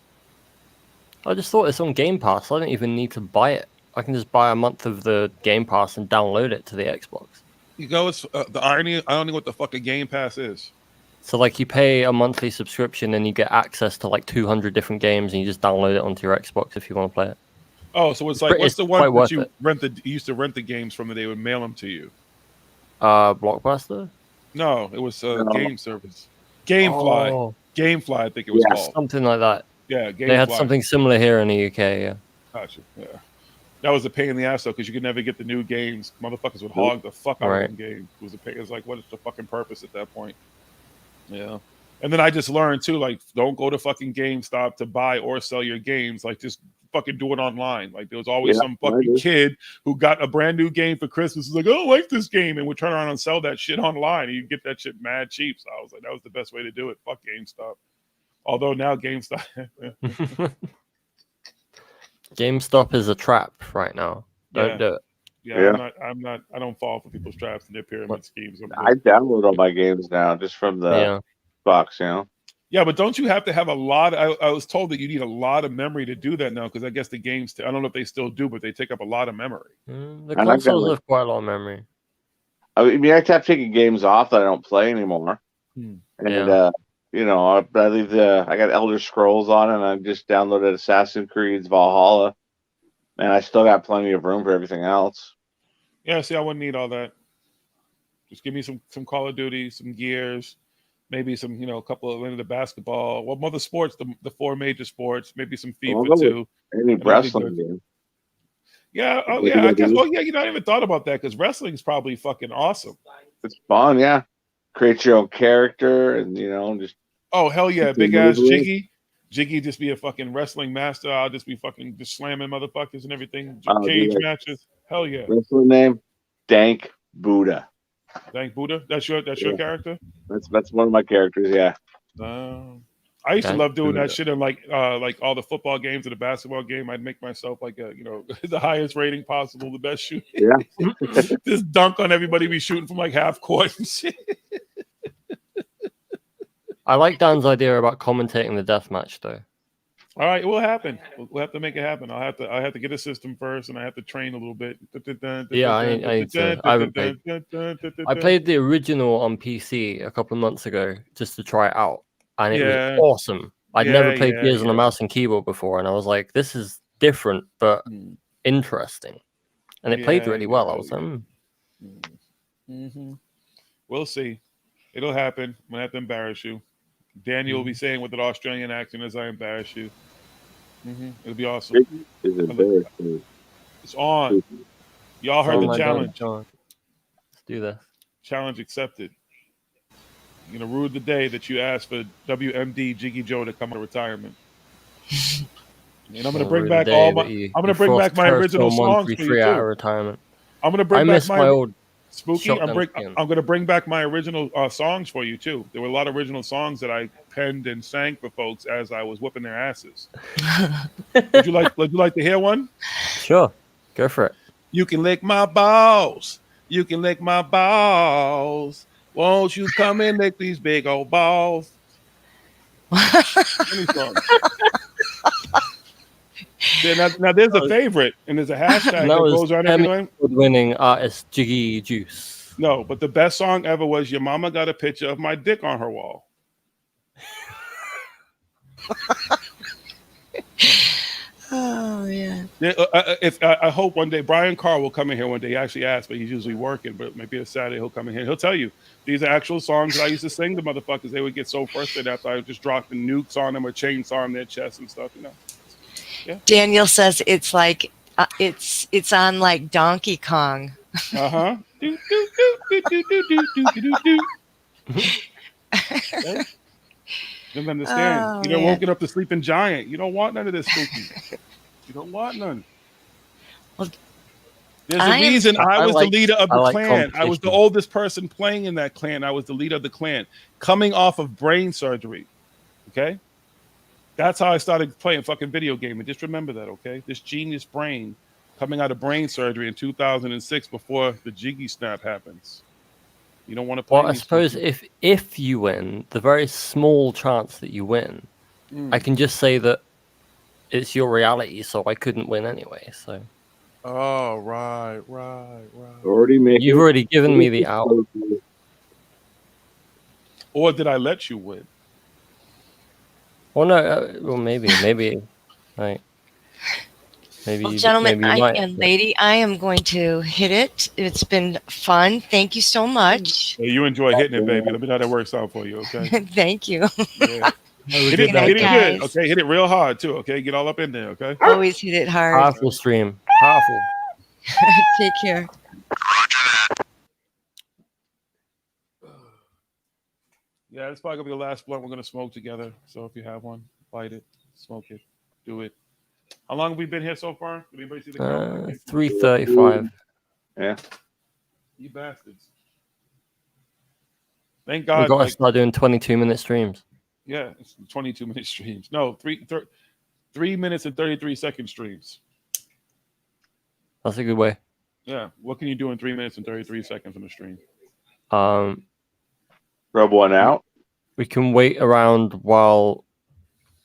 I just thought it's on Game Pass. I don't even need to buy it. I can just buy a month of the Game Pass and download it to the Xbox. You go. It's the irony. I don't know what the fuck a Game Pass is. So like you pay a monthly subscription and you get access to like 200 different games and you just download it onto your Xbox if you want to play it. Oh, so it's like what's the one quite that you worth you used to rent the games from? That they would mail them to you. Blockbuster? No, it was game service. GameFly. Oh. GameFly, I think it was called. Something like that. Yeah, GameFly. They had something similar here in the UK. Yeah. Gotcha. Yeah. That was a pain in the ass though, because you could never get the new games. Motherfuckers would hog the fuck out of them games. It was a pain. It's like, what is the fucking purpose at that point? Yeah. And then I just learned too, like, don't go to fucking GameStop to buy or sell your games. Like, just fucking do it online. Like, there was always some fucking kid who got a brand new game for Christmas. Was like, oh, I like this game, and would turn around and sell that shit online. And you get that shit mad cheap. So I was like, that was the best way to do it. Fuck GameStop. Although now GameStop. GameStop is a trap right now. Don't do it. Yeah, I don't fall for people's traps and their pyramid schemes. I download all my games now just from the box, Yeah, but don't you have to have a lot? I was told that you need a lot of memory to do that now, because I guess the games, I don't know if they still do, but they take up a lot of memory. The consoles have quite a lot of memory. I mean, I kept taking games off that I don't play anymore. And, I leave I got Elder Scrolls on, and I just downloaded Assassin's Creed Valhalla. And I still got plenty of room for everything else. Yeah, see, I wouldn't need all that. Just give me some Call of Duty, some Gears, maybe some, a couple of the basketball. Well, other sports, the 4 major sports, maybe some FIFA too. Any wrestling game. Yeah, I guess. Oh, yeah, I haven't thought about that, because wrestling is probably fucking awesome. It's fun, yeah. Create your own character, and just. Oh hell yeah, big ass Jiggy. Jiggy just be a fucking wrestling master. I'll just be fucking just slamming motherfuckers and everything. Cage matches. Hell yeah. Wrestling name? Dank Buddha. Dank Buddha? That's your character? That's one of my characters, yeah. I used to love doing that shit in like all the football games and the basketball game. I'd make myself like the highest rating possible, the best shooter. Yeah. Just dunk on everybody, be shooting from like half court and shit. I like Dan's idea about commentating the deathmatch, though. All right, it will happen. We'll have to make it happen. I have to get a system first, and I have to train a little bit. Yeah, I need to. I haven't played. I played the original on PC a couple of months ago just to try it out, and it was awesome. I'd never played Gears on a mouse and keyboard before, and I was like, "This is different but interesting," and it played really well. I was like, We'll see. It'll happen. I'm gonna have to embarrass you. Daniel will be saying with an Australian accent as I embarrass you. It'll be awesome. It's on. Y'all heard the challenge. Let's do this. Challenge accepted. You're gonna rue the day that you asked for WMD Jiggy Joe to come out of retirement. And I'm gonna bring back all my. I'm gonna bring back my original songs for you too. Retirement. I'm gonna bring back my old. Spooky, I'm going to bring back my original songs for you too. There were a lot of original songs that I penned and sang for folks as I was whooping their asses. Would you like to hear one? Sure, go for it. You can lick my balls. You can lick my balls. Won't you come and lick these big old balls? Any song. Now there's a favorite, and there's a hashtag And that was goes on Emmy everything. Award-winning artist Jiggy Juice. No, but the best song ever was "Your Mama Got a Picture of My Dick on Her Wall." Oh yeah. I hope one day Brian Carr will come in here one day. He actually asked, but he's usually working. But maybe a Saturday he'll come in here. He'll tell you these are actual songs that I used to sing to motherfuckers. They would get so frustrated after I just dropped the nukes on them or chainsaw on their chest and stuff. You know. Yeah. Daniel says it's like it's on like Donkey Kong. Uh-huh. Don't understand. Oh, You don't man. woken up the sleeping giant. You don't want none of this spooky. You don't want none. Well, there's a reason I was the leader of the clan. I was the competition. oldest person playing in that clan. I was the leader of the clan, coming off of brain surgery. Okay? That's how I started playing fucking video game. And just remember that, okay? This genius brain coming out of brain surgery in 2006 before the Jiggy snap happens. You don't want to play. Well, I suppose if you win, the very small chance that you win, I can just say that it's your reality, so I couldn't win anyway. So. Oh, right. You've already given me the out. Or did I let you win? Well, no. Well, maybe, right. Maybe, Well, gentlemen maybe you might. and lady, I am going to hit it. It's been fun. Thank you so much. Hey, you enjoy hitting it, baby. Let me know how that works out for you, okay? Thank you. Yeah. Hit it good, okay? Hit it real hard, too, okay? Get all up in there, okay? Always hit it hard. Powerful stream. Powerful. Take care. Yeah, it's probably going to be the last blunt we're going to smoke together. So if you have one, light it, smoke it, do it. How long have we been here so far? Did anybody see the count? 3:35. Yeah. You bastards. Thank God. We got to start doing 22-minute streams. Yeah, it's 22-minute streams. No, 3 minutes and 33-second streams. That's a good way. Yeah. What can you do in 3 minutes and 33 seconds on the stream? Rub one out. We can wait around while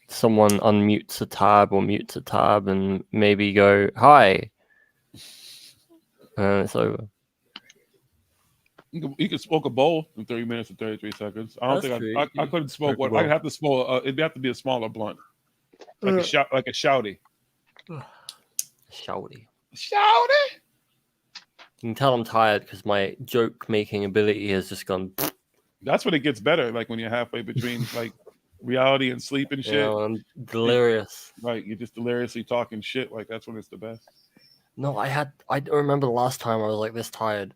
someone unmutes a tab or mutes a tab and maybe go, hi. And it's over. You could smoke a bowl in 30 minutes and 33 seconds. I don't That's think true. I couldn't smoke one. Well. I'd have to smoke. It'd have to be a smaller blunt, like a shouty. Shouty. Shouty. You can tell I'm tired because my joke making ability has just gone. That's when it gets better. Like when you're halfway between like reality and sleep and shit. Yeah, I'm delirious. Right, you're just deliriously talking shit. Like that's when it's the best. No, I don't remember the last time I was like this tired.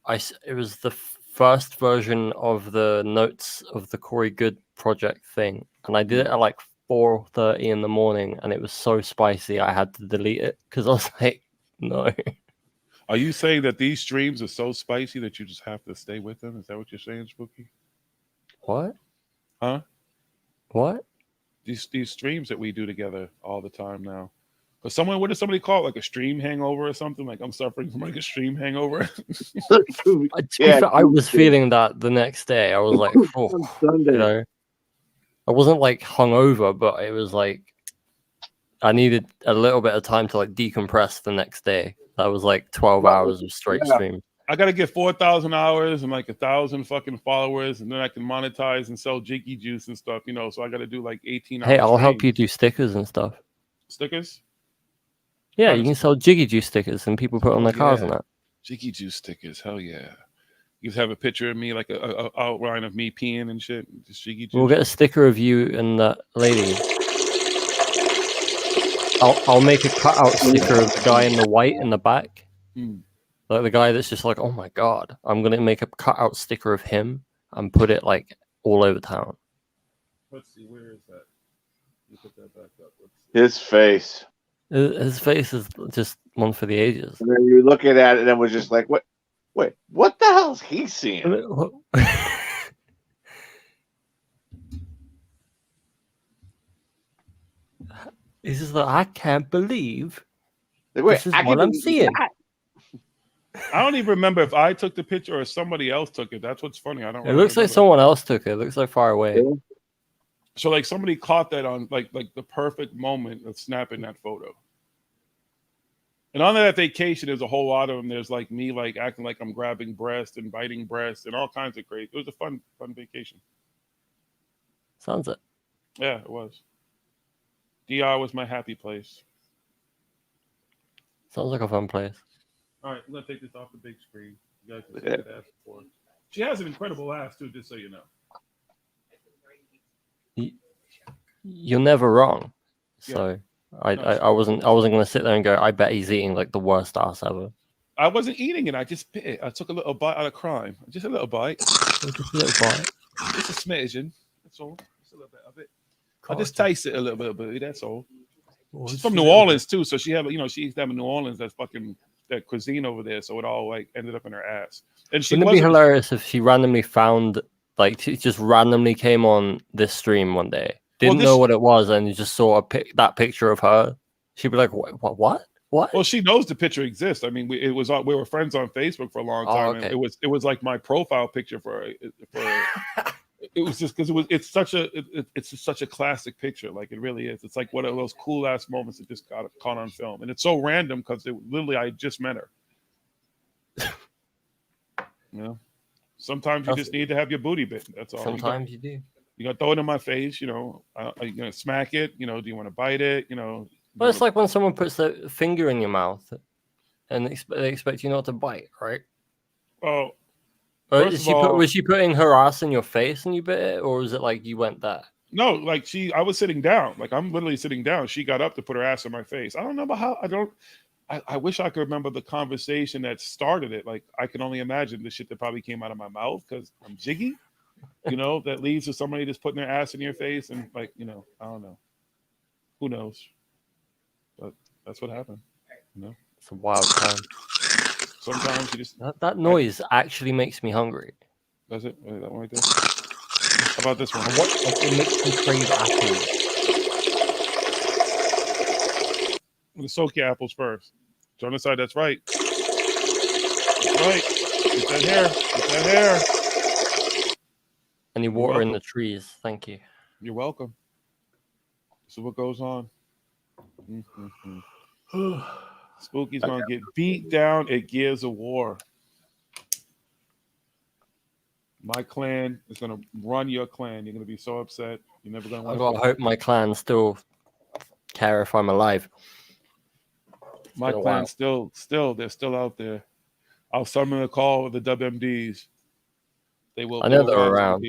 It was the first version of the notes of the Corey Good project thing, and I did it at like 4:30 in the morning, and it was so spicy I had to delete it because I was like, no. Are you saying that these streams are so spicy that you just have to stay with them? Is that what you're saying, Spooky? What? Huh? What? These streams that we do together all the time now. But what does somebody call it? Like a stream hangover or something? Like I'm suffering from like a stream hangover. I was feeling that the next day. I was like, oh, you know, I wasn't like hungover, but it was like I needed a little bit of time to like decompress the next day. That was like 12 hours of straight stream. I got to get 4,000 hours and like 1,000 fucking followers, and then I can monetize and sell Jiggy Juice and stuff, you know. So I got to do like 18 hours. Hey, I'll help you do stickers and stuff. Stickers? Yeah, you can sell Jiggy Juice stickers and people put on their cars and that. Jiggy Juice stickers, hell yeah. You just have a picture of me, like a outline of me peeing and shit. Just Jiggy Juice. We'll get a sticker of you and that lady. I'll make a cutout sticker of the guy in the white in the back. Like the guy that's just like, oh my god. I'm gonna make a cutout sticker of him and put it like all over town. Let's see, where is that? You put that back up. His face. His face is just one for the ages. And then you look at it and it was just like, what? Wait, what the hell is he seeing? He's just like, I can't believe Like, wait, this is I what can I'm do seeing. that? I don't even remember if I took the picture or somebody else took it. That's what's funny. I don't. It looks like someone else took it. It looks like far away. So like somebody caught that on like the perfect moment of snapping that photo. And on that vacation, there's a whole lot of them. There's like me, like acting like I'm grabbing breast and biting breast and all kinds of great. It was a fun vacation. Sounds it. Yeah, it was. DR was my happy place. Sounds like a fun place. All right, I'm gonna take this off the big screen. You guys can see that ass before. She has an incredible ass too, just so you know. You're never wrong. Yeah. So I wasn't gonna sit there and go, I bet he's eating like the worst ass ever. I wasn't eating it. I just bit it. I took a little bite out of crime. Just a little bite. Just a little bite. Just a smidgen. That's all. Just a little bit of it. I just taste it a little bit. That's all. She's from New Orleans too, so she she used to have in New Orleans that cuisine over there. So it all like ended up in her ass. And she Wouldn't it be hilarious if she randomly found she just randomly came on this stream one day, didn't know what it was, and you just saw that picture of her? She'd be like, "What? Well, she knows the picture exists. I mean, we were friends on Facebook for a long time. Okay. And it was like my profile picture for it was just because it's such a classic picture. Like it really is. It's like one of those cool ass moments that just got caught on film, and it's so random because literally I just met her. Sometimes you just need to have your booty bitten. That's all. Sometimes you do. You gotta throw it in my face. Are you gonna smack it? Do you want to bite it? Well, it's like when someone puts their finger in your mouth, and they expect you not to bite, right? Oh. Was she putting her ass in your face and you bit it, or was it like you went there? No, like I was sitting down. Like I'm literally sitting down. She got up to put her ass in my face. I don't know about how. I wish I could remember the conversation that started it. Like I can only imagine the shit that probably came out of my mouth because I'm jiggy. That leads to somebody just putting their ass in your face and I don't know. Who knows? But that's what happened. It's a wild time. Sometimes you just that noise actually makes me hungry. Does it? That one right there. How about this one? It makes me crave apples. I'm gonna soak your apples first. So on the side, that's right. That's right. Get that hair. Get that hair. Any water in the trees. Thank you. You're welcome. This is what goes on. Spooky's gonna get beat down at Gears of War. My clan is gonna run your clan. You're gonna be so upset. You're never gonna want I hope my clan still care if I'm alive. My clan still they're still out there. I'll summon a call with the WMDs. They will. I know they're around.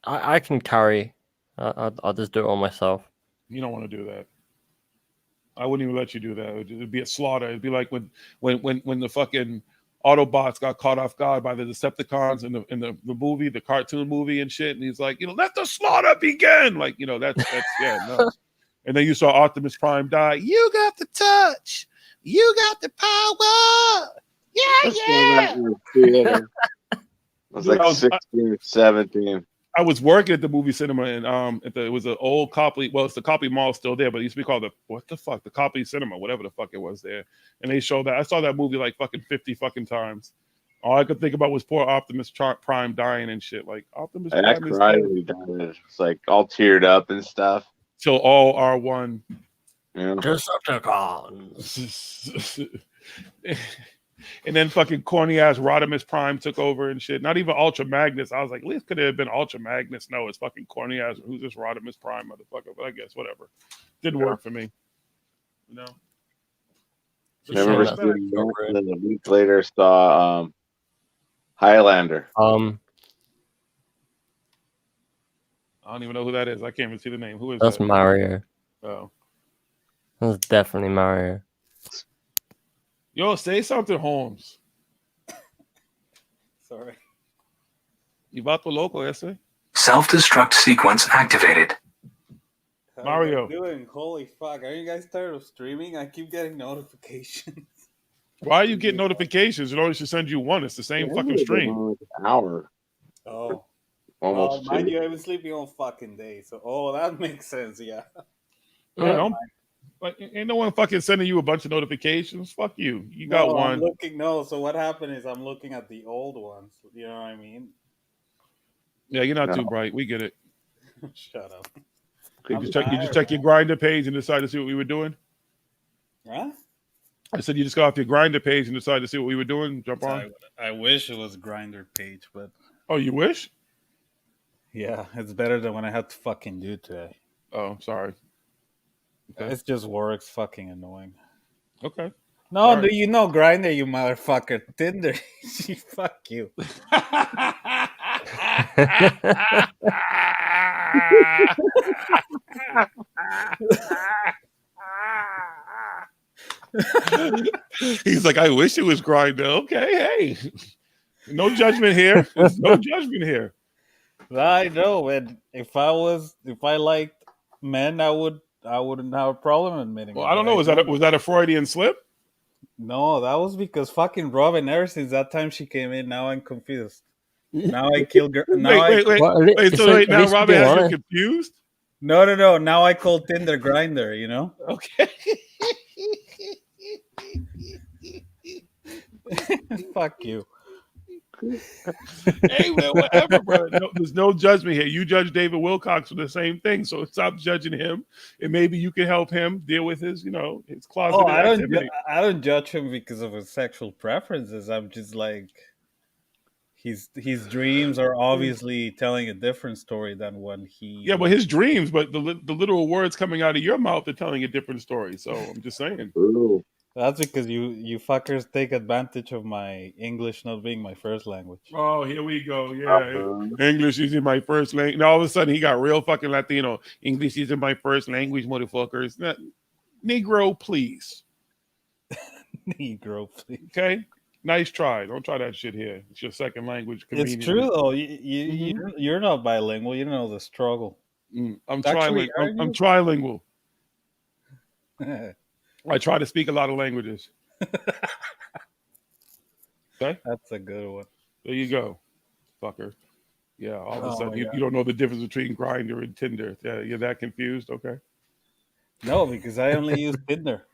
I can carry. I'll just do it all myself. You don't want to do that. I wouldn't even let you do that. It'd be a slaughter. It'd be like when the fucking Autobots got caught off guard by the Decepticons in the movie, the cartoon movie and shit. And he's like, let the slaughter begin. Like, that's yeah, no. And then you saw Optimus Prime die. You got the touch. You got the power. Yeah. I was like 16 or 17. I was working at the movie cinema, and it was an old Copley. Well, it's the Copley Mall still there, but it used to be called the Copley Cinema, whatever the fuck it was there. And they showed that. I saw that movie like fucking 50 fucking times. All I could think about was poor Optimus Prime dying and shit. Like Optimus Prime I cried when he died. It's like all teared up and stuff. Till all are one. Yeah. Decepticons. And then fucking corny ass Rodimus Prime took over and shit. Not even Ultra Magnus. I was like, at least could it have been Ultra Magnus? No, it's fucking corny ass. Who's this Rodimus Prime motherfucker? But I guess whatever. Didn't work for me. I remember seeing that, and then a week later saw Highlander. I don't even know who that is. I can't even see the name. Who is That's that? Mario. Oh. That's definitely Mario. Yo, say something, Holmes. Sorry. You vato loco, ese? Self-destruct sequence activated. Mario. What are you doing? Holy fuck. Are you guys tired of streaming? I keep getting notifications. Why you get notifications? It only should send you one. It's the same fucking stream. An hour. Oh. Almost. Well, mind you, I've been sleeping all fucking day. So, that makes sense. Yeah. Yeah, ain't no one fucking sending you a bunch of notifications. Fuck you. You got one. So what happened is I'm looking at the old ones. You know what I mean? Yeah, you're not too bright. We get it. Shut up. You just check your Grindr page and decide to see what we were doing? Huh? I said you just got off your Grinder page and decided to see what we were doing. Jump on. I wish it was Grinder page, but Oh, you wish? yeah, it's better than what I had to fucking do today. Oh, I'm sorry. Okay. It just works fucking annoying. Okay. No, Sorry. do you know Grinder, you motherfucker? Tinder, fuck you. He's like, I wish it was Grinder. Okay, hey, no judgment here. There's no judgment here. I know, and if I liked men, I wouldn't have a problem admitting Well, it. I don't but know. Was that a Freudian slip? No, that was because fucking Robin. Ever since that time she came in, now I'm confused. Now I kill. Wait. So now Robin has you confused? No. Now I call Tinder Grinder. You know. Okay. Fuck you. Hey man, whatever, bro. No, there's no judgment here. You judge David Wilcox for the same thing, so stop judging him, and maybe you can help him deal with his, his closeted Oh, activity. I don't judge him because of his sexual preferences. I'm just like, his dreams are obviously telling a different story than when he. Yeah, but his dreams, but the literal words coming out of your mouth are telling a different story. So I'm just saying. That's because you fuckers take advantage of my English not being my first language. Oh, here we go. Yeah, English isn't my first language. And all of a sudden, he got real fucking Latino. English isn't my first language, motherfuckers. Negro, please. Negro, please. Okay, nice try. Don't try that shit here. It's your second language. It's true though. You're not bilingual. You know the struggle. I'm trilingual. I'm trilingual. I try to speak a lot of languages. Okay, that's a good one. There you go, fucker. Yeah, all of a sudden you don't know the difference between Grindr and Tinder. Yeah, you're that confused. Okay. No, because I only use Tinder.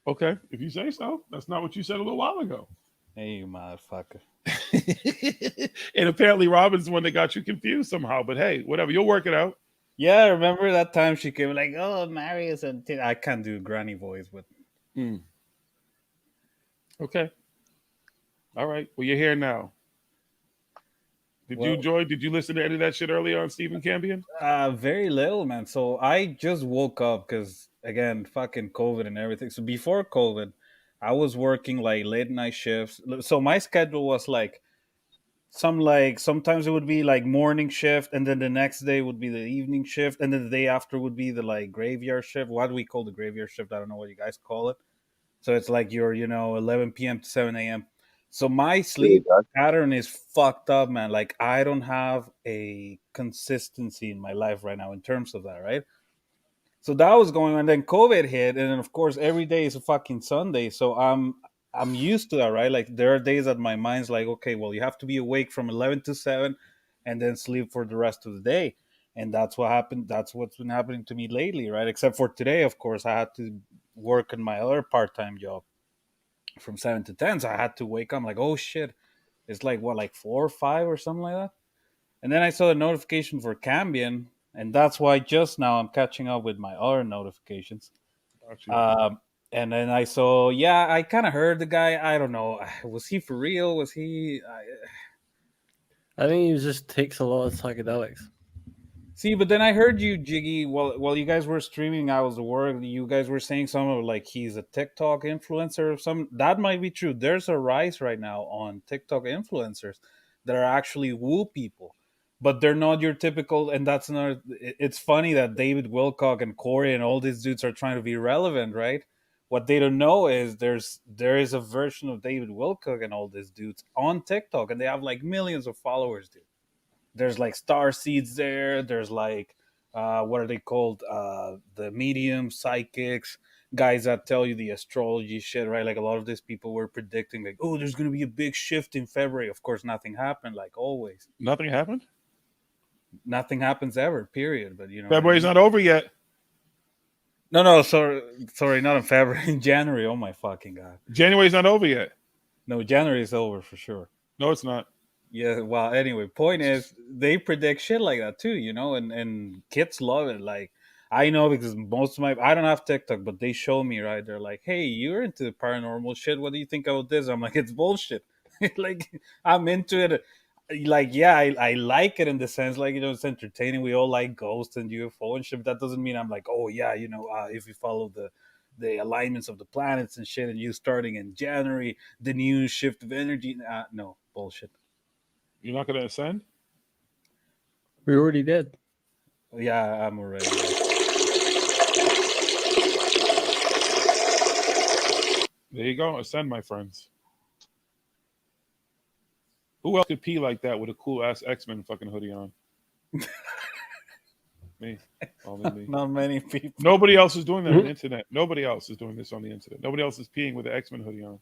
Okay, if you say so. That's not what you said a little while ago. Hey, you motherfucker. And apparently Robin's the one that got you confused somehow. But hey, whatever. You'll work it out. Yeah, remember that time she came like, oh, Marius and I can't do granny voice, but okay. All right. Well, you're here now. Did you listen to any of that shit earlier on Stephen Cambion? Very little, man. So I just woke up because again, fucking COVID and everything. So before COVID, I was working like late night shifts. So my schedule was like sometimes it would be like morning shift, and then the next day would be the evening shift, and then the day after would be the like graveyard shift. What do we call the graveyard shift? I don't know what you guys call it. So it's like you're 11 p.m. to 7 a.m. So my sleep pattern is fucked up, man. Like I don't have a consistency in my life right now in terms of that, right? So that was going on. Then COVID hit, and then of course every day is a fucking Sunday. So I'm used to that, right? Like there are days that my mind's like, okay, well you have to be awake from 11 to 7 and then sleep for the rest of the day. And that's what happened. That's what's been happening to me lately, right? Except for today, of course, I had to work in my other part-time job from 7 to 10. So I had to wake up. I'm like, oh shit. It's like what, like 4 or 5 or something like that? And then I saw a notification for Cambion, and that's why just now I'm catching up with my other notifications. And then I saw, I kind of heard the guy. I don't know. Was he for real? Was he? I think he just takes a lot of psychedelics. See, but then I heard you, Jiggy, while you guys were streaming, I was at work. You guys were saying something like he's a TikTok influencer or something. That might be true. There's a rise right now on TikTok influencers that are actually woo people, but they're not your typical. And that's another. It's funny that David Wilcock and Corey and all these dudes are trying to be relevant, right? What they don't know is there is a version of David Wilcock and all these dudes on TikTok, and they have like millions of followers, dude. There's like star seeds there. There's like, what are they called? The medium psychics, guys that tell you the astrology shit, right? Like a lot of these people were predicting like, oh, there's going to be a big shift in February. Of course, nothing happened, like always. Nothing happened? Nothing happens ever, period. But, February's not over yet. No, sorry, not in February, in January. Oh my fucking God. January's not over yet. No, January is over for sure. No, it's not. Yeah, well, anyway, point is they predict shit like that too, and kids love it. Like I know because most of I don't have TikTok, but they show me, right? They're like, hey, you're into paranormal shit. What do you think about this? I'm like, it's bullshit. Like, I'm into it. Like, yeah, I like it in the sense, like, it's entertaining. We all like ghosts and UFO and shit. But that doesn't mean I'm like, oh, yeah, if you follow the alignments of the planets and shit, and you starting in January, the new shift of energy. No, bullshit. You're not going to ascend? We already did. Yeah, I'm already. There you go. Ascend, my friends. Who else could pee like that with a cool ass X-Men fucking hoodie on? Me. Only me. Not many people. Nobody else is doing that on the internet. Nobody else is doing this on the internet. Nobody else is peeing with an X-Men hoodie on.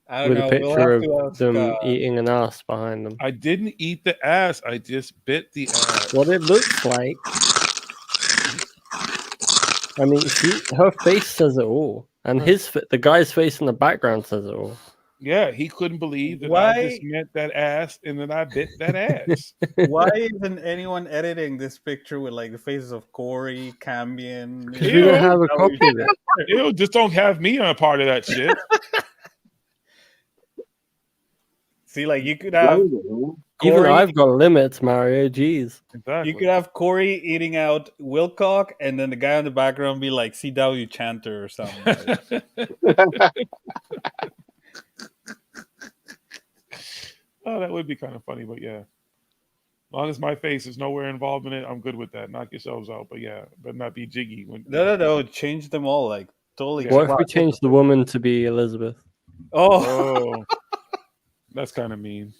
I don't With know. a We'll picture have of to ask, them eating an ass behind them. I didn't eat the ass. I just bit the ass. What it looks like. I mean, her face says it all, and the guy's face in the background says it all. Yeah, he couldn't believe that Why? I just met that ass and then I bit that ass. Why isn't anyone editing this picture with like the faces of Corey, Cambion? Because we don't have a copy of it. Ew, just don't have me on a part of that shit. See, like you could have Even Corey, I've got limits, Mario. Jeez. Exactly. you could have Corey eating out Wilcock, and then the guy in the background be like CW Chanter or something. Oh, that would be kind of funny, but yeah. As long as my face is nowhere involved in it, I'm good with that. Knock yourselves out, but yeah, but not be jiggy. No. Change them all, like totally. What if we change the woman to be Elizabeth? Oh, that's kind of mean.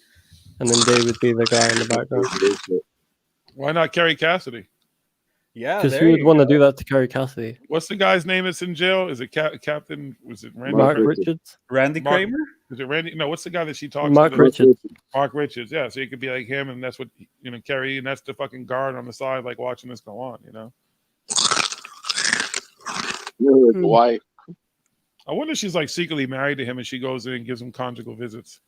And then David be the guy in the background. Why not Carrie Cassidy? Yeah, Because who would want to do that to Carrie Cassidy? What's the guy's name that's in jail? Is it Captain? Was it Randy? Mark Richards? Randy Kramer? Is it Randy? No, what's the guy that she talks Mark to? Richards. Mark Richards. Yeah, so you could be like him, and that's what Carrie, and that's the fucking guard on the side, like watching this go on. Wife. I wonder if she's like secretly married to him, and she goes in and gives him conjugal visits.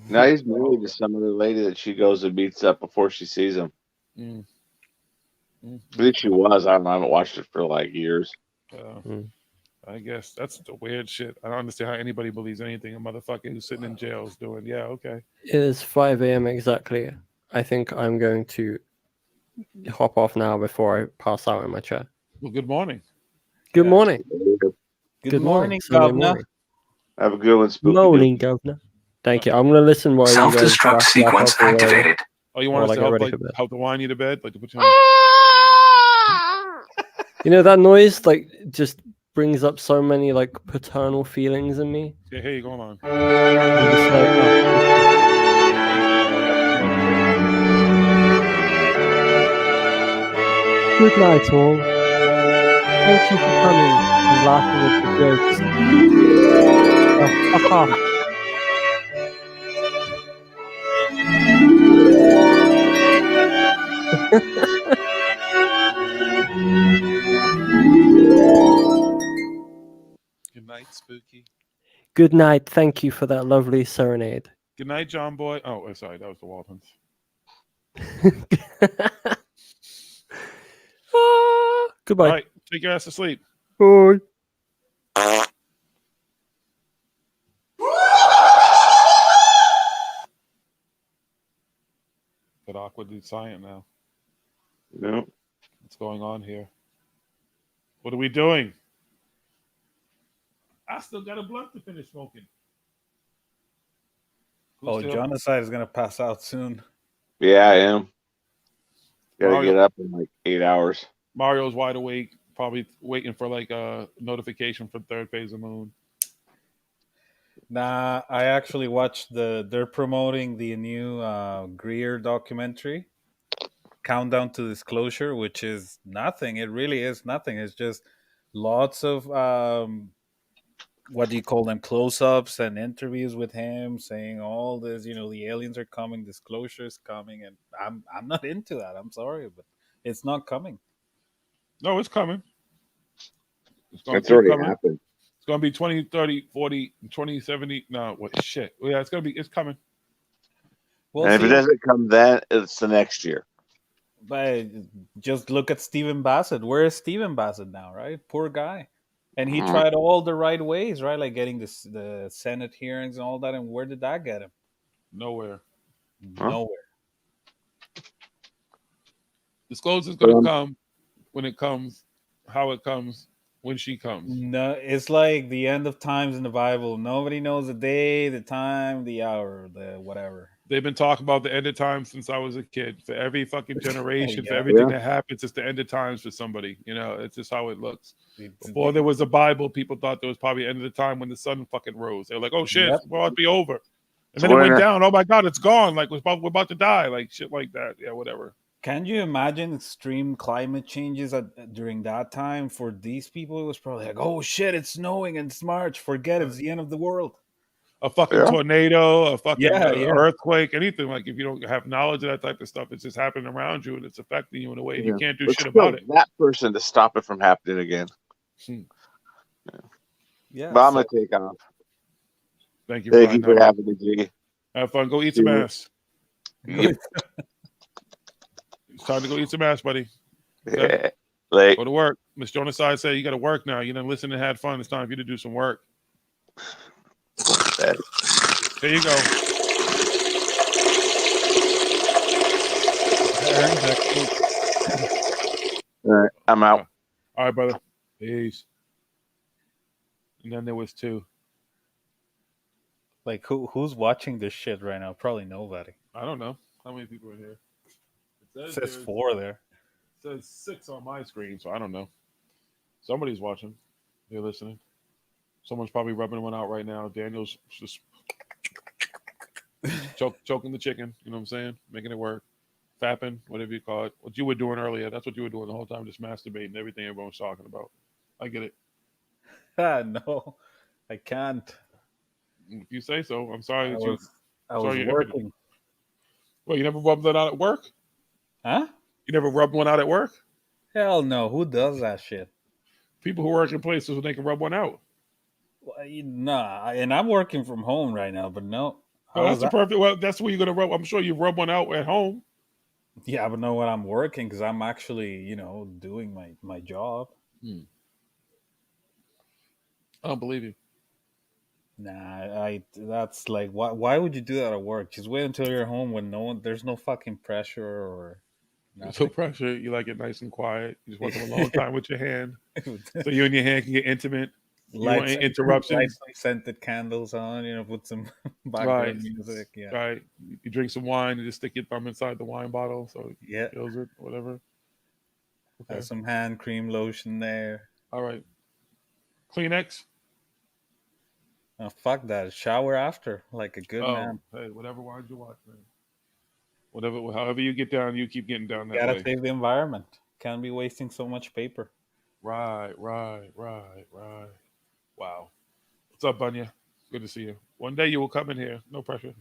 Now he's married to some other lady that she goes and beats up before she sees him. I think she was. I don't know. I haven't watched it for like years. I guess that's the weird shit. I don't understand how anybody believes anything a motherfucker who's sitting in jail is doing. Yeah, okay. It is 5 a.m. exactly. I think I'm going to hop off now before I pass out in my chair. Well, good morning. Good morning. Good morning, Sunday Governor. morning. Have a good one, Spooky. Morning, Governor. Thank you. I'm going to listen while you guys Self-destruct sequence activated. Oh, you want us to help, ready for bed. help the wine you to bed? Like to put you You know, that noise just brings up so many paternal feelings in me. Yeah, here you go on. I'm just like, Good night, all. Thank you for coming and laughing at the jokes. Good night, Spooky. Good night. Thank you for that lovely serenade. Good night, John Boy. Oh, sorry, that was the Waltons. Goodbye. All right, take your ass to sleep. Bye. Get awkwardly silent now. No. What's going on here? What are we doing? I still got a blunt to finish smoking. Oh, Genocide is gonna pass out soon. Yeah, I am. Gotta Mario- get up in like 8 hours. Mario's wide awake, probably waiting for like a notification from third phase of moon. Nah, I actually watched they're promoting the new Greer documentary, Countdown to Disclosure, which is nothing. It really is nothing. It's just lots of what do you call them, close-ups and interviews with him saying all this, the aliens are coming, disclosure is coming, and I'm not into that. I'm sorry, but it's not coming. No, it's coming. It's already happened. It's going to be 20, 30, 40, 20, 70. No, what shit. Well, yeah, it's coming. Well, And if it doesn't come then, it's the next year. But just look at Stephen Bassett. Where is Stephen Bassett now, right? Poor guy. And he tried all the right ways, right? Like getting the Senate hearings and all that. And where did that get him? Nowhere. Nowhere. Disclosure's gonna come when it comes, how it comes, when she comes. No, it's like the end of times in the Bible. Nobody knows the day, the time, the hour, the whatever. They've been talking about the end of times since I was a kid. For every fucking generation, for Yeah. everything that happens, it's the end of times for somebody. You know, it's just how it looks. Before there was a Bible, people thought there was probably the end of the time when the sun fucking rose. They're like, "Oh shit, Yep. well, it'd be over," and then it went down. Oh my god, it's gone. Like we're about to die. Like shit, like that. Yeah, whatever. Can you imagine extreme climate changes during that time? For these people, it was probably like, "Oh shit, it's snowing and it's March. Forget it. It's the end of the world." A fucking tornado, a fucking Yeah. earthquake, anything. Like if you don't have knowledge of that type of stuff, it's just happening around you and it's affecting you in a way and you can't do Let's shit kill about it. that person to stop it from happening again. Yeah. But I'm gonna take off. Thank you. Thank you Brian. for having me, G. Have fun. Go eat See some you. ass. Yep. It's time to go eat some ass, buddy. Yeah. Like, go to work. Miss Jonas I say you got to work now. You done listened and had fun. It's time for you to do some work. There you go. All right, I'm out. All right, brother. Peace. And then there was two. Like who's watching this shit right now? Probably nobody. I don't know how many people are here. It says 4 there. It says 6 on my screen, so I don't know. Somebody's watching. They're listening. Someone's probably rubbing one out right now. Daniel's just choking the chicken. You know what I'm saying? Making it work. Fapping, whatever you call it. What you were doing earlier. That's what you were doing the whole time, just masturbating, everything everyone was talking about. I get it. No, I can't. If you say so, I'm sorry. I that was you working. Well, you never rubbed that out at work? Huh? You never rubbed one out at work? Hell no. Who does that shit? People who work in places where they can rub one out. Well, nah, and I'm working from home right now, but no. Well, that's the perfect. Well, that's where you're gonna rub. I'm sure you rub one out at home. Yeah, but no, when I'm working, because I'm actually, doing my job. I don't believe you. Nah, that's like, why would you do that at work? Just wait until you're home when there's no fucking pressure or There's no pressure. You like it nice and quiet. You just want them a long time with your hand, so you and your hand can get intimate. You want any interruptions. Scented candles on, put some background music. Yeah, right. You drink some wine and just stick your thumb inside the wine bottle, so yeah, it kills it, whatever. Okay. Have some hand cream lotion there. All right. Kleenex. Oh, fuck that. Shower after, like a good man. Hey, whatever wine you watch, man. However you get down, you keep getting down that Gotta way. save the environment. Can't be wasting so much paper. Right. Wow. What's up, Bunya? Good to see you. One day you will come in here. No pressure.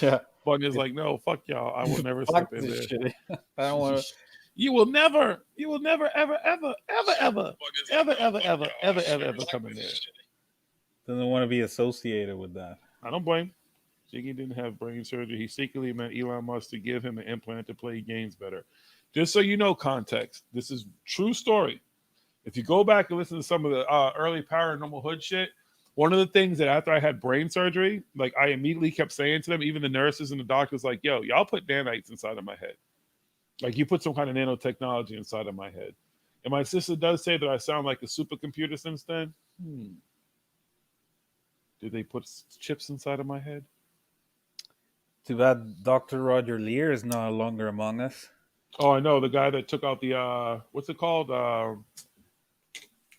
Yeah. Bunya's like, no, fuck y'all. I will never step in there. Shit. I don't want to. You will never, ever come in there. Doesn't want to be associated with that. I don't blame. Jiggy didn't have brain surgery. He secretly met Elon Musk to give him an implant to play games better. Just so you know context, this is true story. If you go back and listen to some of the early paranormal hood shit, one of the things that after I had brain surgery, like I immediately kept saying to them, even the nurses and the doctors, like, yo, y'all put nanites inside of my head. Like you put some kind of nanotechnology inside of my head. And my sister does say that I sound like a supercomputer since then. Did they put chips inside of my head? Too bad Dr. Roger Lear is no longer among us. Oh, I know. The guy that took out the, what's it called?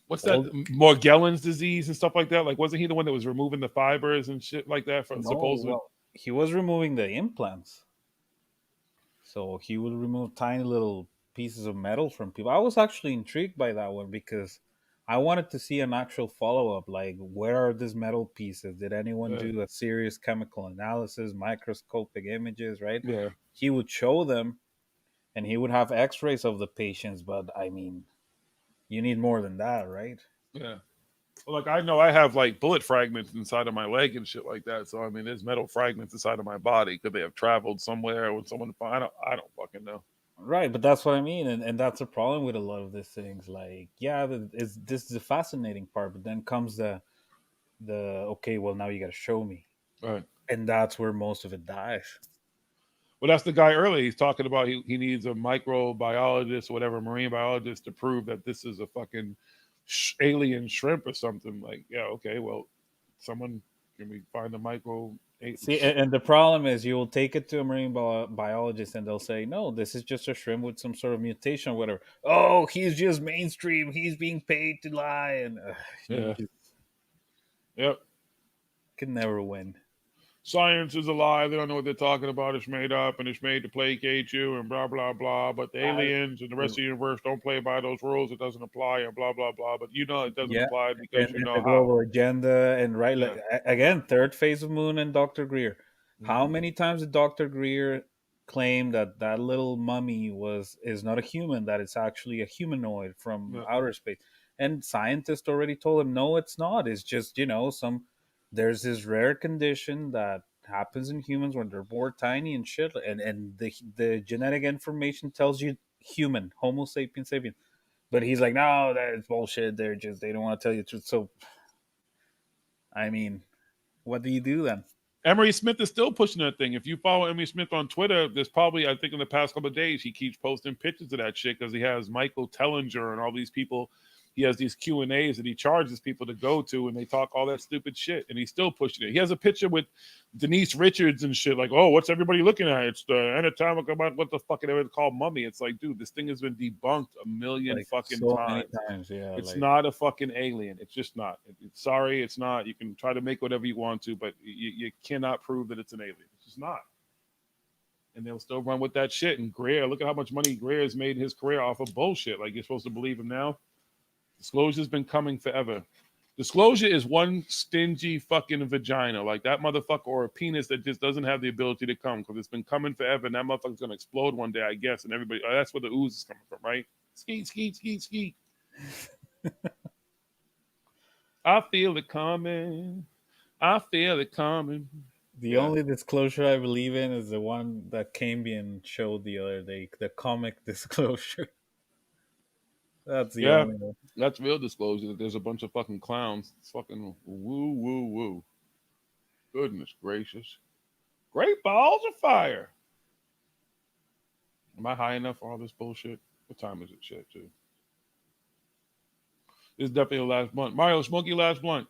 What's that? Morgellons disease and stuff like that? Like, wasn't he the one that was removing the fibers and shit like that? Supposedly? Well, he was removing the implants. So he would remove tiny little pieces of metal from people. I was actually intrigued by that one because I wanted to see an actual follow-up. Like, where are these metal pieces? Did anyone do a serious chemical analysis, microscopic images, right? Yeah. He would show them, and he would have x-rays of the patients. But, I mean, you need more than that, right? Yeah. Like I know I have like bullet fragments inside of my leg and shit like that. So I mean, there's metal fragments inside of my body. Could they have traveled somewhere with someone? I don't fucking know. Right, but that's what I mean, and that's a problem with a lot of these things. Like, yeah, this is the fascinating part, but then comes the okay, well now you got to show me, Right. and that's where most of it dies. Well, that's the guy earlier. He's talking about he needs a microbiologist, or whatever, marine biologist to prove that this is a fucking alien shrimp or something. Like, yeah, okay, well, someone can we find a micro? See, and the problem is you will take it to a marine biologist, and they'll say, no, this is just a shrimp with some sort of mutation or whatever. Oh, he's just mainstream. He's being paid to lie, and you Yeah. just Yep. can never win. Science is a lie. They don't know what they're talking about. It's made up and it's made to placate you and blah blah blah. But the aliens and the rest of the universe don't play by those rules. It doesn't apply and blah blah blah. But you know it doesn't Yeah, apply because and you know the how. global agenda, and right, Yeah. like again, third phase of Moon and Dr. Greer. How Mhm. many times did Dr. Greer claim that that little mummy is not a human, that it's actually a humanoid from Yeah. outer space? And scientists already told him, no, it's not. It's just there's this rare condition that happens in humans when they're more tiny and shit, and the genetic information tells you human, Homo sapiens sapiens. But he's like, no, that's bullshit. They don't want to tell you the truth. So, I mean, what do you do then? Emery Smith is still pushing that thing. If you follow Emery Smith on Twitter, there's probably, I think in the past couple of days, he keeps posting pictures of that shit because he has Michael Tellinger and all these people. He has these Q&As that he charges people to go to, and they talk all that stupid shit, and he's still pushing it. He has a picture with Denise Richards and shit, like, oh, what's everybody looking at? It's the anatomical, what the fuck it called mummy. It's like, dude, this thing has been debunked a million Like fucking so times. many times, yeah. It's like, not a fucking alien. It's just not. Sorry, it's not. You can try to make whatever you want to, but you cannot prove that it's an alien. It's just not. And they'll still run with that shit. And Greer, look at how much money Greer has made in his career off of bullshit. Like, you're supposed to believe him now? Disclosure's been coming forever. Disclosure is one stingy fucking vagina, like that motherfucker, or a penis that just doesn't have the ability to come because it's been coming forever, and that motherfucker's gonna explode one day, I guess. And everybody, that's where the ooze is coming from, right? Skeet, skeet, skeet, skeet. I feel it coming. I feel it coming. the only disclosure I believe in is the one that Cambian showed the other day, the comic disclosure. That's the only one. That's real disclosure. That there's a bunch of fucking clowns. It's fucking woo, woo, woo. Goodness gracious. Great balls of fire. Am I high enough for all this bullshit? What time is it? Shit, too. This is definitely the last blunt. Mario, smoke your last blunt.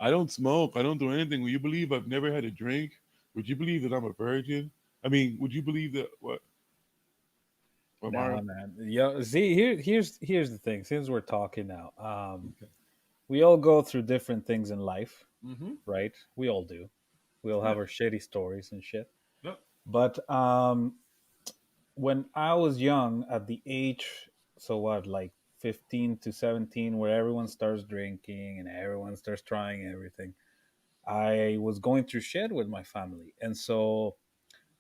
I don't smoke. I don't do anything. Will you believe I've never had a drink? Would you believe that I'm a virgin? I mean, would you believe that what? What, Nah, Mario? man. Yeah, see, here's the thing. Since we're talking now, we all go through different things in life, Mm-hmm. right? We all do. We all have our shitty stories and shit. Yep. But when I was young, at the age, so what, like 15 to 17, where everyone starts drinking and everyone starts trying everything, I was going through shit with my family. And so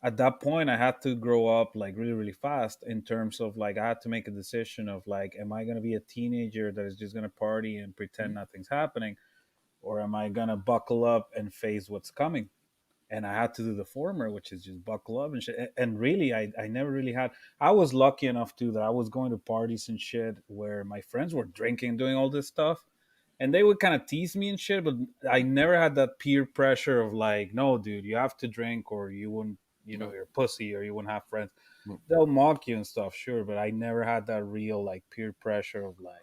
at that point, I had to grow up like really, really fast in terms of like, I had to make a decision of like, am I going to be a teenager that is just going to party and pretend nothing's happening? Or am I going to buckle up and face what's coming? And I had to do the former, which is just buckle up and shit. And really, I never really had. I was lucky enough too that I was going to parties and shit where my friends were drinking, doing all this stuff, and they would kind of tease me and shit. But I never had that peer pressure of like, no, dude, you have to drink or you wouldn't, you're a pussy or you wouldn't have friends. They'll mock you and stuff, sure, but I never had that real like peer pressure of like.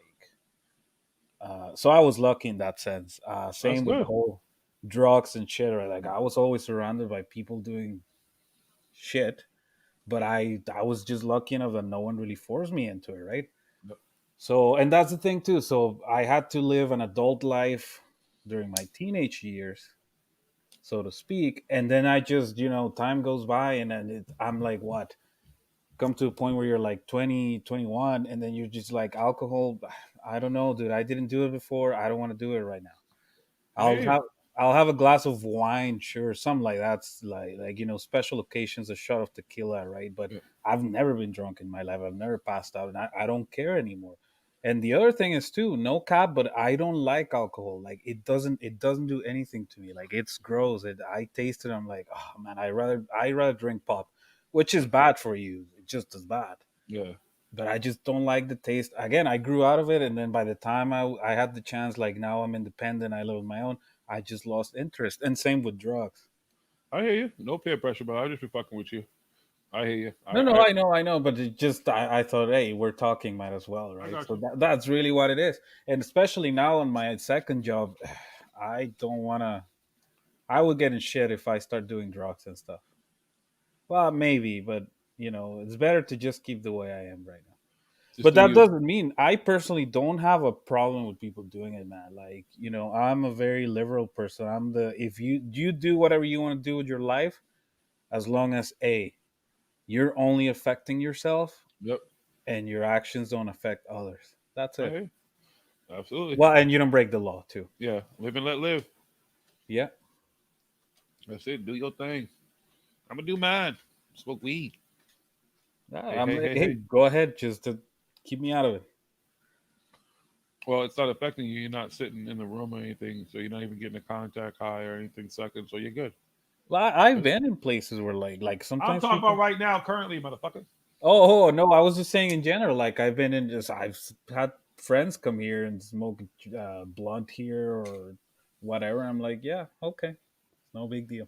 So I was lucky in that sense. Same with the good. whole drugs and shit. Right? Like I was always surrounded by people doing shit, but I was just lucky enough that no one really forced me into it, right? Yep. So, and that's the thing too. So I had to live an adult life during my teenage years, so to speak, and then I just time goes by, and then I'm like, what? Come to a point where you're like 20, 21, and then you're just like alcohol. I don't know, dude. I didn't do it before. I don't want to do it right now. I'll Yeah. have I'll have a glass of wine, sure, something like that's like special occasions, a shot of tequila, right? But Yeah. I've never been drunk in my life. I've never passed out, and I don't care anymore. And the other thing is too, no cap, but I don't like alcohol. Like it doesn't do anything to me. Like it's gross. I taste it. I'm like, oh man, I rather drink pop, which is bad for you. It's just as bad. Yeah. But I just don't like the taste. Again, I grew out of it, and then by the time I had the chance, like now I'm independent, I live on my own. I just lost interest. And same with drugs. I hear you. No peer pressure, but I'll just be fucking with you. I hear you. No, I know, but it just I thought, hey, we're talking, might as well, right? got So you. that's really what it is, and especially now on my second job, I don't wanna. I would get in shit if I start doing drugs and stuff. Well, maybe, but it's better to just keep the way I am right now. Just But do that you. doesn't mean I personally don't have a problem with people doing it, man. Like, I'm a very liberal person. If you do whatever you want to do with your life, as long as you're only affecting yourself Yep. and your actions don't affect others. That's I it. hear you. Absolutely. Well, and you don't break the law too. Yeah. Live and let live. Yeah. That's it. Do your thing. I'm gonna do mine. Smoke weed. Hey, I'm hey, like, hey, hey, hey. go ahead, just to keep me out of it. Well, it's not affecting you. You're not sitting in the room or anything, so you're not even getting a contact high or anything sucking. So you're good. Well, I've been in places where like I'm sometimes talking about people. right now, currently, motherfucker. Oh no, I was just saying in general. Like I've had friends come here and smoke blunt here or whatever. I'm like, yeah, okay, no big deal.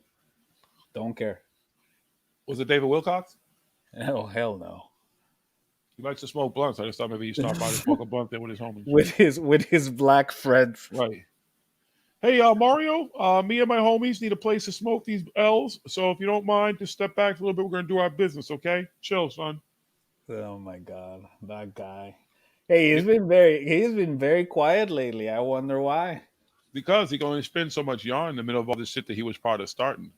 Don't care. Was it David Wilcox? Oh hell no. He likes to smoke blunts. I just thought maybe he stopped by to smoke a blunt there with his homies. with his black friends. Right. Hey, Mario. Me and my homies need a place to smoke these L's. So if you don't mind, just step back a little bit. We're gonna do our business, okay? Chill, son. Oh my god, that guy. Hey, he's been very quiet lately. I wonder why. Because he can only spin so much yarn in the middle of all this shit that he was part of starting.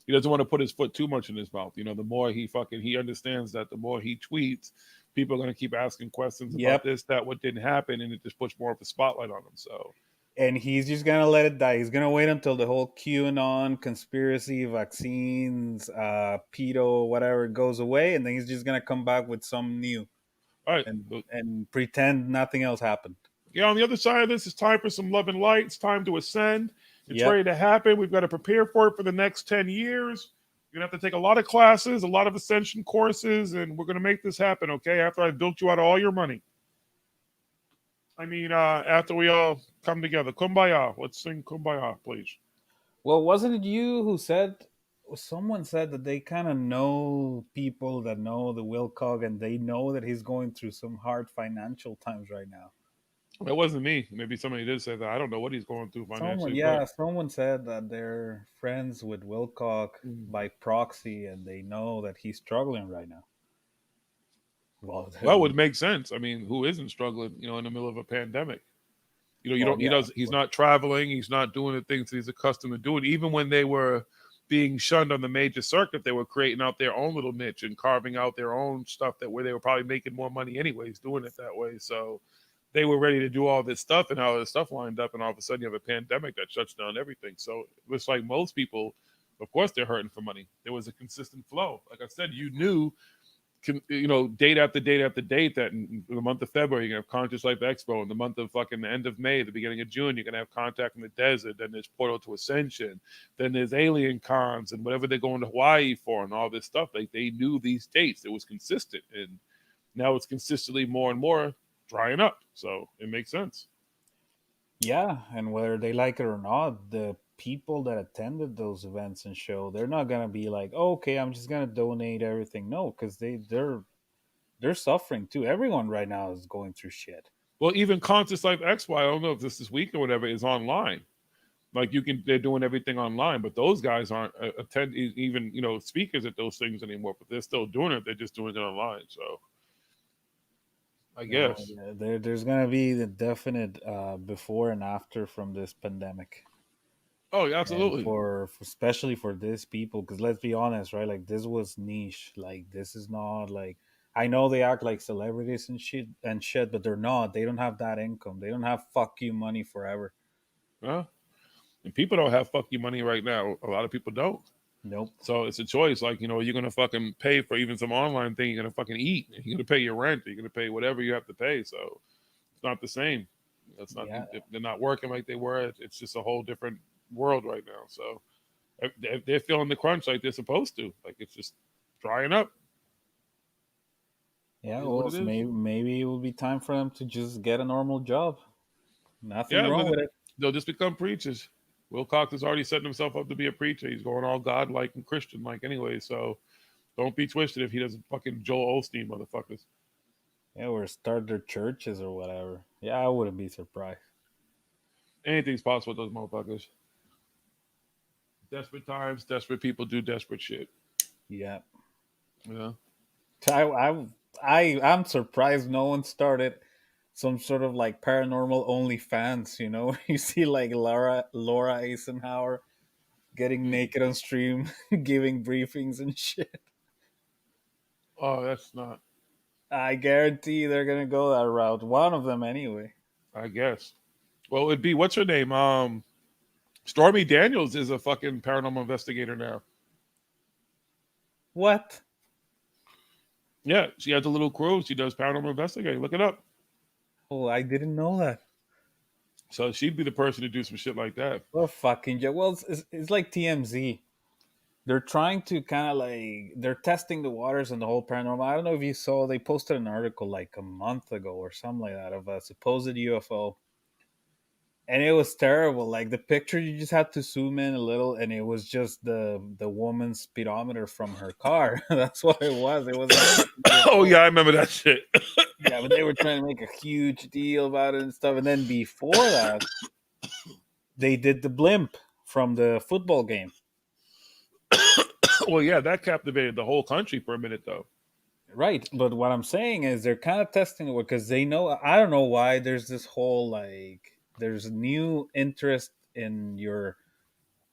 He doesn't want to put his foot too much in his mouth. The more he understands that the more he tweets, people are going to keep asking questions about Yep. this, that, what didn't happen, and it just puts more of the spotlight on him. So And he's just gonna let it die. He's gonna wait until the whole QAnon conspiracy, vaccines, pedo, whatever goes away, and then he's just gonna come back with some new, all right, and pretend nothing else happened. yeah. On the other side of this, it's time for some love and light. It's time to ascend. It's Yep. ready to happen. We've got to prepare for it for the next 10 years. You're gonna have to take a lot of classes, a lot of ascension courses, and we're gonna make this happen. Okay, after I built you out of all your money. I mean, after we all come together, kumbaya. Let's sing kumbaya, please. Well, wasn't it you who said? Someone said that they kind of know people that know the Wilcock, and they know that he's going through some hard financial times right now. It wasn't me. Maybe somebody did say that. I don't know what he's going through financially. Someone said that they're friends with Wilcock by proxy, and they know that he's struggling right now. Well, it would make sense. I mean, who isn't struggling, in the middle of a pandemic? He's not traveling. He's not doing the things that he's accustomed to doing. Even when they were being shunned on the major circuit, they were creating out their own little niche and carving out their own stuff where they were probably making more money anyways, doing it that way. So they were ready to do all this stuff, and all this stuff lined up, and all of a sudden you have a pandemic that shuts down everything. So it's like most people, of course, they're hurting for money. There was a consistent flow. Like I said, you knew, date after date after date, that in the month of February you're gonna have Conscious Life Expo. In the month of fucking the end of May, the beginning of June, you're gonna have Contact in the Desert. Then there's Portal to Ascension. Then there's Alien Cons and whatever they're going to Hawaii for, and all this stuff. Like, they knew these dates. It was consistent, and now it's consistently more and more drying up. So it makes sense. Yeah, and whether they like it or not, the people that attended those events and show, they're not gonna be like, oh, okay, I'm just gonna donate everything. No, because they're suffering too. Everyone right now is going through shit. Well, even Conscious Life Expo, I don't know if this week or whatever, is online. Like, they're doing everything online, but those guys aren't attending, even speakers at those things anymore. But they're still doing it. They're just doing it online. So I guess There's gonna be the definite before and after from this pandemic. Oh, yeah, absolutely. And for especially for these people, because let's be honest, right? Like, this was niche. Like, this is not like, I know they act like celebrities and shit, but they're not. They don't have that income. They don't have fuck you money forever. Well, and people don't have fuck you money right now. A lot of people don't. Nope. So it's a choice. Like, you're gonna fucking pay for even some online thing. You're gonna fucking eat. You're gonna pay your rent. You're gonna pay whatever you have to pay. So It's not the same. It's not. Yeah. They're not working like they were. It's just a whole different world right now. So they're feeling the crunch like they're supposed to. Like it's just drying up. Yeah, Is well, what it is. maybe it will be time for them to just get a normal job. Nothing Yeah, wrong with it. they'll just become preachers. Will Cox has already setting himself up to be a preacher. He's going all God-like and Christian-like anyway. So don't be twisted if he doesn't fucking Joel Osteen motherfuckers. Yeah, or start their churches or whatever. Yeah, I wouldn't be surprised. Anything's possible with those motherfuckers. Desperate times, desperate people do desperate shit. Yeah. Yeah. I'm surprised no one started some sort of like paranormal OnlyFans. You know, you see like Laura Eisenhower getting naked on stream, giving briefings and shit. Oh, that's not. I guarantee they're gonna go that route. One of them, anyway. I guess. Well, it'd be what's her name? Stormy Daniels is a fucking paranormal investigator now. What? Yeah, she has a little crew. She does paranormal investigating. Look it up. Oh, I didn't know that. So she'd be the person to do some shit like that. Well, fucking yeah. Well, it's like TMZ. They're trying to kind of like they're testing the waters and the whole paranormal. I don't know if you saw they posted an article like a month ago or something like that of a supposed UFO, and it was terrible. Like the picture, you just had to zoom in a little, and it was just the woman's speedometer from her car. That's what it was. It was. Oh yeah, I remember that shit. Yeah, but they were trying to make a huge deal about it and stuff. And then before that, they did the blimp from the football game. Well, yeah, that captivated the whole country for a minute, though. Right, but what I'm saying is they're kind of testing it because they know. I don't know why there's this whole like there's new interest in your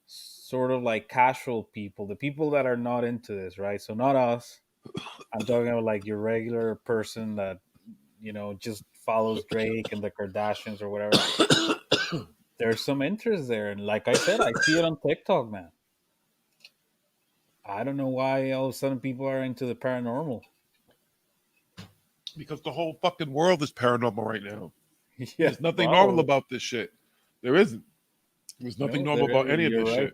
sort of like casual people, the people that are not into this, right? So not us. I'm talking about like your regular person that just follows Drake and the Kardashians or whatever. There's some interest there, and like I said, I see it on TikTok, man. I don't know why all of a sudden people are into the paranormal. Because the whole fucking world is paranormal right now. Yeah, there's nothing normal about this shit. There isn't. There's nothing normal about any of this shit.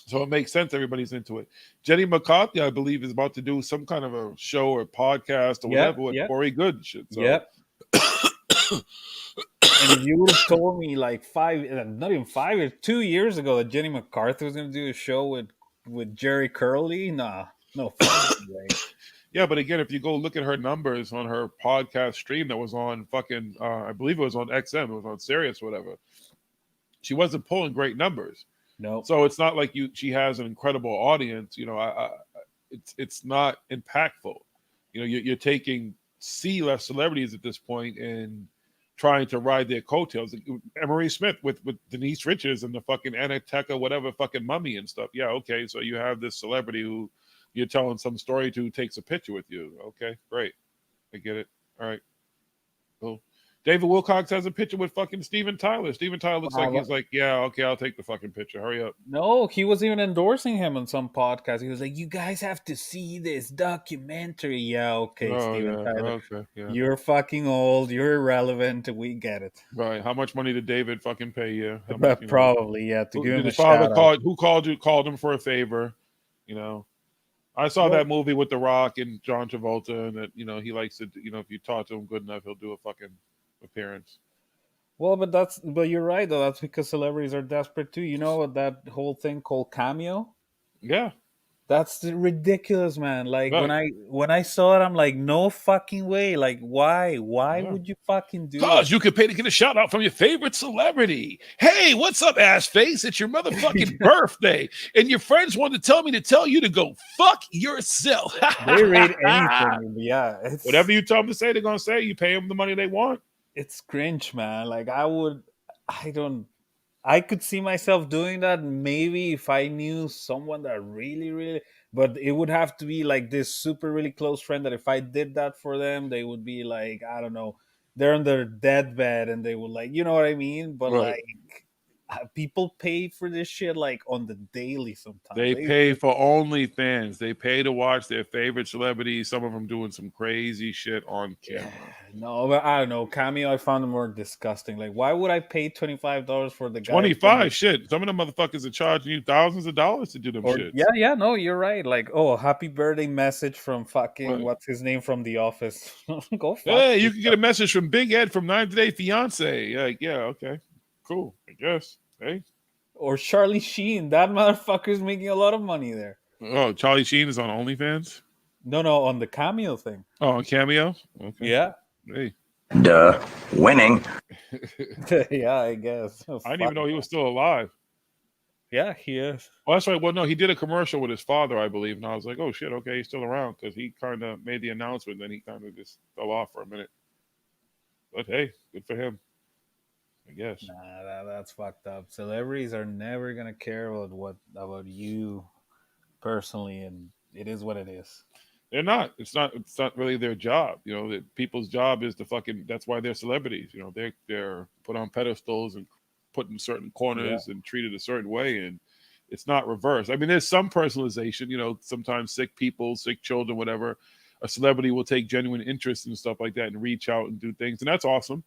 So it makes sense everybody's into it. Jenny McCarthy, I believe, is about to do some kind of a show or podcast or whatever with Corey Good and shit. So. Yep. And if you would have told me like not even 5 years, 2 years ago that Jenny McCarthy was going to do a show with Jerry Curley, nah, no fucking way. Yeah, but again, if you go look at her numbers on her podcast stream that was on fucking, I believe it was on XM, it was on Sirius, or whatever. She wasn't pulling great numbers. No. So it's not like she has an incredible audience. It's not impactful. You're taking C-list celebrities at this point and trying to ride their coattails. Emery Smith with Denise Richards and the fucking Anateca, whatever fucking mummy and stuff. Yeah, okay. So you have this celebrity who you're telling some story to who takes a picture with you. Okay, great. I get it. All right. Cool. David Wilcox has a picture with fucking Steven Tyler. Steven Tyler looks like he's like, yeah, okay, I'll take the fucking picture. Hurry up. No, he was even endorsing him on some podcast. He was like, you guys have to see this documentary. Yeah, okay, Steven Tyler. Okay, yeah. You're fucking old. You're irrelevant. We get it. Right. How much money did David fucking pay you? Probably, yeah. To give him his a father shout called. Who called you? Called him for a favor. I saw that movie with The Rock and John Travolta, and that he likes to. If you talk to him good enough, he'll do a fucking appearance. Well, but you're right though. That's because celebrities are desperate too. You know that whole thing called Cameo? Yeah. That's ridiculous, man. Like right. when I saw it, I'm like, no fucking way. Like, why? Why would you fucking do Cause it? you could pay to get a shout out from your favorite celebrity. Hey, what's up, ass face? It's your motherfucking birthday. And your friends wanted to tell me to tell you to go fuck yourself. They read anything. Yeah. Whatever you tell them to say, they're gonna say. You pay them the money they want. It's cringe, man. Like I could see myself doing that maybe if I knew someone that really, really, but it would have to be like this super really close friend that if I did that for them, they would be like, I don't know, they're on their deathbed and they would like, you know what I mean? But Right. like, People pay for this shit like on the daily sometimes. They pay for OnlyFans. They pay to watch their favorite celebrities. Some of them doing some crazy shit on camera. No, but I don't know. Cameo, I found them more disgusting. Like, why would I pay $25 for the guy? 25 shit. Some of them motherfuckers are charging you thousands of dollars to do them Or, shit. yeah, no, you're right. Like, oh, happy birthday message from fucking Right. what's his name from The Office. Go fuck. Hey, you can get a message from Big Ed from 90 Day Fiance. Like, yeah, okay, cool. I guess. Hey. Or Charlie Sheen. That motherfucker's making a lot of money there. Oh, Charlie Sheen is on OnlyFans? No, on the Cameo thing. Oh, on Cameo? Okay. Yeah. Hey. Duh. Winning. Yeah, I guess. I didn't even know he was still alive. Yeah, he is. Well, that's right. Well, no, he did a commercial with his father, I believe. And I was like, oh, shit, okay, he's still around. Because he kind of made the announcement, then he kind of just fell off for a minute. But hey, good for him, I guess. Nah, that's fucked up. Celebrities are never going to care about you personally, and it is what it is. They're not. It's not really their job. You know, people's job is to fucking. That's why they're celebrities. You know, they're put on pedestals and put in certain corners and treated a certain way, and it's not reversed. I mean, there's some personalization. You know, sometimes sick people, sick children, whatever. A celebrity will take genuine interest in stuff like that and reach out and do things, and that's awesome.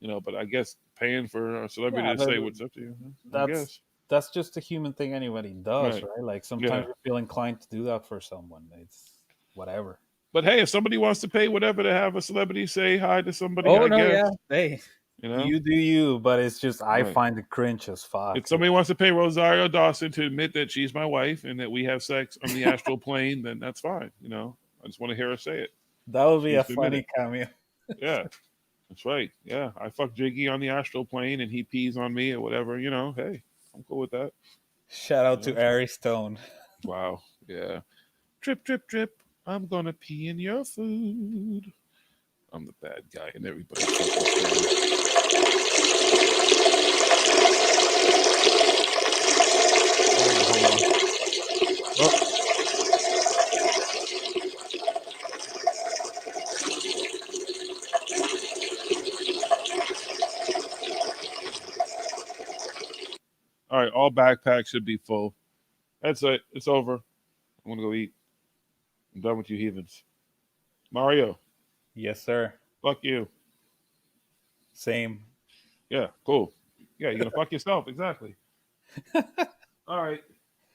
You know, but I guess paying for a celebrity to say what's up to you. I guess. That's just a human thing anybody does, right? Like sometimes you feel inclined to do that for someone. It's whatever. But hey, if somebody wants to pay whatever to have a celebrity say hi to somebody, I guess. Yeah. Hey, you know, you do you, but it's just I find it cringe as fuck. If somebody wants to pay Rosario Dawson to admit that she's my wife and that we have sex on the astral plane, then that's fine. You know, I just want to hear her say it. That would be a funny cameo. Yeah, that's right. Yeah, I fuck Jiggy on the astral plane and he pees on me or whatever. You know, hey, I'm cool with that. Shout out to Ari Stone. Wow. Yeah. Drip, drip, drip. I'm gonna pee in your food. I'm the bad guy, and everybody. All right, all backpacks should be full. That's it. It's over. I'm gonna go eat. I'm done with you heathens. Mario. Yes, sir. Fuck you. Same. Yeah, cool. Yeah, you're gonna fuck yourself. Exactly. All right.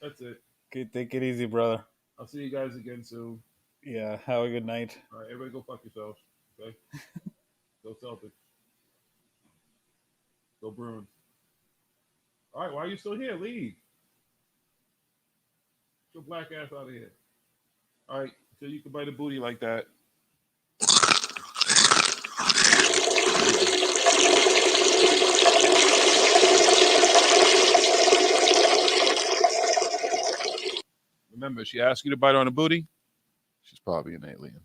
That's it. Okay, take it easy, brother. I'll see you guys again soon. Yeah, have a good night. All right, everybody go fuck yourselves. Okay? Go Celtics. Go Bruins. All right, why are you still here? Leave. Get your black ass out of here. All right, so you can bite a booty like that. Remember, she asked you to bite on a booty. She's probably an alien.